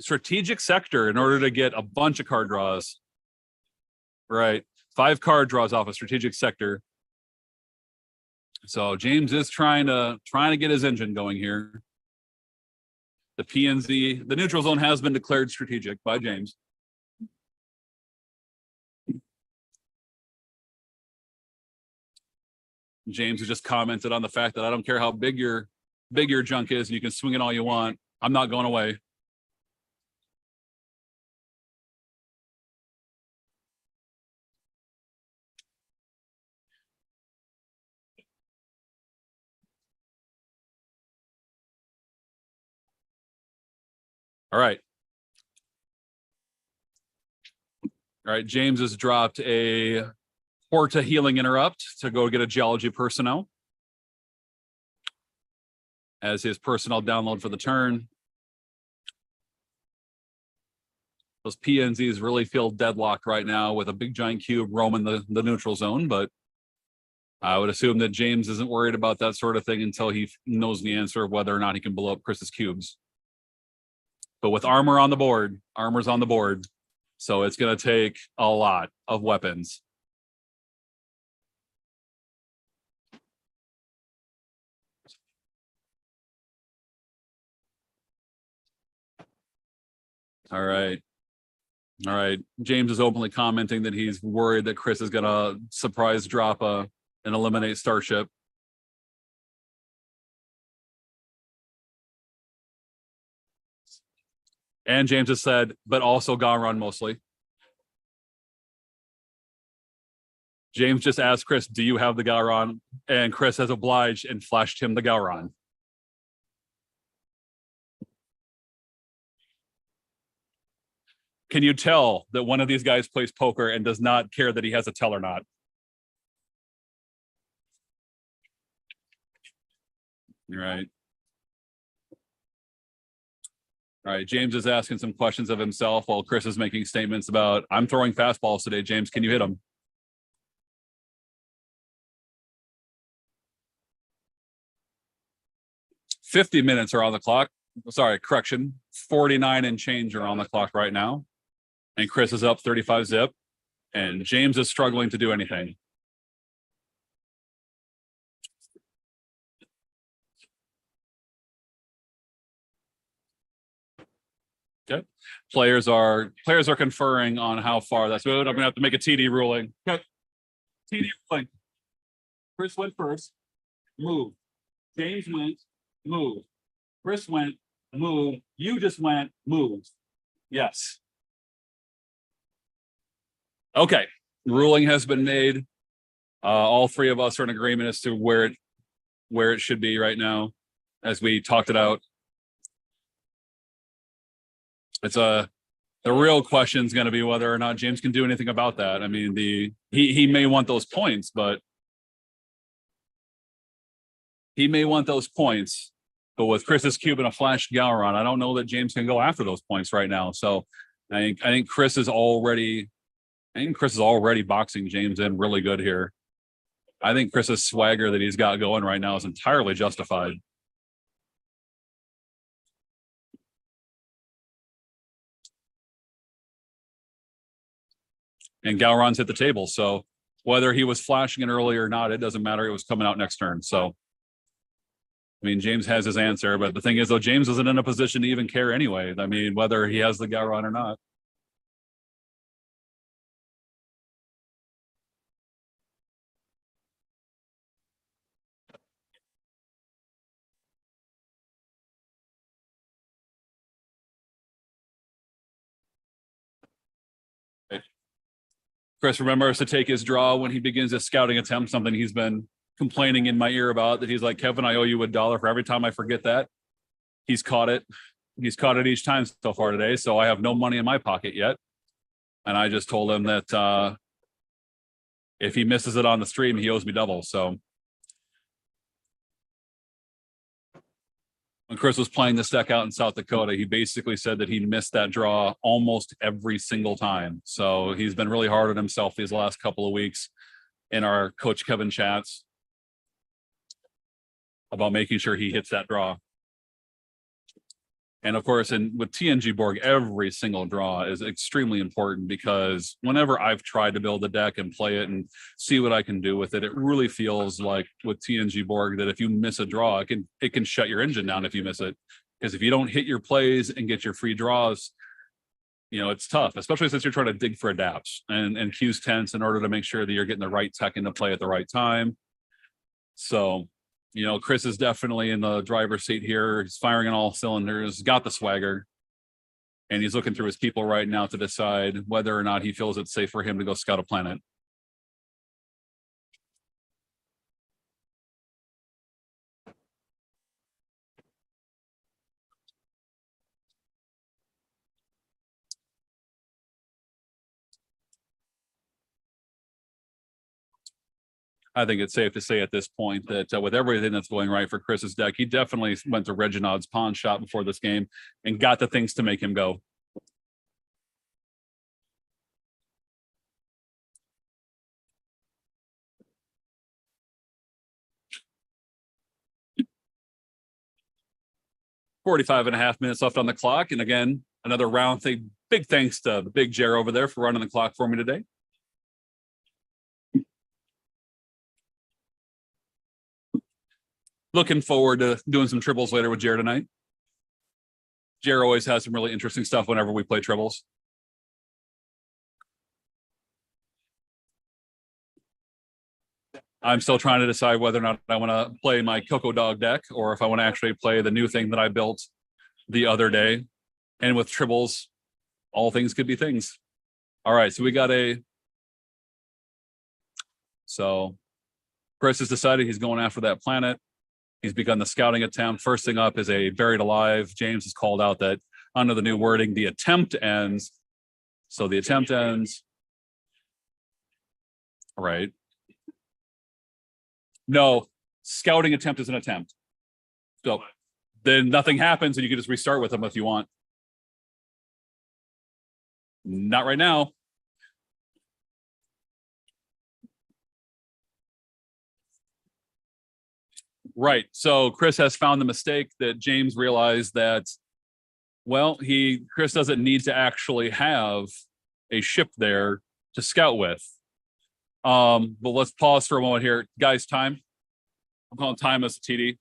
strategic sector in order to get a bunch of card draws. Right. 5 card draws off a strategic sector. So James is trying to get his engine going here. The PNZ, the neutral zone has been declared strategic by James. James has just commented on the fact that I don't care how big your junk is, and you can swing it all you want. I'm not going away. All right. All right, James has dropped a Horta healing interrupt to go get a geology personnel as his personnel download for the turn. Those PNZs really feel deadlocked right now with a big giant cube roaming the neutral zone, but I would assume that James isn't worried about that sort of thing until he knows the answer of whether or not he can blow up Kris's cubes. But with armor's on the board. So it's going to take a lot of weapons. All right. James is openly commenting that he's worried that Kris is going to surprise drop and eliminate Starship. And James has said, but also Gowron mostly. James just asked Kris, do you have the Gowron? And Kris has obliged and flashed him the Gowron. Can you tell that one of these guys plays poker and does not care that he has a tell or not? Right. All right, James is asking some questions of himself while Kris is making statements about, I'm throwing fastballs today, James, can you hit them? $50 minutes are on the clock. Sorry, correction. 49 and change are on the clock right now. And Kris is up 35 zip. And James is struggling to do anything. Okay. Players are conferring on how far that's moved. I'm gonna have to make a TD ruling. Okay. TD ruling. Kris went first. Move. James went. Move. Kris went. Move. You just went. Move. Yes. Okay. Ruling has been made. All three of us are in agreement as to where it should be right now, as we talked it out. It's the real question is going to be whether or not James can do anything about that. I mean, he may want those points, but with Kris's cube and a flash Gowron, I don't know that James can go after those points right now. So I think Kris is already boxing James in really good here. I think Kris's swagger that he's got going right now is entirely justified. And Gowron's hit the table. So whether he was flashing it early or not, it doesn't matter. It was coming out next turn. So, I mean, James has his answer. But the thing is, though, James isn't in a position to even care anyway. I mean, whether he has the Gowron or not. Kris remembers to take his draw when he begins his scouting attempt, something he's been complaining in my ear about, that he's like, Kevin, I owe you $1 for every time I forget that. He's caught it. He's caught it each time so far today. So I have no money in my pocket yet. And I just told him that if he misses it on the stream, he owes me double. So when Kris was playing this deck out in South Dakota, he basically said that he missed that draw almost every single time. So he's been really hard on himself these last couple of weeks in our Coach Kevin chats about making sure he hits that draw. And of course, and with TNG Borg, every single draw is extremely important because whenever I've tried to build a deck and play it and see what I can do with it, it really feels like with TNG Borg that if you miss a draw, it can shut your engine down if you miss it. Because if you don't hit your plays and get your free draws, you know, it's tough, especially since you're trying to dig for adapts and Q's tense in order to make sure that you're getting the right tech into play at the right time. So, you know, Kris is definitely in the driver's seat here. He's firing on all cylinders, got the swagger, and he's looking through his people right now to decide whether or not he feels it's safe for him to go scout a planet. I think it's safe to say at this point that with everything that's going right for Kris's deck, he definitely went to Reginald's pawn shop before this game and got the things to make him go. .45.5 minutes left on the clock. And again, another round thing. Big thanks to the big Jer over there for running the clock for me today. Looking forward to doing some Tribbles later with Jer tonight. Jer always has some really interesting stuff whenever we play Tribbles. I'm still trying to decide whether or not I want to play my Cocoa Dog deck or if I want to actually play the new thing that I built the other day. And with Tribbles, all things could be things. All right, so we got so Kris has decided he's going after that planet. He's begun the scouting attempt. First thing up is a Buried Alive. James has called out that under the new wording, the attempt ends. So the attempt ends. All right. No, scouting attempt is an attempt. So then nothing happens and you can just restart with them if you want. Not right now. Right. So Kris has found the mistake that James realized that, well, Kris doesn't need to actually have a ship there to scout with. But let's pause for a moment here. Guys, time. I'm calling time as a TD.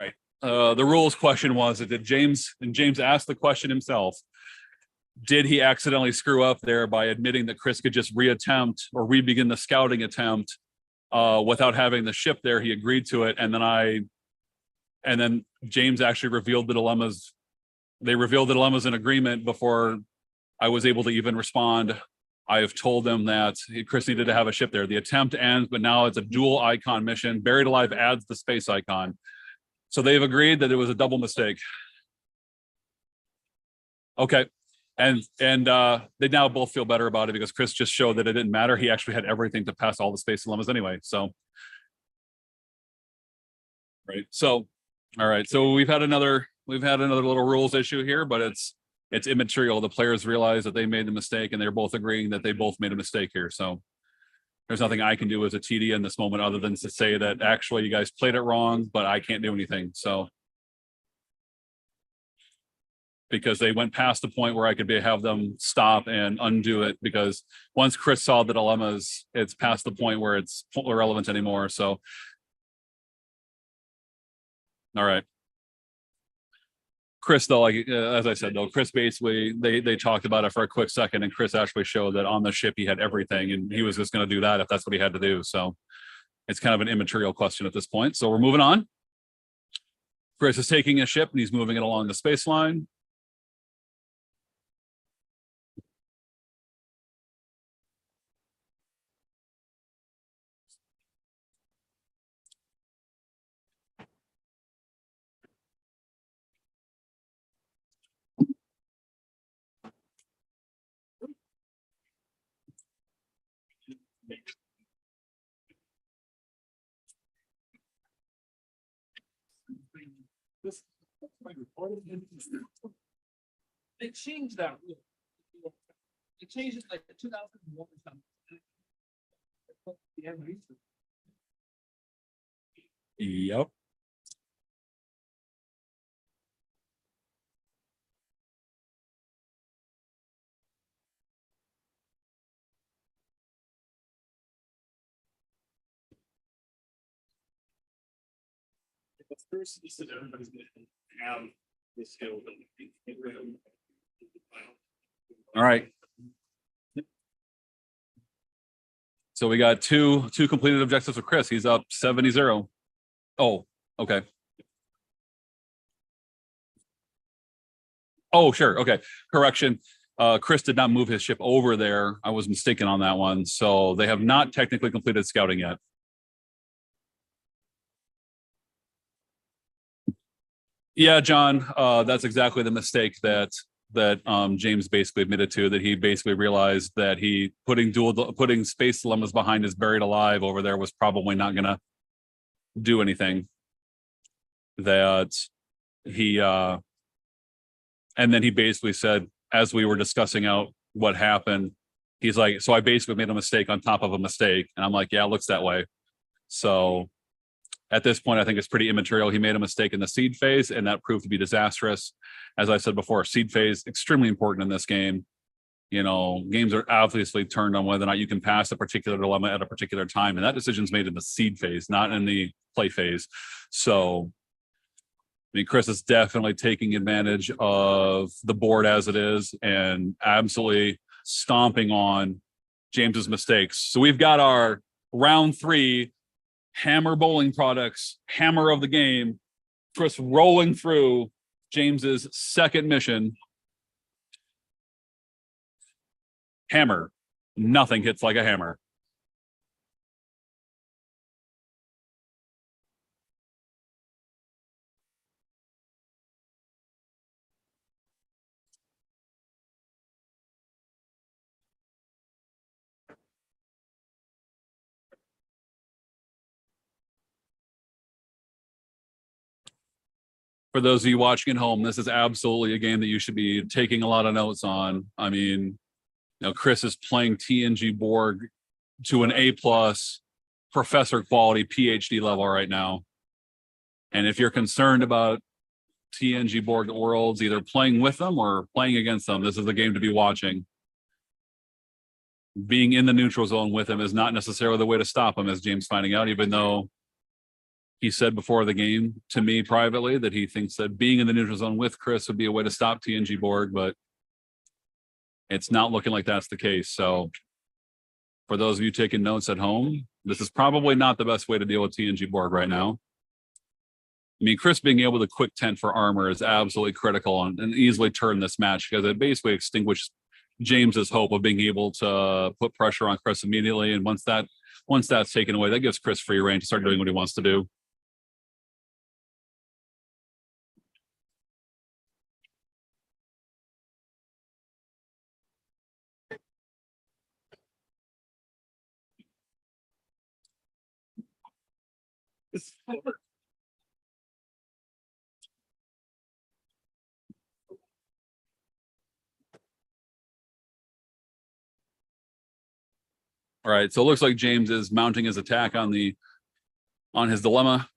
Right. The rules question was that James asked the question himself. Did he accidentally screw up there by admitting that Kris could just reattempt or re-begin the scouting attempt without having the ship there? He agreed to it, and then James actually revealed the dilemmas. They revealed the dilemmas in agreement before I was able to even respond. I have told them that Kris needed to have a ship there. The attempt ends, but now it's a dual icon mission. Buried Alive adds the space icon. So they've agreed that it was a double mistake. Okay. And they now both feel better about it because Kris just showed that it didn't matter. He actually had everything to pass all the space dilemmas anyway. So, right. So, all right. So we've had another little rules issue here, but it's immaterial. The players realize that they made the mistake and they're both agreeing that they both made a mistake here. So there's nothing I can do as a TD in this moment other than to say that actually you guys played it wrong, but I can't do anything. So because they went past the point where I could have them stop and undo it, because once Kris saw the dilemmas, it's past the point where it's irrelevant anymore. So, all right. Kris, though, like as I said, though, Kris basically they talked about it for a quick second, and Kris actually showed that on the ship he had everything, and he was just going to do that if that's what he had to do. So it's kind of an immaterial question at this point. So we're moving on. Kris is taking a ship and he's moving it along the space line. They changed that rule. They changed it like 2001 or something. Yep. The first is that everybody's going to have the skill that we get rid of. All right. So we got two completed objectives with Kris. He's up 70-0. Oh, okay. Oh, sure. Okay. Correction. Kris did not move his ship over there. I was mistaken on that one. So they have not technically completed scouting yet. Yeah, John, that's exactly the mistake that James basically admitted to, that he basically realized that he putting space dilemmas behind his buried alive over there was probably not going to do anything. That he and then he basically said, as we were discussing out what happened, he's like, so I basically made a mistake on top of a mistake. And I'm like, yeah, it looks that way. So at this point, I think it's pretty immaterial. He made a mistake in the seed phase, and that proved to be disastrous. As I said before, seed phase, extremely important in this game. You know, games are obviously turned on whether or not you can pass a particular dilemma at a particular time. And that decision's made in the seed phase, not in the play phase. So, I mean, Kris is definitely taking advantage of the board as it is and absolutely stomping on James's mistakes. So we've got our round 3 Hammer Bowling Products, hammer of the game. Kris rolling through James's second mission. Hammer. Nothing hits like a hammer. For those of you watching at home, this is absolutely a game that you should be taking a lot of notes on. I mean, you know, Kris is playing TNG Borg to an A+ professor quality PhD level right now. And if you're concerned about TNG Borg worlds, either playing with them or playing against them, this is the game to be watching. Being in the neutral zone with him is not necessarily the way to stop him, as James finding out, even though he said before the game to me privately that he thinks that being in the neutral zone with Kris would be a way to stop TNG Borg, but it's not looking like that's the case. So for those of you taking notes at home, this is probably not the best way to deal with TNG Borg right now. I mean, Kris being able to quick tent for armor is absolutely critical and easily turn this match, because it basically extinguishes James's hope of being able to put pressure on Kris immediately. And once that's taken away, that gives Kris free reign to start doing what he wants to do. All right, so it looks like James is mounting his attack on his dilemma,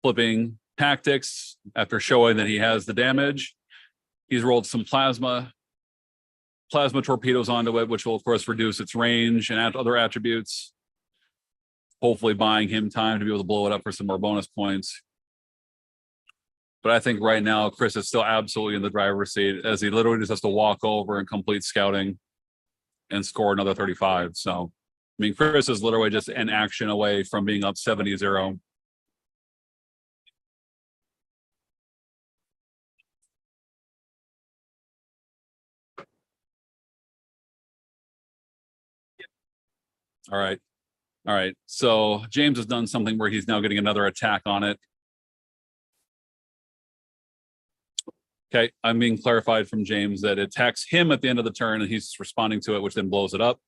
flipping tactics after showing that he has the damage. He's rolled some plasma torpedoes onto it, which will of course reduce its range and other attributes, hopefully buying him time to be able to blow it up for some more bonus points. But I think right now Kris is still absolutely in the driver's seat, as he literally just has to walk over and complete scouting and score another 35. So I mean, Kris is literally just an action away from being up 70-0. All right. All right. So James has done something where he's now getting another attack on it. Okay. I'm being clarified from James that it attacks him at the end of the turn and he's responding to it, which then blows it up,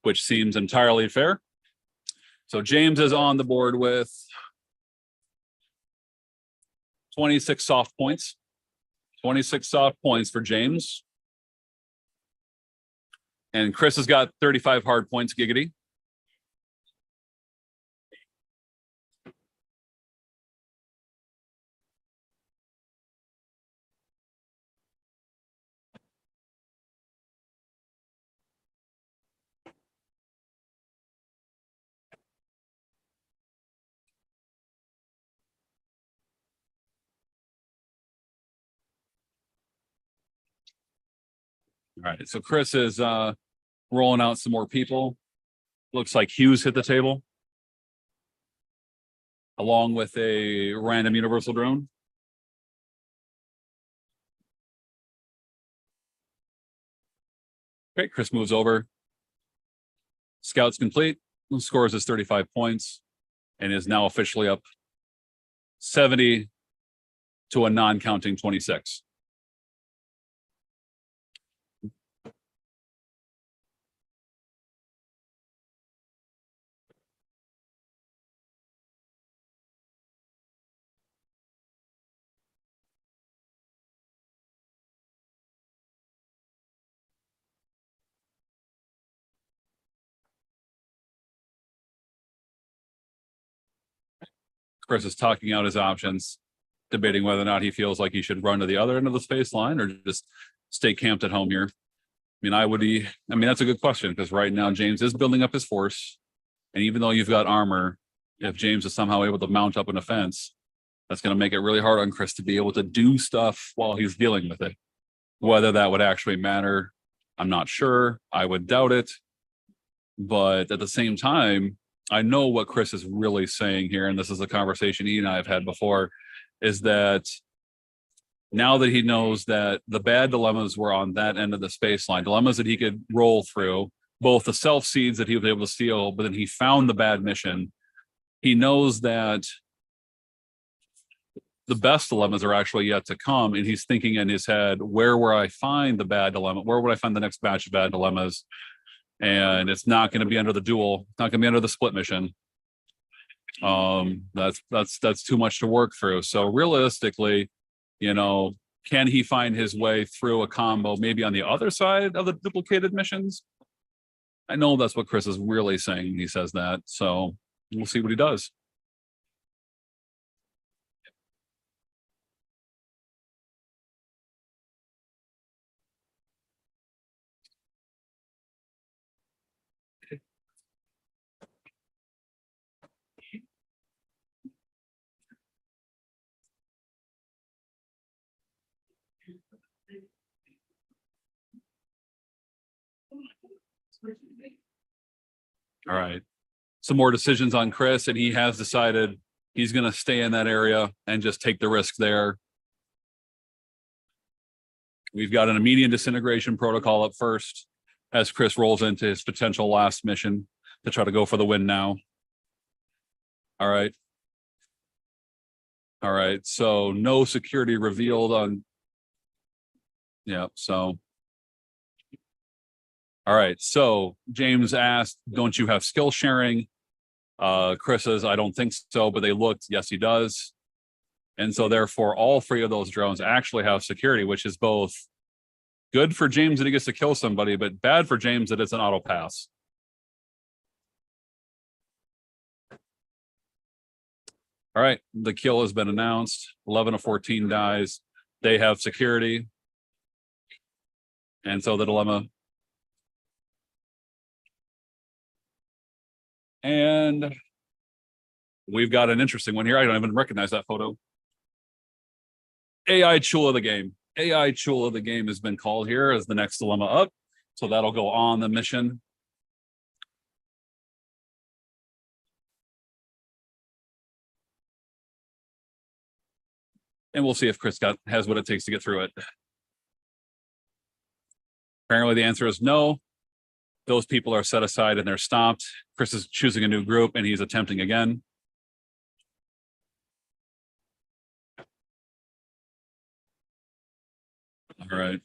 which seems entirely fair. So James is on the board with 26 soft points. 26 soft points for James. And Kris has got 35 hard points, giggity. All right, so Kris is rolling out some more people. Looks like Huth hit the table, along with a random universal drone. Okay, Kris moves over. Scout's complete. Scores his 35 points and is now officially up 70 to a non-counting 26. Kris is talking out his options, debating whether or not he feels like he should run to the other end of the space line or just stay camped at home here. I mean, that's a good question, because right now James is building up his force. And even though you've got armor, if James is somehow able to mount up an offense, that's going to make it really hard on Kris to be able to do stuff while he's dealing with it. Whether that would actually matter, I'm not sure. I would doubt it. But at the same time, I know what Kris is really saying here, and this is a conversation he and I have had before, is that now that he knows that the bad dilemmas were on that end of the space line, dilemmas that he could roll through, both the self seeds that he was able to steal, but then he found the bad mission. He knows that the best dilemmas are actually yet to come, and he's thinking in his head, where will I find the bad dilemma? Where would I find the next batch of bad dilemmas? And it's not going to be under the duel, not going to be under the split mission. That's too much to work through. So realistically, can he find his way through a combo maybe on the other side of the duplicated missions? I know that's what Kris is really saying when he says that. So we'll see what he does. All right. Some more decisions on Kris, and he has decided he's going to stay in that area and just take the risk there. We've got an immediate disintegration protocol up first as Kris rolls into his potential last mission to try to go for the win now. All right. All right. So no security revealed on. Yeah. So. All right. So James asked, don't you have skill sharing? Kris says, I don't think so, but they looked. Yes, he does. And so therefore, all three of those drones actually have security, which is both good for James that he gets to kill somebody, but bad for James that it's an auto pass. All right. The kill has been announced. 11 of 14 dies. They have security. And so the dilemma. And we've got an interesting one here. I don't even recognize that photo. AI Chul of the game. AI Chul of the game has been called here as the next dilemma up. So that'll go on the mission. And we'll see if Kris has what it takes to get through it. Apparently the answer is no. Those people are set aside and they're stopped. Kris is choosing a new group and he's attempting again. All right.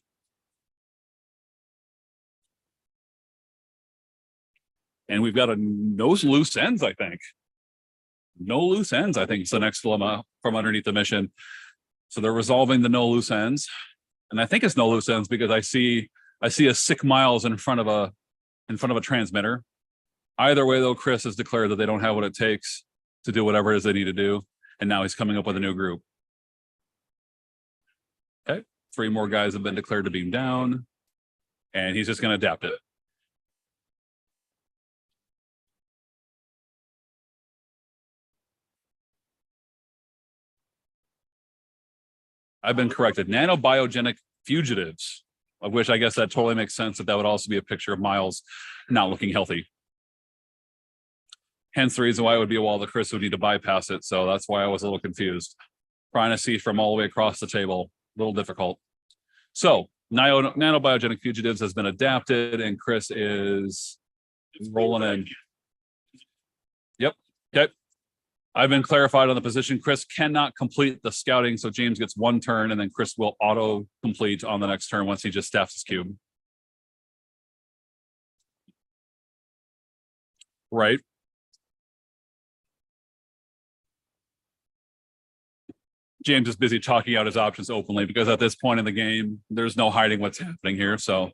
And we've got no loose ends, I think. No loose ends, I think it's the next dilemma from underneath the mission. So they're resolving the no loose ends. And I think it's no loose ends because I see a sick miles in front of a transmitter. Either way, though, Kris has declared that they don't have what it takes to do whatever it is they need to do. And now he's coming up with a new group. Okay. 3 more guys have been declared to beam down. And he's just going to adapt it. I've been corrected. Nanobiogenic fugitives, of which I guess that totally makes sense that would also be a picture of Miles not looking healthy. Hence the reason why it would be a wall that Kris would need to bypass it. So that's why I was a little confused. Trying to see from all the way across the table, a little difficult. So nanobiogenic fugitives has been adapted and Kris is rolling in. Yep. Okay. I've been clarified on the position. Kris cannot complete the scouting, so James gets 1 turn, and then Kris will auto-complete on the next turn once he just staffs his cube. Right. James is busy talking out his options openly because at this point in the game, there's no hiding what's happening here. So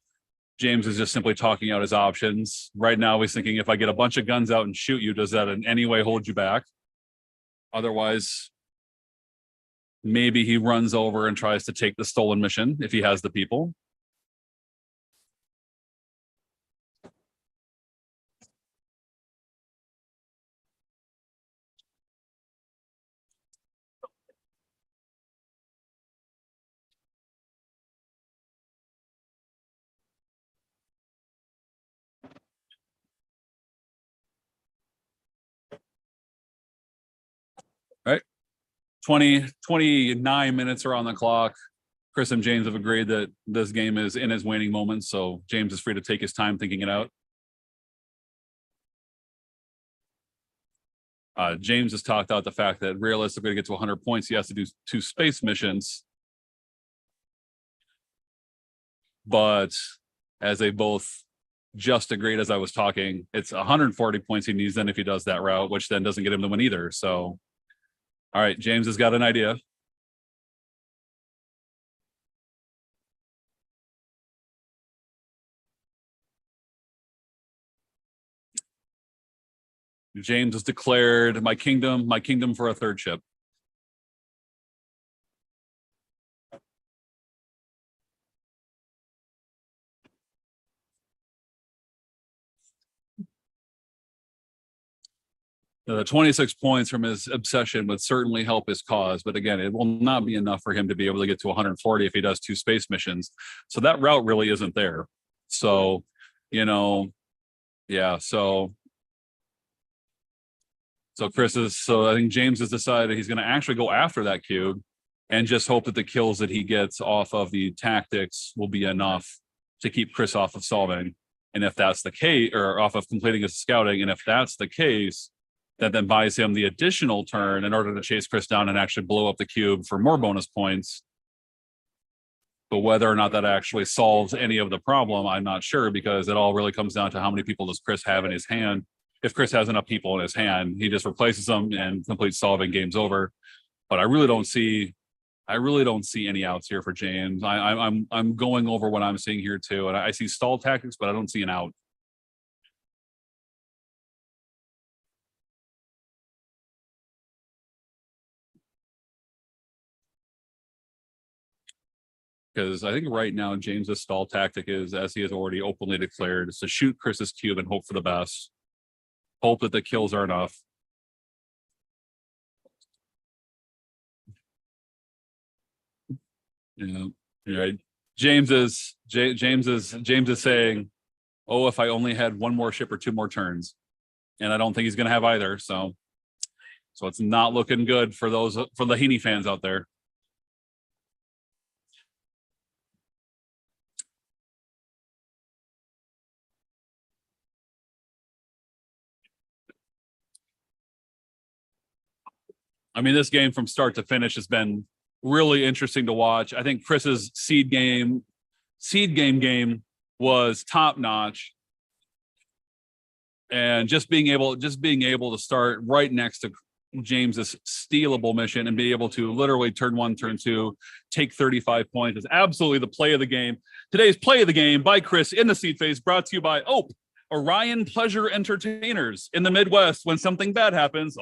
James is just simply talking out his options. Right now, he's thinking, if I get a bunch of guns out and shoot you, does that in any way hold you back? Otherwise, maybe he runs over and tries to take the stolen mission if he has the people. Right. 29 minutes are on the clock. Kris and James have agreed that this game is in his waning moments, so James is free to take his time thinking it out. James has talked out the fact that realistically to get to 100 points, he has to do 2 space missions. But as they both just agreed as I was talking, it's 140 points he needs then if he does that route, which then doesn't get him to win either. So, all right, James has got an idea. James has declared my kingdom for a 3rd ship. The 26 points from his obsession would certainly help his cause, but again, it will not be enough for him to be able to get to 140 if he does 2 space missions. So that route really isn't there. So, yeah. So I think James has decided he's going to actually go after that cube and just hope that the kills that he gets off of the tactics will be enough to keep Kris off of solving. And if that's the case, or off of completing his scouting, and if that's the case, that then buys him the additional turn in order to chase Kris down and actually blow up the cube for more bonus points. But whether or not that actually solves any of the problem, I'm not sure, because it all really comes down to how many people does Kris have in his hand. If Kris has enough people in his hand, he just replaces them and completes solving, game's over. But I really don't see any outs here for James. I'm going over what I'm seeing here too, and I see stall tactics, but I don't see an out. Because I think right now James's stall tactic is, as he has already openly declared, is to shoot Chris's cube and hope for the best. Hope that the kills are enough. Yeah, right. James is saying, "Oh, if I only had one more ship or two more turns," and I don't think he's going to have either. So it's not looking good for the Heaney fans out there. I mean, this game from start to finish has been really interesting to watch. I think Chris's seed game was top notch, and just being able to start right next to James's stealable mission and be able to literally turn 1, turn 2, take 35 points is absolutely the play of the game. Today's play of the game by Kris in the seed phase, brought to you by Orion Pleasure Entertainers in the Midwest. When something bad happens,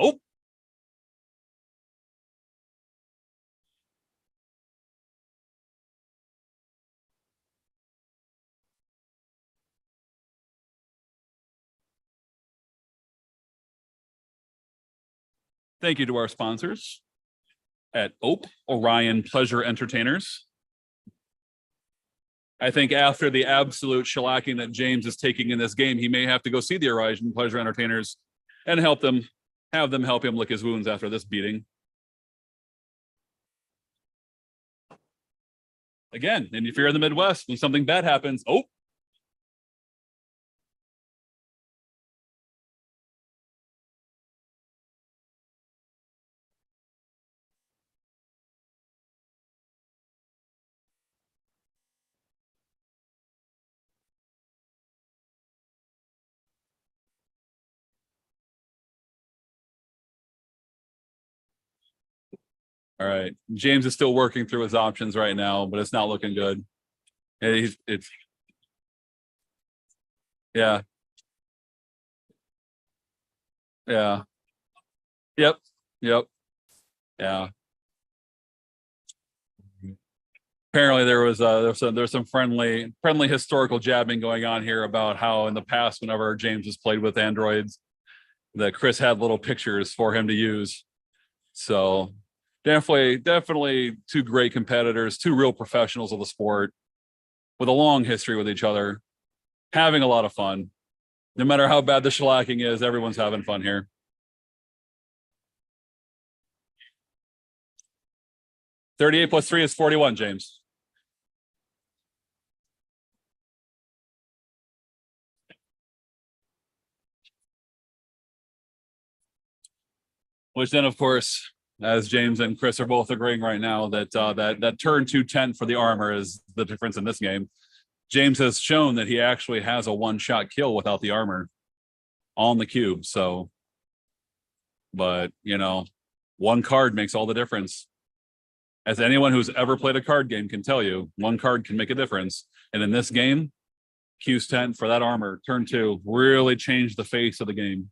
thank you to our sponsors at Orion Pleasure Entertainers. I think after the absolute shellacking that James is taking in this game, he may have to go see the Orion Pleasure Entertainers and have them help him lick his wounds after this beating. Again, and if you're in the Midwest, when something bad happens, all right. James is still working through his options right now, but it's not looking good. Yeah. Yeah. Yep. Yeah. Apparently there's some friendly historical jabbing going on here about how in the past, whenever James has played with androids, that Kris had little pictures for him to use. So definitely two great competitors, two real professionals of the sport with a long history with each other, having a lot of fun. No matter how bad the shellacking is, everyone's having fun here. $38 + 3 is 41, James. Which then, of course, as James and Kris are both agreeing right now, that turn 2 tent for the armor is the difference in this game. James has shown that he actually has a one-shot kill without the armor on the cube. So, but one card makes all the difference. As anyone who's ever played a card game can tell you, one card can make a difference. And in this game, Q's tent for that armor, turn 2, really changed the face of the game.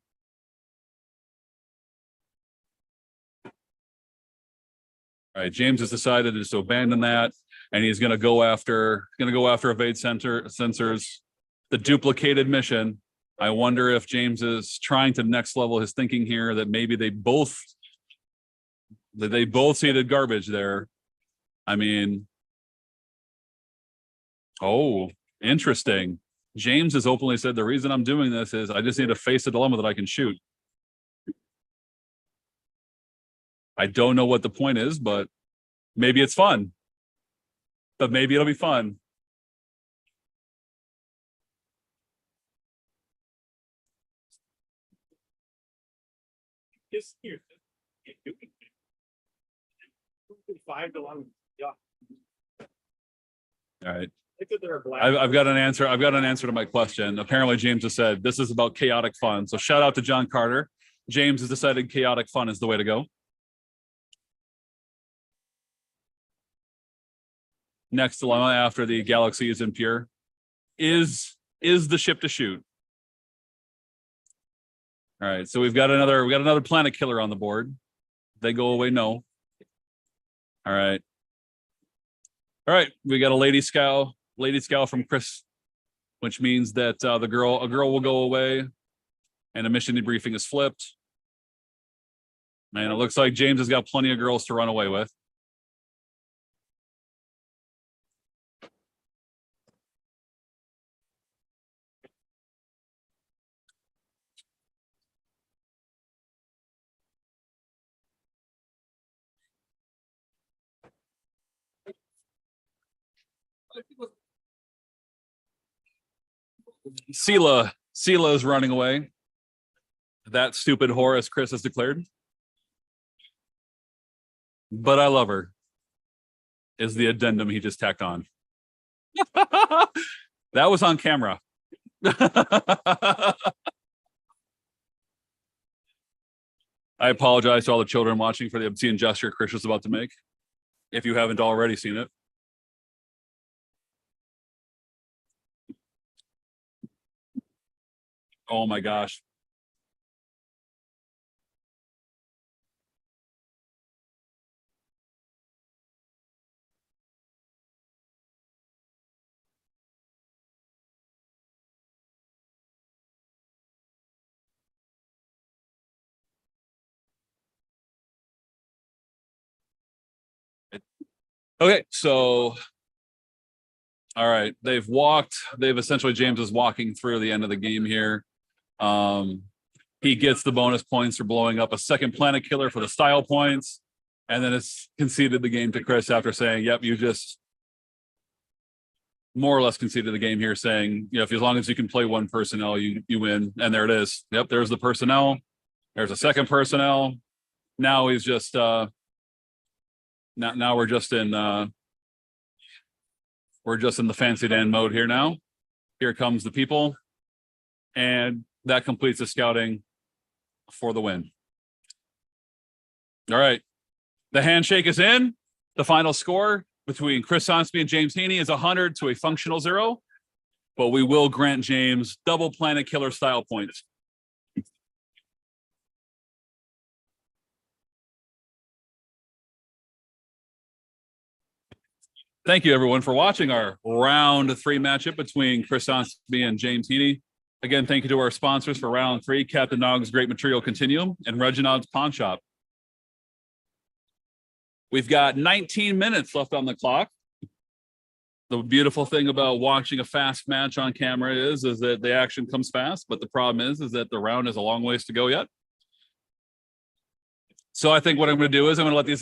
All right, James has decided to abandon that, and he's going to go after evade sensors, the duplicated mission. I wonder if James is trying to next level his thinking here, that maybe they both seeded garbage there. I mean, interesting. James has openly said the reason I'm doing this is I just need to face a dilemma that I can shoot. I don't know what the point is, but maybe it's fun. But maybe it'll be fun. Just here. 5 to 1. Yeah. All right. Black. I've got an answer. I've got an answer to my question. Apparently, James has said this is about chaotic fun. So shout out to John Carter. James has decided chaotic fun is the way to go. Next dilemma after the galaxy is impure is the ship to shoot. All right, so we've got another planet killer on the board. They go away, no. All right. All right, we got a lady scowl from Kris, which means that a girl will go away, and a mission debriefing is flipped. Man, it looks like James has got plenty of girls to run away with. Sela is running away. That stupid whore, as Kris has declared. But I love her, is the addendum he just tacked on. That was on camera. I apologize to all the children watching for the obscene gesture Kris was about to make, if you haven't already seen it. Oh my gosh. Okay, so all right, they've essentially, James is walking through the end of the game here. He gets the bonus points for blowing up a second planet killer for the style points, and then it's conceded the game to Kris after saying, yep, you just more or less conceded the game here, saying, if as long as you can play one personnel, you win. And there it is. Yep, there's the personnel. There's a second personnel. Now he's just now we're just in the fancy Dan mode here now. Here comes the people. And that completes the scouting for the win. All right. The handshake is in. The final score between Kris Sonsteby and James Heaney is 100 to a functional 0. But we will grant James double planet killer style points. Thank you, everyone, for watching our round 3 matchup between Kris Sonsteby and James Heaney. Again, thank you to our sponsors for round 3, Captain Nog's Great Material Continuum and Reginald's Pawn Shop. We've got 19 minutes left on the clock. The beautiful thing about watching a fast match on camera is that the action comes fast, but the problem is that the round has a long ways to go yet. So I think what I'm going to do is I'm going to let these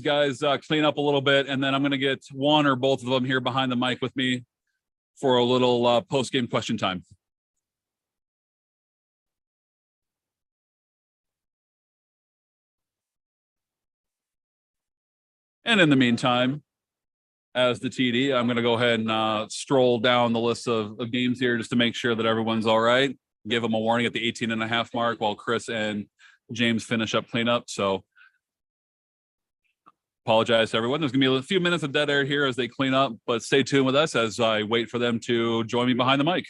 guys clean up a little bit, and then I'm going to get one or both of them here behind the mic with me for a little post-game question time. And in the meantime, as the TD, I'm going to go ahead and stroll down the list of games here just to make sure that everyone's all right. Give them a warning at the 18.5 mark while Kris and James finish up cleanup. So apologize to everyone. There's going to be a few minutes of dead air here as they clean up, but stay tuned with us as I wait for them to join me behind the mic.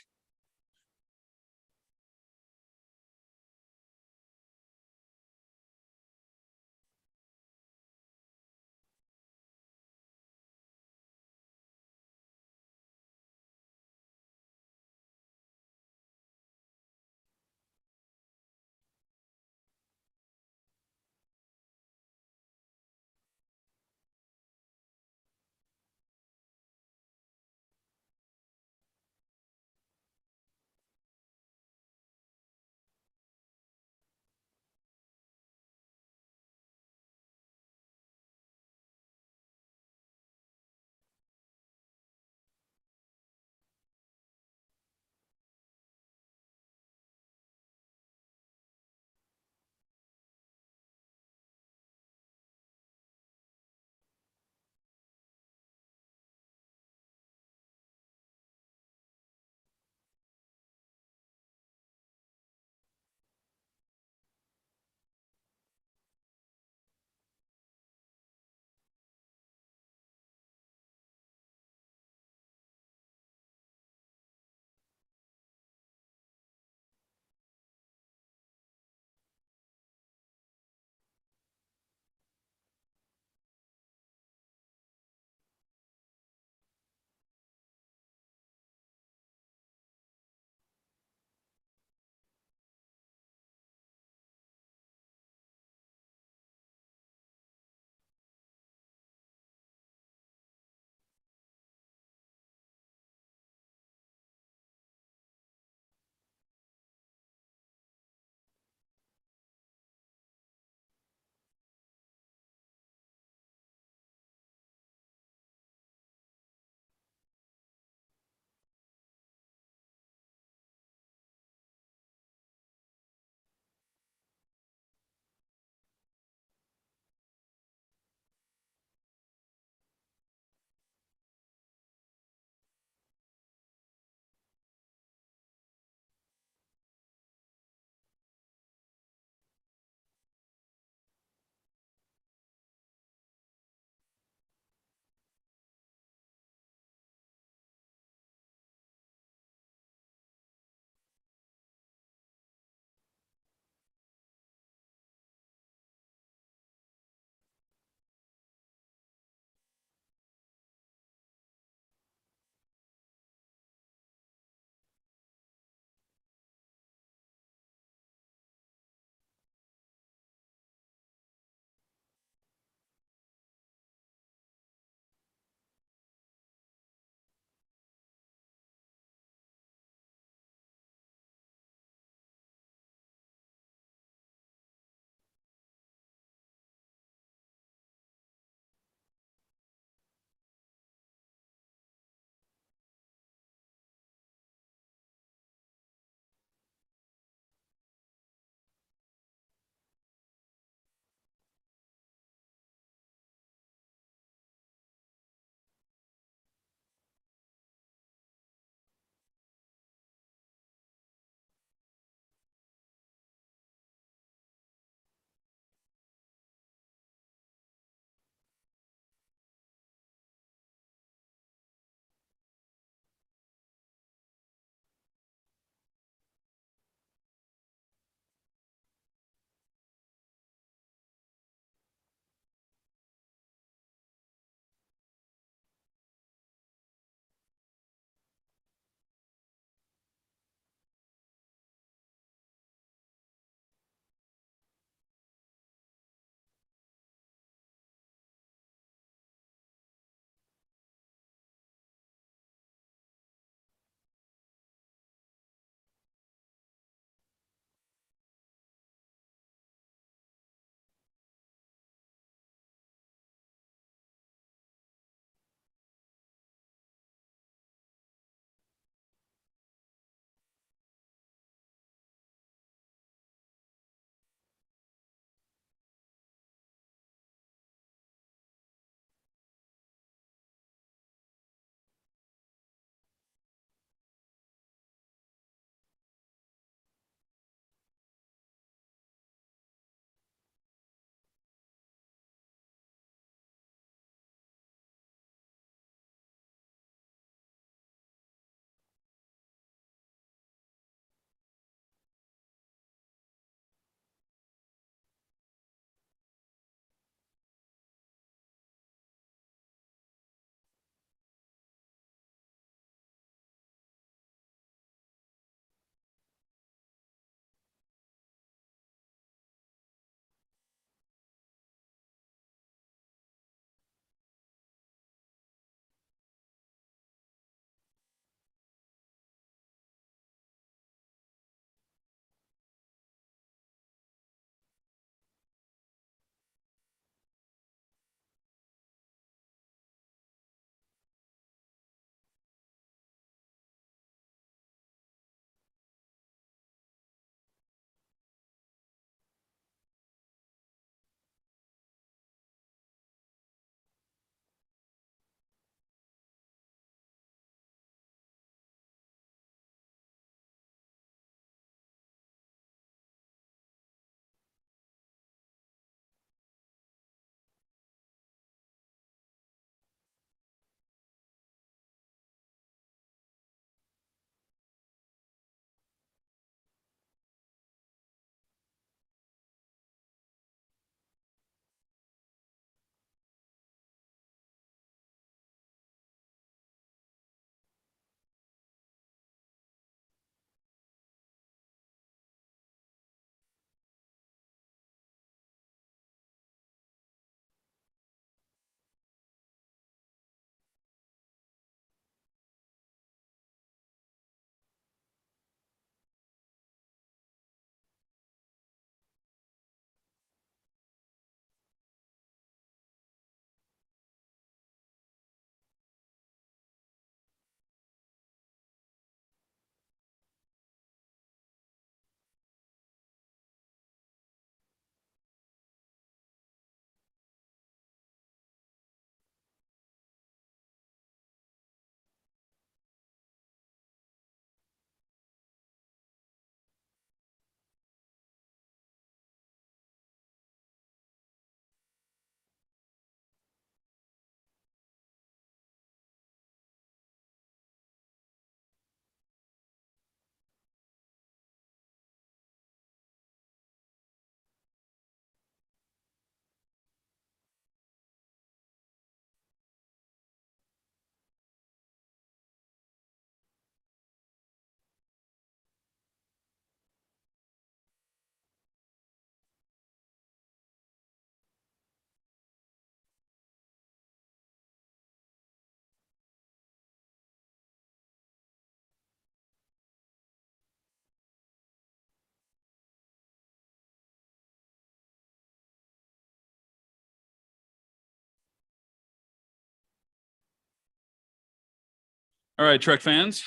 All right, Trek fans,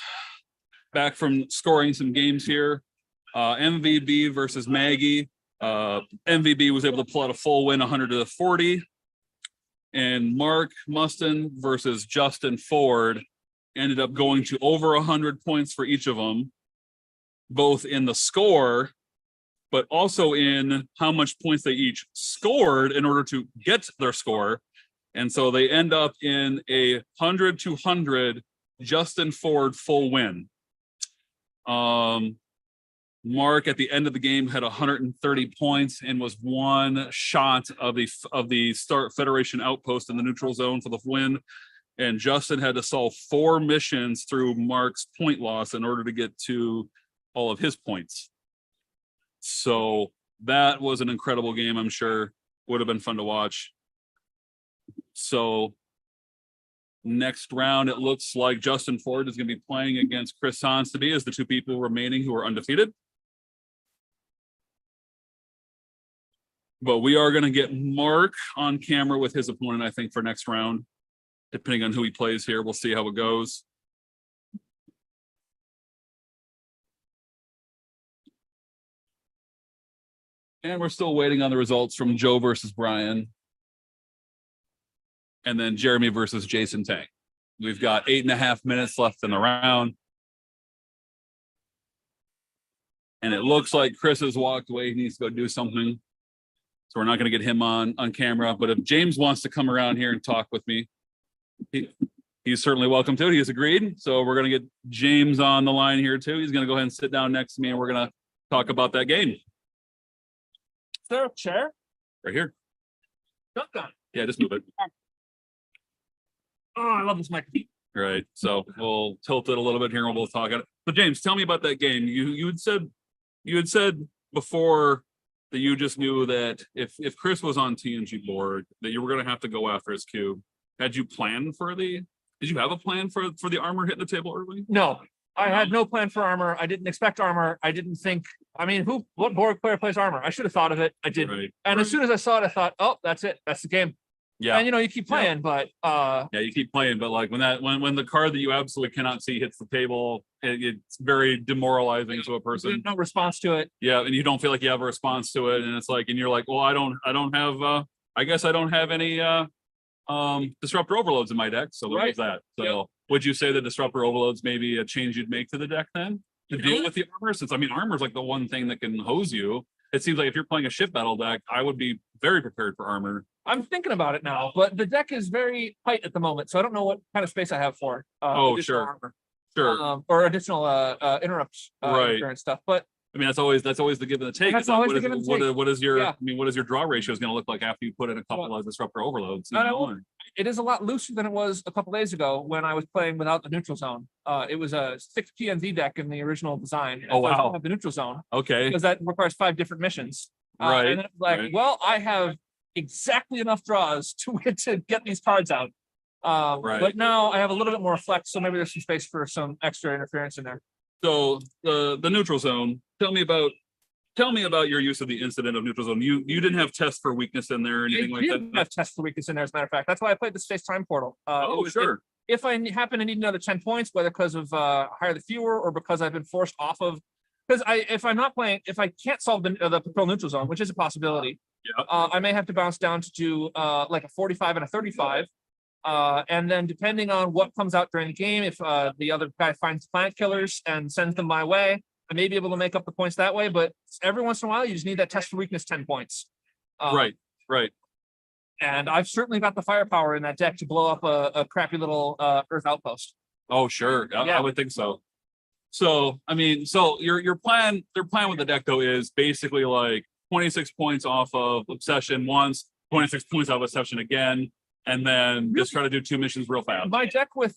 back from scoring some games here. MVB versus Maggie. MVB was able to pull out a full win, 100-40. And Mark Mustin versus Justin Ford ended up going to over 100 points for each of them, both in the score, but also in how much points they each scored in order to get their score. And so they end up in a 100-100 Justin Ford full win. Mark at the end of the game had 130 points and was one shot of the start Federation outpost in the neutral zone for the win. And Justin had to solve 4 missions through Mark's point loss in order to get to all of his points. So that was an incredible game. I'm sure would have been fun to watch. So next round, it looks like Justin Ford is going to be playing against Kris Sonsteby as the 2 people remaining who are undefeated. But we are going to get Mark on camera with his opponent, I think, for next round. Depending on who he plays here, we'll see how it goes. And we're still waiting on the results from Joe versus Brian. And then Jeremy versus Jason Tang. We've got 8.5 minutes left in the round. And it looks like Kris has walked away. He needs to go do something. So we're not going to get him on camera. But if James wants to come around here and talk with me, he's certainly welcome to it. He has agreed. So we're going to get James on the line here too. He's going to go ahead and sit down next to me and we're going to talk about that game. Is there a chair? Right here. Shotgun. Yeah, just move it. Oh, I love this microphone. Right. So we'll tilt it a little bit here and we'll talk it. But James, tell me about that game. You had said before that you just knew that if Kris was on TNG board, that you were going to have to go after his cube. Had you planned did you have a plan for the armor hitting the table early? No, I had no plan for armor. I didn't expect armor. I didn't think, what board player plays armor? I should have thought of it. I didn't. Right. And as soon as I saw it, I thought, oh, that's it. That's the game. Yeah. And you keep playing, but yeah, you keep playing, but like when the card that you absolutely cannot see hits the table, it's very demoralizing to a person. no response to it. Yeah, and you don't feel like you have a response to it, and it's like, and you're like, well, I don't have I guess I don't have any disruptor overloads in my deck, so there's that. So would you say that disruptor overloads maybe a change you'd make to the deck then to deal with the armor? Since armor is like the one thing that can hose you. It seems like if you're playing a ship battle deck, I would be very prepared for armor. I'm thinking about it now, but the deck is very tight at the moment, so I don't know what kind of space I have for additional armor. Sure. Or additional interrupts and stuff. But that's always the give and the take. That's always the give and take. What is your Yeah. what is your draw ratio is going to look like after you put in a couple of disruptor overloads? It is a lot looser than it was a couple days ago when I was playing without the neutral zone. It was a 6 PNZ deck in the original design. Oh, wow. I don't have the neutral zone. Okay. Because that requires 5 different missions. Right. And then it's like, well, I have exactly enough draws to get these cards out. But now I have a little bit more flex, so maybe there's some space for some extra interference in there. So the neutral zone, tell me about your use of the incident of neutral zone. You didn't have tests for weakness in there or anything like that? I didn't have tests for weakness in there, as a matter of fact. That's why I played the space-time portal. Sure. If I happen to need another 10 points, whether because of higher the fewer or because I've been forced off of, because if I can't solve the patrol neutral zone, which is a possibility, I may have to bounce down to do like a 45 and a 35. And then depending on what comes out during the game, if the other guy finds planet killers and sends them my way, I may be able to make up the points that way. But every once in a while, you just need that test for weakness 10 points. Right. And I've certainly got the firepower in that deck to blow up a crappy little Earth outpost. Oh, sure. I would think so. So, your plan with the deck though is basically like 26 points off of Obsession once, 26 points off of Obsession again, and then just try to do 2 missions real fast. My deck with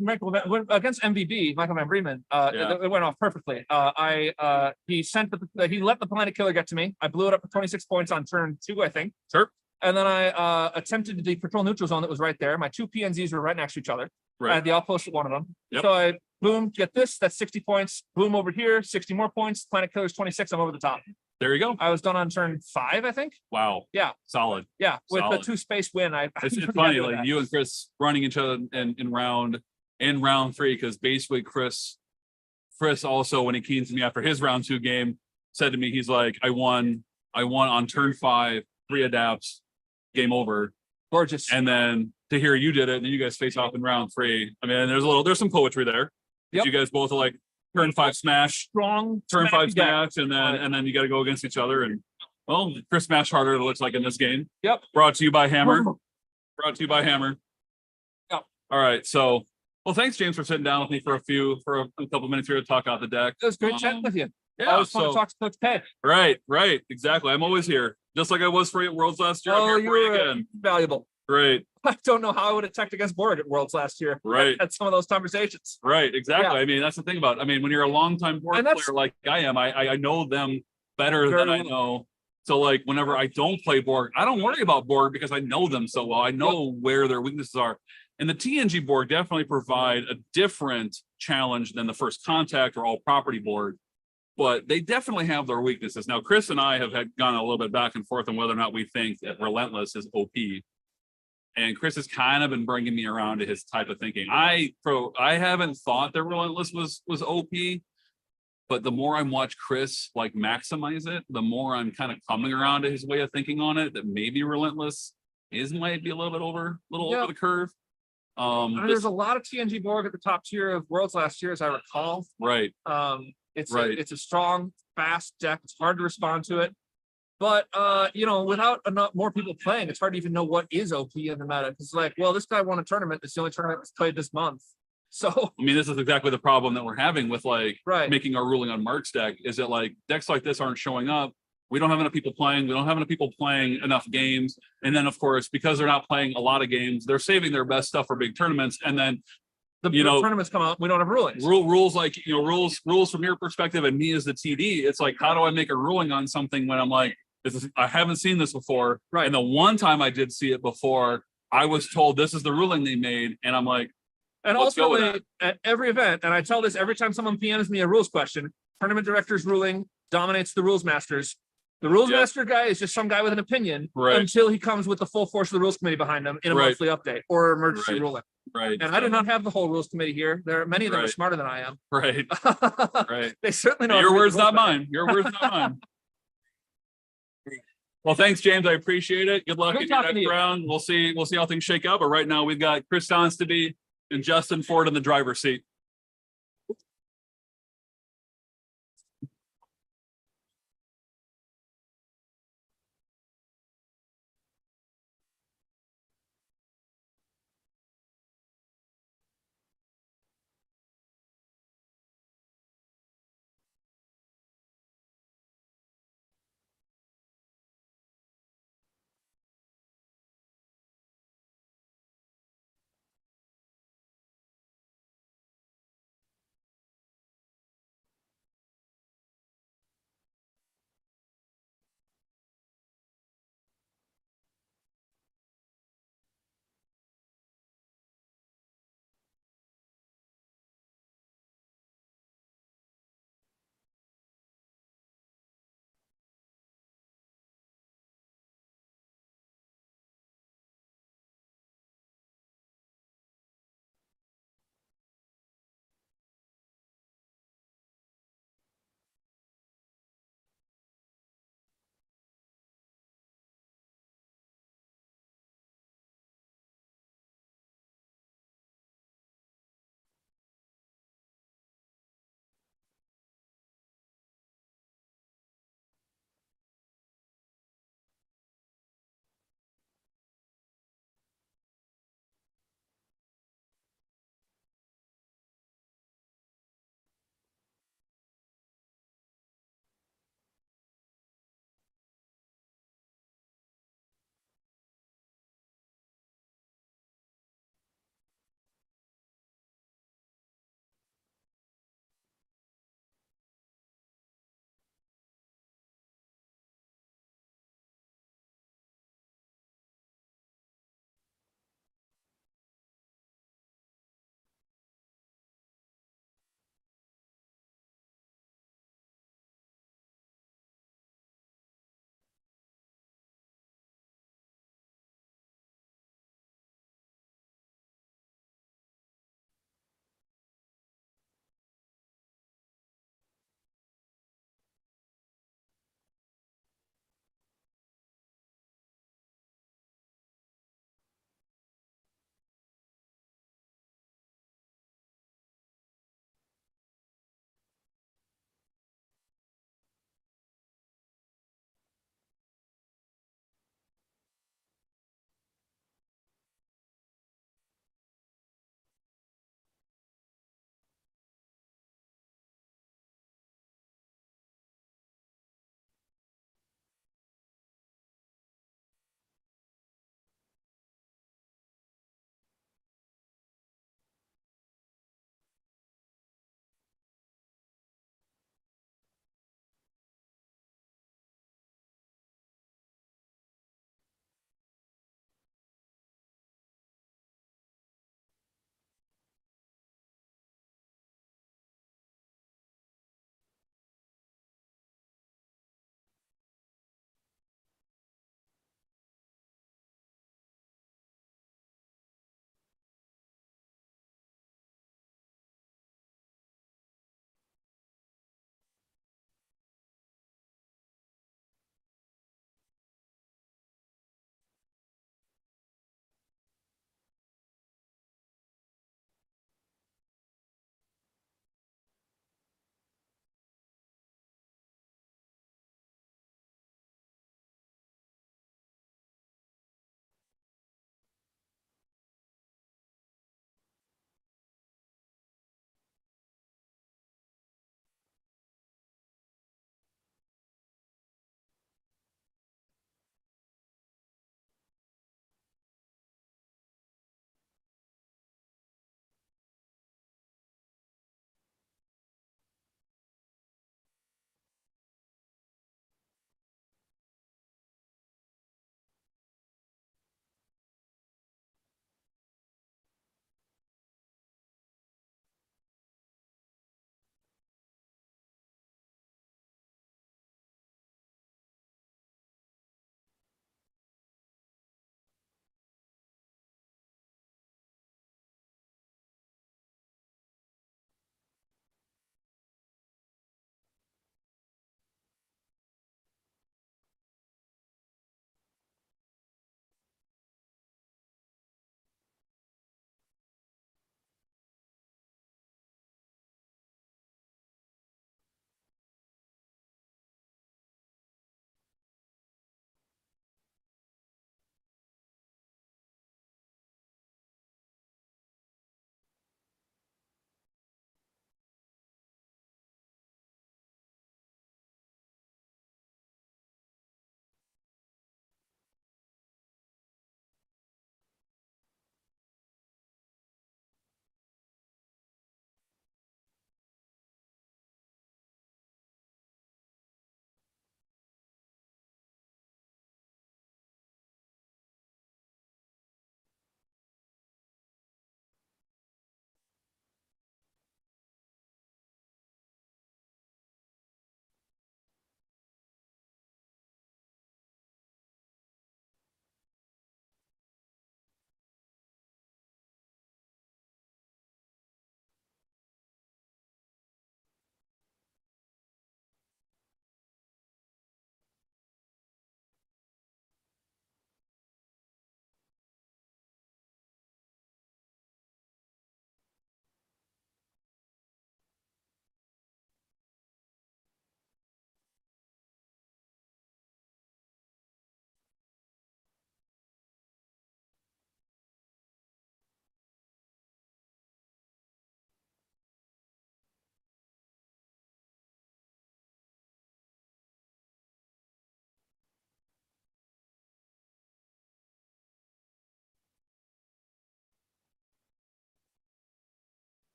Michael against MVB, Michael Van Breemen, it went off perfectly. He let the planet killer get to me. I blew it up for 26 points on turn 2, I think. Sure. And then I attempted the patrol neutral zone that was right there. My 2 PNZs were right next to each other. Right. I had the outpost at one of them. Yep. So I boom, get this, that's 60 points. Boom over here, 60 more points. Planet killer's 26. I'm over the top. There you go. I was done on turn 5, I think. Wow. Yeah. Solid. Yeah. With Solid. the 2 space win, It's funny, like you and Kris running each other in round, in round 3, because basically Kris also, when he keyed to me after his round 2 game, said to me, he's like, I won on turn 5, 3 adapts, game over. Gorgeous. And then to hear you did it, and then you guys face off in round 3. I mean, there's some poetry there. Yep. You guys both are like turn 5 smash, Strong. turn 5 smacky deck. smash, and then you got to go against each other. And well, Kris smashed harder, it looks like, in this game. Yep. Brought to you by Hammer. Brought to you by Hammer. Yep. All right. So, well, thanks, James, for sitting down with me for a couple minutes here to talk out the deck. It was great chatting with you. Yeah. Always fun to talk to Coach Pay. Right. Exactly. I'm always here, just like I was for you at Worlds last year. I'm Oh, here you for you were again. valuable. Great. I don't know how I would have teched against Borg at Worlds last year. Right. Had some of those conversations. Right. Exactly. Yeah. I mean, that's the thing about. I mean, when you're a longtime board And that's- player like I am, I know them better Very than I well. know. So, like, whenever I don't play Borg, I don't worry about Borg because I know them so well. I know where their weaknesses are. And the TNG board definitely provide a different challenge than the First Contact or All Property board, but they definitely have their weaknesses. Now, Kris and I have gone a little bit back and forth on whether or not we think that Relentless is OP. And Kris has kind of been bringing me around to his type of thinking. I haven't thought that Relentless was OP, but the more I watch Kris like maximize it, the more I'm kind of coming around to his way of thinking on it. That maybe Relentless might be a little bit over the curve. There's a lot of TNG Borg at the top tier of Worlds last year, as I recall. Right. It's Right. it's a strong, fast deck. It's hard to respond to it. But without enough more people playing, it's hard to even know what is OP in the meta. It's like, well, this guy won a tournament. It's the only tournament that's played this month. So I mean, this is exactly the problem that we're having with like right. making our ruling on Mark's deck. Is that like decks like this aren't showing up? We don't have enough people playing. We don't have enough people playing enough games. And then, of course, because they're not playing a lot of games, they're saving their best stuff for big tournaments. And then the tournaments come out, we don't have rulings. Rules like rules from your perspective and me as the TD. It's like, how do I make a ruling on something when I'm like, I haven't seen this before. Right. And the one time I did see it before, I was told this is the ruling they made, and I'm like, and let's go with ultimately, at every event, and I tell this every time someone PMs me a rules question, tournament director's ruling dominates the rules masters. The rules master guy is just some guy with an opinion until he comes with the full force of the rules committee behind him in a monthly update or emergency ruling. Right. And I do not have the whole rules committee here. There are many of them are smarter than I am. Right. Right. They certainly know. Your words, not mine. Your words, not mine. Well, thanks, James. I appreciate it. Good luck in your next round. We'll see how things shake out. But right now, we've got Kris Sonsteby and Justin Ford in the driver's seat.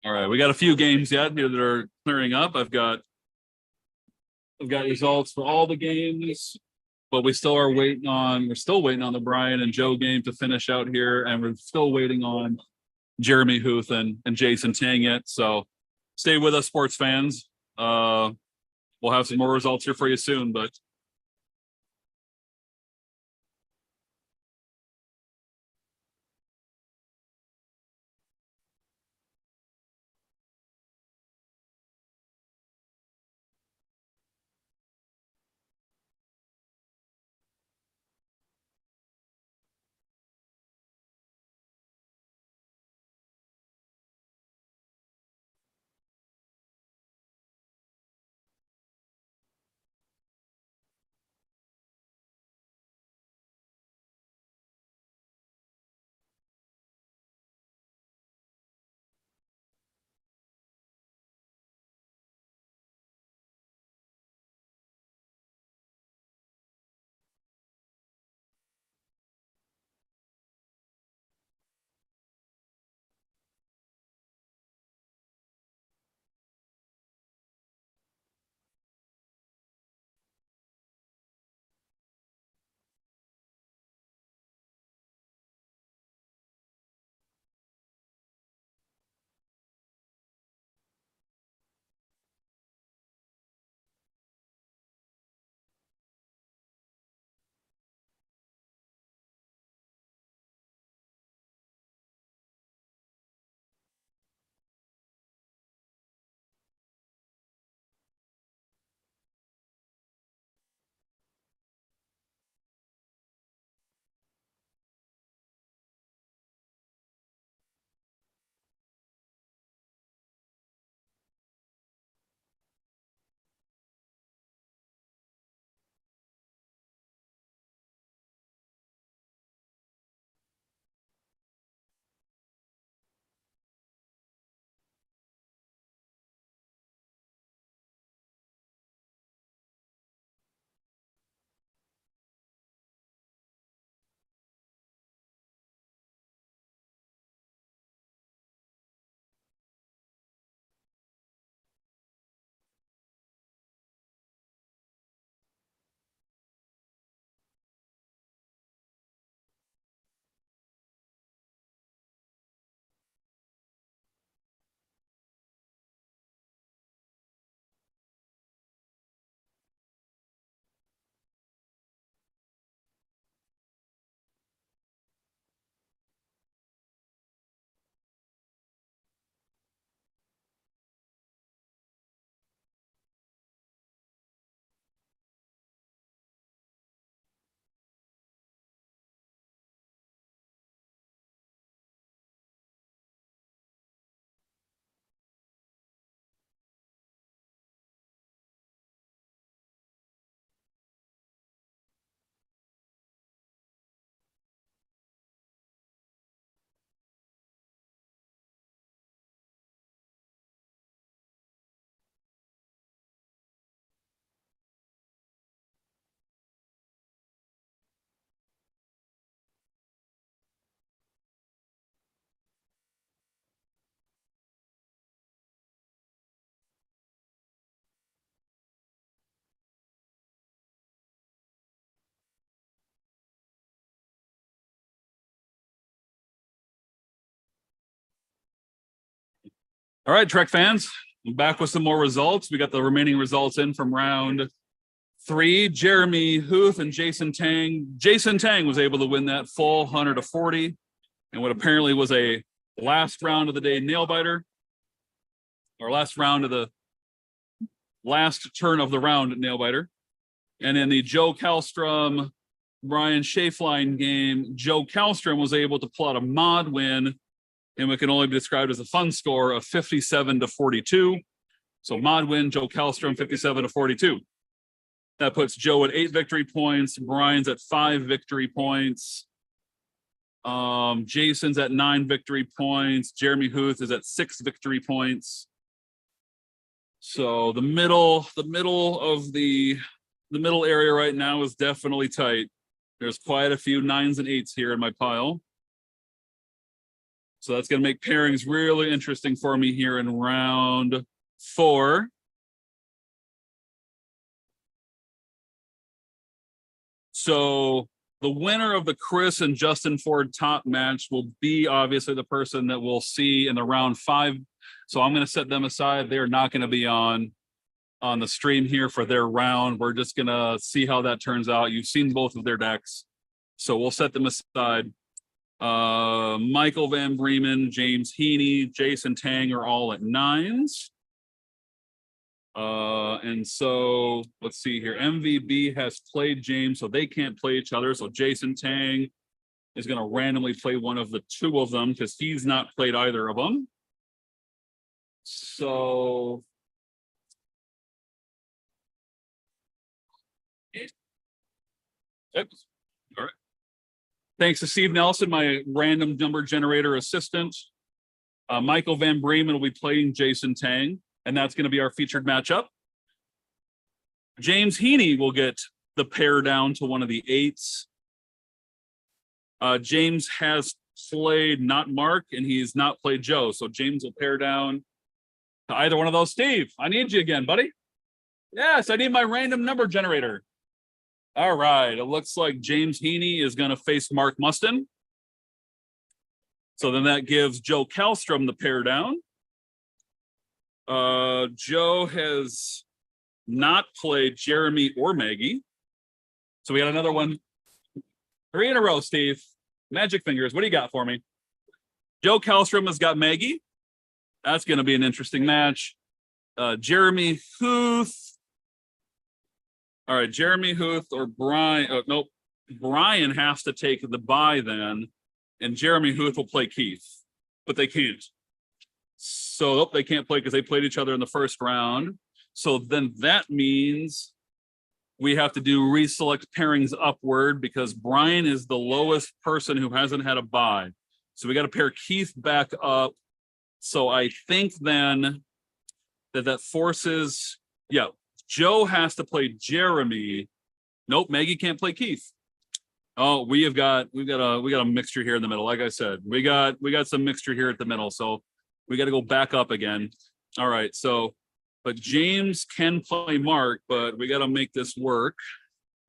All right, we got a few games yet here that are clearing up. I've got results for all the games, but we're still waiting on the Brian and Joe game to finish out here, and we're still waiting on Jeremy Huth and Jason Tang yet. So stay with us, sports fans. We'll have some more results here for you soon, but all right, Trek fans, I'm back with some more results. We got the remaining results in from round 3. Jeremy Huth and Jason Tang. Jason Tang was able to win that full 100-40, and what apparently was a last round of the day nail biter, or last turn of the round nail biter. And in the Joe Kallstrom Brian Schaefline game, Joe Kallstrom was able to plot a mod win, and what can only be described as a fun score of 57-42. So mod win, Joe Kallstrom 57-42. That puts Joe at 8 victory points. Brian's at 5 victory points. Jason's at 9 victory points. Jeremy Huth is at 6 victory points. So the middle area right now is definitely tight. There's quite a few 9s and 8s here in my pile. So that's going to make pairings really interesting for me here in round 4. So the winner of the Kris and Justin Ford top match will be obviously the person that we'll see in the round 5. So I'm going to set them aside. They're not going to be on the stream here for their round. We're just going to see how that turns out. You've seen both of their decks. So we'll set them aside. Michael Van Breemen, James Heaney, Jason Tang are all at 9s. And so let's see here. MVB has played James, so they can't play each other. So Jason Tang is going to randomly play one of the 2 of them because he's not played either of them. So yep. All right. Thanks to Steve Nelson, my random number generator assistant. Michael Van Breemen will be playing Jason Tang, and that's going to be our featured matchup. James Heaney will get the pair down to one of the 8s. James has played not Mark, and he's not played Joe. So James will pair down to either one of those. Steve, I need you again, buddy. Yes, I need my random number generator. All right, it looks like James Heaney is going to face Mark Mustin. So then that gives Joe Kallstrom the pair down. Joe has not played Jeremy or Maggie. So we got another one. 3 in a row, Steve. Magic fingers. What do you got for me? Joe Kallstrom has got Maggie. That's going to be an interesting match. Jeremy Huth. All right, Jeremy Huth or Brian. Oh, nope. Brian has to take the bye then, and Jeremy Huth will play Keith, but they can't. So they can't play because they played each other in the first round. So then that means we have to do reselect pairings upward because Brian is the lowest person who hasn't had a bye. So we got to pair Keith back up. So I think then that forces, yeah, Joe has to play Jeremy. Nope, Maggie can't play Keith. Oh, we got a mixture here in the middle. Like I said, we got some mixture here at the middle. So we got to go back up again. All right. So, but James can play Mark, but we got to make this work.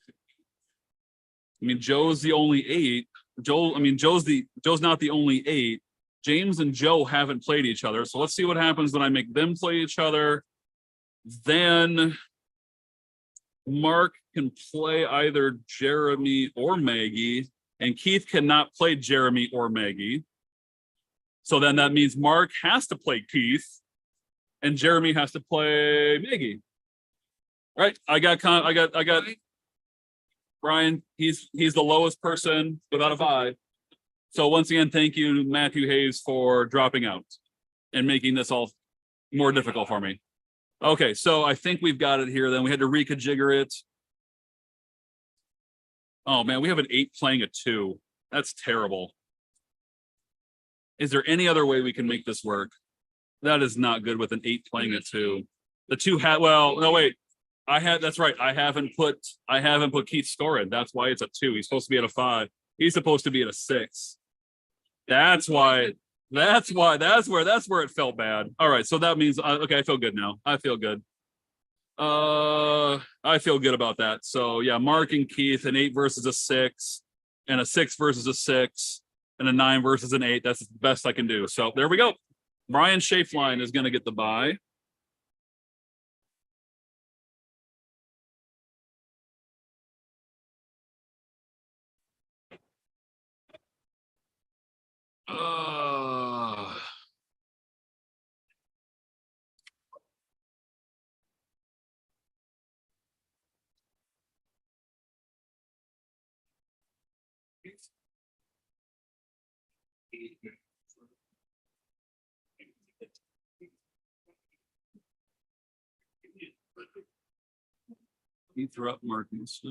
I mean, Joe's the only 8. Joe's not the only 8. James and Joe haven't played each other. So let's see what happens when I make them play each other. Then Mark can play either Jeremy or Maggie, and Keith cannot play Jeremy or Maggie. So then that means Mark has to play Keith, and Jeremy has to play Maggie. Right? I got Brian. He's the lowest person without a bye. So once again, thank you, Matthew Hayes, for dropping out and making this all more difficult for me. Okay, so I think we've got it here. Then we had to reconfigure it. Oh man, we have an 8 playing a 2. That's terrible. Is there any other way we can make this work? That is not good with an 8 playing a 2. The 2 had, well, no, wait. That's right. I haven't put Keith's score in. That's why it's a 2. He's supposed to be at a 5. He's supposed to be at a 6. That's why. That's where it felt bad. All right, so that means okay, I feel good now. I feel good. I feel good about that. So yeah, Mark and Keith, an 8 versus a 6, and a 6 versus a 6, and a 9 versus an 8. That's the best I can do. So there we go. Brian Schaefline is going to get the bye. He threw up Marcus.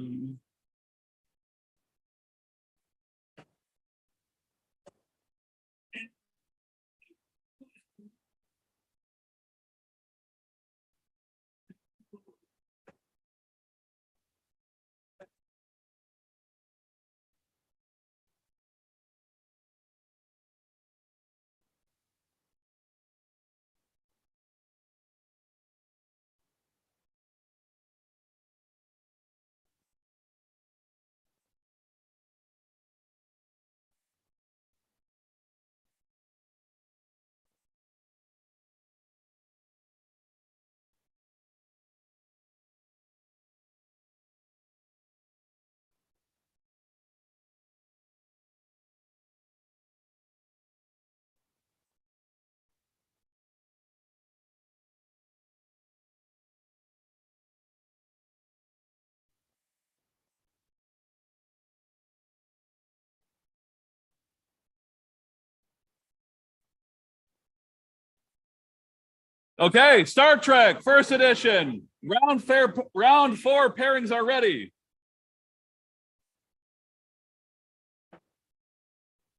Okay, Star Trek, first edition. Round 4 pairings are ready.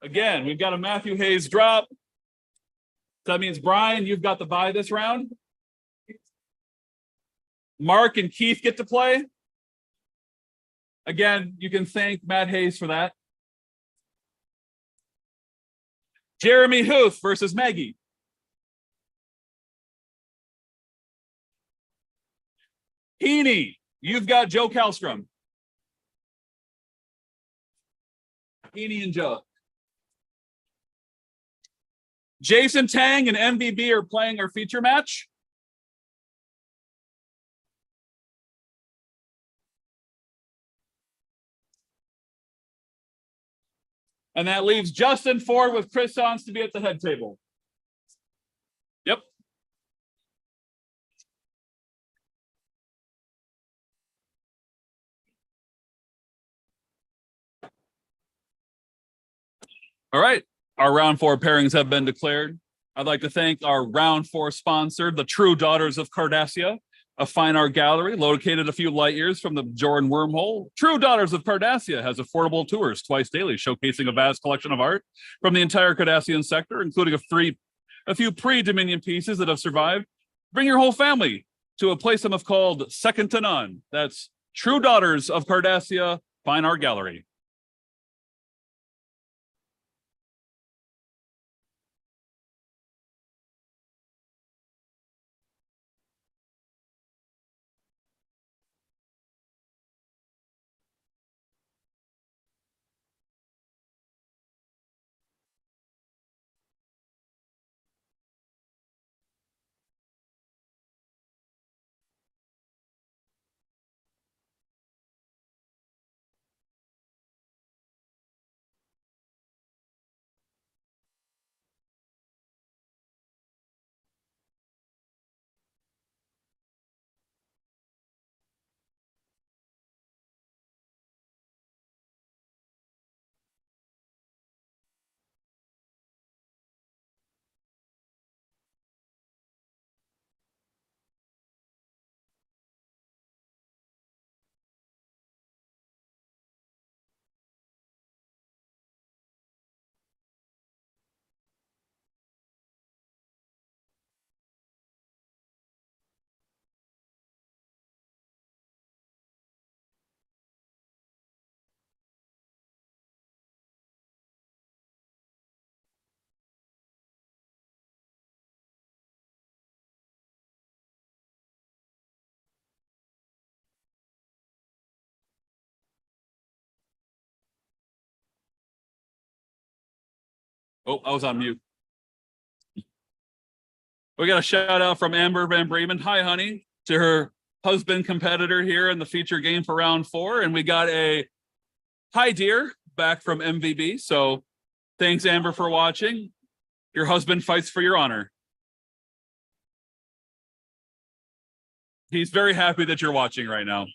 Again, we've got a Matthew Hayes drop. That means, Brian, you've got the bye this round. Mark and Keith get to play. Again, you can thank Matt Hayes for that. Jeremy Huth versus Maggie. Heaney, you've got Joe Kallstrom. Heaney and Joe. Jason Tang and MVB are playing our feature match. And that leaves Justin Ford with Kris Sonsteby at the head table. Yep. All right. Our round 4 pairings have been declared. I'd like to thank our round 4 sponsor, the True Daughters of Cardassia, a fine art gallery located a few light years from the Jordan wormhole. True Daughters of Cardassia has affordable tours twice daily, showcasing a vast collection of art from the entire Cardassian sector, including a few pre-Dominion pieces that have survived. Bring your whole family to a place some have called second to none. That's True Daughters of Cardassia Fine Art Gallery. Oh, I was on mute. We got a shout out from Amber Van Breemen. Hi, honey, to her husband competitor here in the feature game for round 4. And we got a hi, dear, back from MVB. So thanks, Amber, for watching. Your husband fights for your honor. He's very happy that you're watching right now.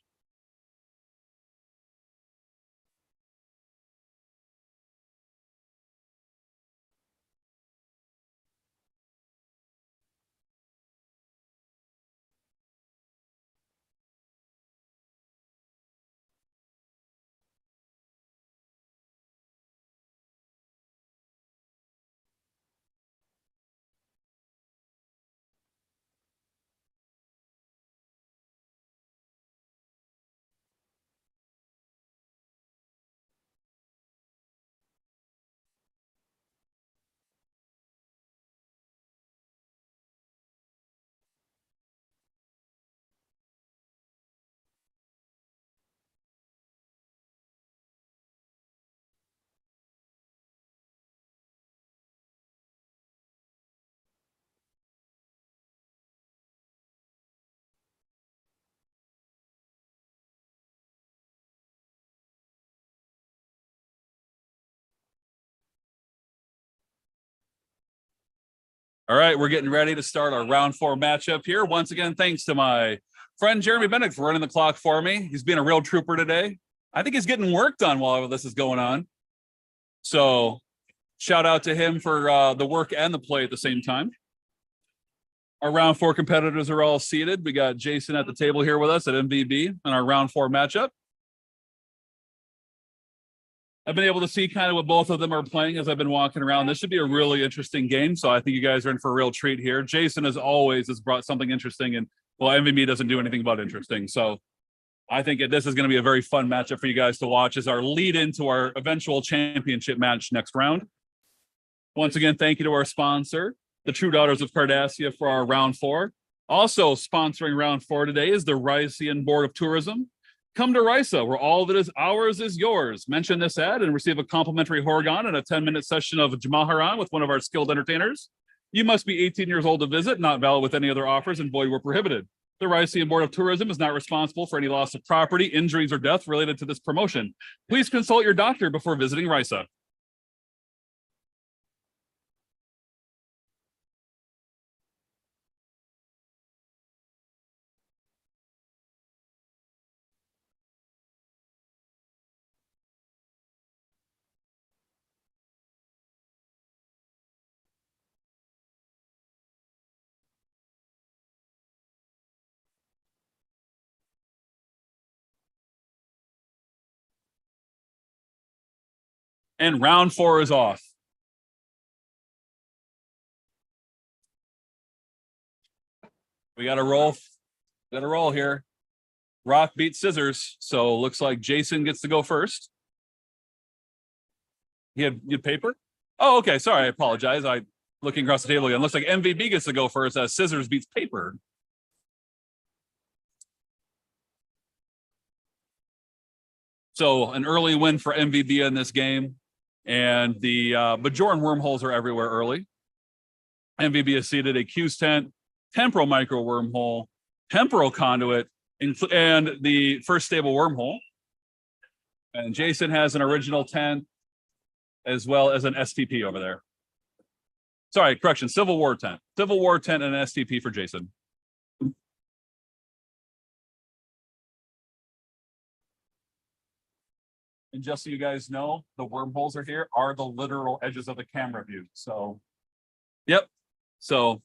All right, we're getting ready to start our round 4 matchup here. Once again, thanks to my friend Jeremy Bennett for running the clock for me. He's been a real trooper today. I think he's getting work done while this is going on. So shout out to him for the work and the play at the same time. Our round 4 competitors are all seated. We got Jason at the table here with us at MVB in our round 4 matchup. I've been able to see kind of what both of them are playing as I've been walking around. This should be a really interesting game. So I think you guys are in for a real treat here. Jason, as always, has brought something interesting, and well, MVB doesn't do anything but interesting. So I think this is going to be a very fun matchup for you guys to watch as our lead into our eventual championship match next round. Once again, thank you to our sponsor, the True Daughters of Cardassia, for our round 4. Also sponsoring round 4 today is the Rycian Board of Tourism. Come to Rysa, where all that is ours is yours. Mention this ad and receive a complimentary Horgon and a 10-minute session of Jamaharan with one of our skilled entertainers. You must be 18 years old to visit, not valid with any other offers, and void where prohibited. The Rycian Board of Tourism is not responsible for any loss of property, injuries, or death related to this promotion. Please consult your doctor before visiting Rysa. And round 4 is off. We got to roll. Got to roll here. Rock beats scissors, so looks like Jason gets to go first. You had paper? Oh, okay. Sorry, I apologize. I looking across the table again. Looks like MVP gets to go first as scissors beats paper. So an early win for MVP in this game. And the Bajoran wormholes are everywhere early. MVP has seeded a Q's tent, temporal micro wormhole, temporal conduit, and the first stable wormhole. And Jason has an original tent as well as an STP over there. Sorry, correction, Civil War tent. Civil War tent and an STP for Jason. And just so you guys know, the wormholes are here are the literal edges of the camera view. So, yep. So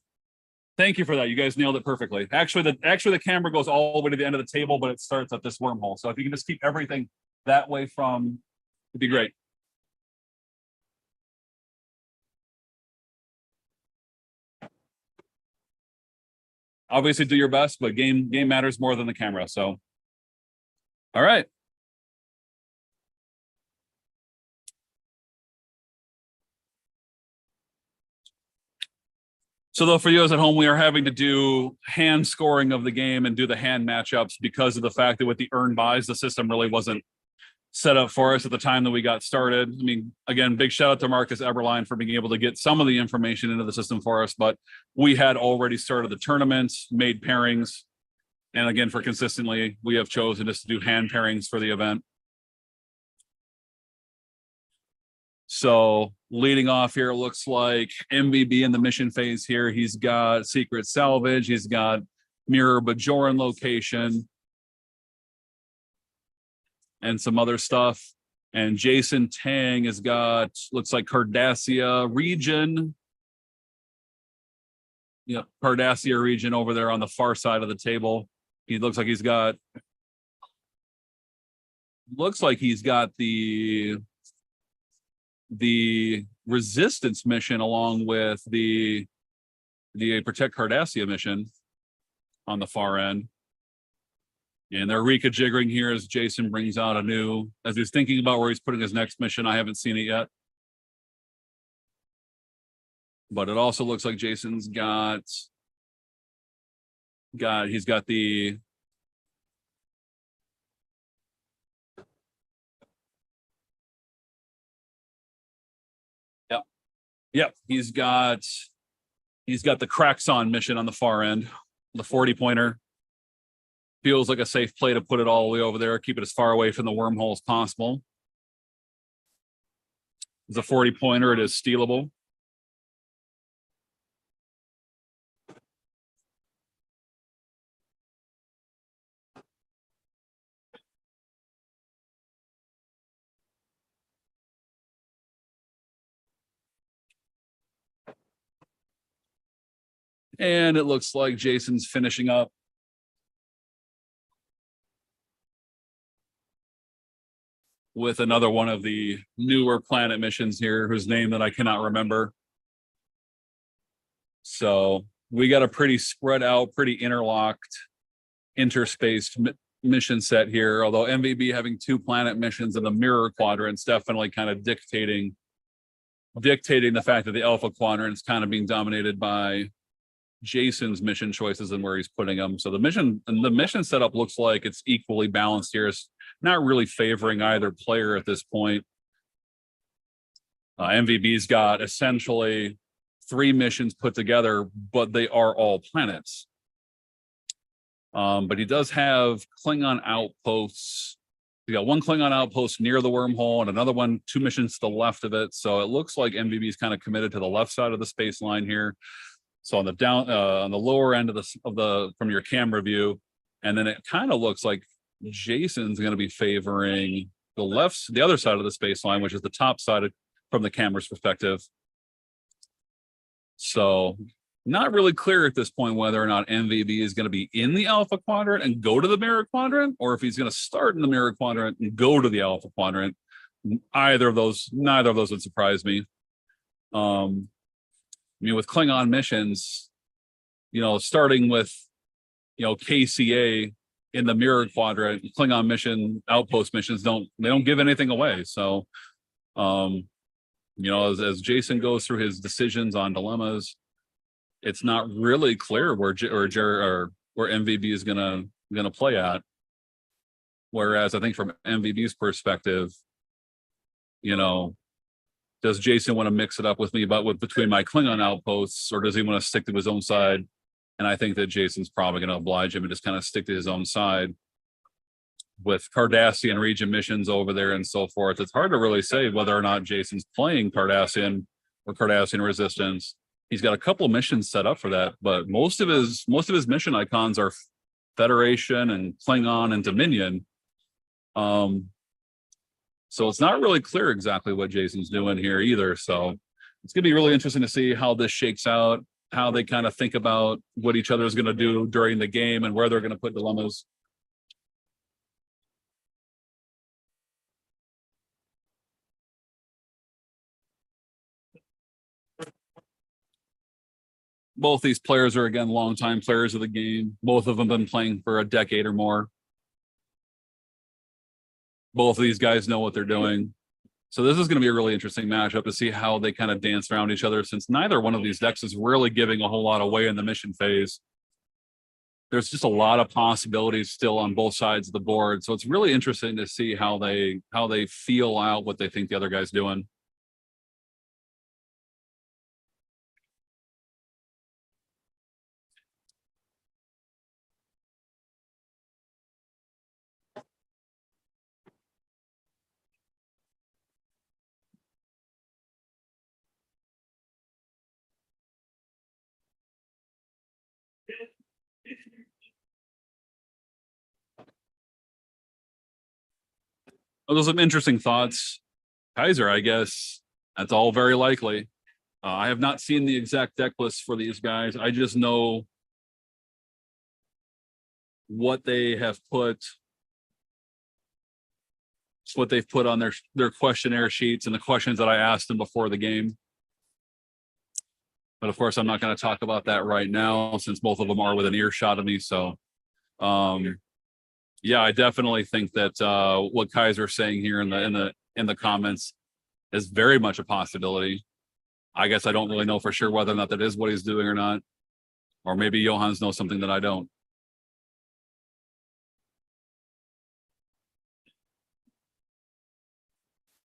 thank you for that. You guys nailed it perfectly. Actually, the camera goes all the way to the end of the table, but it starts at this wormhole. So if you can just keep everything that way from, it'd be great. Obviously do your best, but game matters more than the camera. So, all right. So though for you at home, we are having to do hand scoring of the game and do the hand matchups because of the fact that with the earn buys, the system really wasn't set up for us at the time that we got started. I mean, again, big shout out to Marcus Eberline for being able to get some of the information into the system for us, but we had already started the tournaments, made pairings. And again, for consistently, we have chosen just to do hand pairings for the event. So leading off here, it looks like MVB in the mission phase here. He's got Secret Salvage. He's got Mirror Bajoran location and some other stuff. And Jason Tang has got, looks like Cardassia region. Yep, Cardassia region over there on the far side of the table. He looks like he's got the resistance mission along with the Protect Cardassia mission on the far end. And they're rejiggering here as Jason brings out as he's thinking about where he's putting his next mission. I haven't seen it yet. But it also looks like Jason's he's got the Yep, he's got the Craxon mission on the far end, the 40-pointer. Feels like a safe play to put it all the way over there, keep it as far away from the wormhole as possible. It's a 40-pointer, it is stealable. And it looks like Jason's finishing up. With another one of the newer planet missions here, whose name that I cannot remember. So we got a pretty spread out, pretty interlocked, interspaced mission set here. Although MVB having 2 planet missions in the mirror quadrants definitely kind of dictating the fact that the alpha quadrant is kind of being dominated by Jason's mission choices and where he's putting them. So the mission setup looks like it's equally balanced here. It's not really favoring either player at this point. MVB's got essentially 3 missions put together, but they are all planets. But he does have Klingon outposts. You got 1 Klingon outpost near the wormhole and another one 2 missions to the left of it. So it looks like MVB is kind of committed to the left side of the space line here. So on the lower end of the from your camera view, and then it kind of looks like Jason's going to be favoring the other side of the space line, which is the top side from the camera's perspective. So not really clear at this point whether or not MVB is going to be in the alpha quadrant and go to the mirror quadrant, or if he's going to start in the mirror quadrant and go to the alpha quadrant. Neither of those would surprise me. I mean, with Klingon missions, starting with, KCA in the mirror quadrant, Klingon mission outpost missions don't give anything away. So, as Jason goes through his decisions on dilemmas, it's not really clear where MVB is gonna play at. Whereas I think from MVB's perspective, does Jason want to mix it up with me between my Klingon outposts, or does he want to stick to his own side? And I think that Jason's probably going to oblige him and just kind of stick to his own side. With Cardassian region missions over there and so forth, it's hard to really say whether or not Jason's playing Cardassian or Cardassian Resistance. He's got a couple of missions set up for that, but most of his mission icons are Federation and Klingon and Dominion. So it's not really clear exactly what Jason's doing here either. So it's going to be really interesting to see how this shakes out, how they kind of think about what each other is going to do during the game and where they're going to put dilemmas. Both these players are, again, longtime players of the game. Both of them have been playing for a decade or more. Both of these guys know what they're doing. So this is going to be a really interesting matchup to see how they kind of dance around each other, since neither one of these decks is really giving a whole lot away in the mission phase. There's just a lot of possibilities still on both sides of the board. So it's really interesting to see how they feel out what they think the other guy's doing. Those are some interesting thoughts. Kaiser, I guess that's all very likely. I have not seen the exact deck list for these guys. I just know what they have put, what they've put on their questionnaire sheets and the questions that I asked them before the game. But of course, I'm not going to talk about that right now, since both of them are within earshot of me. So, yeah, I definitely think that what Kaiser's saying here in the comments is very much a possibility. I guess I don't really know for sure whether or not that is what he's doing or not, or maybe Johannes knows something that I don't.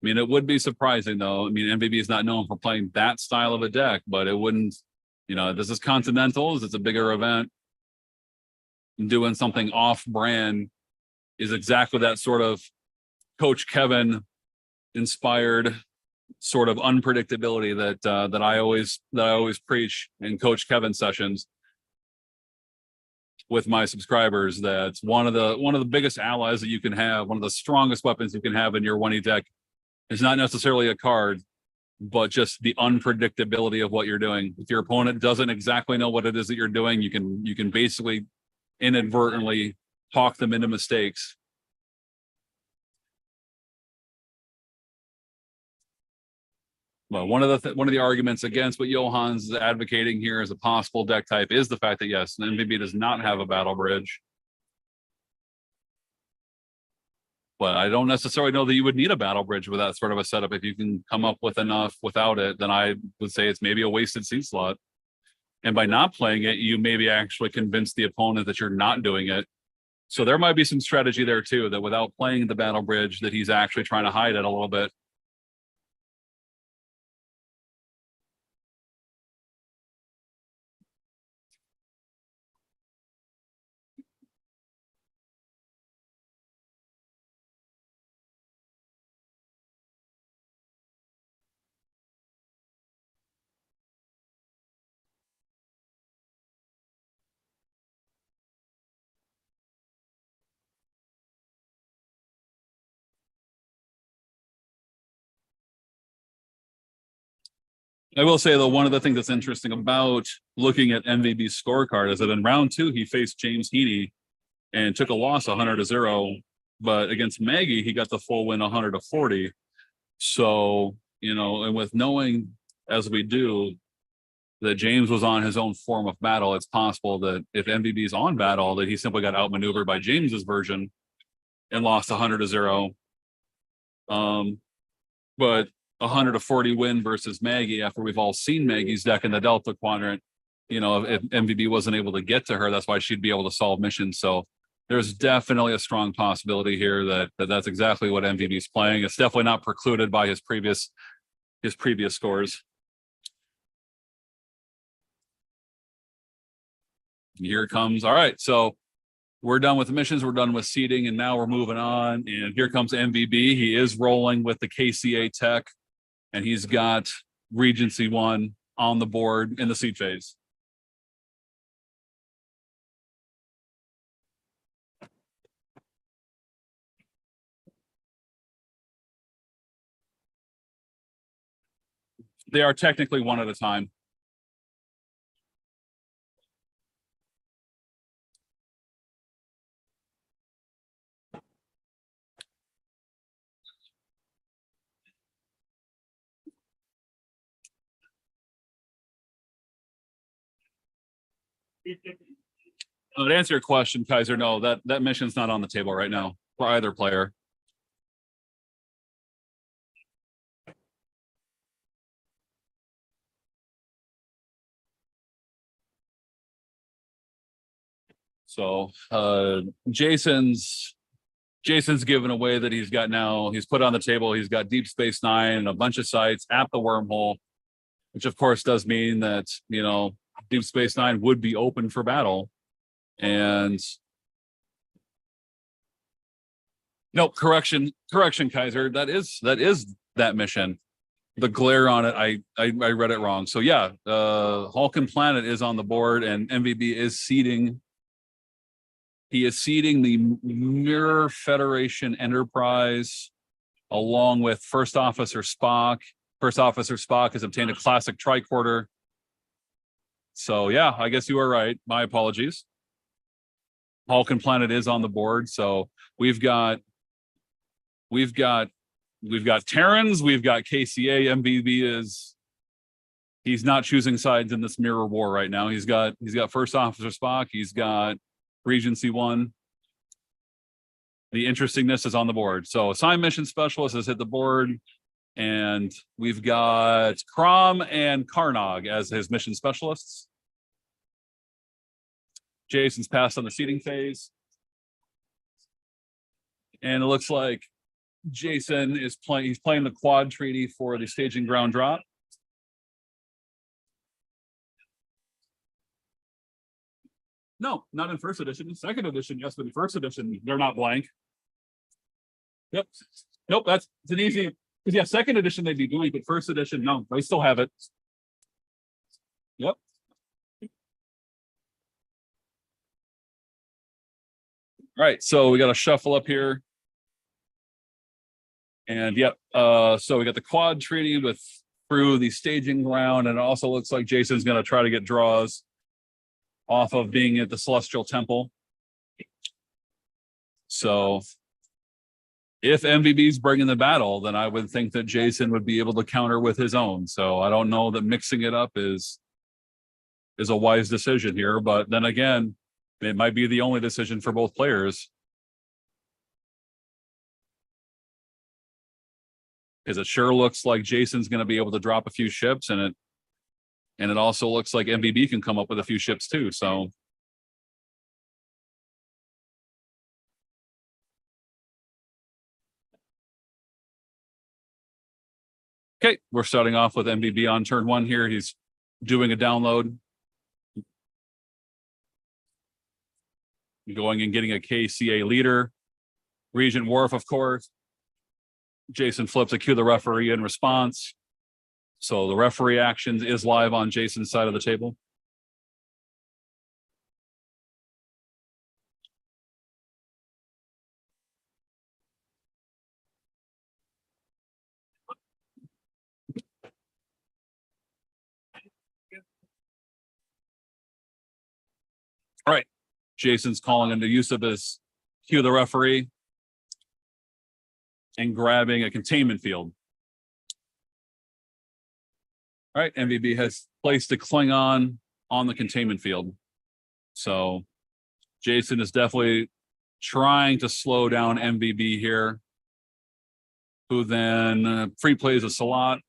I mean, it would be surprising, though. I mean, MVB is not known for playing that style of a deck, but it wouldn't, this is Continentals. It's a bigger event. Doing something off-brand is exactly that sort of Coach Kevin inspired sort of unpredictability that I always preach in Coach Kevin sessions with my subscribers. That's one of the biggest allies that you can have, one of the strongest weapons you can have in your 1E deck is not necessarily a card, but just the unpredictability of what you're doing. If your opponent doesn't exactly know what it is that you're doing, you can basically inadvertently talk them into mistakes. Well, one of the arguments against what Johan's is advocating here as a possible deck type is the fact that yes, an MVP does not have a battle bridge. But I don't necessarily know that you would need a battle bridge with that sort of a setup. If you can come up with enough without it, then I would say it's maybe a wasted seed slot. And by not playing it, you maybe actually convince the opponent that you're not doing it. So there might be some strategy there too, that without playing the battle bridge, that he's actually trying to hide it a little bit. I will say though, one of the things that's interesting about looking at MVB's scorecard is that in round 2, he faced James Heaney and took a loss 100-0. But against Maggie, he got the full win 100-40. So, you know, and with knowing as we do that James was on his own form of battle, it's possible that if MVB's on battle, that he simply got outmaneuvered by James's version and lost 100-0. But 100-40 win versus Maggie after we've all seen Maggie's deck in the Delta Quadrant. You know, if MVB wasn't able to get to her, that's why she'd be able to solve missions. So there's definitely a strong possibility here that's exactly what MVB's playing. It's definitely not precluded by his previous scores. Here it comes. All right, so we're done with the missions. We're done with seeding, and now we're moving on. And here comes MVB. He is rolling with the KCA tech, and he's got Regency 1 on the board in the seed phase. They are technically one at a time. To answer your question, Kaiser, no, that mission's not on the table right now for either player. So Jason's given away that he's put on the table, he's got Deep Space Nine and a bunch of sites at the wormhole, which of course does mean that, you know, Deep Space Nine would be open for battle. And no, correction, Kaiser. That is that mission. The glare on it, I read it wrong. So yeah, Hulk Planet is on the board, and MVB is seeding. He is seeding the Mirror Federation Enterprise along with First Officer Spock. First Officer Spock has obtained a classic tricorder. So yeah, I guess you were right. My apologies. Hulk Planet is on the board. So we've got Terrans, we've got KCA. MVB he's not choosing sides in this mirror war right now. He's got First Officer Spock, he's got Regency 1. The interestingness is on the board. So assigned mission specialist has hit the board, and we've got Crom and Karnog as his mission specialists. Jason's passed on the seeding phase. And it looks like Jason is he's playing the quad treaty for the staging ground drop. No, not in first edition. In second edition, yes, but in first edition, they're not blank. Yep. Nope, it's an easy, because yeah, second edition they'd be blank, but first edition, no, they still have it. Yep. All right, so we got to shuffle up here. And yep, so we got the quad treaty with through the staging ground, and it also looks like Jason's going to try to get draws off of being at the Celestial Temple. So if MVB's bringing the battle, then I would think that Jason would be able to counter with his own. So I don't know that mixing it up is a wise decision here, but then again, it might be the only decision for both players. Because it sure looks like Jason's going to be able to drop a few ships, and it also looks like MVB can come up with a few ships too. So okay, we're starting off with MVB on turn 1 here. He's doing a download. Going and getting a KCA leader. Regent Wharf, of course. Jason flips a cue the referee in response. So the referee actions is live on Jason's side of the table. All right. Jason's calling into use of his cue the referee and grabbing a containment field. All right, MVB has placed a Klingon on the containment field. So Jason is definitely trying to slow down MVB here, who then free plays a Salat.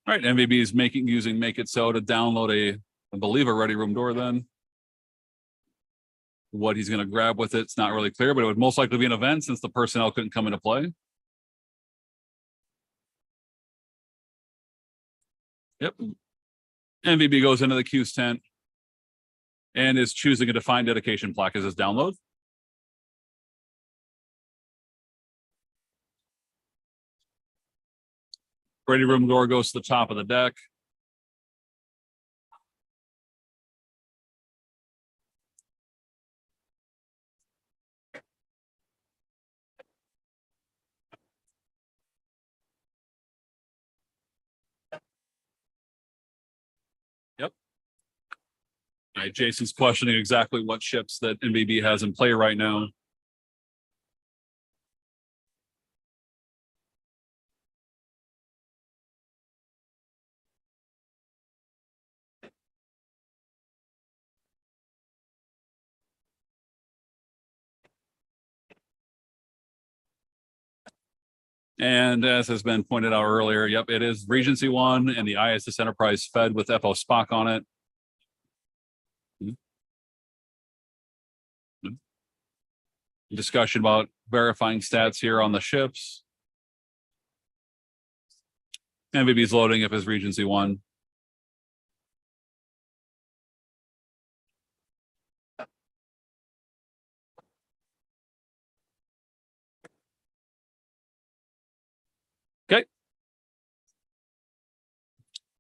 All right, MVB is using Make It So to download I believe a Ready Room Door then. What he's going to grab with it's not really clear, but it would most likely be an event since the personnel couldn't come into play. Yep. MVB goes into the Q's tent and is choosing a defined dedication plaque as his download. Ready Room Door goes to the top of the deck. Yep. All right, Jason's questioning exactly what ships that MVB has in play right now. And as has been pointed out earlier, yep, it is Regency 1 and the ISS Enterprise fed with FO Spock on it. Discussion about verifying stats here on the ships. MVB's loading up his Regency 1. Okay.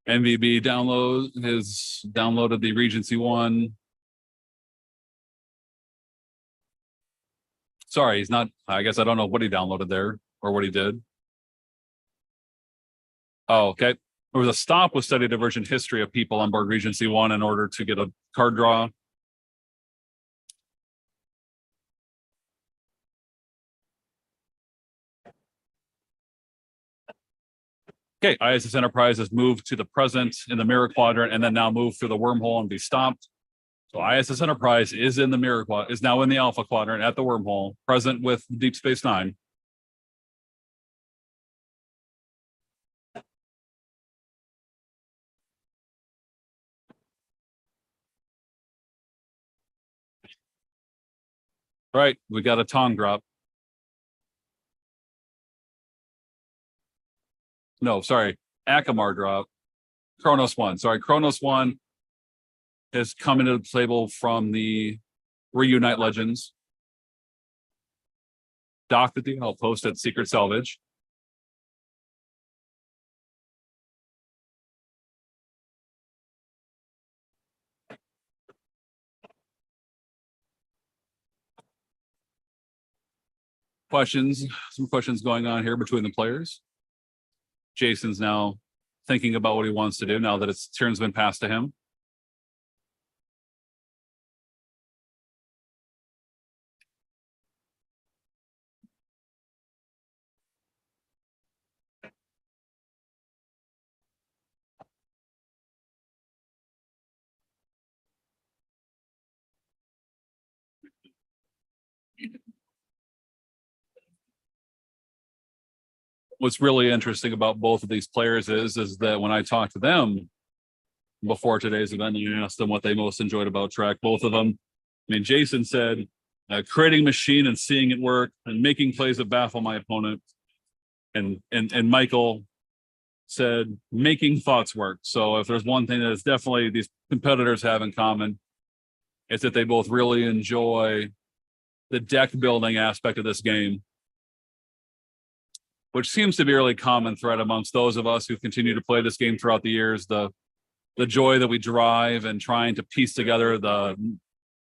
MVB downloaded the Regency 1. Sorry, he's not. I guess I don't know what he downloaded there or what he did. Oh, okay. There was a stop with study divergent history of people on board Regency 1 in order to get a card draw. Okay, ISS Enterprise has moved to the present in the mirror quadrant and then now move through the wormhole and be stopped. So ISS Enterprise is in the mirror quadrant, is now in the alpha quadrant at the wormhole, present with Deep Space Nine. All right, we got a Tang drop. No, sorry, Akamar drop. Kronos 1. Sorry, Kronos 1 has come into the table from the Reunite Legends. Docked at the outpost at Secret Salvage. some questions going on here between the players. Jason's now thinking about what he wants to do now that its turn's been passed to him. What's really interesting about both of these players is that when I talked to them before today's event and you asked them what they most enjoyed about track, both of them, I mean, Jason said, creating machine and seeing it work and making plays that baffle my opponent. And Michael said, making thoughts work. So if there's one thing that is definitely these competitors have in common, it's that they both really enjoy the deck building aspect of this game, which seems to be a really common thread amongst those of us who continue to play this game throughout the years. The joy that we derive and trying to piece together the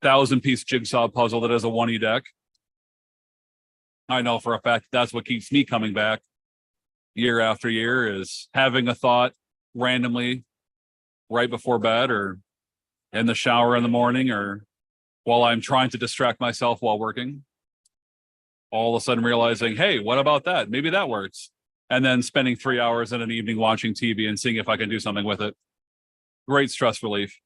1,000-piece jigsaw puzzle that is a 1E deck. I know for a fact that's what keeps me coming back year after year, is having a thought randomly right before bed or in the shower in the morning or while I'm trying to distract myself while working. All of a sudden realizing, hey, what about that? Maybe that works. And then spending 3 hours in an evening watching TV and seeing if I can do something with it. Great stress relief.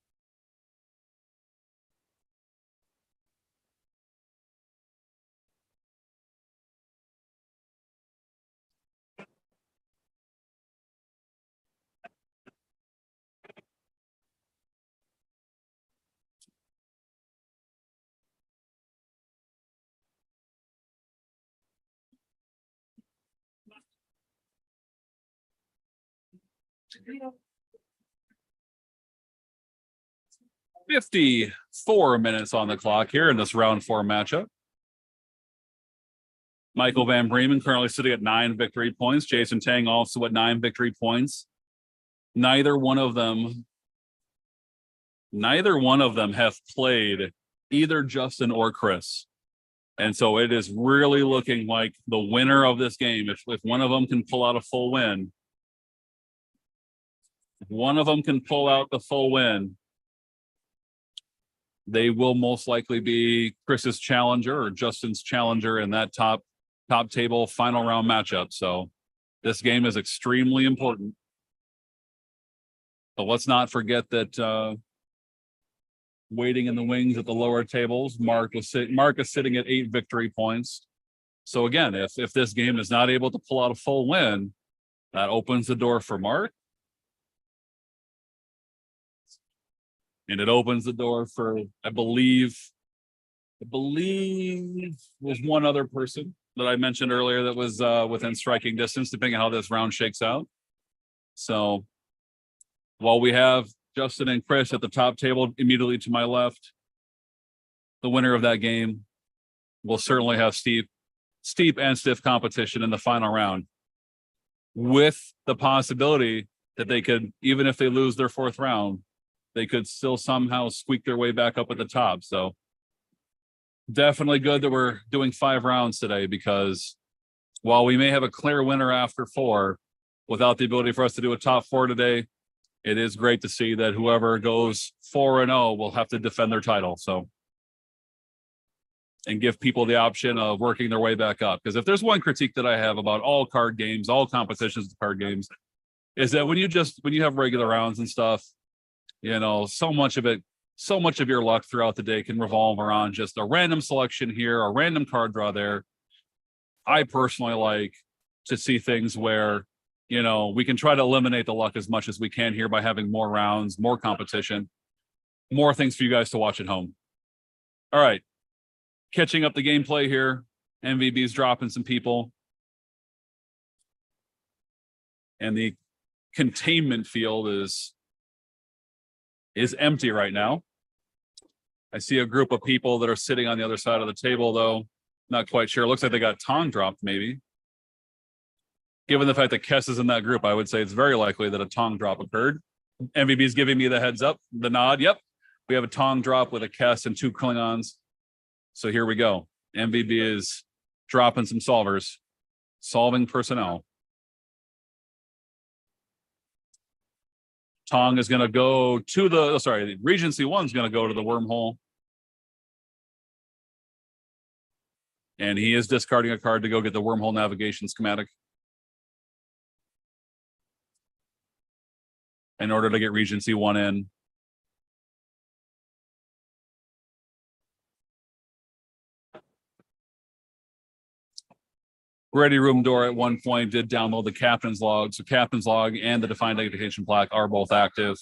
$54 on the clock here in this round 4 matchup. Michael Van Breemen currently sitting at 9 victory points. Jason Tang also at 9 victory points. Neither one of them have played either Justin or Kris. And so it is really looking like the winner of this game, if one of them can pull out a full win, they will most likely be Chris's challenger or Justin's challenger in that top table final round matchup. So this game is extremely important. But let's not forget that waiting in the wings at the lower tables, Mark is sitting at 8 victory points. So again, if this game is not able to pull out a full win, that opens the door for Mark. And it opens the door for, I believe was one other person that I mentioned earlier that was within striking distance, depending on how this round shakes out. So while we have Justin and Kris at the top table immediately to my left, the winner of that game will certainly have steep and stiff competition in the final round, with the possibility that they could, even if they lose their 4th round, they could still somehow squeak their way back up at the top. So definitely good that we're doing 5 rounds today, because while we may have a clear winner after 4, without the ability for us to do a top 4 today, it is great to see that whoever goes 4-0 will have to defend their title. So, and give people the option of working their way back up. Because if there's one critique that I have about all card games, all competitions of card games, is that when you have regular rounds and stuff, you know, so much of your luck throughout the day can revolve around just a random selection here, a random card draw there. I personally like to see things where, you know, we can try to eliminate the luck as much as we can here by having more rounds, more competition, more things for you guys to watch at home. All right. Catching up the gameplay here. MVB's dropping some people. And the containment field is empty right now. I see a group of people that are sitting on the other side of the table, though. Not quite sure. It looks like they got Tang dropped, maybe. Given the fact that Kess is in that group, I would say it's very likely that a Tang drop occurred. MVB is giving me the heads up, the nod. Yep. We have a Tang drop with a Kess and 2 Klingons. So here we go. MVB is dropping some solvers, solving personnel. Tang is going to go to the, sorry, Regency 1's going to go to the wormhole. And he is discarding a card to go get the wormhole navigation schematic in order to get Regency 1 in. Ready Room Door at one point did download the captain's log. So captain's log and the defined education plaque are both active.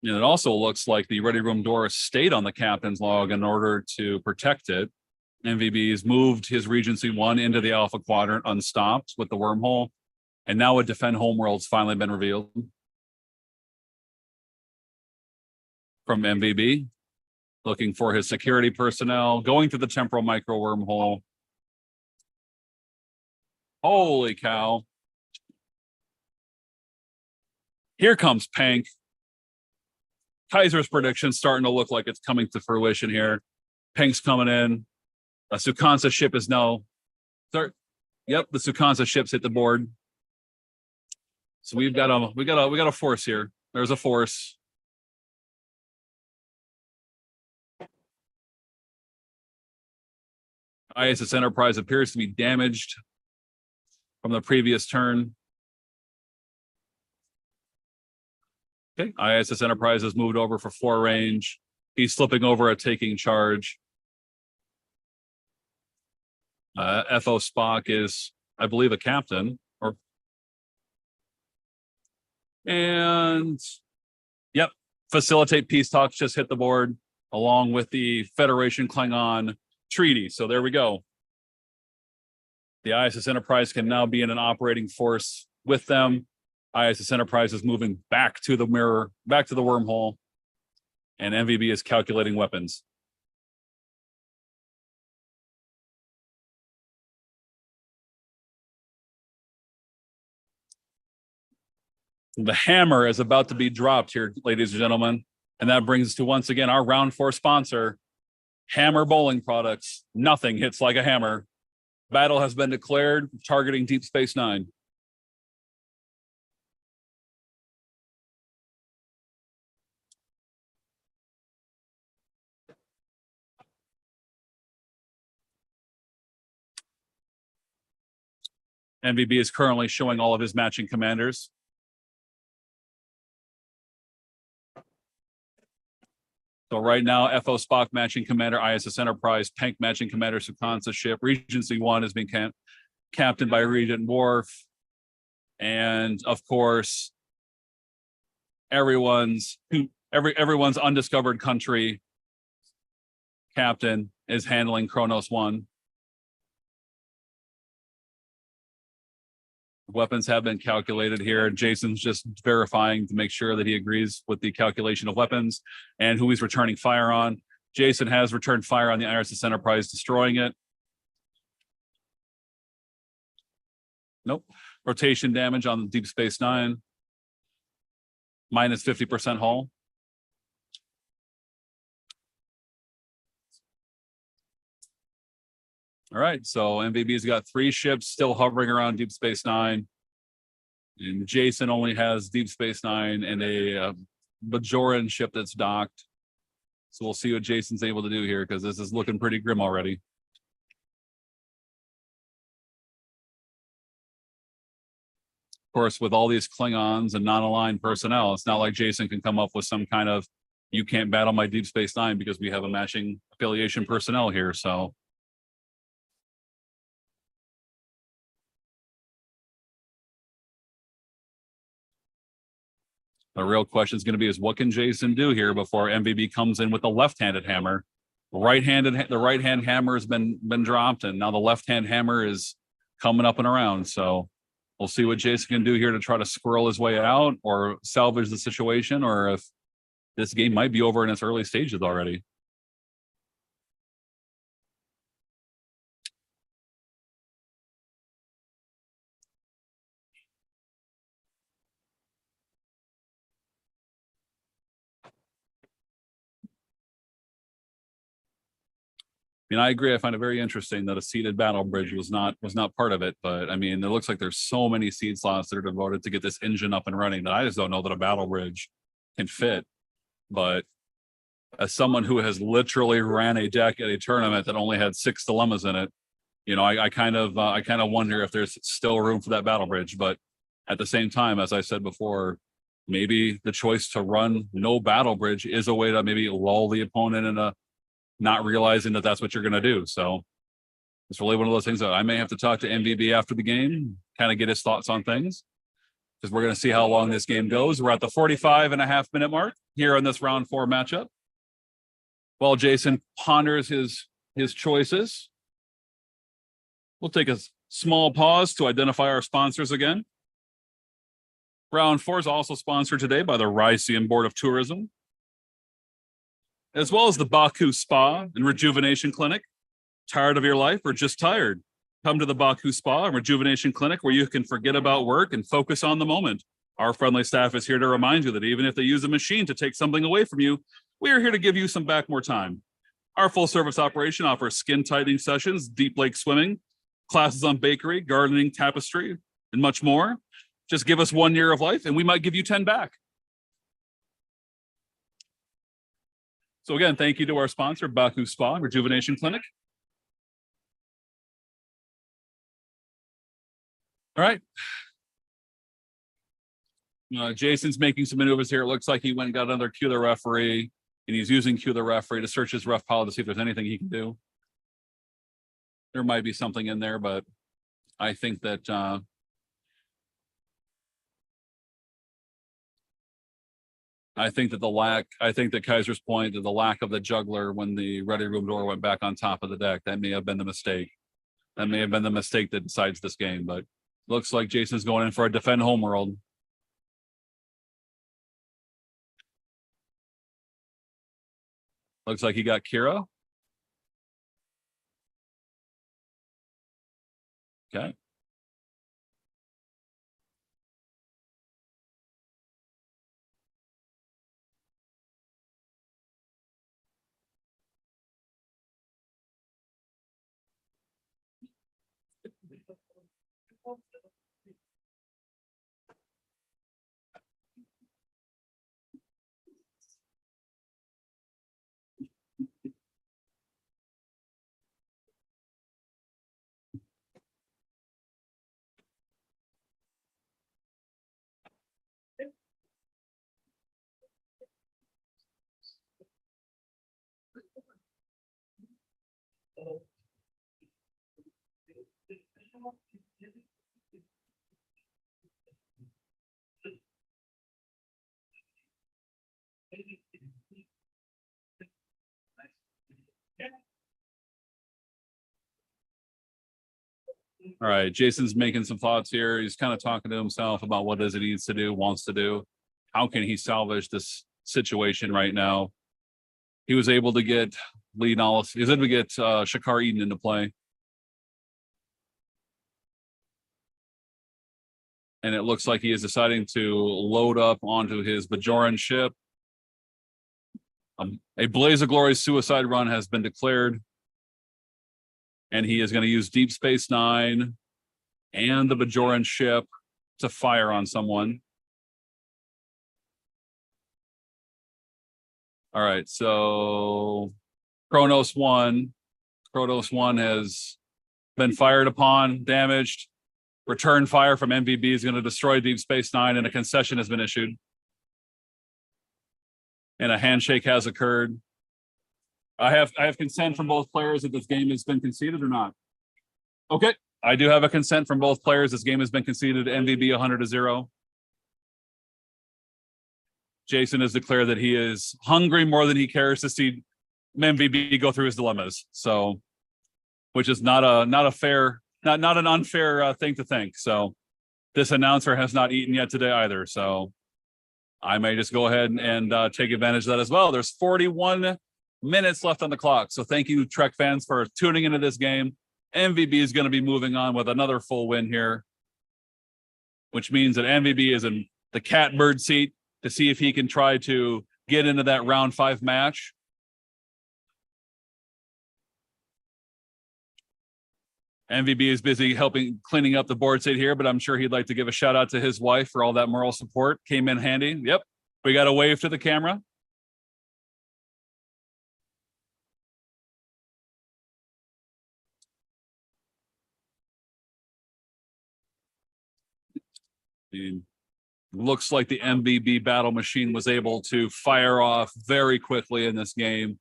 And it also looks like the Ready Room Door stayed on the captain's log in order to protect it. MVB's moved his Regency 1 into the Alpha Quadrant unstopped with the wormhole. And now a Defend Homeworld's finally been revealed from MVB. Looking for his security personnel, going to the Temporal Micro Wormhole. Holy cow. Here comes Pank. Kaiser's prediction starting to look like it's coming to fruition here. Pank's coming in. A Sukansa ship is now. Yep, the Sukansa ships hit the board. So we got a force here. There's a force. ISS Enterprise appears to be damaged from the previous turn. Okay, ISS Enterprise has moved over for 4 range. He's slipping over a taking charge. FO Spock is, I believe, a captain. And yep, facilitate peace talks just hit the board along with the Federation Klingon treaty. So there we go. The ISS Enterprise can now be in an operating force with them. ISS Enterprise is moving back to the mirror, back to the wormhole, and MVB is calculating weapons. The hammer is about to be dropped here, ladies and gentlemen. And that brings us to, once again, our round 4 sponsor, Hammer Bowling Products. Nothing hits like a hammer. Battle has been declared, targeting Deep Space Nine. MVB is currently showing all of his matching commanders. So right now, FO Spock matching commander, ISS Enterprise, Pank matching commander, Sukansa ship, Regency 1 is being captained by Regent Worf. And of course, everyone's undiscovered country captain is handling Kronos 1. Weapons have been calculated here. Jason's just verifying to make sure that he agrees with the calculation of weapons and who he's returning fire on. Jason has returned fire on the ISS Enterprise, destroying it. Nope. Rotation damage on the Deep Space Nine. Minus 50% hull. All right, so MVB's got 3 ships still hovering around Deep Space Nine. And Jason only has Deep Space Nine and a Bajoran ship that's docked. So we'll see what Jason's able to do here, because this is looking pretty grim already. Of course, with all these Klingons and non-aligned personnel, it's not like Jason can come up with some kind of, you can't battle my Deep Space Nine because we have a matching affiliation personnel here, so. The real question is going to be is what can Jason do here before MVB comes in with the left-handed hammer? The right-hand hammer has been dropped, and now the left-hand hammer is coming up and around. So we'll see what Jason can do here to try to squirrel his way out or salvage the situation, or if this game might be over in its early stages already. mean, I agree. I find it very interesting that a seeded battle bridge was not part of it. But I mean, it looks like there's so many seed slots that are devoted to get this engine up and running that I just don't know that a battle bridge can fit. But as someone who has literally ran a deck at a tournament that only had 6 dilemmas in it, you know, I kind of wonder if there's still room for that battle bridge. But at the same time, as I said before, maybe the choice to run no battle bridge is a way to maybe lull the opponent into not realizing that that's what you're going to do. So it's really one of those things that I may have to talk to MVB after the game, kind of get his thoughts on things, because we're going to see how long this game goes. We're at the 45.5-minute mark here on this round 4 matchup. While Jason ponders his choices, we'll take a small pause to identify our sponsors again. Round 4 is also sponsored today by the Rycian Board of Tourism, as well as the Baku Spa and Rejuvenation Clinic. Tired of your life or just tired? Come to the Baku Spa and Rejuvenation Clinic, where you can forget about work and focus on the moment. Our friendly staff is here to remind you that even if they use a machine to take something away from you, we are here to give you some back more time. Our full service operation offers skin tightening sessions, deep lake swimming, classes on bakery, gardening, tapestry, and much more. Just give us 1 year of life and we might give you 10 back. So again, thank you to our sponsor, Baku Spa and Rejuvenation Clinic. All right. Jason's making some maneuvers here. It looks like he went and got another cue the referee, and he's using cue the referee to search his ref pile to see if there's anything he can do. There might be something in there, but I think that I think that Kaiser's point that the lack of the juggler when the ready room door went back on top of the deck, that may have been the mistake. That may have been the mistake that decides this game, but looks like Jason's going in for a defend home world. Looks like he got Kira. Okay. All right, Jason's making some thoughts here. He's kind of talking to himself about what is it he needs to do, wants to do. How can he salvage this situation right now? He was able to get Lee Nollis. He was able to get Shakar Eden into play. And it looks like he is deciding to load up onto his Bajoran ship. A Blaze of Glory suicide run has been declared. And he is going to use Deep Space Nine and the Bajoran ship to fire on someone. All right, so Kronos 1. Kronos 1 has been fired upon, damaged. Return fire from MVB is going to destroy Deep Space Nine, and a concession has been issued. And a handshake has occurred. I have consent from both players that this game has been conceded or not. Okay, I do have a consent from both players. This game has been conceded. MVB 100-0. Jason has declared that he is hungry more than he cares to see MVB go through his dilemmas. So, which is not an unfair thing to think. So, this announcer has not eaten yet today either. So, I may just go ahead and take advantage of that as well. There's 41 minutes left on the clock. So thank you, Trek fans, for tuning into this game. MVB is going to be moving on with another full win here, which means that MVB is in the catbird seat to see if he can try to get into that round 5 match. MVB is busy helping cleaning up the board state here, but I'm sure he'd like to give a shout out to his wife for all that moral support. Came in handy. Yep. We got a wave to the camera. Looks like the MVB battle machine was able to fire off very quickly in this game.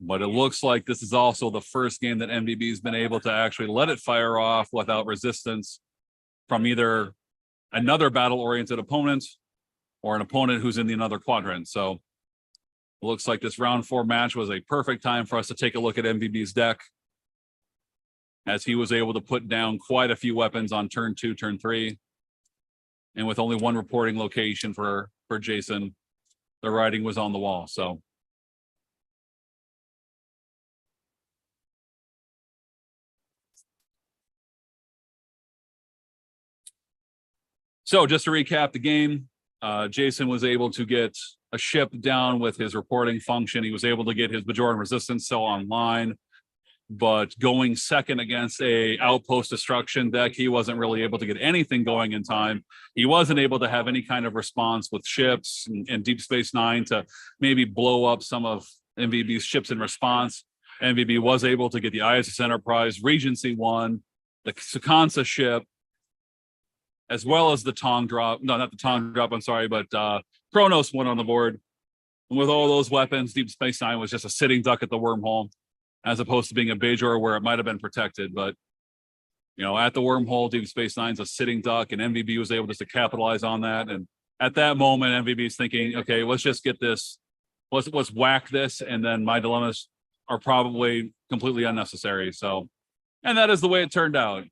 But it looks like this is also the first game that MVB has been able to actually let it fire off without resistance from either another battle-oriented opponent or an opponent who's in the another quadrant. So it looks like this round 4 match was a perfect time for us to take a look at MVB's deck, as he was able to put down quite a few weapons on turn 2, turn 3. And with only one reporting location for Jason, the writing was on the wall. So just to recap the game, Jason was able to get a ship down with his reporting function. He was able to get his Bajoran resistance cell online, but going second against a outpost destruction deck, he wasn't really able to get anything going in time. He wasn't able to have any kind of response with ships and Deep Space Nine to maybe blow up some of MVB's ships in response. MVB was able to get the ISS Enterprise, Regency 1, the Sukansa ship, as well as the Tang drop. No, not the Tang drop, I'm sorry, but Kronos 1 on the board. And with all those weapons, Deep Space Nine was just a sitting duck at the wormhole, as opposed to being a Bajor where it might have been protected. But, you know, at the wormhole, Deep Space Nine's a sitting duck, and MVB was able just to capitalize on that. And at that moment, MVB's thinking, okay, let's just get this, let's whack this, and then my dilemmas are probably completely unnecessary. So, and that is the way it turned out.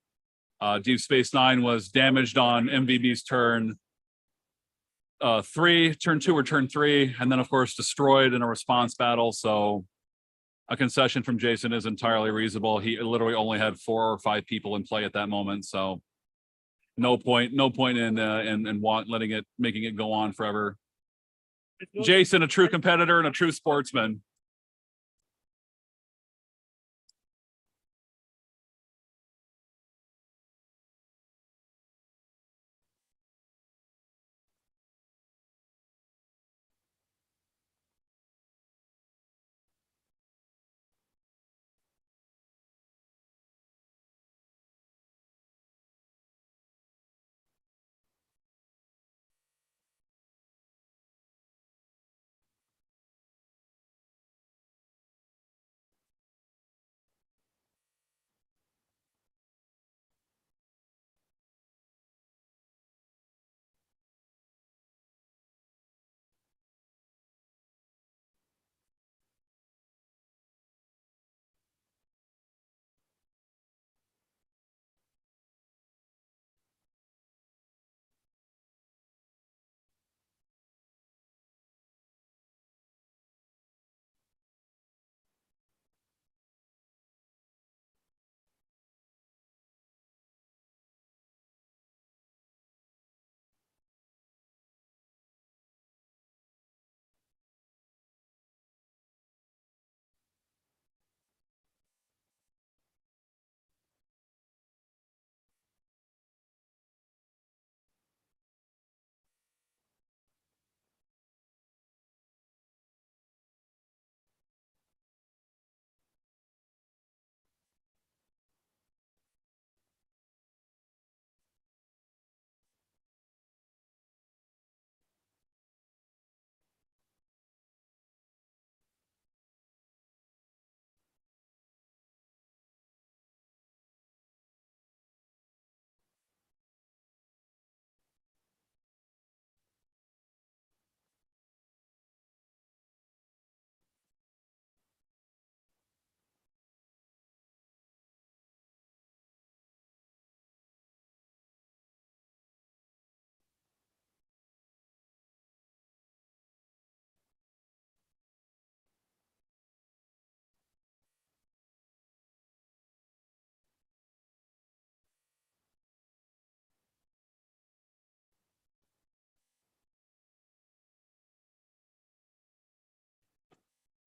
Deep Space Nine was damaged on MVB's turn 3, turn 2 or turn 3, and then of course destroyed in a response battle. So a concession from Jason is entirely reasonable. He literally only had 4 or 5 people in play at that moment, so no point in making it go on forever. Jason, a true competitor and a true sportsman.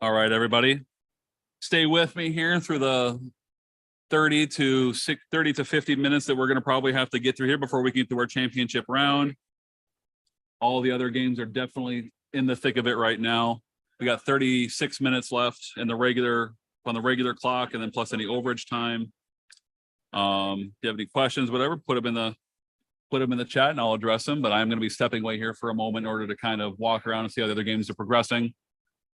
All right, everybody, stay with me here through the 30 to 50 minutes that we're going to probably have to get through here before we get to our championship round. All the other games are definitely in the thick of it right now. We got 36 minutes left in the regular clock, and then plus any overage time. If you have any questions, whatever, put them in the chat and I'll address them. But I'm going to be stepping away here for a moment in order to kind of walk around and see how the other games are progressing.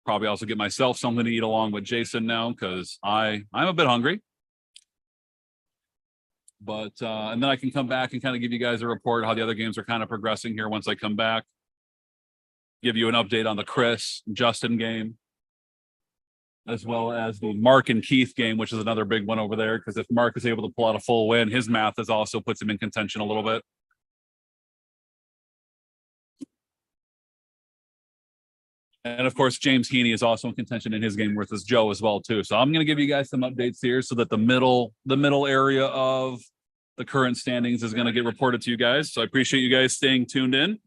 Probably also get myself something to eat along with Jason now, because I'm a bit hungry. But and then I can come back and kind of give you guys a report how the other games are kind of progressing here once I come back. Give you an update on the Kris and Justin game, as well as the Mark and Keith game, which is another big one over there. Because if Mark is able to pull out a full win, his math has also puts him in contention a little bit. And of course, James Heaney is also in contention in his game versus Joe as well too. So I'm going to give you guys some updates here, so that the middle area of the current standings is going to get reported to you guys. So I appreciate you guys staying tuned in.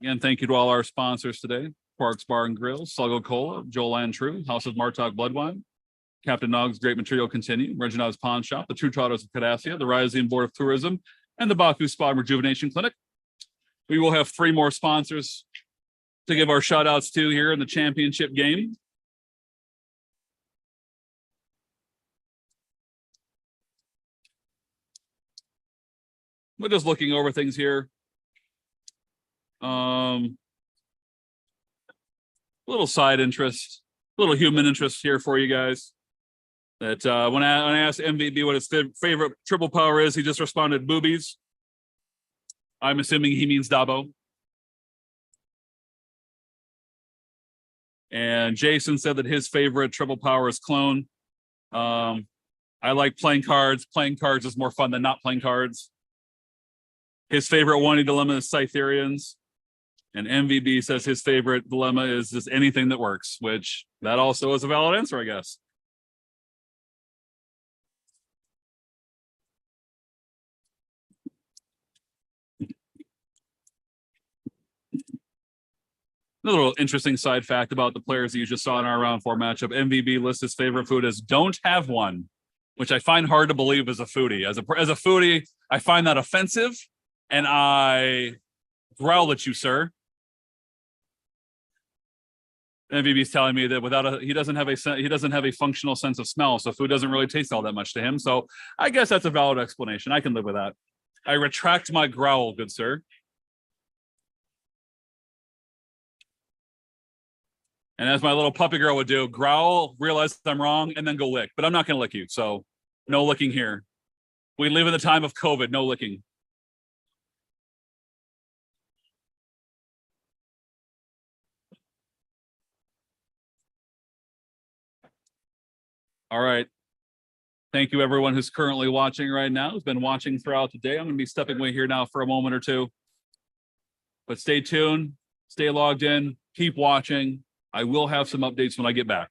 Again, thank you to all our sponsors today: Parks Bar and Grill, Sluggo Cola, Joel and True, House of Martok Bloodwine, Captain Nog's Great Material Continue, Reginald's Pawn Shop, the True Trotters of Cadassia, the Rising Board of Tourism, and the Baku Spa and Rejuvenation Clinic. We will have 3 more sponsors to give our shout outs to here in the championship game. We're just looking over things here. Little side interest, little human interest here for you guys. That when I asked MVP what his favorite triple power is, he just responded boobies. I'm assuming he means Dabo. And Jason said that his favorite triple power is clone. I like playing cards. Playing cards is more fun than not playing cards. His favorite one dilemma is Cytherians. And MVB says his favorite dilemma is just anything that works, which that also is a valid answer, I guess. Another little interesting side fact about the players that you just saw in our round 4 matchup: MVB lists his favorite food as "don't have one," which I find hard to believe as a foodie. As a foodie, I find that offensive, and I growl at you, sir. MVB's telling me that he doesn't have a functional sense of smell, so food doesn't really taste all that much to him. So I guess that's a valid explanation. I can live with that. I retract my growl, good sir. And as my little puppy girl would do, growl, realize I'm wrong, and then go lick. But I'm not going to lick you, so no licking here. We live in the time of COVID, no licking. All right. Thank you, everyone who's currently watching right now, who's been watching throughout the day. I'm going to be stepping away here now for a moment or two. But stay tuned, stay logged in, keep watching. I will have some updates when I get back.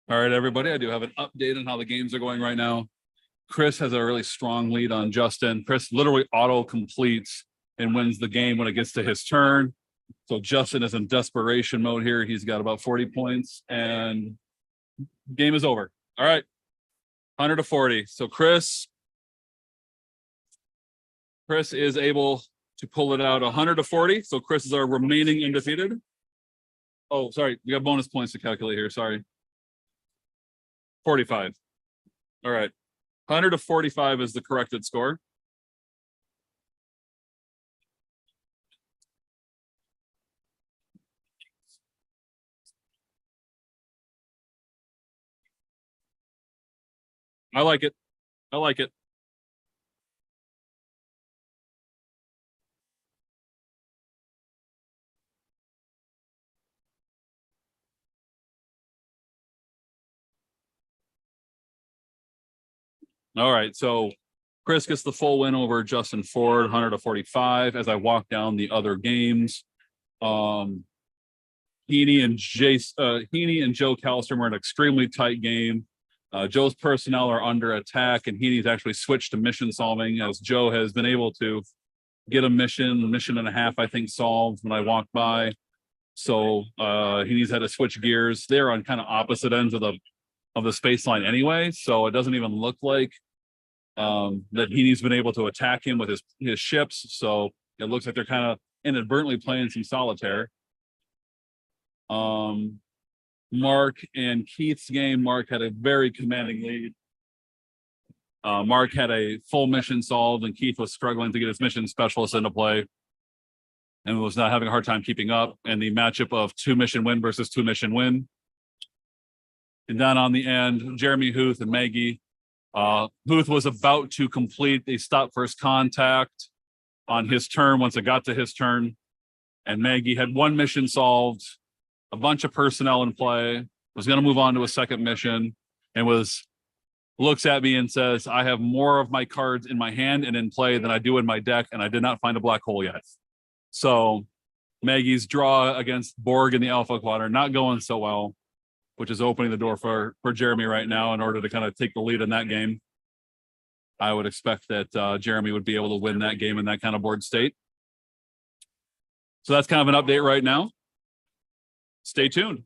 All right, everybody. I do have an update on how the games are going right now. Kris has a really strong lead on Justin. Kris literally auto completes and wins the game when it gets to his turn. So Justin is in desperation mode here. He's got about 40 points and game is over. All right. 100-40. So Kris is able to pull it out 100-40. So Kris is our remaining undefeated. Oh, sorry. We got bonus points to calculate here. Sorry. 45. All right. 100-45 is the corrected score. I like it. I like it. All right. So Kris gets the full win over Justin Ford, 100-45. As I walk down the other games, Heaney and Joe Kallstrom are an extremely tight game. Joe's personnel are under attack, and Heaney's actually switched to mission solving as Joe has been able to get a mission and a half, I think, solved when I walked by. So Heaney's had to switch gears. They're on kind of opposite ends of the space line anyway, so it doesn't even look like that Heaney's been able to attack him with his ships. So it looks like they're kind of inadvertently playing some solitaire. Mark and Keith's game, Mark had a very commanding lead. Mark had a full mission solved, and Keith was struggling to get his mission specialist into play and was not having a hard time keeping up. And the matchup of 2-mission win versus 2-mission win. And then on the end, Jeremy Huth and Maggie. Huth was about to complete a stop first contact on his turn once it got to his turn. And Maggie had 1 mission solved, a bunch of personnel in play, was going to move on to a second mission, and looks at me and says, I have more of my cards in my hand and in play than I do in my deck, and I did not find a black hole yet. So Maggie's draw against Borg in the Alpha Quadrant not going so well, which is opening the door for Jeremy right now in order to kind of take the lead in that game. I would expect that Jeremy would be able to win that game in that kind of board state. So that's kind of an update right now. Stay tuned.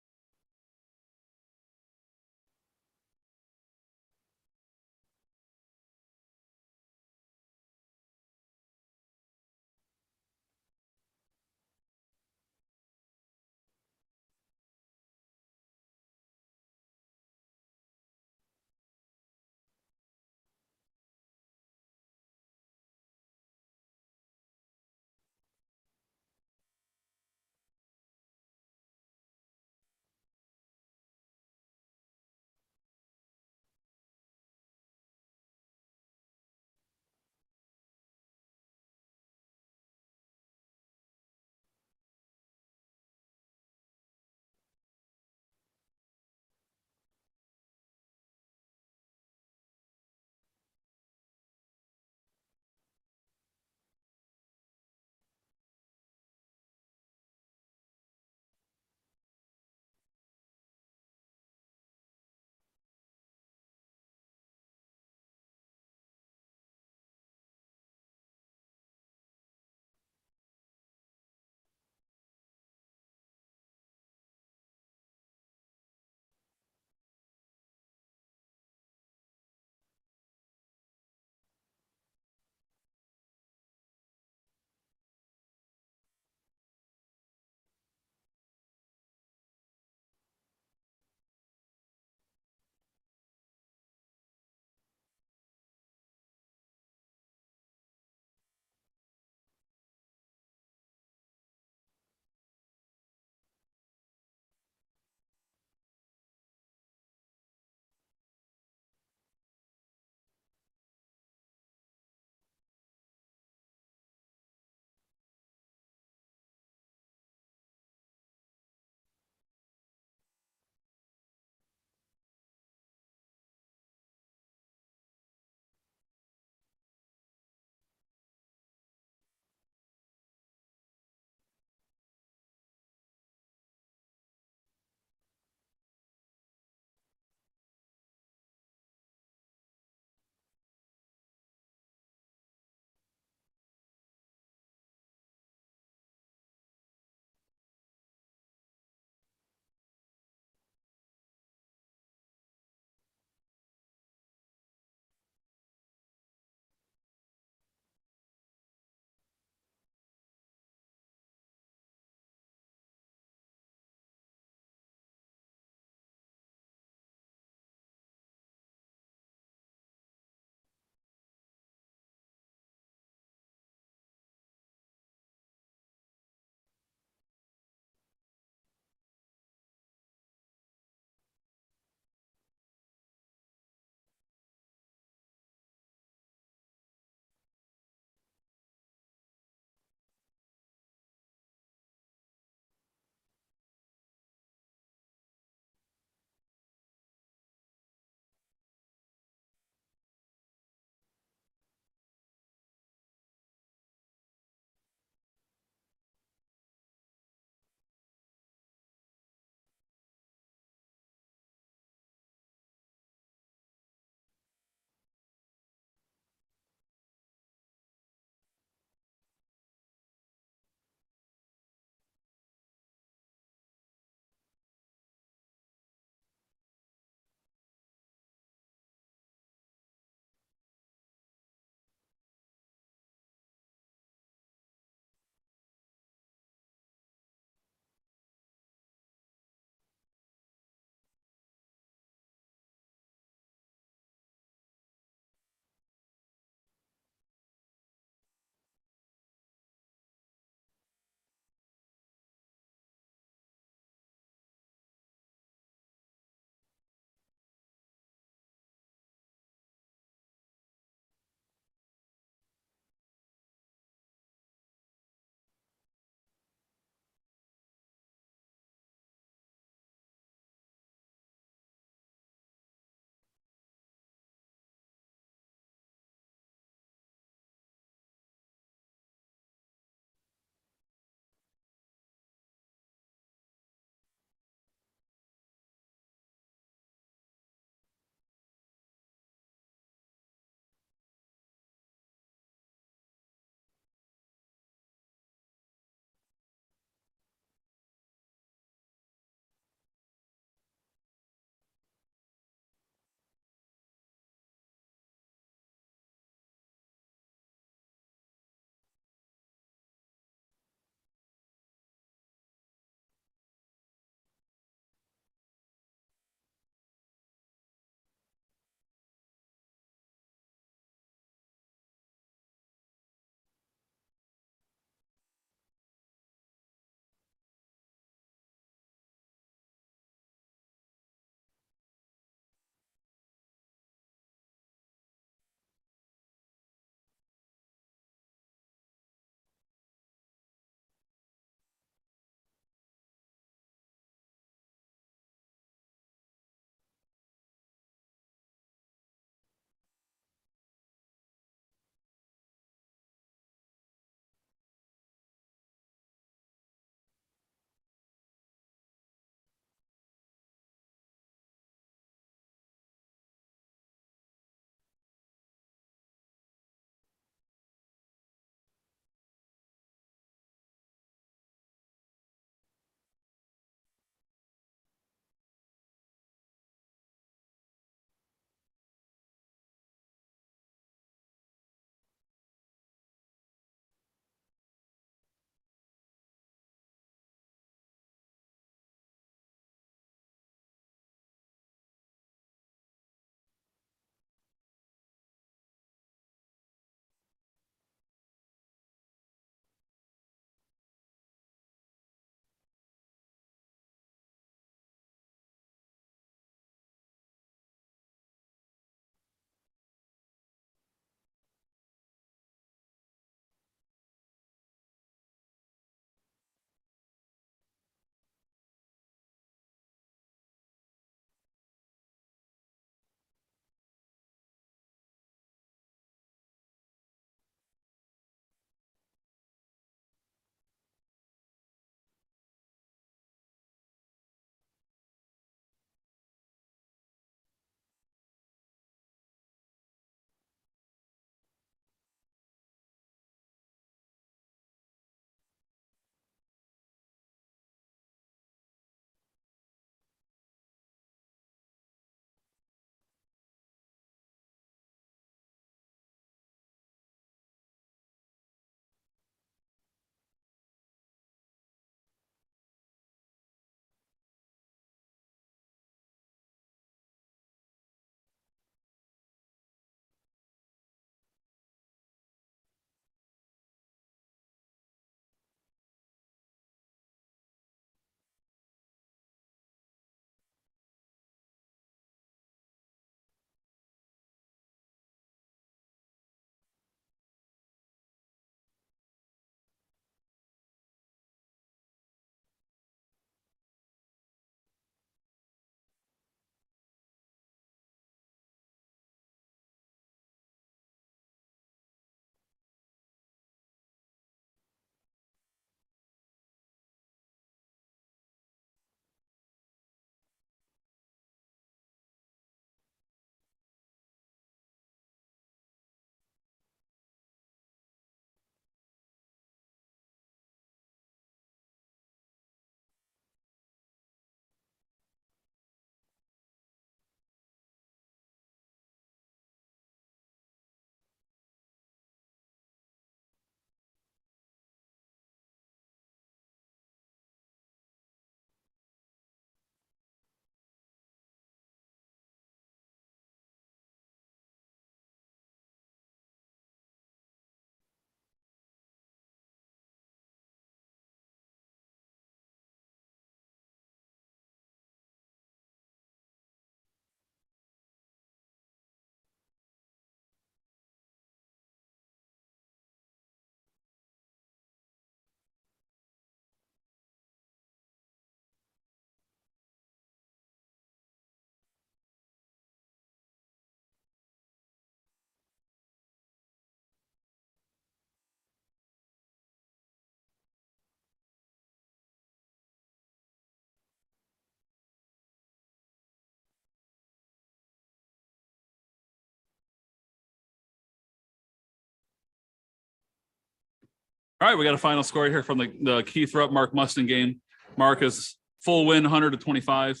All right, we got a final score here from the Keith Rupp Mark Mustin game. Mark is full win, 100-25.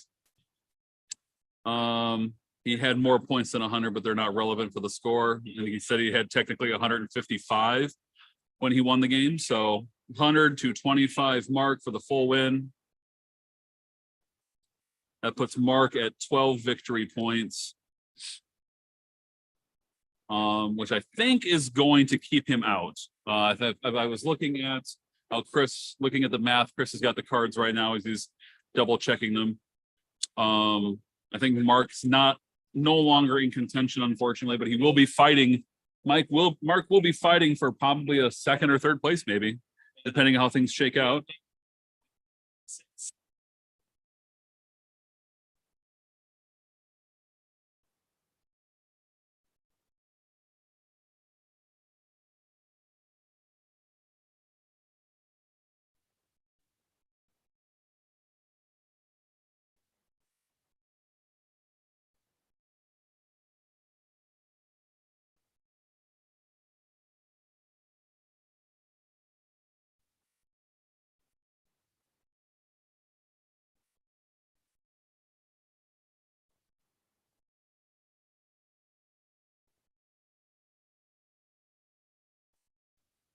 He had more points than 100, but they're not relevant for the score. And he said he had technically 155 when he won the game. So 100-25 Mark for the full win. That puts Mark at 12 victory points, which I think is going to keep him out. If I was looking at Kris, looking at the math, Kris has got the cards right now as he's double checking them. I think Mark's no longer in contention, unfortunately, but he will be fighting. Mark will be fighting for probably a second or third place, maybe, depending on how things shake out.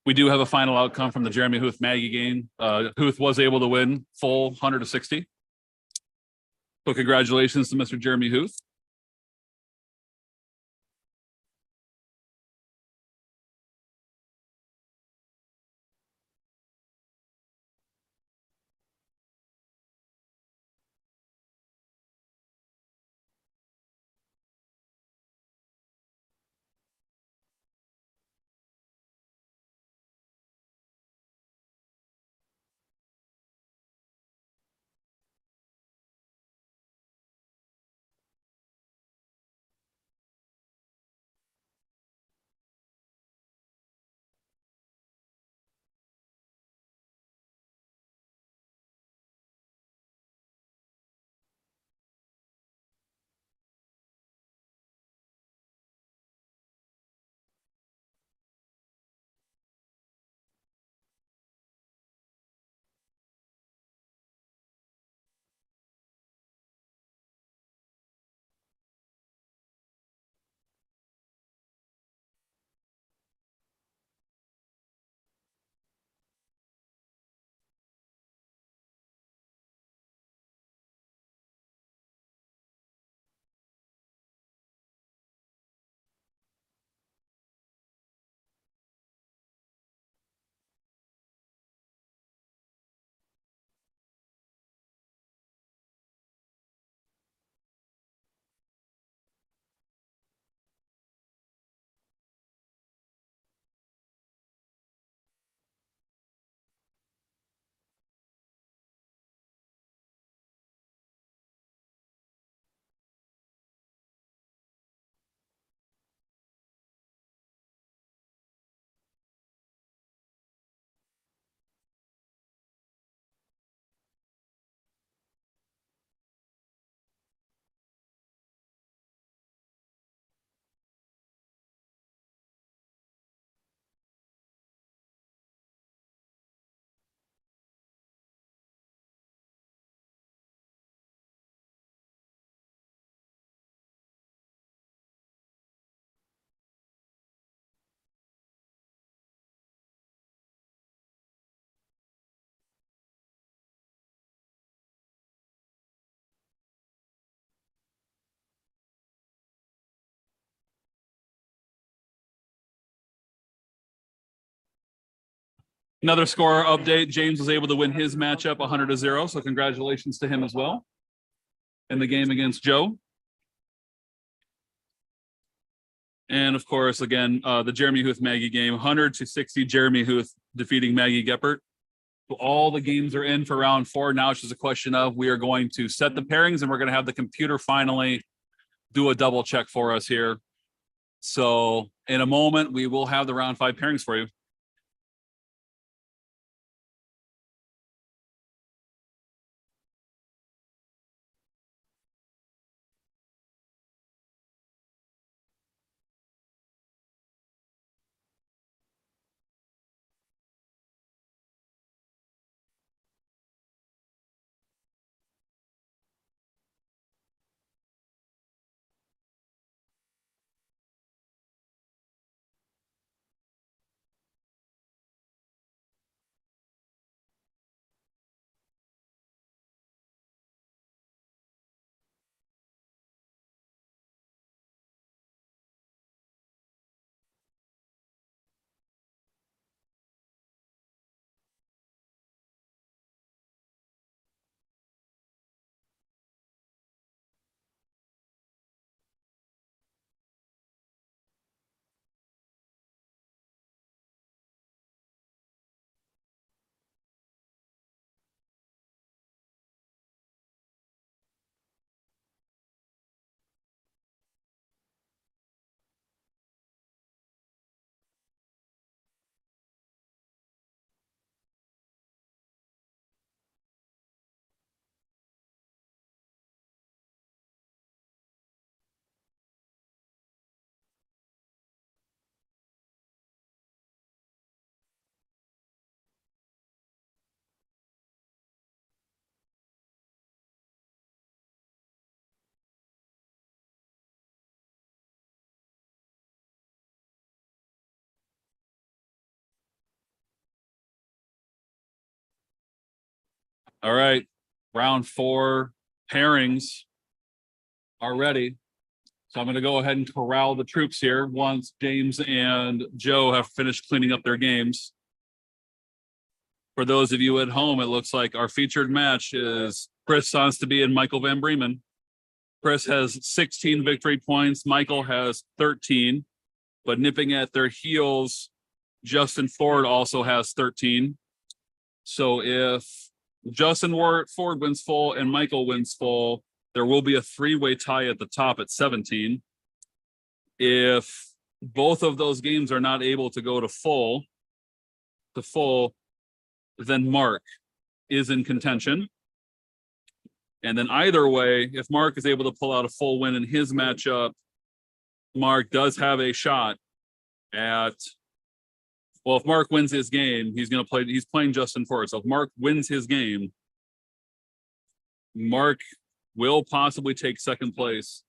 We do have a final outcome from the Jeremy Huth Maggie game. Huth was able to win full 100-60. So congratulations to Mr. Jeremy Huth. Another score update. James was able to win his matchup 100-0. So congratulations to him as well in the game against Joe. And of course, again, the Jeremy Huth Maggie game, 100-60, Jeremy Huth defeating Maggie Geppert. So all the games are in for round 4. Now it's just a question of we are going to set the pairings and we're going to have the computer finally do a double check for us here. So in a moment, we will have the round 5 pairings for you. All right. Round 4 pairings are ready. So I'm going to go ahead and corral the troops here once James and Joe have finished cleaning up their games. For those of you at home, it looks like our featured match is Kris Sonsteby and Michael Van Breemen. Kris has 16 victory points. Michael has 13. But nipping at their heels, Justin Ford also has 13. So if Justin Ford wins full and Michael wins full, there will be a 3-way tie at the top at 17. If both of those games are not able to go to full, then Mark is in contention. And then either way, if Mark is able to pull out a full win in his matchup, Mark does have a shot at, well, if Mark wins his game, he's playing Justin Ford. So if Mark wins his game, Mark will possibly take second place.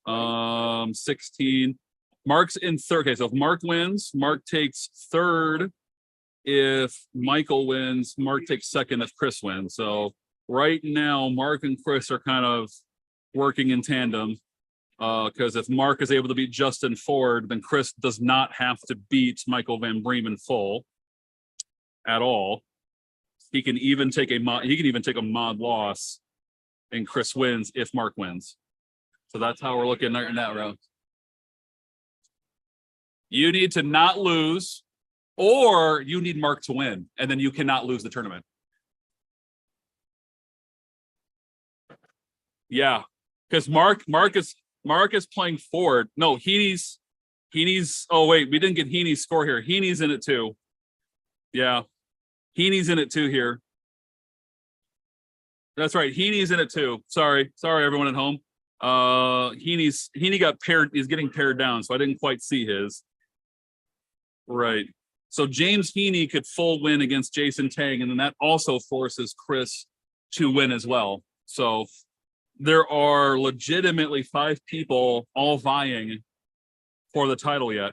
16. Mark's in third. Okay, so if Mark wins, Mark takes third. If Michael wins, Mark takes second if Kris wins. So right now, Mark and Kris are kind of working in tandem. Because if Mark is able to beat Justin Ford, then Kris does not have to beat Michael Van Breemen full at all. He can even take a mod loss, and Kris wins if Mark wins. So that's how we're looking in that round. You need to not lose, or you need Mark to win, and then you cannot lose the tournament. Yeah, because Mark is playing Ford. No, Heaney's. Oh wait, we didn't get Heaney's score here. Heaney's in it too. Yeah, Heaney's in it too here. That's right. Heaney's in it too. Sorry, everyone at home. Heaney got paired. He's getting paired down, so I didn't quite see his. Right. So James Heaney could full win against Jason Tang, and then that also forces Kris to win as well. So there are legitimately 5 people all vying for the title yet,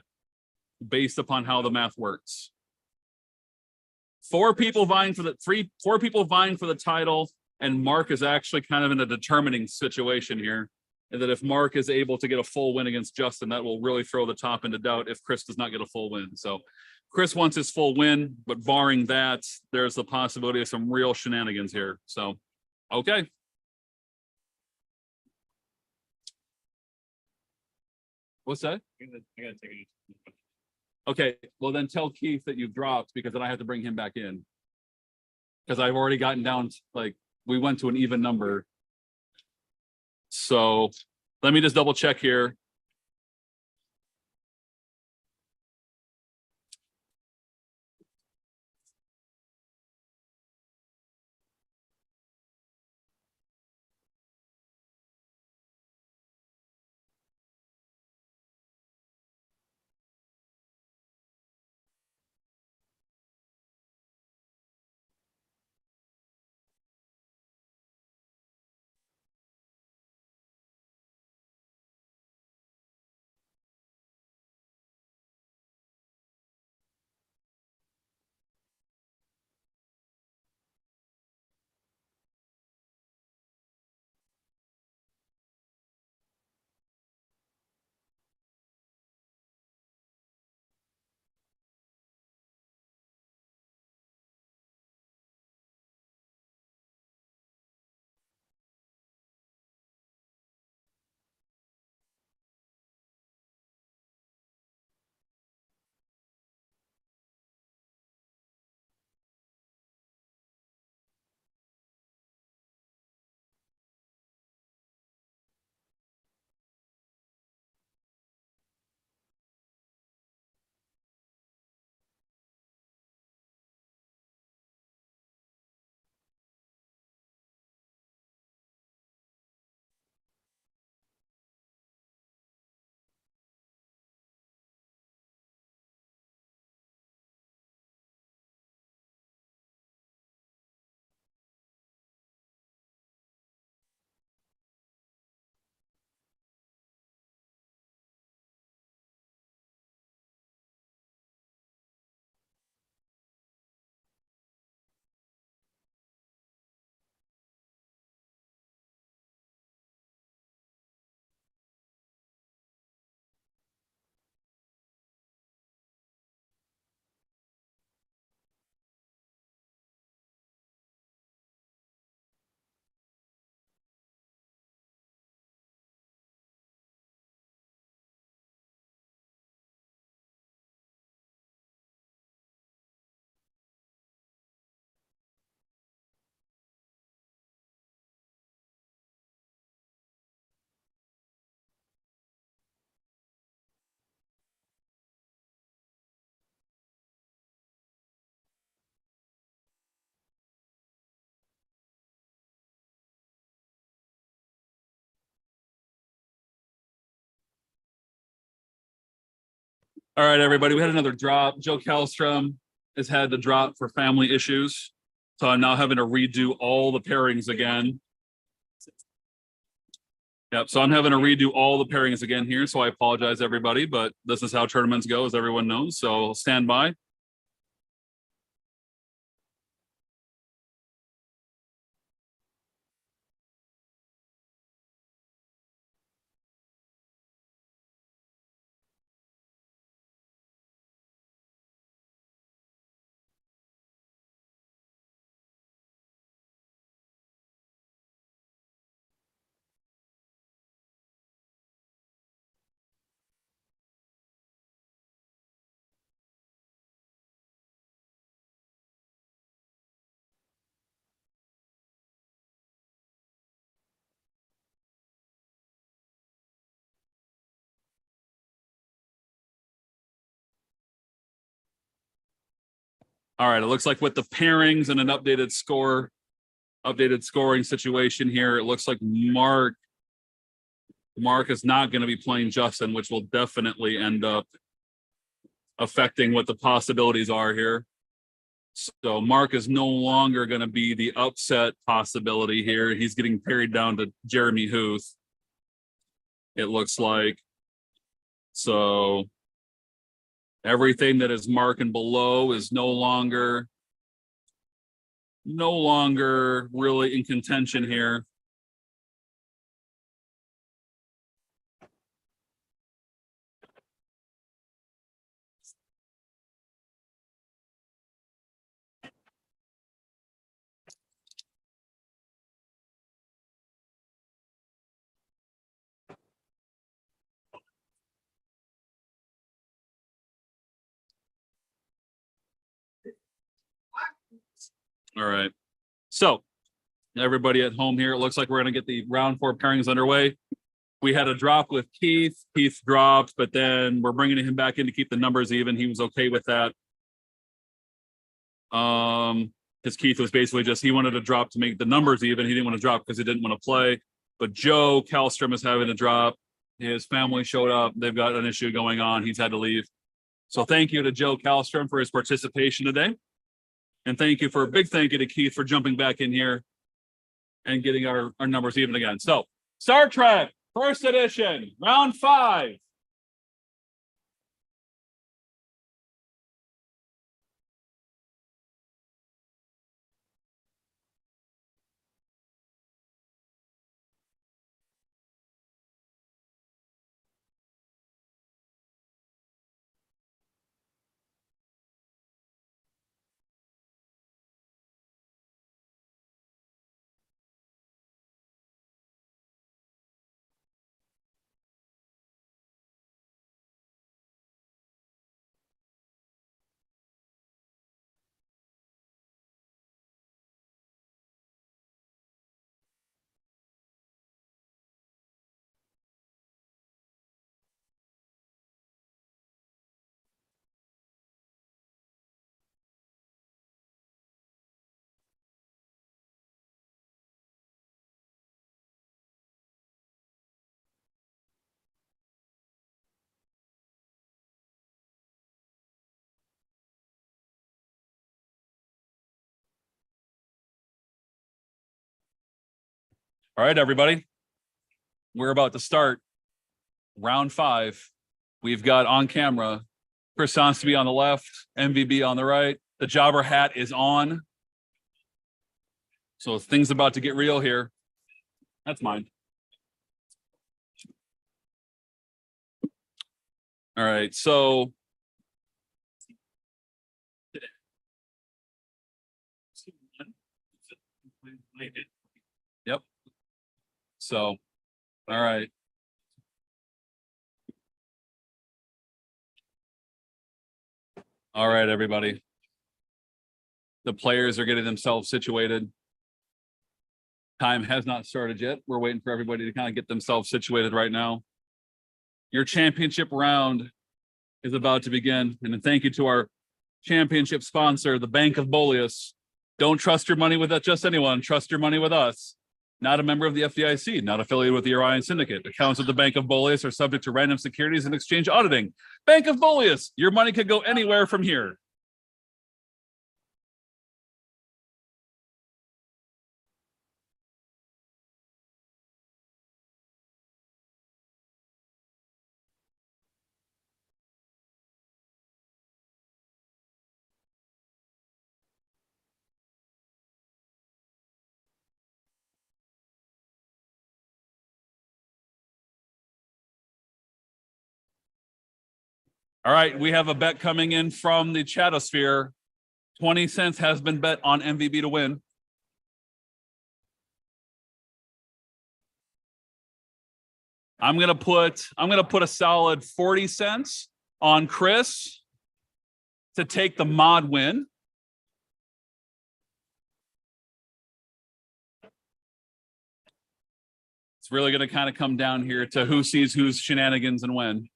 based upon how the math works. 4 people vying for the title, and Mark is actually kind of in a determining situation here. And that if Mark is able to get a full win against Justin, that will really throw the top into doubt if Kris does not get a full win. So Kris wants his full win, but barring that, there's the possibility of some real shenanigans here. So, okay. What's that? I gotta take it. Okay, well then tell Keith that you've dropped, because then I have to bring him back in. Because I've already gotten down, like, we went to an even number. So let me just double check here. All right, everybody. We had another drop. Joe Kallstrom has had to drop for family issues. So I'm now having to redo all the pairings again. Yep. So I'm having to redo all the pairings again here. So I apologize, everybody, but this is how tournaments go, as everyone knows. So stand by. All right. It looks like with the pairings and an updated scoring situation here, it looks like Mark is not going to be playing Justin, which will definitely end up affecting what the possibilities are here. So Mark is no longer going to be the upset possibility here. He's getting parried down to Jeremy Huth, it looks like. So everything that is Mark and below is no longer really in contention here. All right. So everybody at home here, it looks like we're going to get the round 4 pairings underway. We had a drop with Keith. Keith dropped, but then we're bringing him back in to keep the numbers even. He was okay with that. Because Keith was basically he wanted to drop to make the numbers even. He didn't want to drop because he didn't want to play. But Joe Kallstrom is having to drop. His family showed up. They've got an issue going on. He's had to leave. So thank you to Joe Kallstrom for his participation today. And big thank you to Keith for jumping back in here and getting our numbers even again. So Star Trek, first edition, round 5. All right, everybody. We're about to start round 5. We've got on camera Kris Sonsteby on the left, MVB on the right. The jobber hat is on. So things about to get real here. That's mine. All right, so yep. So, all right. All right, everybody. The players are getting themselves situated. Time has not started yet. We're waiting for everybody to kind of get themselves situated right now. Your championship round is about to begin. And thank you to our championship sponsor, the Bank of Boleus. Don't trust your money with just anyone. Trust your money with us. Not a member of the FDIC, not affiliated with the Orion Syndicate. Accounts of the Bank of Boleus are subject to random securities and exchange auditing. Bank of Boleus, your money could go anywhere from here. All right, we have a bet coming in from the Chatosphere. 20 cents has been bet on MVB to win. I'm gonna put a solid 40 cents on Kris to take the mod win. It's really gonna kind of come down here to who sees whose shenanigans and when.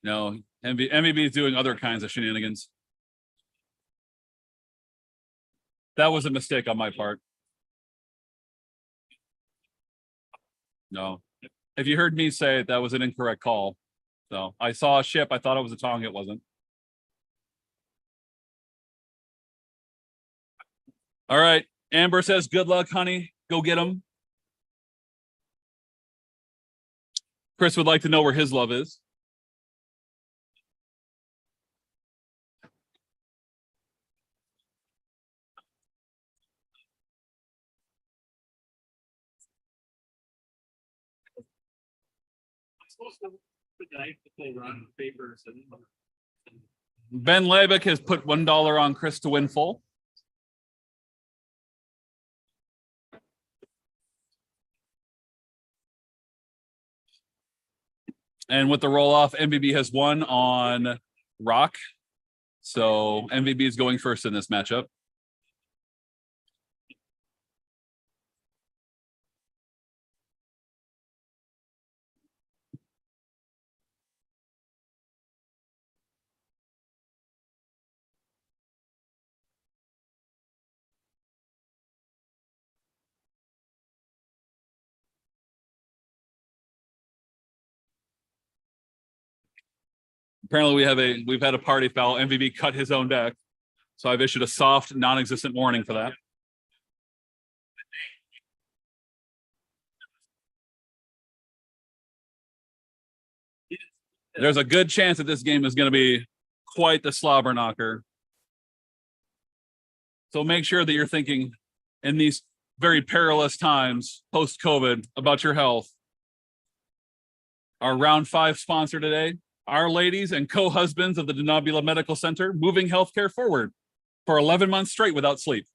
No, MVP is doing other kinds of shenanigans. That was a mistake on my part. No, if you heard me say it, that was an incorrect call. So I saw a ship. I thought it was a Tong. It wasn't. All right. Amber says, good luck, honey. Go get him. Kris would like to know where his love is. Ben Lebeck has put $1 on Kris to win full. And with the roll off, MVB has won on Rock. So MVB is going first in this matchup. Apparently we've had a party foul. MVB cut his own deck. So I've issued a soft, non-existent warning for that. There's a good chance that this game is going to be quite the slobber knocker. So make sure that you're thinking in these very perilous times post-COVID about your health. Our round 5 sponsor today, Our Ladies and co-husbands of the Denabula Medical Center, moving healthcare forward for 11 months straight without sleep.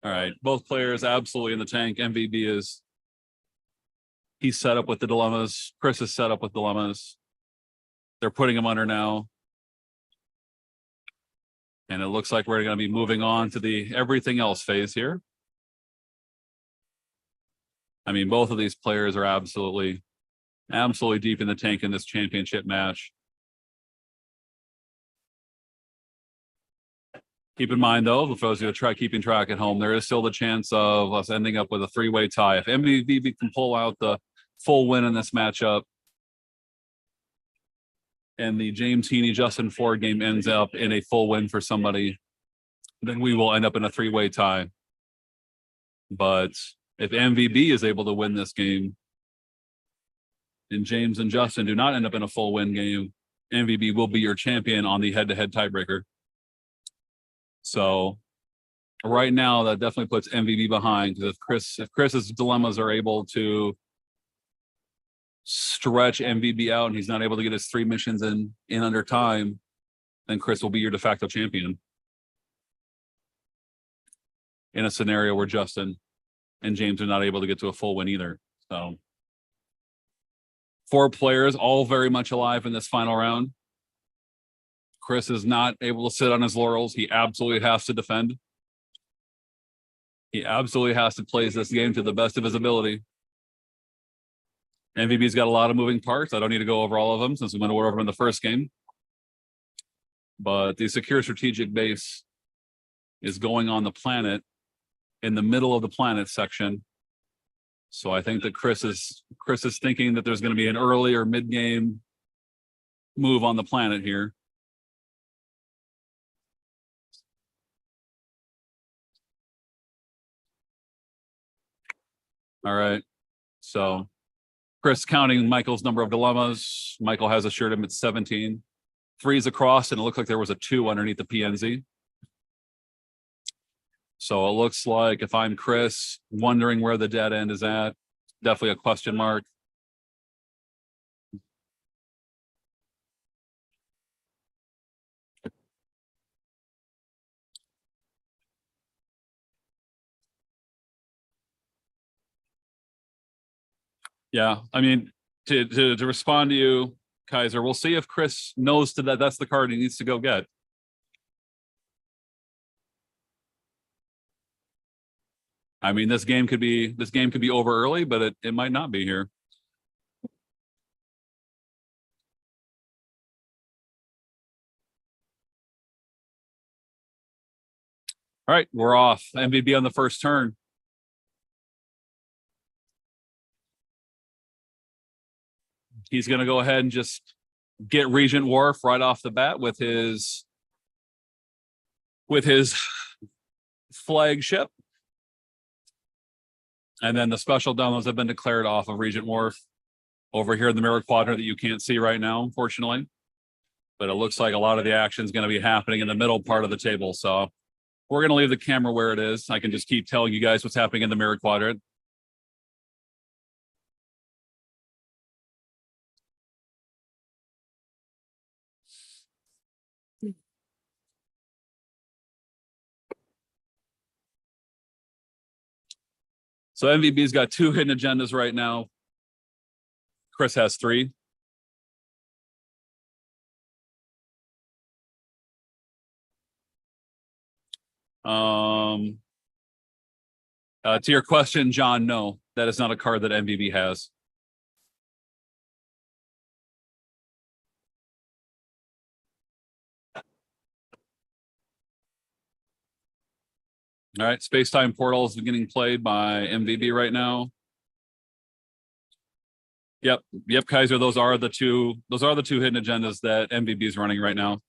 All right. Both players absolutely in the tank. MVB is he's set up with the dilemmas. Kris is set up with dilemmas. They're putting him under now. And it looks like we're going to be moving on to the everything else phase here. I mean, both of these players are absolutely deep in the tank in this championship match. Keep in mind, though, for those who are keeping track at home, there is still the chance of us ending up with a three-way tie. If MVP can pull out the full win in this matchup, and the James Heaney Justin Ford game ends up in a full win for somebody, then we will end up in a three-way tie. But if MVB is able to win this game, and James and Justin do not end up in a full win game, MVB will be your champion on the head-to-head tiebreaker. So right now, that definitely puts MVB behind, because if Chris's dilemmas are able to stretch MVB out and he's not able to get his 3 missions in under time, then Kris will be your de facto champion in a scenario where Justin and James are not able to get to a full win either. So 4 players, all very much alive in this final round. Kris is not able to sit on his laurels. He absolutely has to defend. He absolutely has to play this game to the best of his ability. MVB's got a lot of moving parts. I don't need to go over all of them since we went over them in the first game. But the secure strategic base is going on the planet, in the middle of the planet section. So I think that Kris is thinking that there's going to be an early or mid-game move on the planet here. All right. So Kris counting Michael's number of dilemmas. Michael has assured him it's 17. 3's across, and it looked like there was a 2 underneath the PNZ. So it looks like if I'm Kris, wondering where the dead end is at, definitely a question mark. Yeah, I mean, to respond to you, Kaiser, we'll see if Kris knows that's the card he needs to go get. I mean, this game could be over early, but it might not be here. All right, we're off. MVB on the first turn. He's going to go ahead and just get Regent Wharf right off the bat with his flagship. And then the special downloads have been declared off of Regent Wharf over here in the mirror quadrant that you can't see right now, unfortunately. But it looks like a lot of the action is going to be happening in the middle part of the table. So we're going to leave the camera where it is. I can just keep telling you guys what's happening in the mirror quadrant. So MVB's got 2 hidden agendas right now. Kris has 3. To your question, John, no, that is not a card that MVB has. All right, space-time portal is getting played by MVB right now. Yep, Kaiser. Those are the two hidden agendas that MVB is running right now.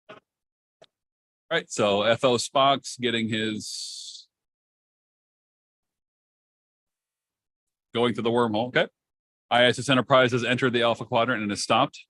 All right, so FO Spock's getting his going through the wormhole. Okay. ISS Enterprise has entered the Alpha Quadrant and is stopped.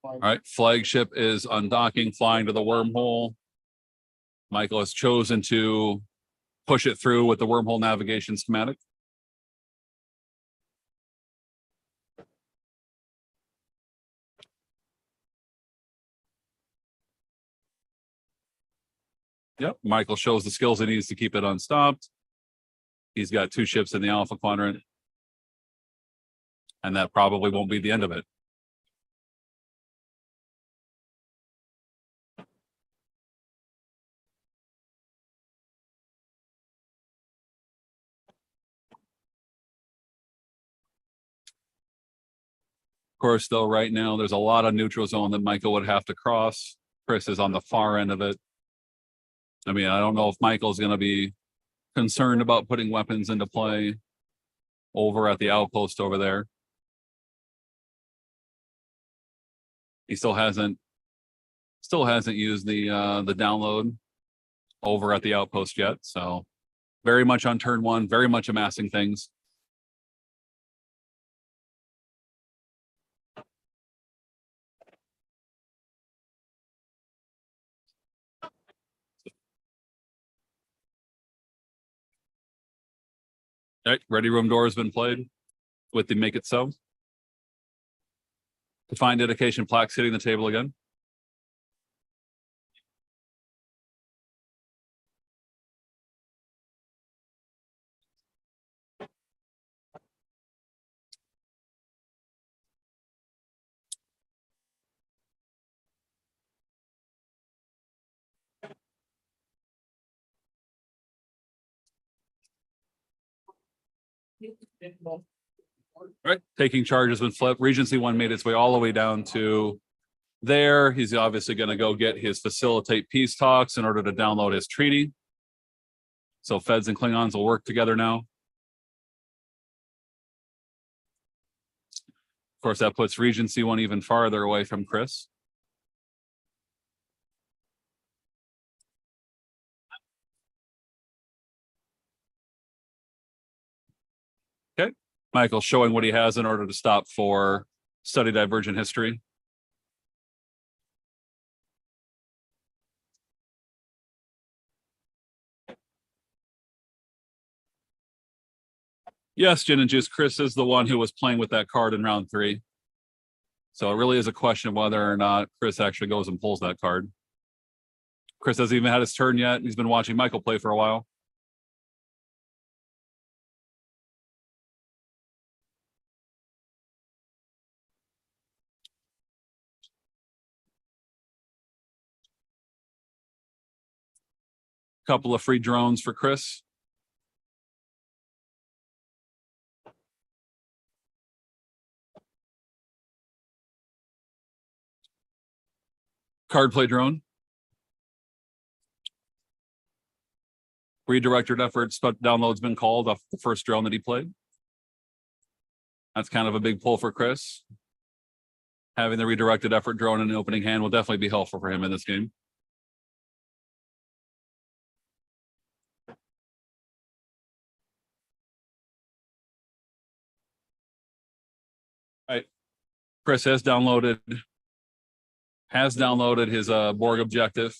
All right, flagship is undocking, flying to the wormhole. Michael has chosen to push it through with the wormhole navigation schematic. Yep, Michael shows the skills he needs to keep it unstopped. He's got 2 ships in the Alpha Quadrant. And that probably won't be the end of it. Of course, though, right now, there's a lot of neutral zone that Michael would have to cross. Kris is on the far end of it. I mean, I don't know if Michael's going to be concerned about putting weapons into play over at the outpost over there. He still hasn't used the download over at the outpost yet. So very much on turn 1, very much amassing things. All right, ready room door has been played with the make it so. Defined dedication plaques hitting the table again. All right, taking charge has been flipped. Regency 1 made its way all the way down to there. He's obviously going to go get his facilitate peace talks in order to download his treaty. So Feds and Klingons will work together now. Of course, that puts Regency 1 even farther away from Kris. Okay, Michael showing what he has in order to stop for study divergent history. Yes, Gin and Juice, Kris is the one who was playing with that card in round 3. So it really is a question of whether or not Kris actually goes and pulls that card. Kris hasn't even had his turn yet. He's been watching Michael play for a while. Couple of free drones for Kris. Card play drone. Redirected efforts, but download's been called off the first drone that he played. That's kind of a big pull for Kris. Having the redirected effort drone in the opening hand will definitely be helpful for him in this game. All right. Kris has downloaded his Borg objective.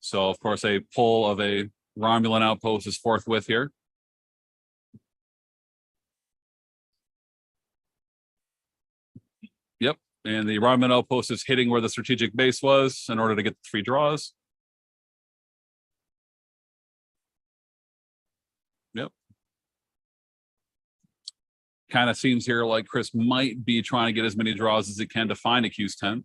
So, of course, a pull of a Romulan outpost is forthwith here. Yep. And the Romulan outpost is hitting where the strategic base was in order to get the 3 draws. Yep. Kind of seems here like Kris might be trying to get as many draws as he can to find a Q's 10.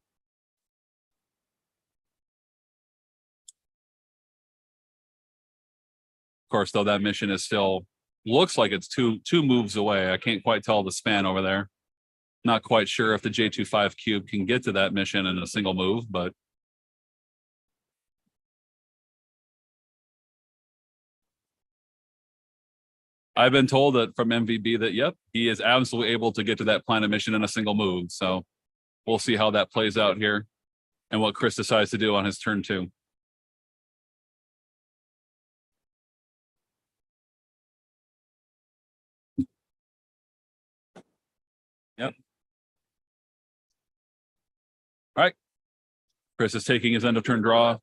Of course, though, that mission is still looks like it's two moves away. I can't quite tell the span over there. Not quite sure if the J25 cube can get to that mission in a single move, but I've been told that from MVB that, yep, he is absolutely able to get to that planet mission in a single move. So we'll see how that plays out here and what Kris decides to do on his turn 2. Yep. Kris is taking his end of turn draw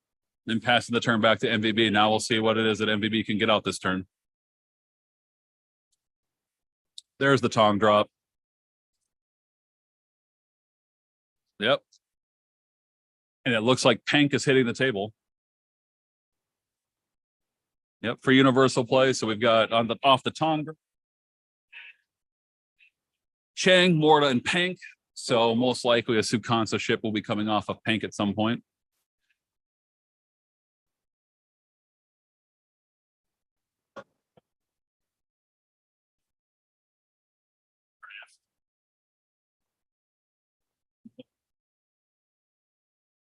and passing the turn back to MVB. Now we'll see what it is that MVB can get out this turn. There's the Tong drop. Yep. And it looks like Pank is hitting the table. Yep, for universal play. So we've got on the off the Tong, Chang, Morta, and Pank. So most likely a Subkansa ship will be coming off of Pank at some point.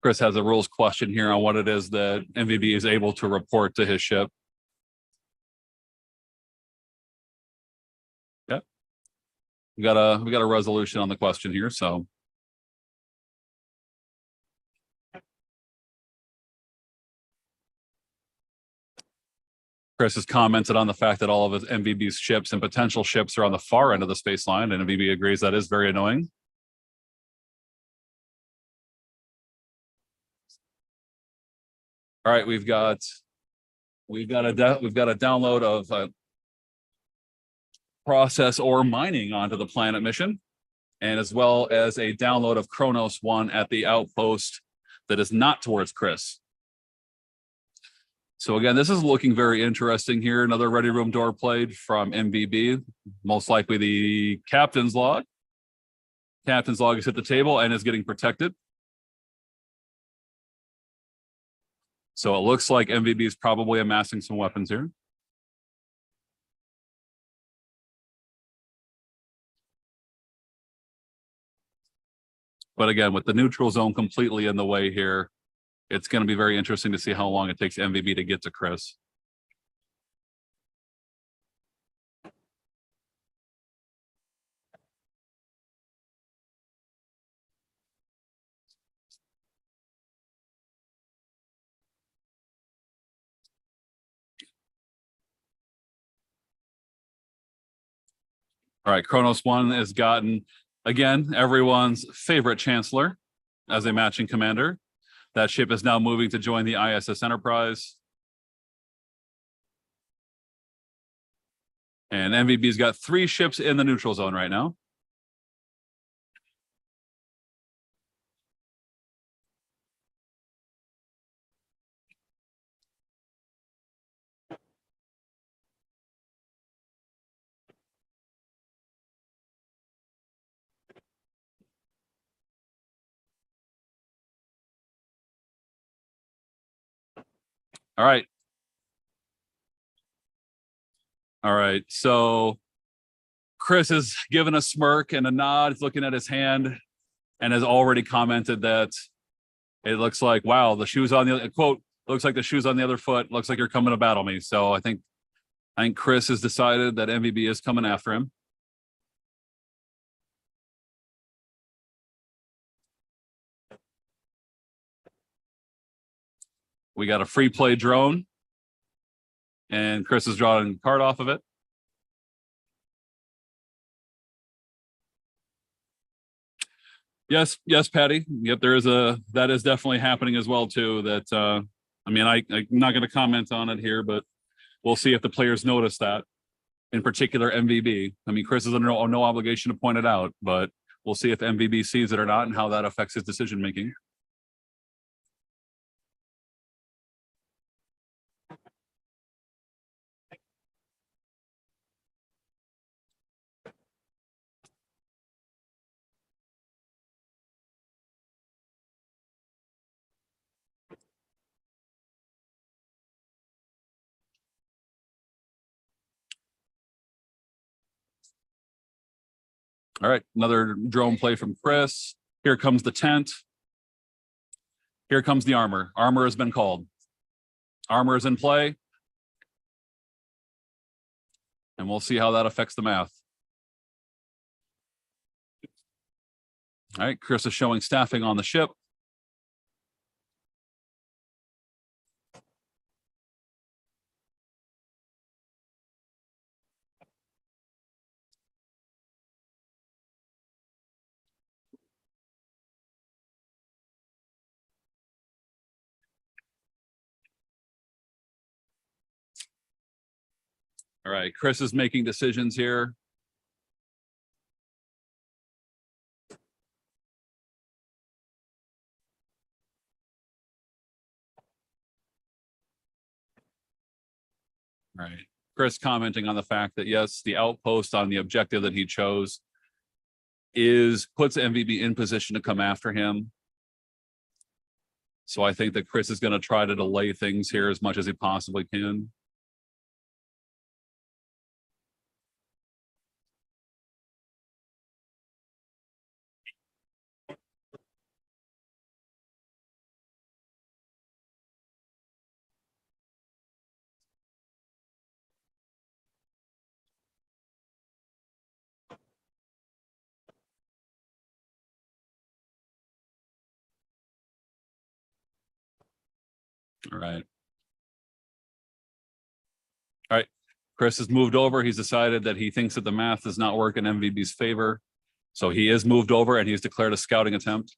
Kris has a rules question here on what it is that MVB is able to report to his ship. Yep. We got a resolution on the question here, so. Kris has commented on the fact that all of his MVB's ships and potential ships are on the far end of the space line, and MVB agrees that is very annoying. All right, we've got a download of process or mining onto the planet mission, and as well as a download of Kronos 1 at the outpost that is not towards Kris. So again, this is looking very interesting here. Another ready room door played from MVB, most likely the captain's log. Captain's log is hit the table and is getting protected. So it looks like MVB is probably amassing some weapons here. But again, with the neutral zone completely in the way here, it's going to be very interesting to see how long it takes MVB to get to Kris. All right, Kronos 1 has gotten, again, everyone's favorite Chancellor as a matching commander. That ship is now moving to join the ISS Enterprise. And MVB's got 3 ships in the neutral zone right now. All right. All right. So Kris has given a smirk and a nod. He's looking at his hand and has already commented that it looks like, wow, the shoe's on the quote, looks like the shoe's on the other foot. Looks like you're coming to battle me. So I think Kris has decided that MVB is coming after him. We got a free play drone. And Kris is drawing a card off of it. Yes, Patty. Yep, that is definitely happening as well too. That I mean, I'm not going to comment on it here, but we'll see if the players notice that. In particular, MVB. I mean, Kris is under no obligation to point it out, but we'll see if MVB sees it or not and how that affects his decision making. All right, another drone play from Kris. Here comes the tent. Here comes the armor. Armor has been called. Armor is in play. And we'll see how that affects the math. All right, Kris is showing staffing on the ship. All right, Kris is making decisions here. All right. Kris commenting on the fact that yes, the outpost on the objective that he chose puts MVB in position to come after him. So I think that Kris is going to try to delay things here as much as he possibly can. All right. All right. Kris has moved over. He's decided that he thinks that the math does not work in MVB's favor. So he is moved over and he's declared a scouting attempt.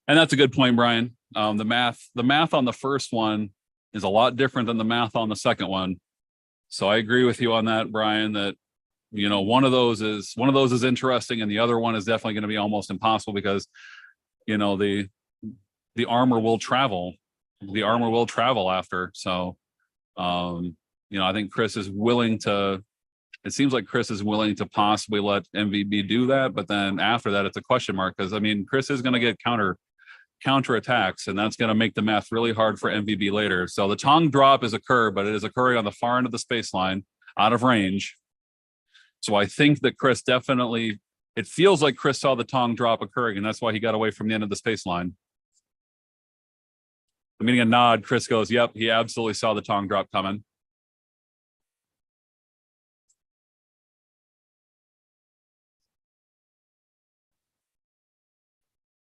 And that's a good point, Brian. The math on the first one is a lot different than the math on the second one. So I agree with you on that, Brian, that one of those is interesting and the other one is definitely going to be almost impossible because the armor will travel. The armor will travel after. So I think Kris is willing to, it seems like Kris is willing to possibly let MVB do that, but then after that it's a question mark because Kris is going to get counter attacks, and that's going to make the math really hard for MVB later. So the Tang drop is occurred, but it is occurring on the far end of the space line, out of range. So I think that Kris definitely, it feels like Kris saw the Tang drop occurring, and that's why he got away from the end of the space line. I'm getting a nod. Kris goes, yep, he absolutely saw the Tang drop coming.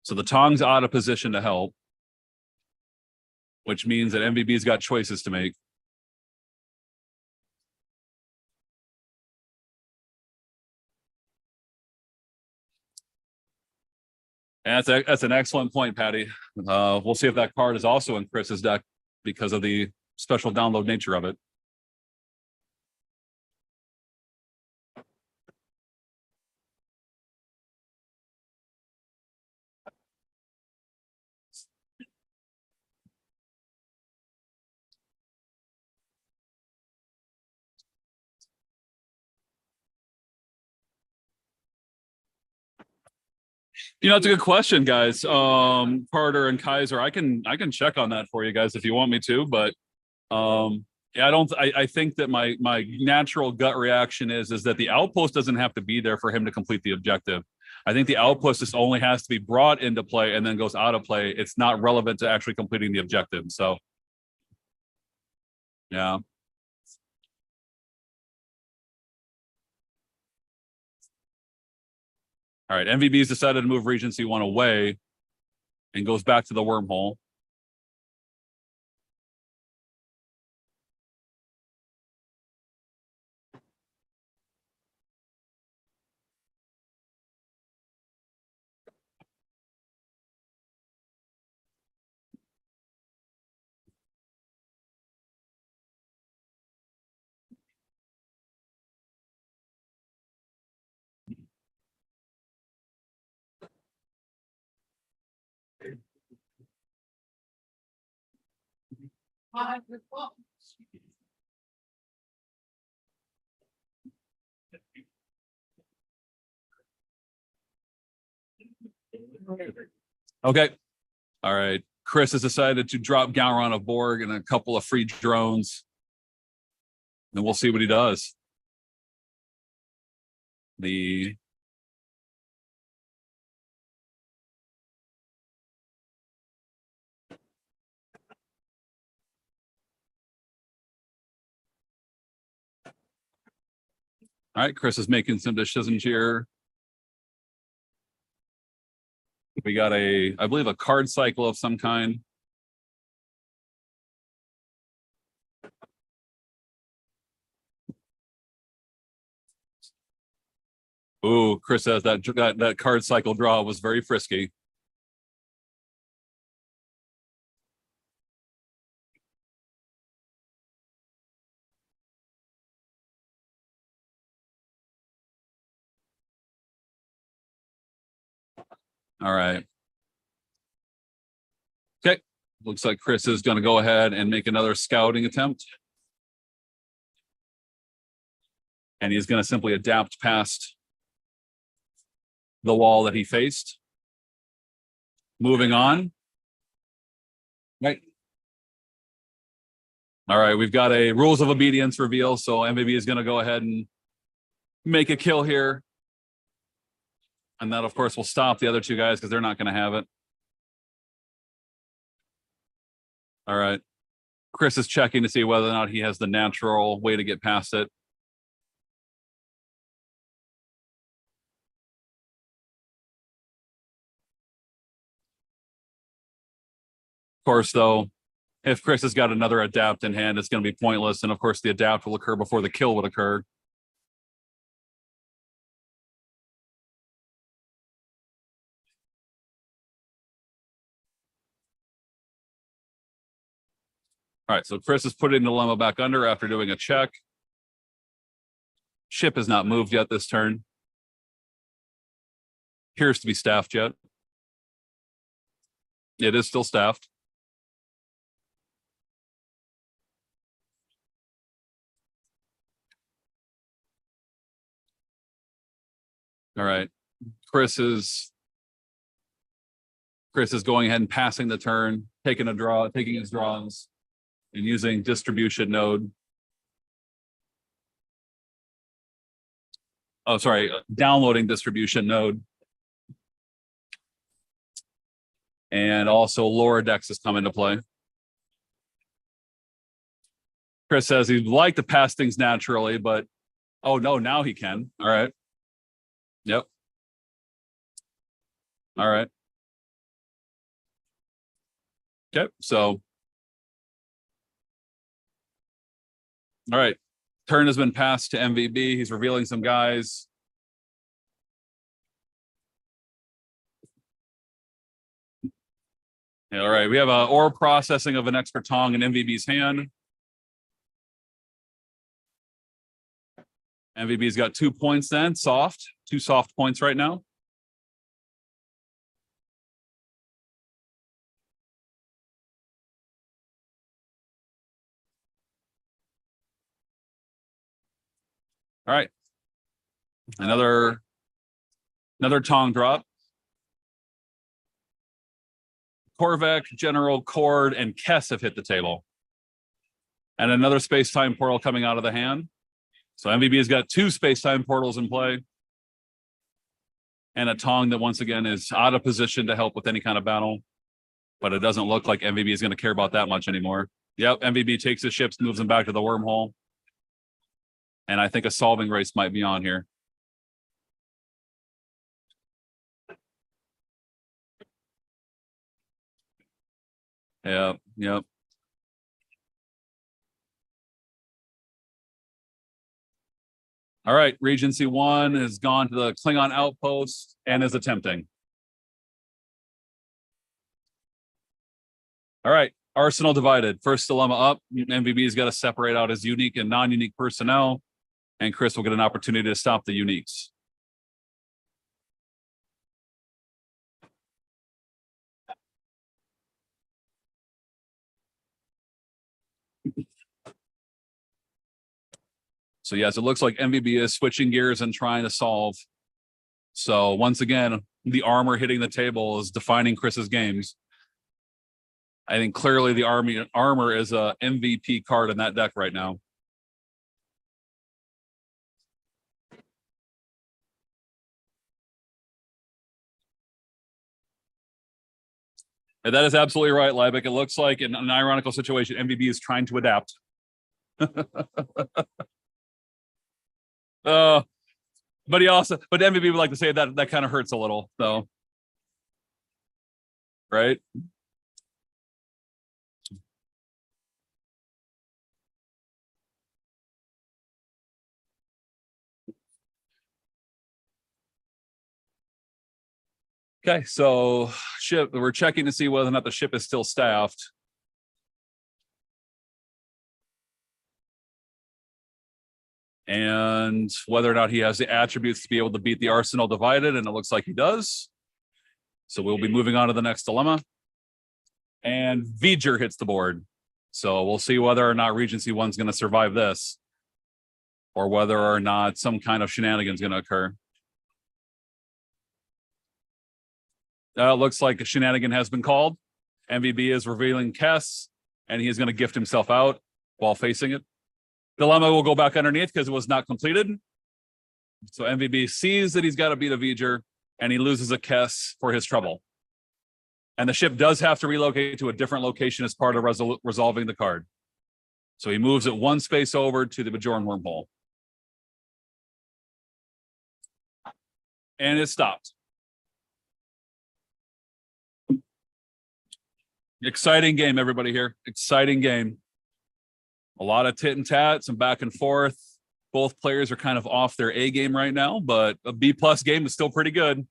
So the Tang's out of position to help, which means that MVB's got choices to make. And that's an excellent point, Patty. We'll see if that card is also in Kris's deck because of the special download nature of it. It's a good question, guys. Carter and Kaiser, I can check on that for you guys if you want me to, but I think that my natural gut reaction is that the outpost doesn't have to be there for him to complete the objective. I think the outpost just only has to be brought into play and then goes out of play. It's not relevant to actually completing the objective. So yeah. All right, MVB's decided to move Regency 1 away and goes back to the wormhole. Okay. All right. Kris has decided to drop Gowron of Borg and a couple of free drones. And we'll see what he does. All right, Kris is making some decisions here. We got I believe a card cycle of some kind. Ooh, Kris says that card cycle draw was very frisky. All right. Okay. Looks like Kris is going to go ahead and make another scouting attempt. And he's going to simply adapt past the wall that he faced. Moving on. Right. All right. We've got a rules of obedience reveal. So MVP is going to go ahead and make a kill here. And that, of course, will stop the other two guys because they're not going to have it. All right. Kris is checking to see whether or not he has the natural way to get past it. Of course, though, if Kris has got another adapt in hand, it's going to be pointless. And of course, the adapt will occur before the kill would occur. All right, so Kris is putting the dilemma back under after doing a check. Ship has not moved yet this turn. Appears to be staffed yet. It is still staffed. All right. Kris is going ahead and passing the turn, taking his draws, and using distribution node. Oh, sorry, downloading distribution node. And also lower decks has come into play. Kris says he'd like to pass things naturally, but oh no, now he can. All right. Yep. All right. Okay, so all right. Turn has been passed to MVB. He's revealing some guys. Yeah, all right. We have a ore processing of an extra Tang in MVB's hand. MVB's got 2 points then, soft. 2 soft points right now. All right. Another Tong drop. Korvac, General, Cord, and Kess have hit the table. And another space-time portal coming out of the hand. So MVB has got 2 space-time portals in play. And a Tong that once again is out of position to help with any kind of battle. But it doesn't look like MVB is going to care about that much anymore. Yep, MVB takes his ships, moves them back to the wormhole. And I think a solving race might be on here. Yep. All right, Regency 1 has gone to the Klingon outpost and is attempting. All right, Arsenal divided. First dilemma up. MVB's got to separate out his unique and non-unique personnel, and Kris will get an opportunity to stop the uniques. So yes, it looks like MVB is switching gears and trying to solve. So once again, the armor hitting the table is defining Kris's games. I think clearly the armor is a MVP card in that deck right now. And that is absolutely right, Liebig. It looks like in an ironical situation, MVB is trying to adapt. But MVB would like to say that kind of hurts a little, though. Right? Okay, so ship, we're checking to see whether or not the ship is still staffed. And whether or not he has the attributes to be able to beat the Arsenal divided, and it looks like he does. So we'll be moving on to the next dilemma. And V'ger hits the board. So we'll see whether or not Regency 1's going to survive this, or whether or not some kind of shenanigans going to occur. Looks like a shenanigan has been called. MVB is revealing Kess, and he is going to gift himself out while facing it. Dilemma will go back underneath because it was not completed. So MVB sees that he's got to beat a V'ger, and he loses a Kess for his trouble. And the ship does have to relocate to a different location as part of resolving the card. So he moves it one space over to the Bajoran wormhole. And it stopped. Exciting game, everybody here. Exciting game. A lot of tit and tat, some back and forth. Both players are kind of off their A game right now, but a B+ game is still pretty good.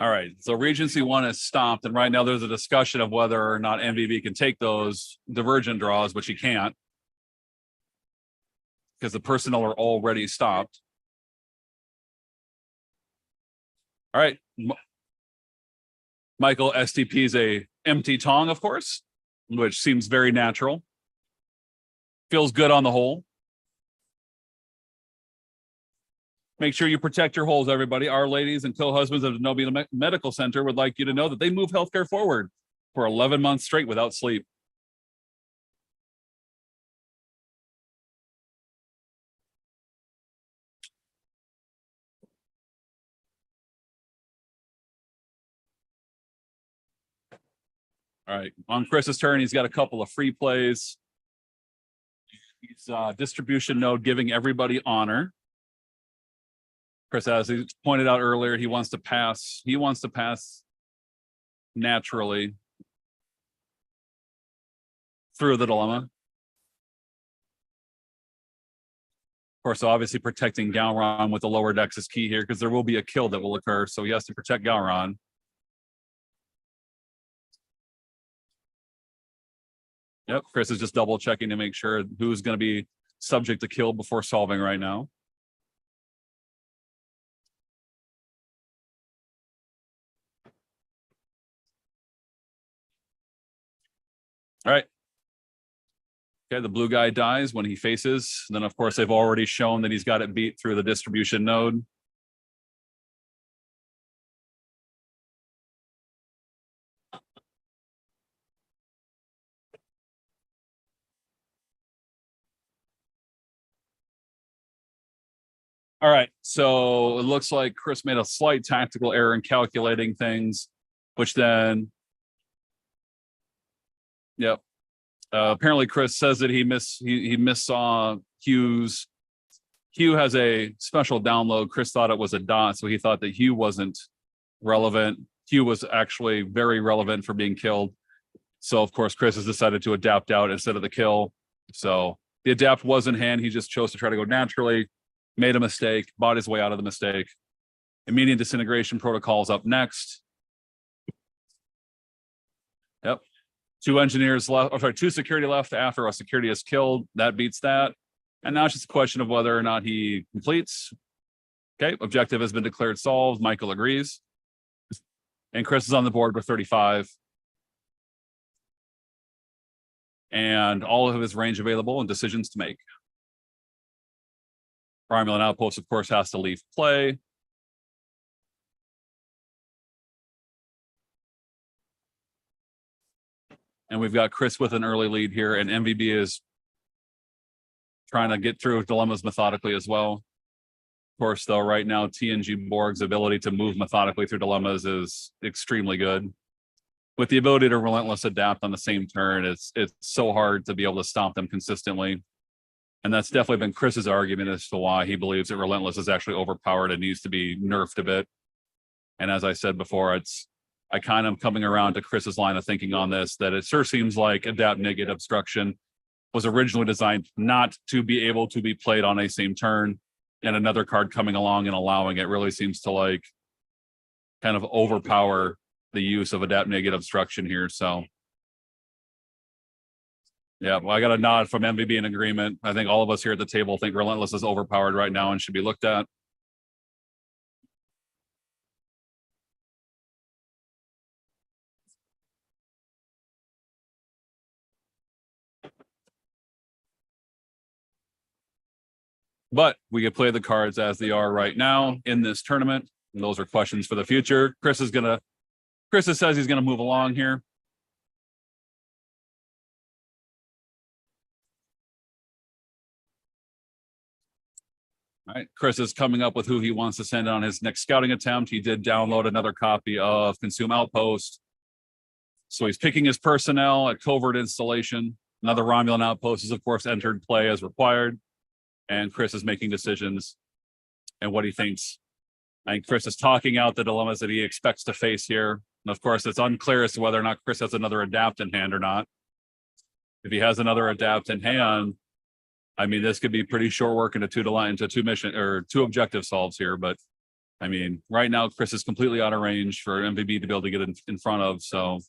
All right, so Regency 1 is stopped, and right now there's a discussion of whether or not MVB can take those divergent draws, which he can't, because the personnel are already stopped. All right, Michael STP's a empty Tang, of course, which seems very natural. Feels good on the whole. Make sure you protect your holes, everybody. Our ladies and co-husbands of the Nobile Medical Center would like you to know that they move healthcare forward for 11 months straight without sleep. All right, on Chris's turn, he's got a couple of free plays. He's distribution node giving everybody honor. Kris, as he pointed out earlier, he wants to pass. He wants to pass naturally through the dilemma. Of course, obviously protecting Gowron with the lower decks is key here because there will be a kill that will occur. So he has to protect Gowron. Yep, Kris is just double checking to make sure who's going to be subject to kill before solving right now. All right. Okay, the blue guy dies when he faces. Then, of course, they've already shown that he's got it beat through the distribution node. All right, so it looks like Kris made a slight tactical error in calculating things, which then, yep. Apparently, Kris says that he missaw Hugh's. Hugh has a special download. Kris thought it was a dot, so he thought that Hugh wasn't relevant. Hugh was actually very relevant for being killed. So, of course, Kris has decided to adapt out instead of the kill. So the adapt was in hand. He just chose to try to go naturally. Made a mistake, bought his way out of the mistake. Immediate disintegration protocols up next. Yep. 2 engineers left, or sorry, 2 security left after a security is killed. That beats that. And now it's just a question of whether or not he completes. Okay, objective has been declared solved. Michael agrees. And Kris is on the board with 35. And all of his range available and decisions to make. Romulan Outpost, of course, has to leave play. And we've got Kris with an early lead here, and MVB is trying to get through dilemmas methodically as well. Of course, though, right now, TNG Borg's ability to move methodically through dilemmas is extremely good. With the ability to relentless adapt on the same turn, it's so hard to be able to stop them consistently. And that's definitely been Kris's argument as to why he believes that Relentless is actually overpowered and needs to be nerfed a bit. And as I said before, I kind of coming around to Chris's line of thinking on this, that it sure seems like adapt negative obstruction was originally designed not to be able to be played on a same turn, and another card coming along and allowing it really seems to like kind of overpower the use of adapt negative obstruction here. So yeah, well, I got a nod from MVB in agreement. I think all of us here at the table think Relentless is overpowered right now and should be looked at. But we could play the cards as they are right now in this tournament. And those are questions for the future. Chris says he's gonna move along here. All right, Chris is coming up with who he wants to send on his next scouting attempt. He did download another copy of Consume Outpost. So he's picking his personnel at Covert Installation. Another Romulan Outpost is, of course, entered play as required. And Chris is making decisions and what he thinks. I think Chris is talking out the dilemmas that he expects to face here. And of course, it's unclear as to whether or not Chris has another adapt in hand or not. If he has another adapt in hand, I mean, this could be pretty short work into two objective solves here. But I mean, right now, Chris is completely out of range for MVB to be able to get in front of. So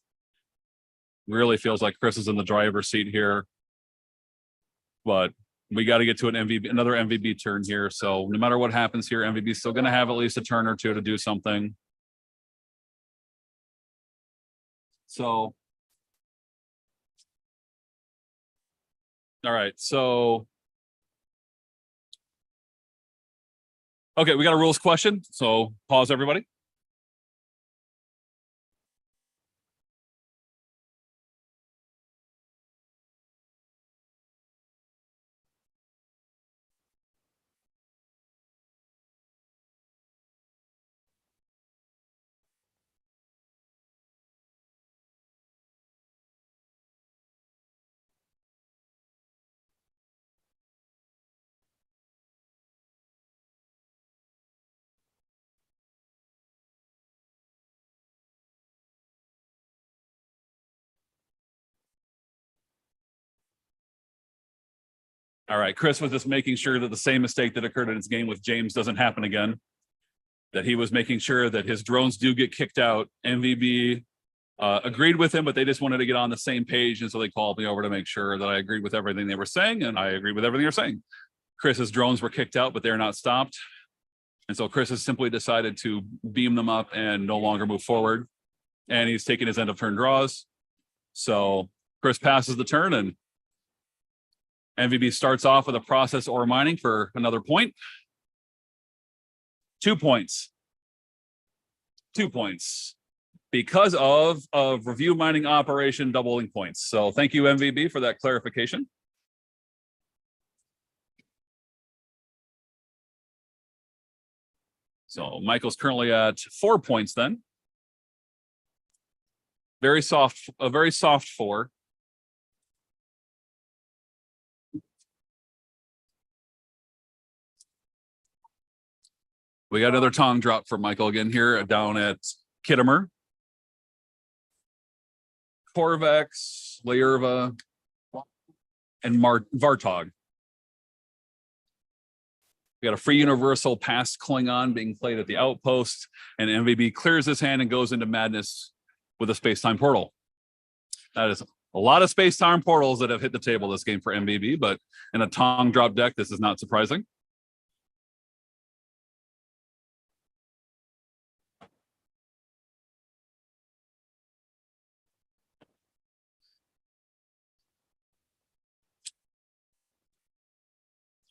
really feels like Chris is in the driver's seat here. But we got to get to another MVB turn here. So no matter what happens here, MVB is still going to have at least a turn or two to do something. So, all right. So, okay, we got a rules question. So pause, everybody. All right, Chris was just making sure that the same mistake that occurred in his game with James doesn't happen again. That he was making sure that his drones do get kicked out. MVB agreed with him, but they just wanted to get on the same page. And so they called me over to make sure that I agreed with everything they were saying. And I agreed with everything they're saying. Chris's drones were kicked out, but they're not stopped. And so Chris has simply decided to beam them up and no longer move forward. And he's taking his end of turn draws. So Chris passes the turn and MVB starts off with a process ore mining for another point. 2 points. 2 points. Because of review mining operation doubling points. So thank you, MVB, for that clarification. So Michael's currently at 4 points then. A very soft 4. We got another Tang drop for Michael again here down at Kittimer. Corvex, Layerva, and Vartog. We got a free universal past Klingon being played at the outpost, and MVB clears his hand and goes into madness with a space-time portal. That is a lot of space-time portals that have hit the table this game for MVB, but in a Tang drop deck, this is not surprising.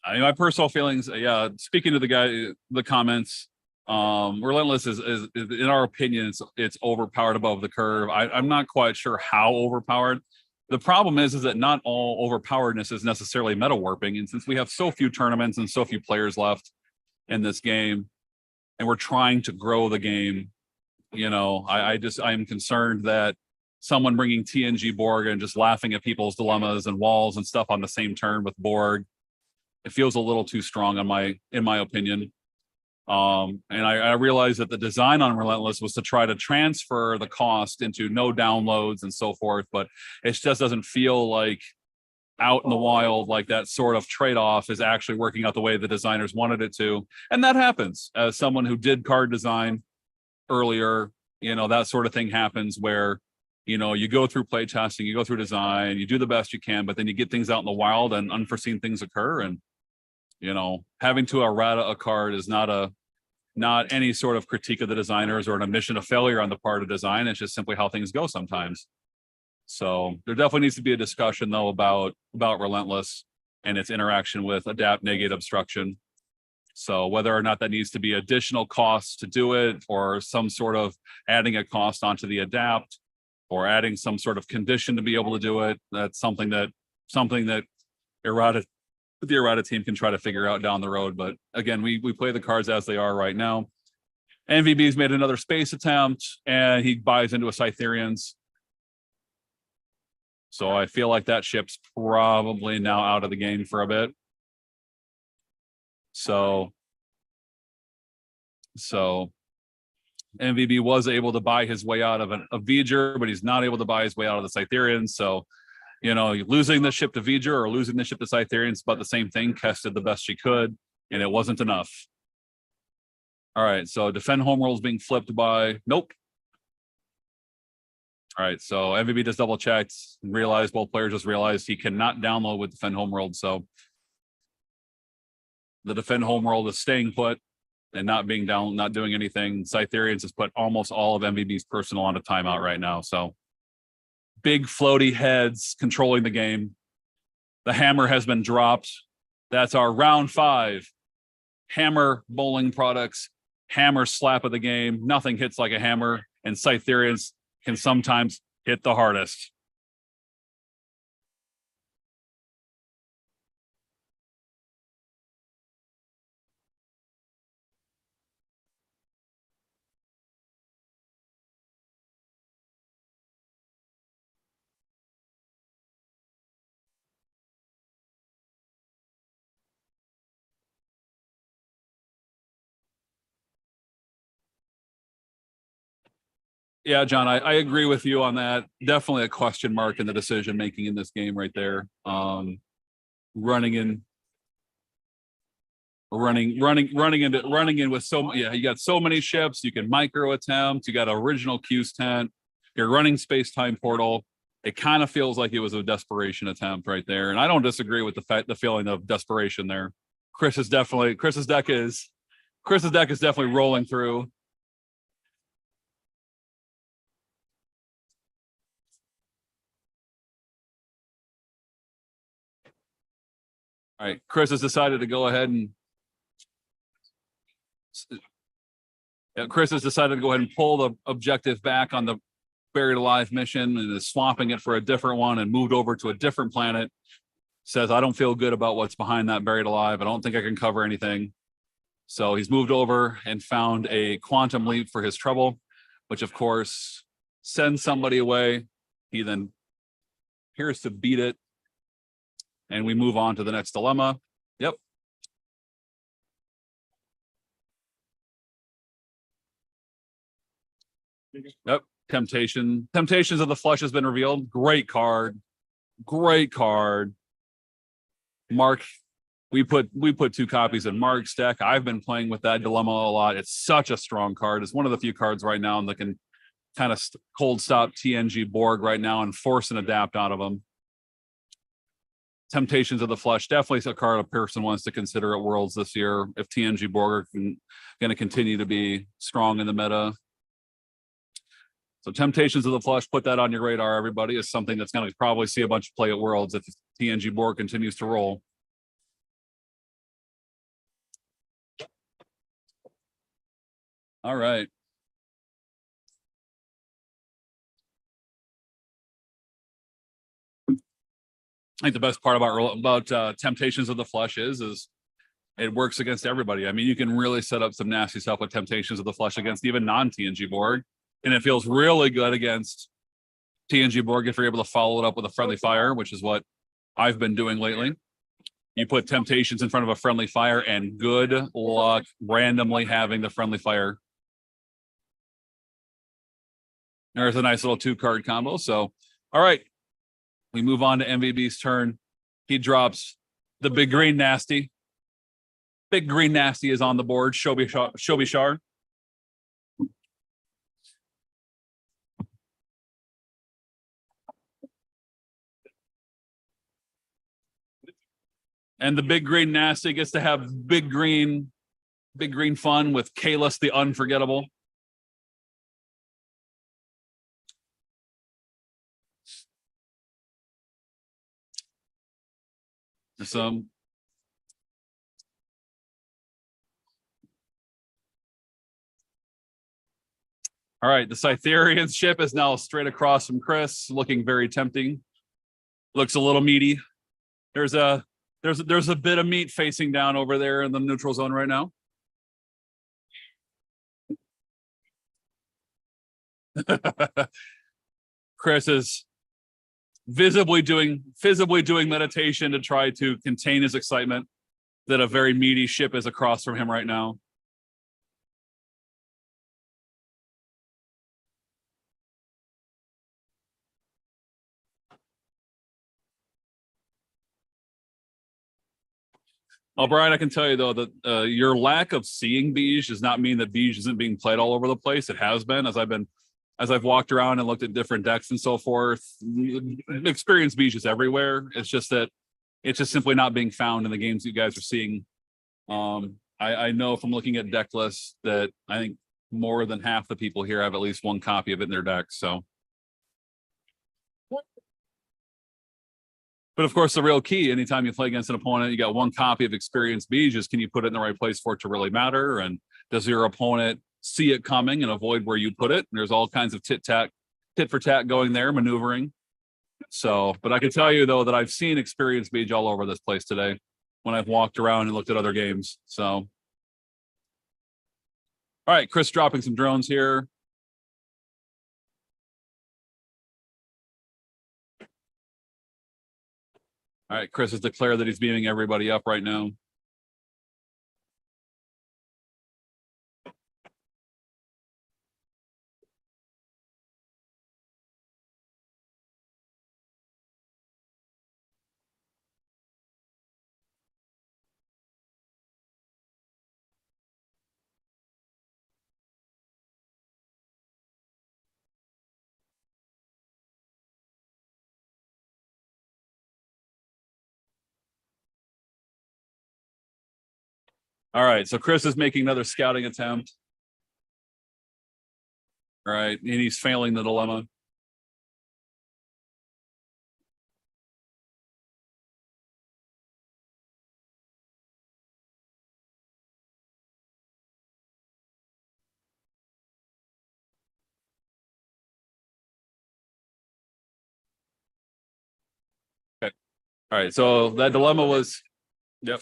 I mean, my personal feelings, yeah, speaking to the comments, Relentless is in our opinion, it's overpowered above the curve. I'm not quite sure how overpowered. The problem is that not all overpoweredness is necessarily meta warping. And since we have so few tournaments and so few players left in this game, and we're trying to grow the game, you know, I'm concerned that someone bringing TNG Borg and just laughing at people's dilemmas and walls and stuff on the same turn with Borg, it feels a little too strong in my opinion. And I realized that the design on Relentless was to try to transfer the cost into no downloads and so forth, but it just doesn't feel like out in the wild, like that sort of trade-off is actually working out the way the designers wanted it to. And that happens. As someone who did card design earlier, you know, that sort of thing happens where, you know, you go through play testing, you go through design, you do the best you can, but then you get things out in the wild and unforeseen things occur. And, you know, having to errata a card is not any sort of critique of the designers or an admission of failure on the part of design. It's just simply how things go sometimes. So there definitely needs to be a discussion though about Relentless and its interaction with adapt, negate, obstruction. So whether or not that needs to be additional costs to do it, or some sort of adding a cost onto the adapt, or adding some sort of condition to be able to do it, that's something that the errata team can try to figure out down the road. But again, we play the cards as they are right now. MVB's made another space attempt and he buys into a Cytherians. So I feel like that ship's probably now out of the game for a bit. So MVB was able to buy his way out of a V'ger, but he's not able to buy his way out of the Cytherians. So, you know, losing the ship to V'ger or losing the ship to Cytherians, but the same thing. Kess did the best she could, and it wasn't enough. All right, so defend homeworld is being flipped by nope. All right, so MVB just double checked and realized, both players just realized he cannot download with defend homeworld. So the defend homeworld is staying put and not being down, not doing anything. Cytherians has put almost all of MVB's personal onto timeout right now. So big floaty heads controlling the game. The hammer has been dropped. That's our round 5. Hammer bowling products, hammer slap of the game. Nothing hits like a hammer, and Cytherians can sometimes hit the hardest. Yeah, John, I agree with you on that. Definitely a question mark in the decision making in this game right there. Running in with so, yeah, you got so many ships. You can micro attempt. You got original Q's tent. You're running space time portal. It kind of feels like it was a desperation attempt right there, and I don't disagree with the feeling of desperation there. Chris's deck is definitely rolling through. All right, Kris has decided to go ahead and pull the objective back on the Buried Alive mission and is swapping it for a different one and moved over to a different planet. Says, I don't feel good about what's behind that Buried Alive. I don't think I can cover anything. So he's moved over and found a quantum leap for his trouble, which of course sends somebody away. He then appears to beat it. And we move on to the next dilemma. Yep. Yep. Temptations of the Flush has been revealed. Great card. Mark, we put 2 copies in Mark's deck. I've been playing with that dilemma a lot. It's such a strong card. It's one of the few cards right now that can kind of cold stop TNG Borg right now and force an adapt out of them. Temptations of the Flush, definitely a card a person wants to consider at Worlds this year if TNG Borg are going to continue to be strong in the meta. So Temptations of the Flush, put that on your radar, everybody, is something that's going to probably see a bunch of play at Worlds if TNG Borg continues to roll. All right. I think the best part about Temptations of the Flush is it works against everybody. I mean, you can really set up some nasty stuff with Temptations of the Flush against even non-TNG Borg, and it feels really good against TNG Borg if you're able to follow it up with a friendly fire, which is what I've been doing lately. You put temptations in front of a friendly fire, and good luck randomly having the friendly fire. There's a nice little 2-card combo. So, all right. We move on to MVB's turn. He drops the big green nasty. Big green nasty is on the board. Shobi Shar. And the big green nasty gets to have big green fun with Kalis the Unforgettable. Some all right, the Cytherian ship is now straight across from Kris, looking very tempting. Looks a little meaty. There's a bit of meat facing down over there in the neutral zone right now. Kris is visibly doing meditation to try to contain his excitement that a very meaty ship is across from him right now. Well, Brian, I can tell you though that your lack of seeing Beige does not mean that Beige isn't being played all over the place. It has been as I've walked around and looked at different decks and so forth. Experienced Beige is everywhere. It's just that it's just simply not being found in the games you guys are seeing. I know from looking at deck lists that I think more than half the people here have at least one copy of it in their deck. So. But of course, the real key, anytime you play against an opponent, you got one copy of Experienced Beige, can you put it in the right place for it to really matter? And does your opponent see it coming and avoid where you put it? And there's all kinds of tit for tat going there, maneuvering. So, but I can tell you though that I've seen Experienced Beige all over this place today when I've walked around and looked at other games. So, all right, Kris dropping some drones here. All right, Kris has declared that he's beaming everybody up right now. All right, so Kris is making another scouting attempt. All right, and he's failing the dilemma. Okay. All right, so that dilemma was, yep.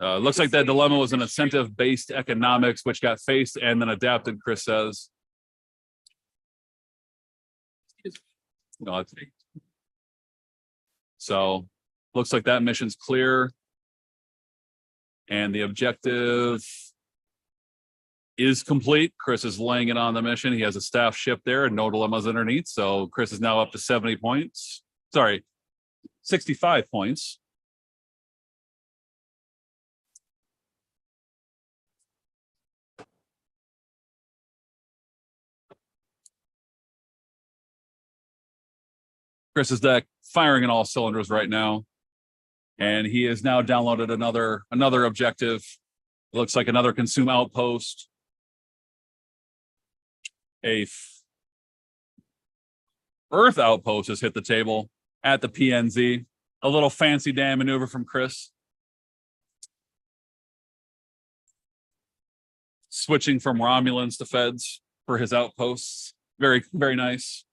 Looks like that dilemma was an incentive-based economics, which got faced and then adapted, Kris says. No, so looks like that mission's clear. And the objective is complete. Kris is laying it on the mission. He has a staff ship there and no dilemmas underneath. So Kris is now up to 70 points. Sorry, 65 points. Kris's deck firing in all cylinders right now. And he has now downloaded another objective. It looks like another consume outpost. A Earth outpost has hit the table at the PNZ. A little fancy Dan maneuver from Kris. Switching from Romulans to Feds for his outposts. Very, very nice.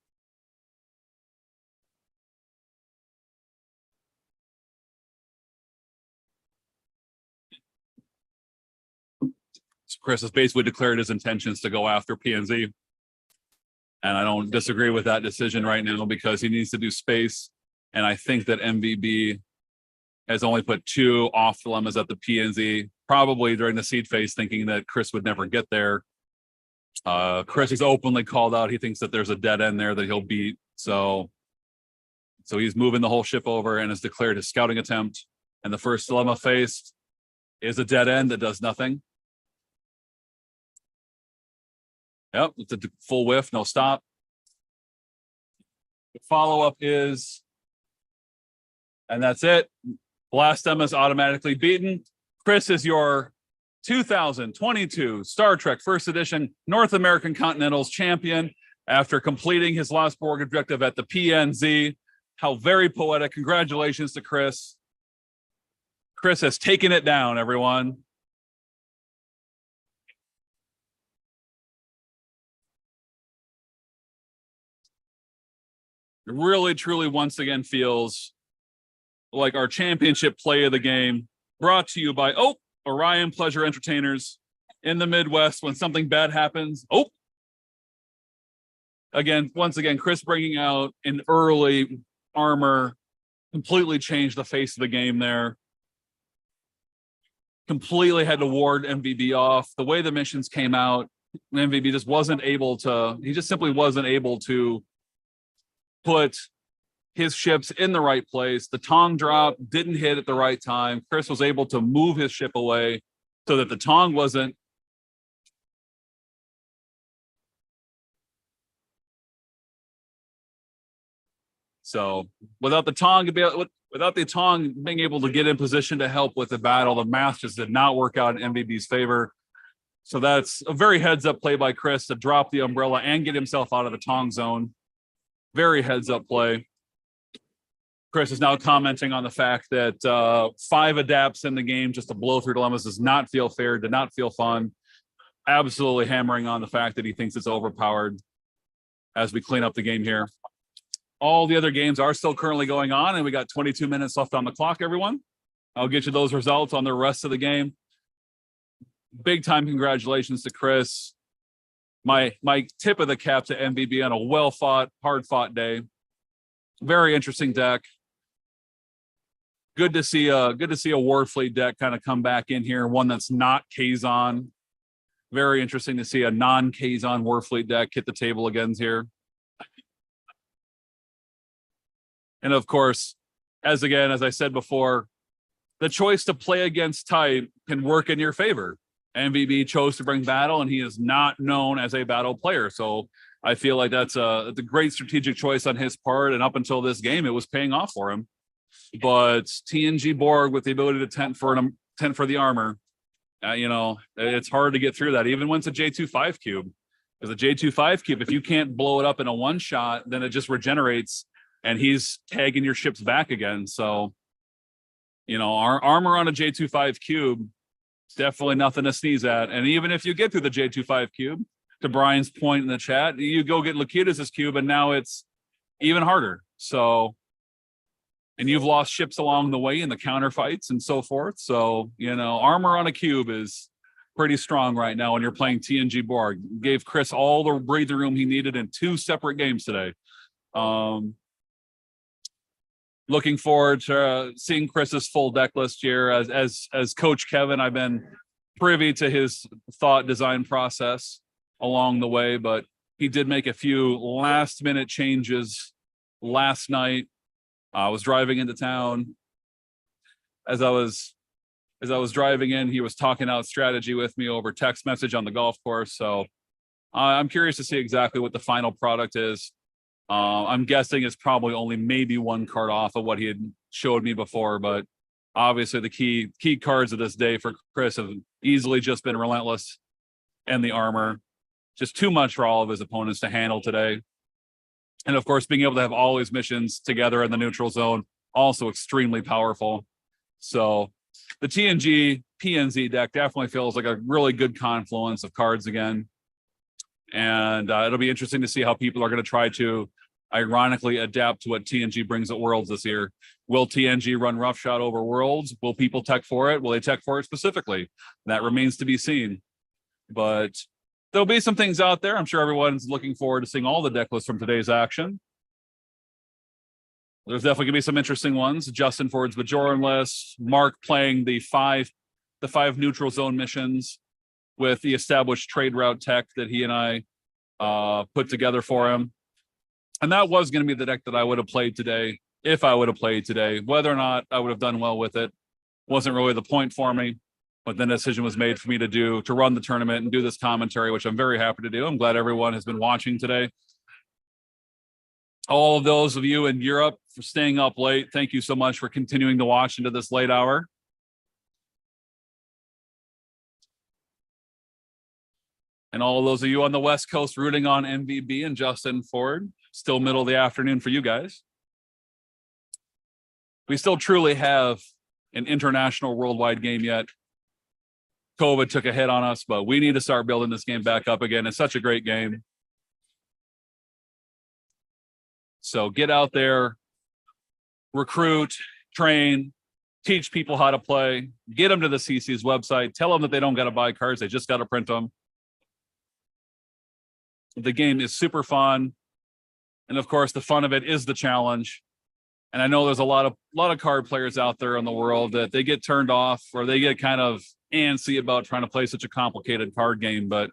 Kris has basically declared his intentions to go after PNZ. And I don't disagree with that decision right now because he needs to do space. And I think that MVB has only put 2 off dilemmas at the PNZ, probably during the seed phase, thinking that Kris would never get there. Kris has openly called out he thinks that there's a dead end there that he'll beat. So he's moving the whole ship over and has declared his scouting attempt. And the first dilemma faced is a dead end that does nothing. Yep, it's a full whiff, no stop. The follow-up is, and that's it. Blast Emma is automatically beaten. Kris is your 2022 Star Trek First Edition North American Continentals champion after completing his last Borg objective at the PNZ. How very poetic. Congratulations to Kris. Kris has taken it down, everyone. It really, truly, once again, feels like our championship play of the game, brought to you by Orion Pleasure Entertainers in the Midwest. When something bad happens, once again, Kris bringing out an early armor completely changed the face of the game there. Completely had to ward MVB off. The way the missions came out, MVB just wasn't able to, he just simply wasn't able to put his ships in the right place. The Tang drop didn't hit at the right time. Kris was able to move his ship away so that the Tang wasn't. So without the Tang being able to get in position to help with the battle, the math just did not work out in MVB's favor. So that's a very heads up play by Kris to drop the umbrella and get himself out of the Tang zone. Very heads up play. Kris is now commenting on the fact that 5 adapts in the game just to blow through dilemmas does not feel fair, did not feel fun. Absolutely hammering on the fact that he thinks it's overpowered as we clean up the game here. All the other games are still currently going on, and we got 22 minutes left on the clock, everyone. I'll get you those results on the rest of the game. Big time congratulations to Kris. My tip of the cap to MVB on a well-fought, hard-fought day. Very interesting deck. Good to see a Warfleet deck kind of come back in here, one that's not Kazon. Very interesting to see a non-Kazon Warfleet deck hit the table again here. And of course, as I said before, the choice to play against type can work in your favor. MVB chose to bring battle, and he is not known as a battle player. So I feel like that's a great strategic choice on his part. And up until this game, it was paying off for him. But TNG Borg with the ability to tent for the armor, it's hard to get through that, even when it's a J25 cube. Because a J25 cube, if you can't blow it up in a one shot, then it just regenerates, and he's tagging your ships back again. So, our armor on a J25 cube, definitely nothing to sneeze at. And even if you get through the J25 cube, to Brian's point in the chat, you go get Lakitas' cube, and now it's even harder. So, and you've lost ships along the way in the counterfights and so forth. So, armor on a cube is pretty strong right now when you're playing TNG Borg. Gave Kris all the breathing room he needed in 2 separate games today. Looking forward to seeing Kris's full deck list here. As Coach Kevin, I've been privy to his thought design process along the way, but he did make a few last minute changes last night. I was driving into town. As I was driving in, he was talking out strategy with me over text message on the golf course. So I'm curious to see exactly what the final product is. I'm guessing it's probably only maybe 1 card off of what he had showed me before, but obviously the key cards of this day for Kris have easily just been Relentless and the armor. Just too much for all of his opponents to handle today. And of course, being able to have all his missions together in the neutral zone, also extremely powerful. So the TNG PNZ deck definitely feels like a really good confluence of cards again. And it'll be interesting to see how people are going to try to ironically adapt to what TNG brings at Worlds this year. Will TNG run roughshod over Worlds? Will people tech for it? Will they tech for it specifically? That remains to be seen. But there'll be some things out there. I'm sure everyone's looking forward to seeing all the deck lists from today's action. There's definitely gonna be some interesting ones. Justin Ford's Bajoranless, Mark playing the five neutral zone missions with the established trade route tech that he and I put together for him. And that was going to be the deck that I would have played today, if I would have played today. Whether or not I would have done well with it wasn't really the point for me. But then a decision was made for me to run the tournament and do this commentary, which I'm very happy to do. I'm glad everyone has been watching today. All of those of you in Europe for staying up late, thank you so much for continuing to watch into this late hour. And all of those of you on the West Coast rooting on MVB and Justin Ford, still middle of the afternoon for you guys. We still truly have an international worldwide game yet. COVID took a hit on us, but we need to start building this game back up again. It's such a great game. So get out there, recruit, train, teach people how to play, get them to the CC's website, tell them that they don't got to buy cards, they just got to print them. The game is super fun. And of course, the fun of it is the challenge. And I know there's a lot of card players out there in the world that they get turned off or they get kind of antsy about trying to play such a complicated card game. But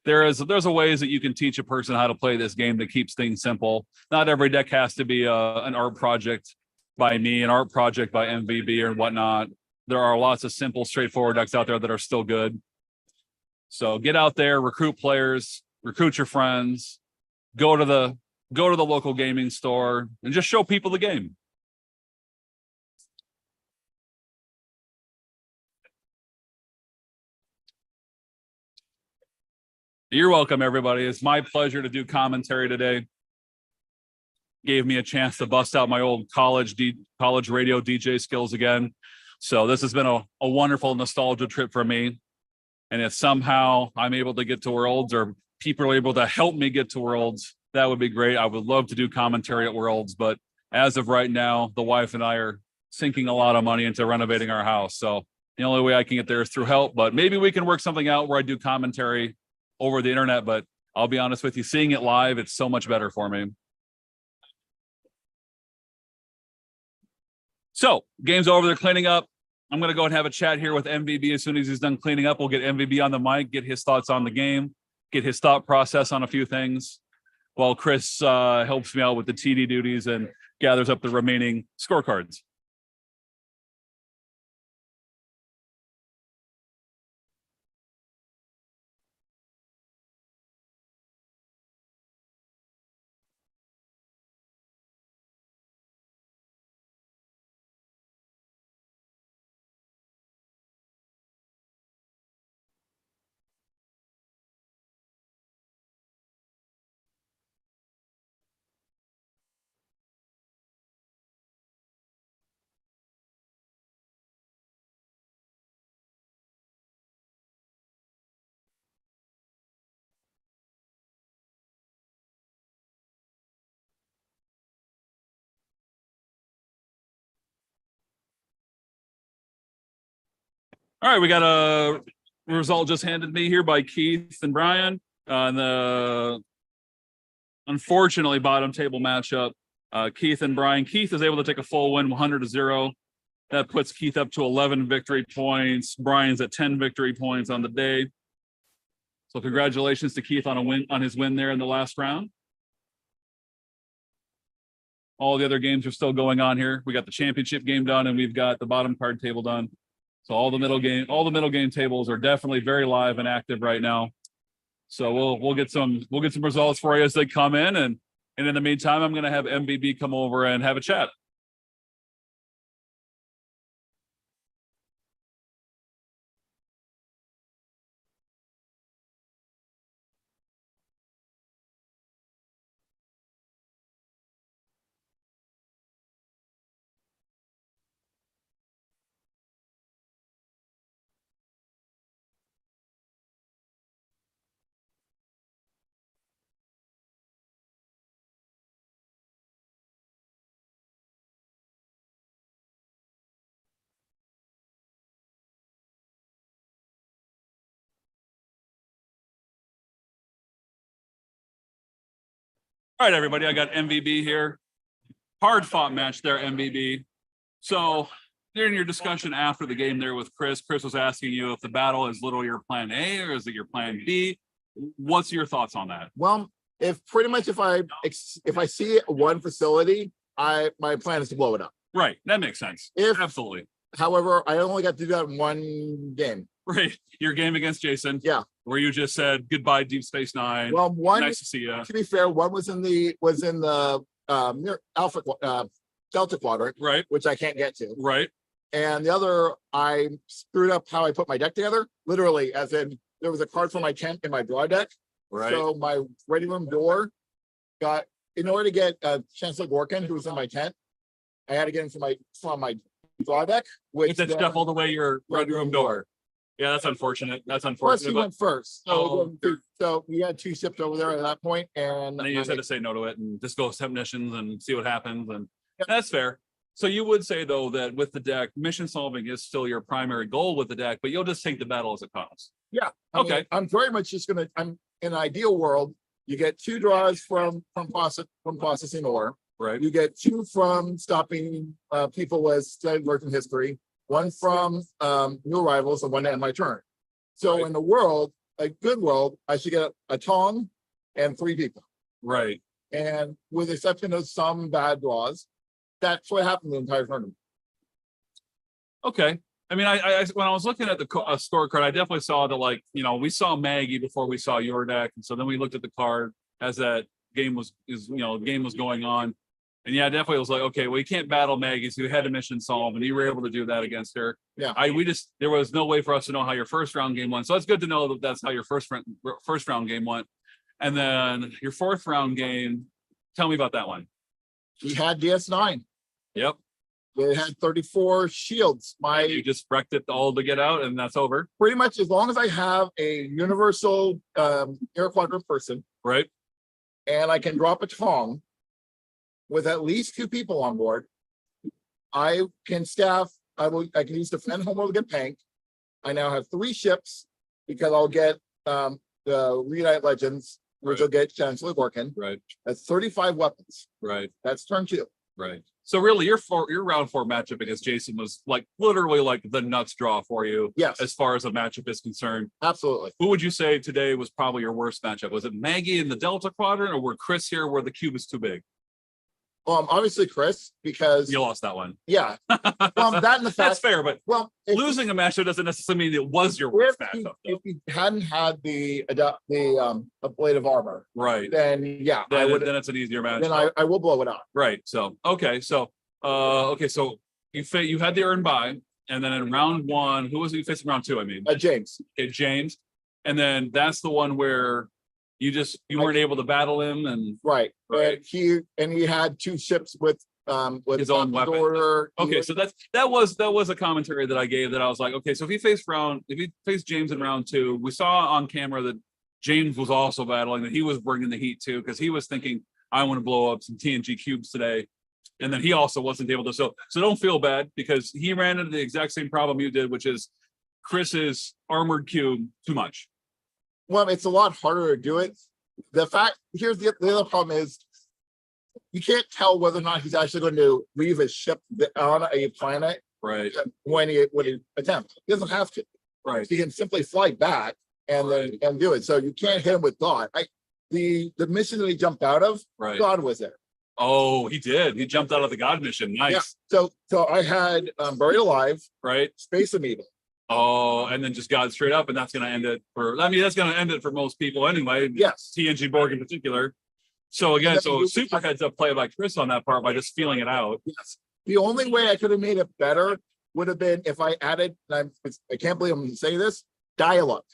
there's a ways that you can teach a person how to play this game that keeps things simple. Not every deck has to be an art project by me, an art project by MVB or whatnot. There are lots of simple, straightforward decks out there that are still good. So get out there, recruit players, recruit your friends, go to the local gaming store and just show people the game. You're welcome, everybody. It's my pleasure to do commentary today. Gave me a chance to bust out my old college radio DJ skills again. So this has been a wonderful nostalgia trip for me. And if somehow I'm able to get to Worlds or people are able to help me get to Worlds, that would be great. I would love to do commentary at Worlds, but as of right now, the wife and I are sinking a lot of money into renovating our house. So the only way I can get there is through help, but maybe we can work something out where I do commentary over the internet. But I'll be honest with you, seeing it live, it's so much better for me. So game's over, they're cleaning up. I'm going to go and have a chat here with MVB as soon as he's done cleaning up. We'll get MVB on the mic, get his thoughts on the game, get his thought process on a few things, while Kris helps me out with the TD duties and gathers up the remaining scorecards. All right, we got a result just handed me here by Keith and Brian. In the unfortunately bottom table matchup, Keith and Brian. Keith is able to take a full win, 100-0. That puts Keith up to 11 victory points. Brian's at 10 victory points on the day. So congratulations to Keith on his win there in the last round. All the other games are still going on here. We got the championship game done, and we've got the bottom card table done. So all the middle game tables are definitely very live and active right now. So we'll get some results for you as they come in, and in the meantime, I'm going to have MVB come over and have a chat. All right, everybody, I got MVB here. hard fought match there, MVB. So during your discussion after the game there with Kris was asking you if the battle is literally your plan A or is it your plan B? What's your thoughts on that? Well, if I see one facility, my plan is to blow it up. Right. That makes sense. Absolutely. However, I only got to do that in one game. Right. Your game against Jason. Yeah. Where you just said goodbye, Deep Space Nine. Well, one, nice to see you. to be fair, one was in the near Alpha Delta quadrant, Right. which I can't get to. Right. And the other, I screwed up how I put my deck together. Literally, as in there was a card for my tent in my draw deck. Right. So my ready room door got, in order to get Chancellor Gorkin, who was in my tent, I had to get him from my draw deck, which It's that then- stuff all the way your red room door. Yeah, that's unfortunate. That's Plus, unfortunate. he But went first. So we had two ships over there at that point, and then you just had to say no to it and just go temp missions and see what happens. And Yep. that's fair. So you would say though that with the deck, mission solving is still your primary goal with the deck, but you'll just take the battle as it comes. yeah. I mean, Okay. I'm very much just gonna. I'm in an ideal world. You get 2 draws from processing ore. Right. You get 2 from stopping people with studied work in history. 1 from new arrivals, and 1 to end my turn. So Right. in the world, a good world, I should get a Tong and 3 people. Right. And with the exception of some bad draws, that's what happened the entire tournament. Okay. I mean, I when I was looking at the scorecard, I definitely saw that, like, you know, we saw Maggie before we saw your deck, and so then we looked at the card as that game was going on, and yeah, definitely was like, okay, well, you can't battle Maggie, so you had to mission solve, and you were able to do that against her. Yeah. There was no way for us to know how your first round game went, so it's good to know that that's how your first round game went, and then your 4th round game. Tell me about that one. He had DS9. Yep. It had 34 shields. You just wrecked it all to get out, and that's over. Pretty much as long as I have a universal air quadrant person Right. and I can drop a Tong with at least 2 people on board, I can staff. I can use defend homeworld against Pank. I now have 3 ships because I'll get the Reedite Legends, which Right. will get Chancellor Gorkin. Right. That's 35 weapons. Right. That's turn 2. Right. So really your round 4 matchup against Jason was like literally like the nuts draw for you Yes, as far as a matchup is concerned. absolutely. Who would you say today was probably your worst matchup? Was it Maggie in the Delta quadrant, or were Kris here where the cube is too big? Obviously Kris, because You lost that one. yeah. Well, that and the That's fact, fair, but well, if, losing a matchup doesn't necessarily mean it was your worst if matchup. if you hadn't had the blade of armor, Right. then yeah, I Then, would. then it's an easier match. Then I will blow it up. Right. So so you had the earn by, and then in round 1, who was it you facing round 2? I mean, James. okay, James, and then that's the one where you weren't able to battle him, and Right. Right. And he had 2 ships with His own weapon. Order. okay, so that was a commentary that I gave, that I was like, okay, so if he faced James in round 2, we saw on camera that James was also battling, that he was bringing the heat too, because he was thinking, I want to blow up some TNG cubes today. And then he also wasn't able to. So don't feel bad, because he ran into the exact same problem you did, which is Chris's armored cube too much. Well, it's a lot harder to do it. Here's the other problem is you can't tell whether or not he's actually going to leave his ship on a planet Right. when he attempts. He doesn't have to. Right. He can simply fly back and do it. So you can't hit him with God. The mission that he jumped out of, Right. God was there. Oh, he did. He jumped out of the God mission. Nice. Yeah. So I had Buried Alive, Right. Space Amoeba. Oh, and then just God straight up, and that's going to end it that's going to end it for most people anyway. Yes. TNG Borg in particular. So again, And then so you- super heads up play by Kris on that part by just feeling it out. Yes. The only way I could have made it better would have been if I added, and I can't believe I'm going to say this, dial-up.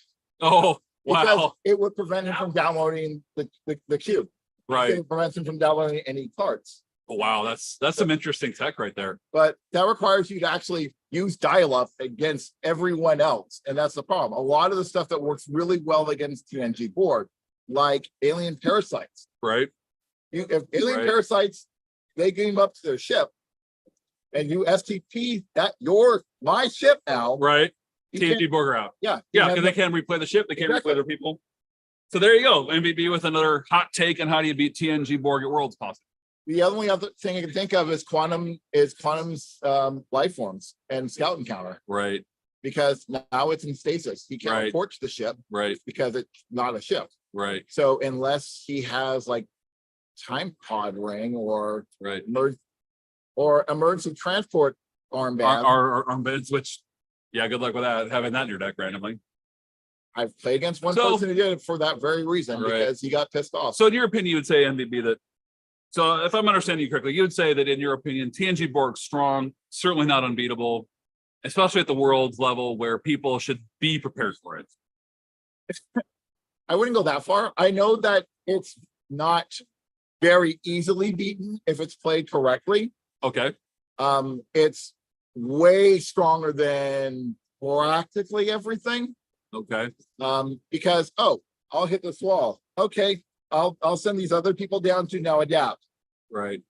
Oh, Because wow. it would prevent him from downloading the cube. Right. It prevents him from downloading any cards. Oh, wow. That's some interesting tech right there. But that requires you to actually use dial-up against everyone else. And that's the problem. A lot of the stuff that works really well against TNG board, like alien parasites. Right. If alien Right. parasites, they game up to their ship and you STP my ship now. Right. you can't- TNG Borg are out. Yeah. Yeah, you have because they can't replay the ship. They can't Exactly. replay their people. So there you go. MVP with another hot take on how do you beat TNG Borg at Worlds possible. The only other thing I can think of is Quantum's life forms and scout encounter, Right, because now it's in stasis. He can't Right. torch the ship right, because it's not a ship. right, So unless he has like time pod ring or right. emergency transport armband, Our armbands, which, yeah, good luck with that, having that in your deck randomly. I've played against one So- person who did it for that very reason, Right. because he got pissed off. So in your opinion, you would say MVP that, so if I'm understanding you correctly, you would say that in your opinion, TNG Borg's strong, certainly not unbeatable, especially at the world's level where people should be prepared for it. I wouldn't go that far. I know that it's not very easily beaten if it's played correctly. Okay, It's way stronger than practically everything. okay, Because I'll hit this wall. Okay, I'll send these other people down to now adapt. right,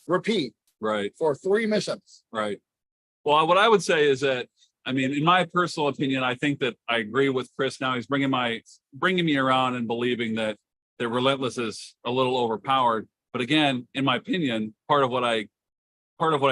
Repeat right, for 3 missions. right. Well, what I would say is that, I mean, in my personal opinion, I think that I agree with Kris now. He's bringing me around and believing that Relentless is a little overpowered. But again, in my opinion, part of what I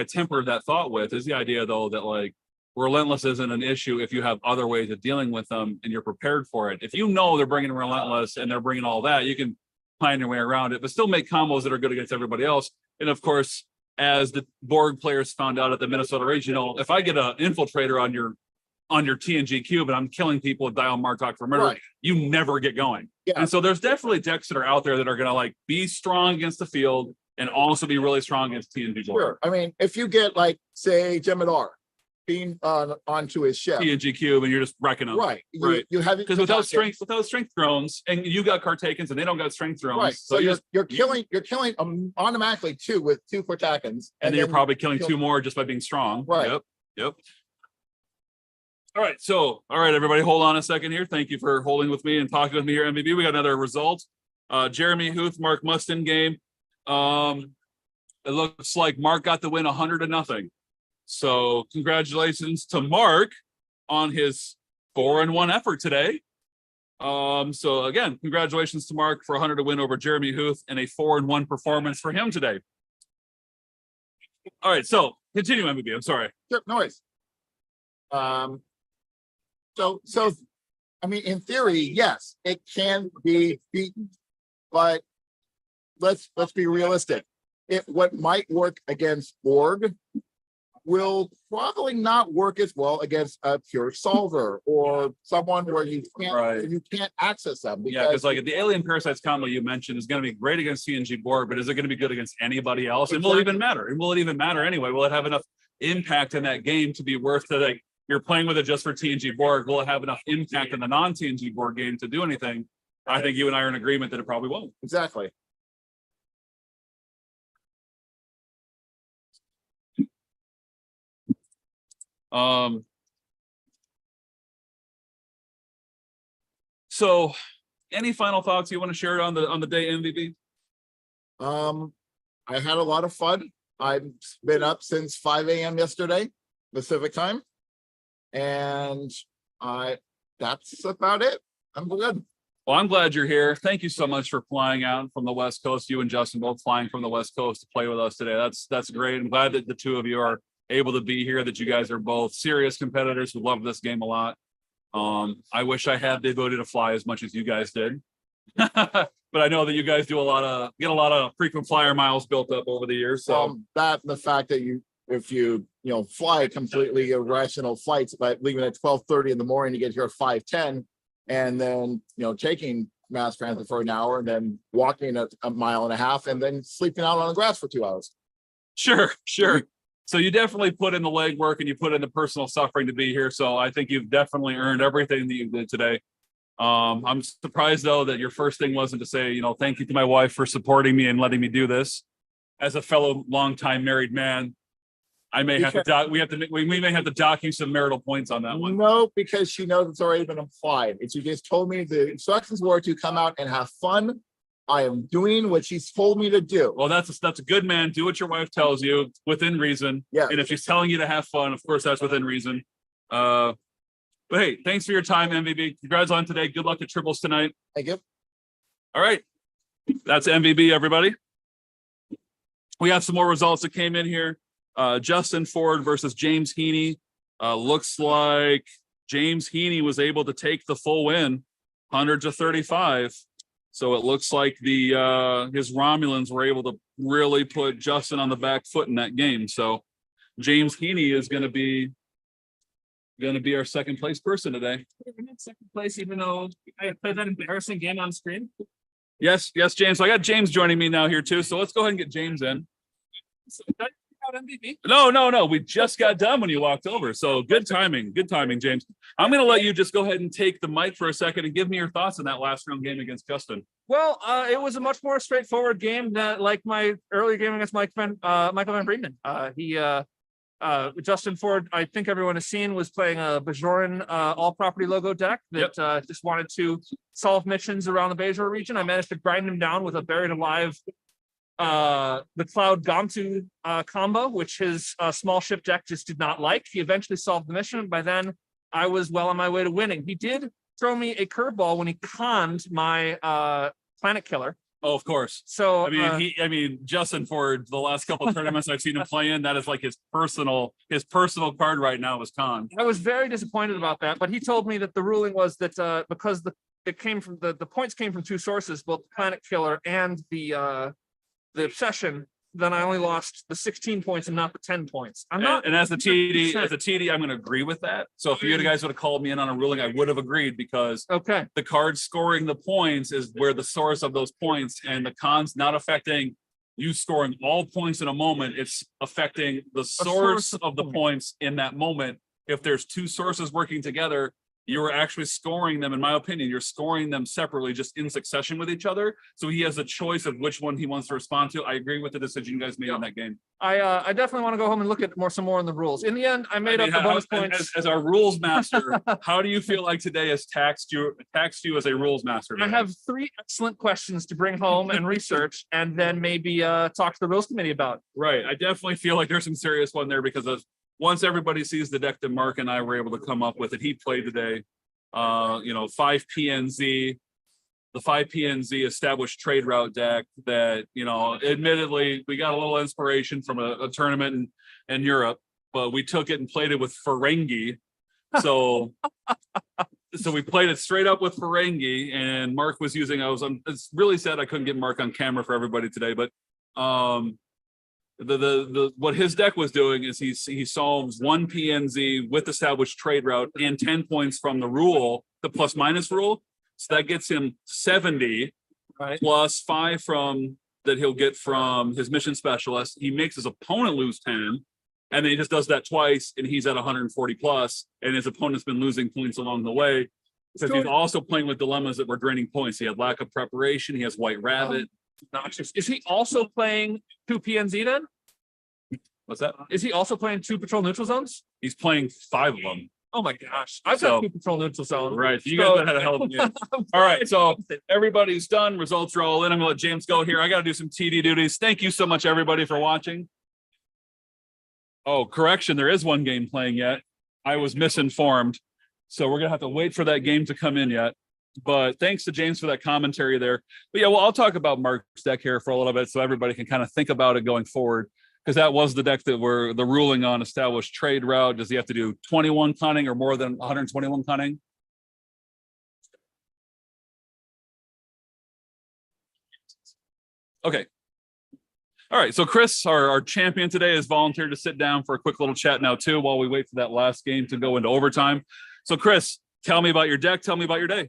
temper that thought with is the idea, though, that like Relentless isn't an issue if you have other ways of dealing with them and you're prepared for it. If you know they're bringing Relentless and they're bringing all that, you can find your way around it, but still make combos that are good against everybody else. And of course, as the Borg players found out at the Minnesota Regional, if I get an infiltrator on your TNG cube and I'm killing people with Dial Martok for murder, Right. you never get going. Yeah. And so there's definitely decks that are out there that are going to like be strong against the field and also be really strong against TNG Borg. Sure. I mean, if you get like, say, Jemadar being onto his ship, TNG cube and you're just wrecking them. right? Right. You have Because without strength drones, and you got Cartakens and they don't got strength drones, right? so So you're killing automatically 2 with 2 Portakins, and then you're then probably killing kill- 2 more just by being strong. Right. Yep. All right, everybody, hold on a second here. Thank you for holding with me and talking with me here, MVP. We got another result. Jeremy Huth, Mark Mustin game. It looks like Mark got the win 100-0. So congratulations to Mark on his 4-1 effort today. So again, congratulations to Mark for 100 to win over Jeremy Huth and a 4-1 performance for him today. All right, so continue, MVP. I'm sorry. Sure, no worries. So I mean, in theory, yes, it can be beaten, but let's be realistic. What might work against Borg will probably not work as well against a pure solver or someone where you can't access them. Yeah, because like the alien parasites combo you mentioned is going to be great against CNG Borg, but is it going to be good against anybody else? And will it even matter? And will it even matter anyway? Will it have enough impact in that game to be worth it? Like you're playing with it just for TNG Borg. Will it have enough impact in the non-TNG Borg game to do anything? I think you and I are in agreement that it probably won't. Exactly. So any final thoughts you want to share on the day, MVP? I had a lot of fun. I've been up since 5 a.m. yesterday, Pacific time. And that's about it. I'm good. Well, I'm glad you're here. Thank you so much for flying out from the West Coast. You and Justin both flying from the West Coast to play with us today. That's great. I'm glad that the two of you are able to be here, that you guys are both serious competitors who love this game a lot. I wish I had the ability to fly as much as you guys did. But I know that you guys get a lot of frequent flyer miles built up over the years. So that the fact that if you fly completely irrational flights, but leaving at 12:30 in the morning, you get here at 5:10, and then taking mass transit for an hour, and then walking a mile and a half, and then sleeping out on the grass for 2 hours. Sure. So you definitely put in the legwork and you put in the personal suffering to be here. So I think you've definitely earned everything that you did today. I'm surprised though that your first thing wasn't to say, thank you to my wife for supporting me and letting me do this. As a fellow longtime married man, I may have to we may have to dock you some marital points on that one. No, because she knows it's already been applied. And she just told me the instructions were to come out and have fun. I am doing what she's told me to do. Well, that's a good man. Do what your wife tells you within reason. Yeah. And if she's telling you to have fun, of course, that's within reason. But hey, thanks for your time, MVP. Congrats on today. Good luck at Tribbles tonight. Thank you. All right. That's MVP, everybody. we have some more results that came in here. Justin Ford versus James Heaney. Looks like James Heaney was able to take the full win, 100-35. So it looks like his Romulans were able to really put Justin on the back foot in that game. So James Heaney is going to be our second place person today. Second place, even though I played that embarrassing game on screen. Yes, James. So I got James joining me now here too. So let's go ahead and get James in. So, MVP? No. We just got done when you walked over. So good timing, James. I'm going to let you just go ahead and take the mic for a second and give me your thoughts on that last round game against Justin. Well, it was a much more straightforward game than like my earlier game against Michael Van Breemen. Justin Ford, I think everyone has seen, was playing a Bajoran all property logo deck that just wanted to solve missions around the Bajor region. I managed to grind him down with a buried alive the Cloud Gomtu combo, which his small ship deck just did not like. He eventually solved the mission. By then, I was well on my way to winning. He did throw me a curveball when he conned my Planet Killer. Oh, of course. So I mean, Justin Ford, the last couple of tournaments I've seen him play in, that is like his personal card right now is con. I was very disappointed about that, but he told me that the ruling was that because the points came from two sources, both the Planet Killer and the Obsession, then I only lost the 16 points and not the 10 points. I'm not. And as a TD, I'm going to agree with that. So if you guys would have called me in on a ruling, I would have agreed because the card scoring the points is where the source of those points, and the con's not affecting you scoring all points in a moment. It's affecting the source of the points in that moment. If there's two sources working together, you are actually scoring them. In my opinion, you're scoring them separately, just in succession with each other. So he has a choice of which one he wants to respond to. I agree with the decision you guys made on that game. I definitely want to go home and look at some more in the rules. In the end, I made up the bonus points. As our rules master, how do you feel like today has taxed you as a rules master? I have 3 excellent questions to bring home and research, and then maybe talk to the rules committee about. Right. I definitely feel like there's some serious one there because of once everybody sees the deck that Mark and I were able to come up with, and he played today, 5 PNZ, the 5 PNZ established trade route deck that, admittedly, we got a little inspiration from a tournament in Europe, but we took it and played it with Ferengi. So we played it straight up with Ferengi, and Mark was using, it's really sad I couldn't get Mark on camera for everybody today, but what his deck was doing is he solves 1 PNZ with established trade route and 10 points from the rule, the plus minus rule. So that gets him 70, right, plus 5 from that he'll get from his mission specialist. He makes his opponent lose 10, and then he just does that twice, and he's at 140 plus, and his opponent's been losing points along the way. Because he's also playing with dilemmas that were draining points. He had lack of preparation. He has White Rabbit. Noxious. Is he also playing 2 PNZ then? What's that? Is he also playing 2 patrol neutral zones? He's playing 5 of them. Oh my gosh. I've got 2 patrol neutral zones. Right. You guys had a hell of a game. All right. So everybody's done. Results are all in. I'm going to let James go here. I got to do some TD duties. Thank you so much, everybody, for watching. Oh, correction. There is one game playing yet. I was misinformed. So we're going to have to wait for that game to come in yet. But thanks to James for that commentary there. But yeah, well, I'll talk about Mark's deck here for a little bit so everybody can kind of think about it going forward. Because that was the deck that were the ruling on established trade route. Does he have to do 21 cunning or more than 121 cunning? Okay. All right. So Kris, our champion today, has volunteered to sit down for a quick little chat now too, while we wait for that last game to go into overtime. So Kris, tell me about your deck. Tell me about your day.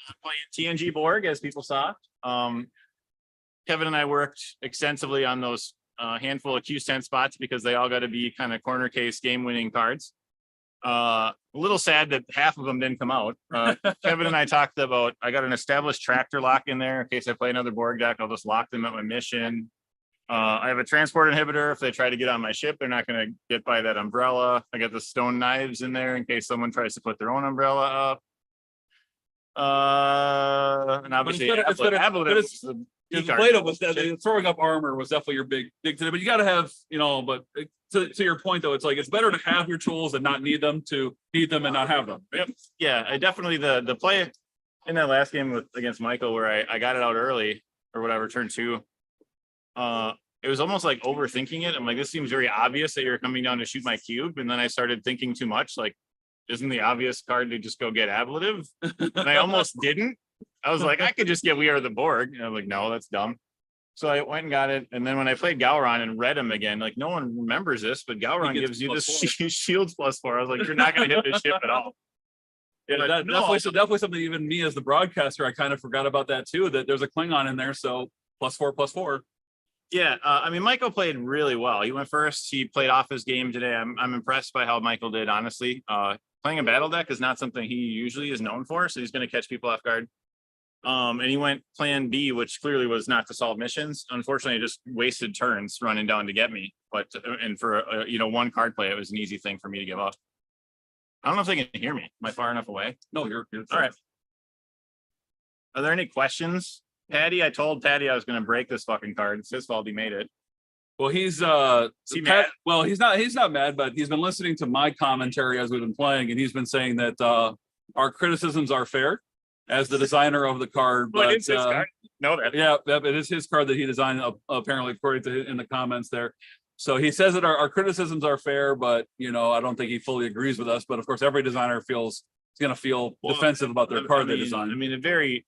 I'm playing TNG Borg, as people saw. Kevin and I worked extensively on those handful of Q10 spots because they all got to be kind of corner case game winning cards. A little sad that half of them didn't come out. Kevin and I talked about, I got an established tractor lock in there in case I play another Borg deck. I'll just lock them at my mission. I have a transport inhibitor. If they try to get on my ship, they're not going to get by that umbrella. I got the stone knives in there in case someone tries to put their own umbrella up. And obviously, throwing up armor was definitely your big today. But you got to have, but to your point though, it's like it's better to have your tools and not need them to need them and not have them. Yep. Yeah, I definitely the play in that last game against Michael where I got it out early or whatever, turn 2. I it was almost like overthinking it. I'm like, this seems very obvious that you're coming down to shoot my cube. And then I started thinking too much, like, isn't the obvious card to just go get ablative? And I almost didn't. I was like, I could just get We Are the Borg. And I'm like, no, that's dumb. So I went and got it. And then when I played Gowron and read him again, like no one remembers this, but Gowron gives you this shields +4. I was like, you're not going to hit this ship at all. Yeah, But that, no, definitely something even me as the broadcaster, I kind of forgot about that too, that there's a Klingon in there. So +4/+4. Yeah, I mean, Michael played really well. He went first. He played off his game today. I'm impressed by how Michael did, honestly. Playing a battle deck is not something he usually is known for, so he's going to catch people off guard. And he went plan B, which clearly was not to solve missions. Unfortunately, it just wasted turns running down to get me. But and for one card play, it was an easy thing for me to give up. I don't know if they can hear me. Am I far enough away? No, you're All right. Are there any questions? Patty, I told Patty I was going to break this fucking card. It's his fault he made it. Well, he's he mad? well, he's not mad, but he's been listening to my commentary as we've been playing, and he's been saying that our criticisms are fair as the designer of the card. Well, But it's his card. No, that. yeah, it is his card that he designed, apparently, according to in the comments there. So he says that our criticisms are fair, but I don't think he fully agrees with us. But of course, every designer feels going to feel defensive about their card they designed. I mean, a very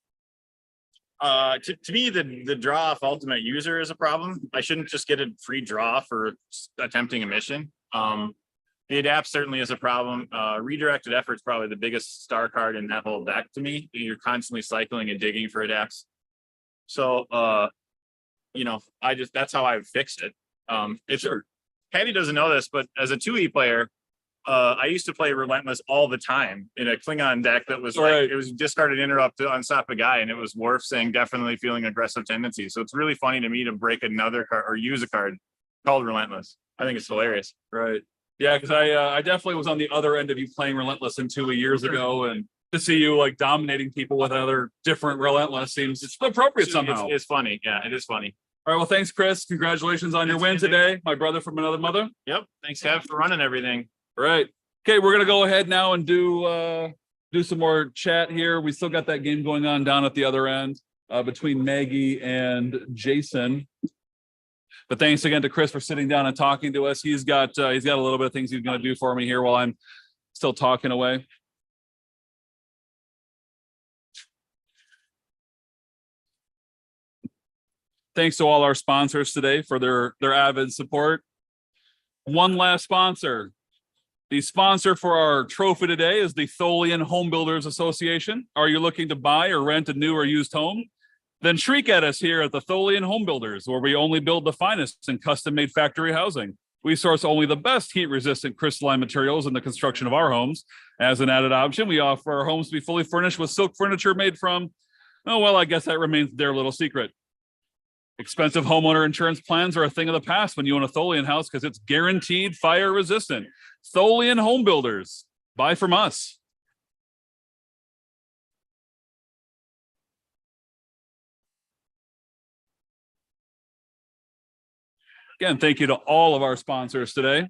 to me, the draw off ultimate user is a problem. I shouldn't just get a free draw for attempting a mission. The adapt certainly is a problem. Redirected effort is probably the biggest star card in that whole deck to me. You're constantly cycling and digging for adapts. So that's how I fixed it. Patty doesn't know this, but as a 2E player, I used to play Relentless all the time in a Klingon deck that was like, it was discarded interrupt to unstop a guy, and it was Worf saying definitely feeling aggressive tendencies. So it's really funny to me to break another card or use a card called Relentless. I think it's hilarious. Right. Yeah, because I definitely was on the other end of you playing Relentless in 2 years ago, and to see you like dominating people with other different Relentless seems appropriate somehow. It's funny. Yeah, it is funny. All right. Well, thanks, Chris. Congratulations on your win today. My brother from another mother. Yep. Thanks, Kev, for running everything. Right. Okay, we're gonna go ahead now and do some more chat here. We still got that game going on down at the other end between Maggie and Jason. But thanks again to Chris for sitting down and talking to us. He's got a little bit of things he's gonna do for me here while I'm still talking away. Thanks to all our sponsors today for their avid support. One last sponsor. The sponsor for our trophy today is the Tholian Home Builders Association. Are you looking to buy or rent a new or used home? Then shriek at us here at the Tholian Home Builders, where we only build the finest in custom-made factory housing. We source only the best heat-resistant crystalline materials in the construction of our homes. As an added option, we offer our homes to be fully furnished with silk furniture made from, I guess that remains their little secret. Expensive homeowner insurance plans are a thing of the past when you own a Tholian house because it's guaranteed fire resistant. Tholian Home Builders. Buy from us. Again, thank you to all of our sponsors today.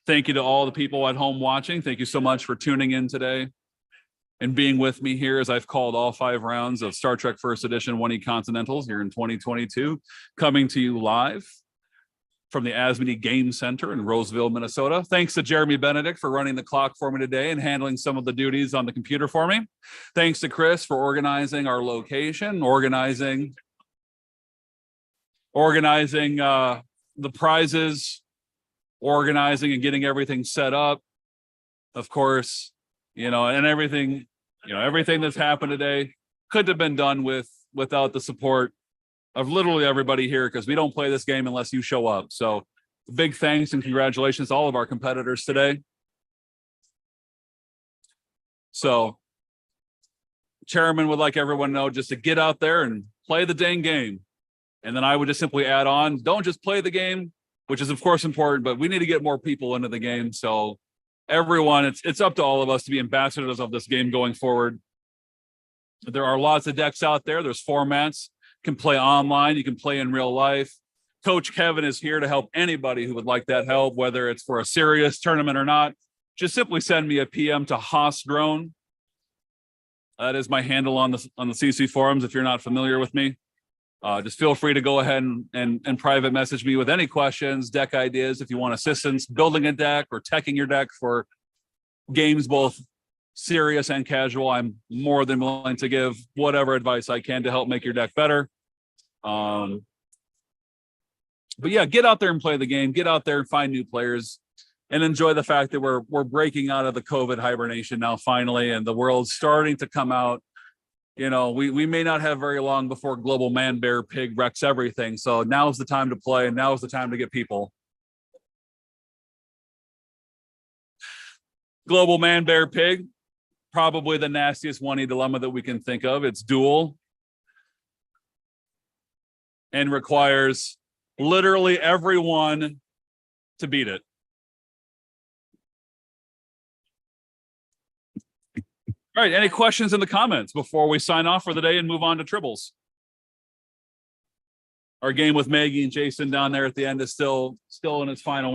Thank you to all the people at home watching. Thank you so much for tuning in today and being with me here as I've called all 5 rounds of Star Trek First Edition 1E Continentals here in 2022, coming to you live from the Asmodee Game Center in Roseville, Minnesota. Thanks to Jeremy Benedict for running the clock for me today and handling some of the duties on the computer for me. Thanks to Chris for organizing our location, organizing the prizes, organizing and getting everything set up. Of course, and everything that's happened today could have been done without the support of literally everybody here, because we don't play this game unless you show up. So big thanks and congratulations to all of our competitors today. So chairman would like everyone to know just to get out there and play the dang game. And then I would just simply add on, don't just play the game, which is of course important, but we need to get more people into the game. So everyone, it's up to all of us to be ambassadors of this game going forward. There are lots of decks out there. There's formats. You can play online. You can play in real life. Coach Kevin is here to help anybody who would like that help, whether it's for a serious tournament or not. Just simply send me a PM to Haas Drone. That is my handle on the CC forums if you're not familiar with me. Just feel free to go ahead and private message me with any questions, deck ideas, if you want assistance building a deck or teching your deck for games, both serious and casual. I'm more than willing to give whatever advice I can to help make your deck better. But yeah, get out there and play the game. Get out there and find new players and enjoy the fact that we're breaking out of the COVID hibernation now finally, and the world's starting to come out. You know, we may not have very long before global man, bear, pig wrecks everything. So now's the time to play, and now's the time to get people. Global man, bear, pig, probably the nastiest one-y dilemma that we can think of. It's dual and requires literally everyone to beat it. All right, any questions in the comments before we sign off for the day and move on to Tribbles? Our game with Maggie and Jason down there at the end is still in its final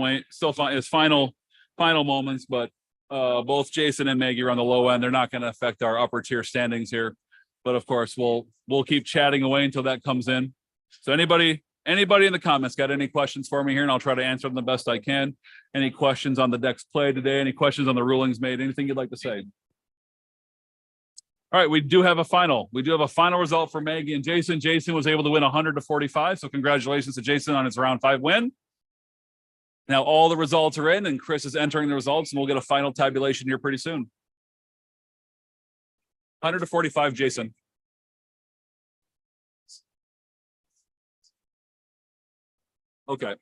final moments, but both Jason and Maggie are on the low end. They're not going to affect our upper tier standings here, but of course we'll keep chatting away until that comes in. So anybody in the comments got any questions for me here, and I'll try to answer them the best I can. Any questions on the decks played today? Any questions on the rulings made? Anything you'd like to say? All right, we do have a final. We do have a final result for Maggie and Jason. Jason was able to win 100-45, so congratulations to Jason on his round 5 win. Now all the results are in, and Kris is entering the results, and we'll get a final tabulation here pretty soon. 100-45, Jason. Okay.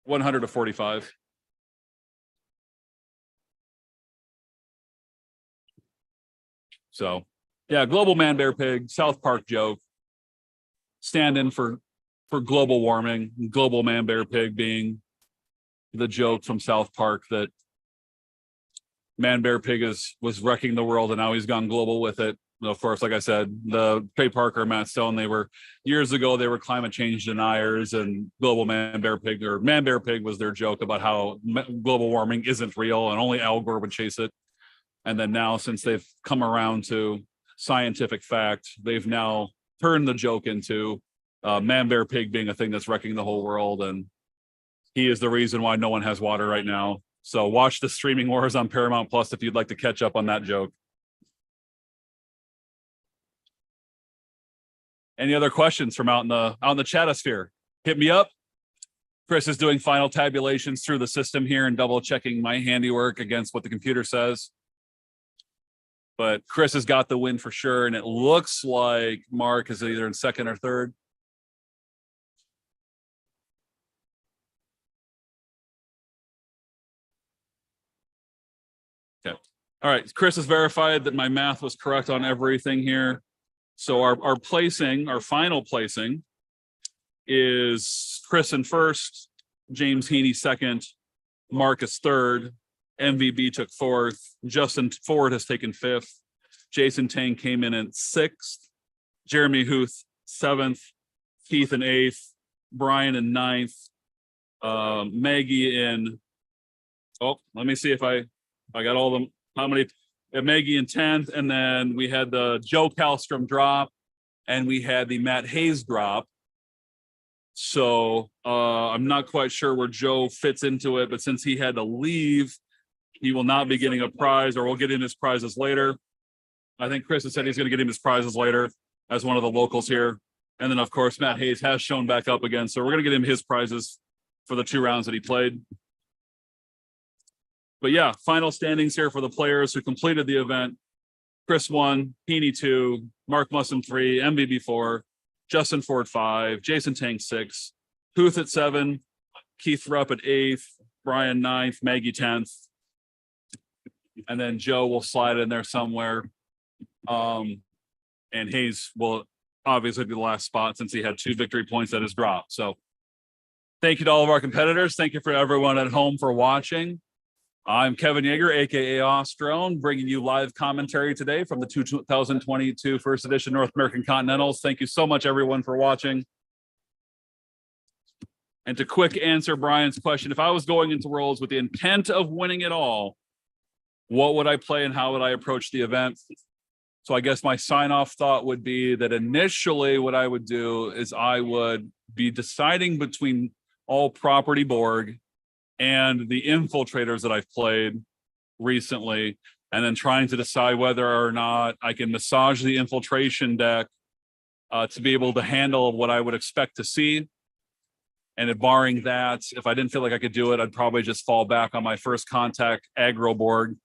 $100-45. So yeah, global man, bear, pig, South Park joke. Stand in for global warming, global man, bear, pig being the joke from South Park that man, bear, pig was wrecking the world, and now he's gone global with it. Of course, like I said, the Trey Parker, Matt Stone, years ago they were climate change deniers, and global man, bear, pig, or man, bear, pig was their joke about how global warming isn't real and only Al Gore would chase it. And then now, since they've come around to scientific fact, they've now turned the joke into man, bear, pig being a thing that's wrecking the whole world, and he is the reason why no one has water right now. So watch the streaming wars on Paramount Plus if you'd like to catch up on that joke. Any other questions from out in the chatosphere? Hit me up. Kris is doing final tabulations through the system here and double checking my handiwork against what the computer says. But Kris has got the win for sure, and it looks like Mark is either in second or third. Okay. All right. Kris has verified that my math was correct on everything here. So our placing, our final placing is Kris in first, James Heaney second, Mark is third, MVB took fourth, Justin Ford has taken fifth, Jason Tang came in at sixth, Jeremy Huth seventh, Keith in eighth, Brian in ninth, Maggie in, oh, let me see if I got all them, how many, Maggie in 10th, and then we had the Joe Kallstrom drop, and we had the Matt Hayes drop. So I'm not quite sure where Joe fits into it, but since he had to leave, he will not be getting a prize, or we'll get in his prizes later. I think Kris has said he's going to get him his prizes later as one of the locals here. And then, of course, Matt Hayes has shown back up again. So we're going to get him his prizes for the 2 rounds that he played. But yeah, final standings here for the players who completed the event. Kris 1, Heaney 2, Mark Musson 3, MVB 4, Justin Ford 5, Jason Tang 6, Huth at 7, Keith Rupp at 8th, Brian 9th, Maggie 10th. And then Joe will slide in there somewhere. And Hayes will obviously be the last spot since he had 2 victory points at his drop. So thank you to all of our competitors. Thank you for everyone at home for watching. I'm Kevin Yeager, aka Ostrone, bringing you live commentary today from the 2022 First Edition North American Continentals. Thank you so much, everyone, for watching. And to quick answer Brian's question, if I was going into Worlds with the intent of winning it all, what would I play and how would I approach the event? So I guess my sign-off thought would be that initially what I would do is I would be deciding between all property Borg and the infiltrators that I've played recently, and then trying to decide whether or not I can massage the infiltration deck to be able to handle what I would expect to see. And if barring that, if I didn't feel like I could do it, I'd probably just fall back on my first contact aggro board.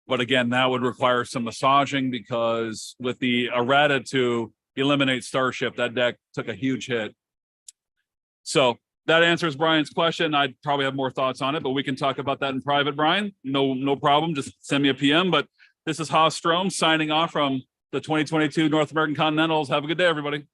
But again, that would require some massaging because with the errata to eliminate Starship, that deck took a huge hit. So that answers Brian's question. I'd probably have more thoughts on it, but we can talk about that in private, Brian. No problem. Just send me a PM. But this is Ostrone signing off from the 2022 North American Continentals. Have a good day, everybody.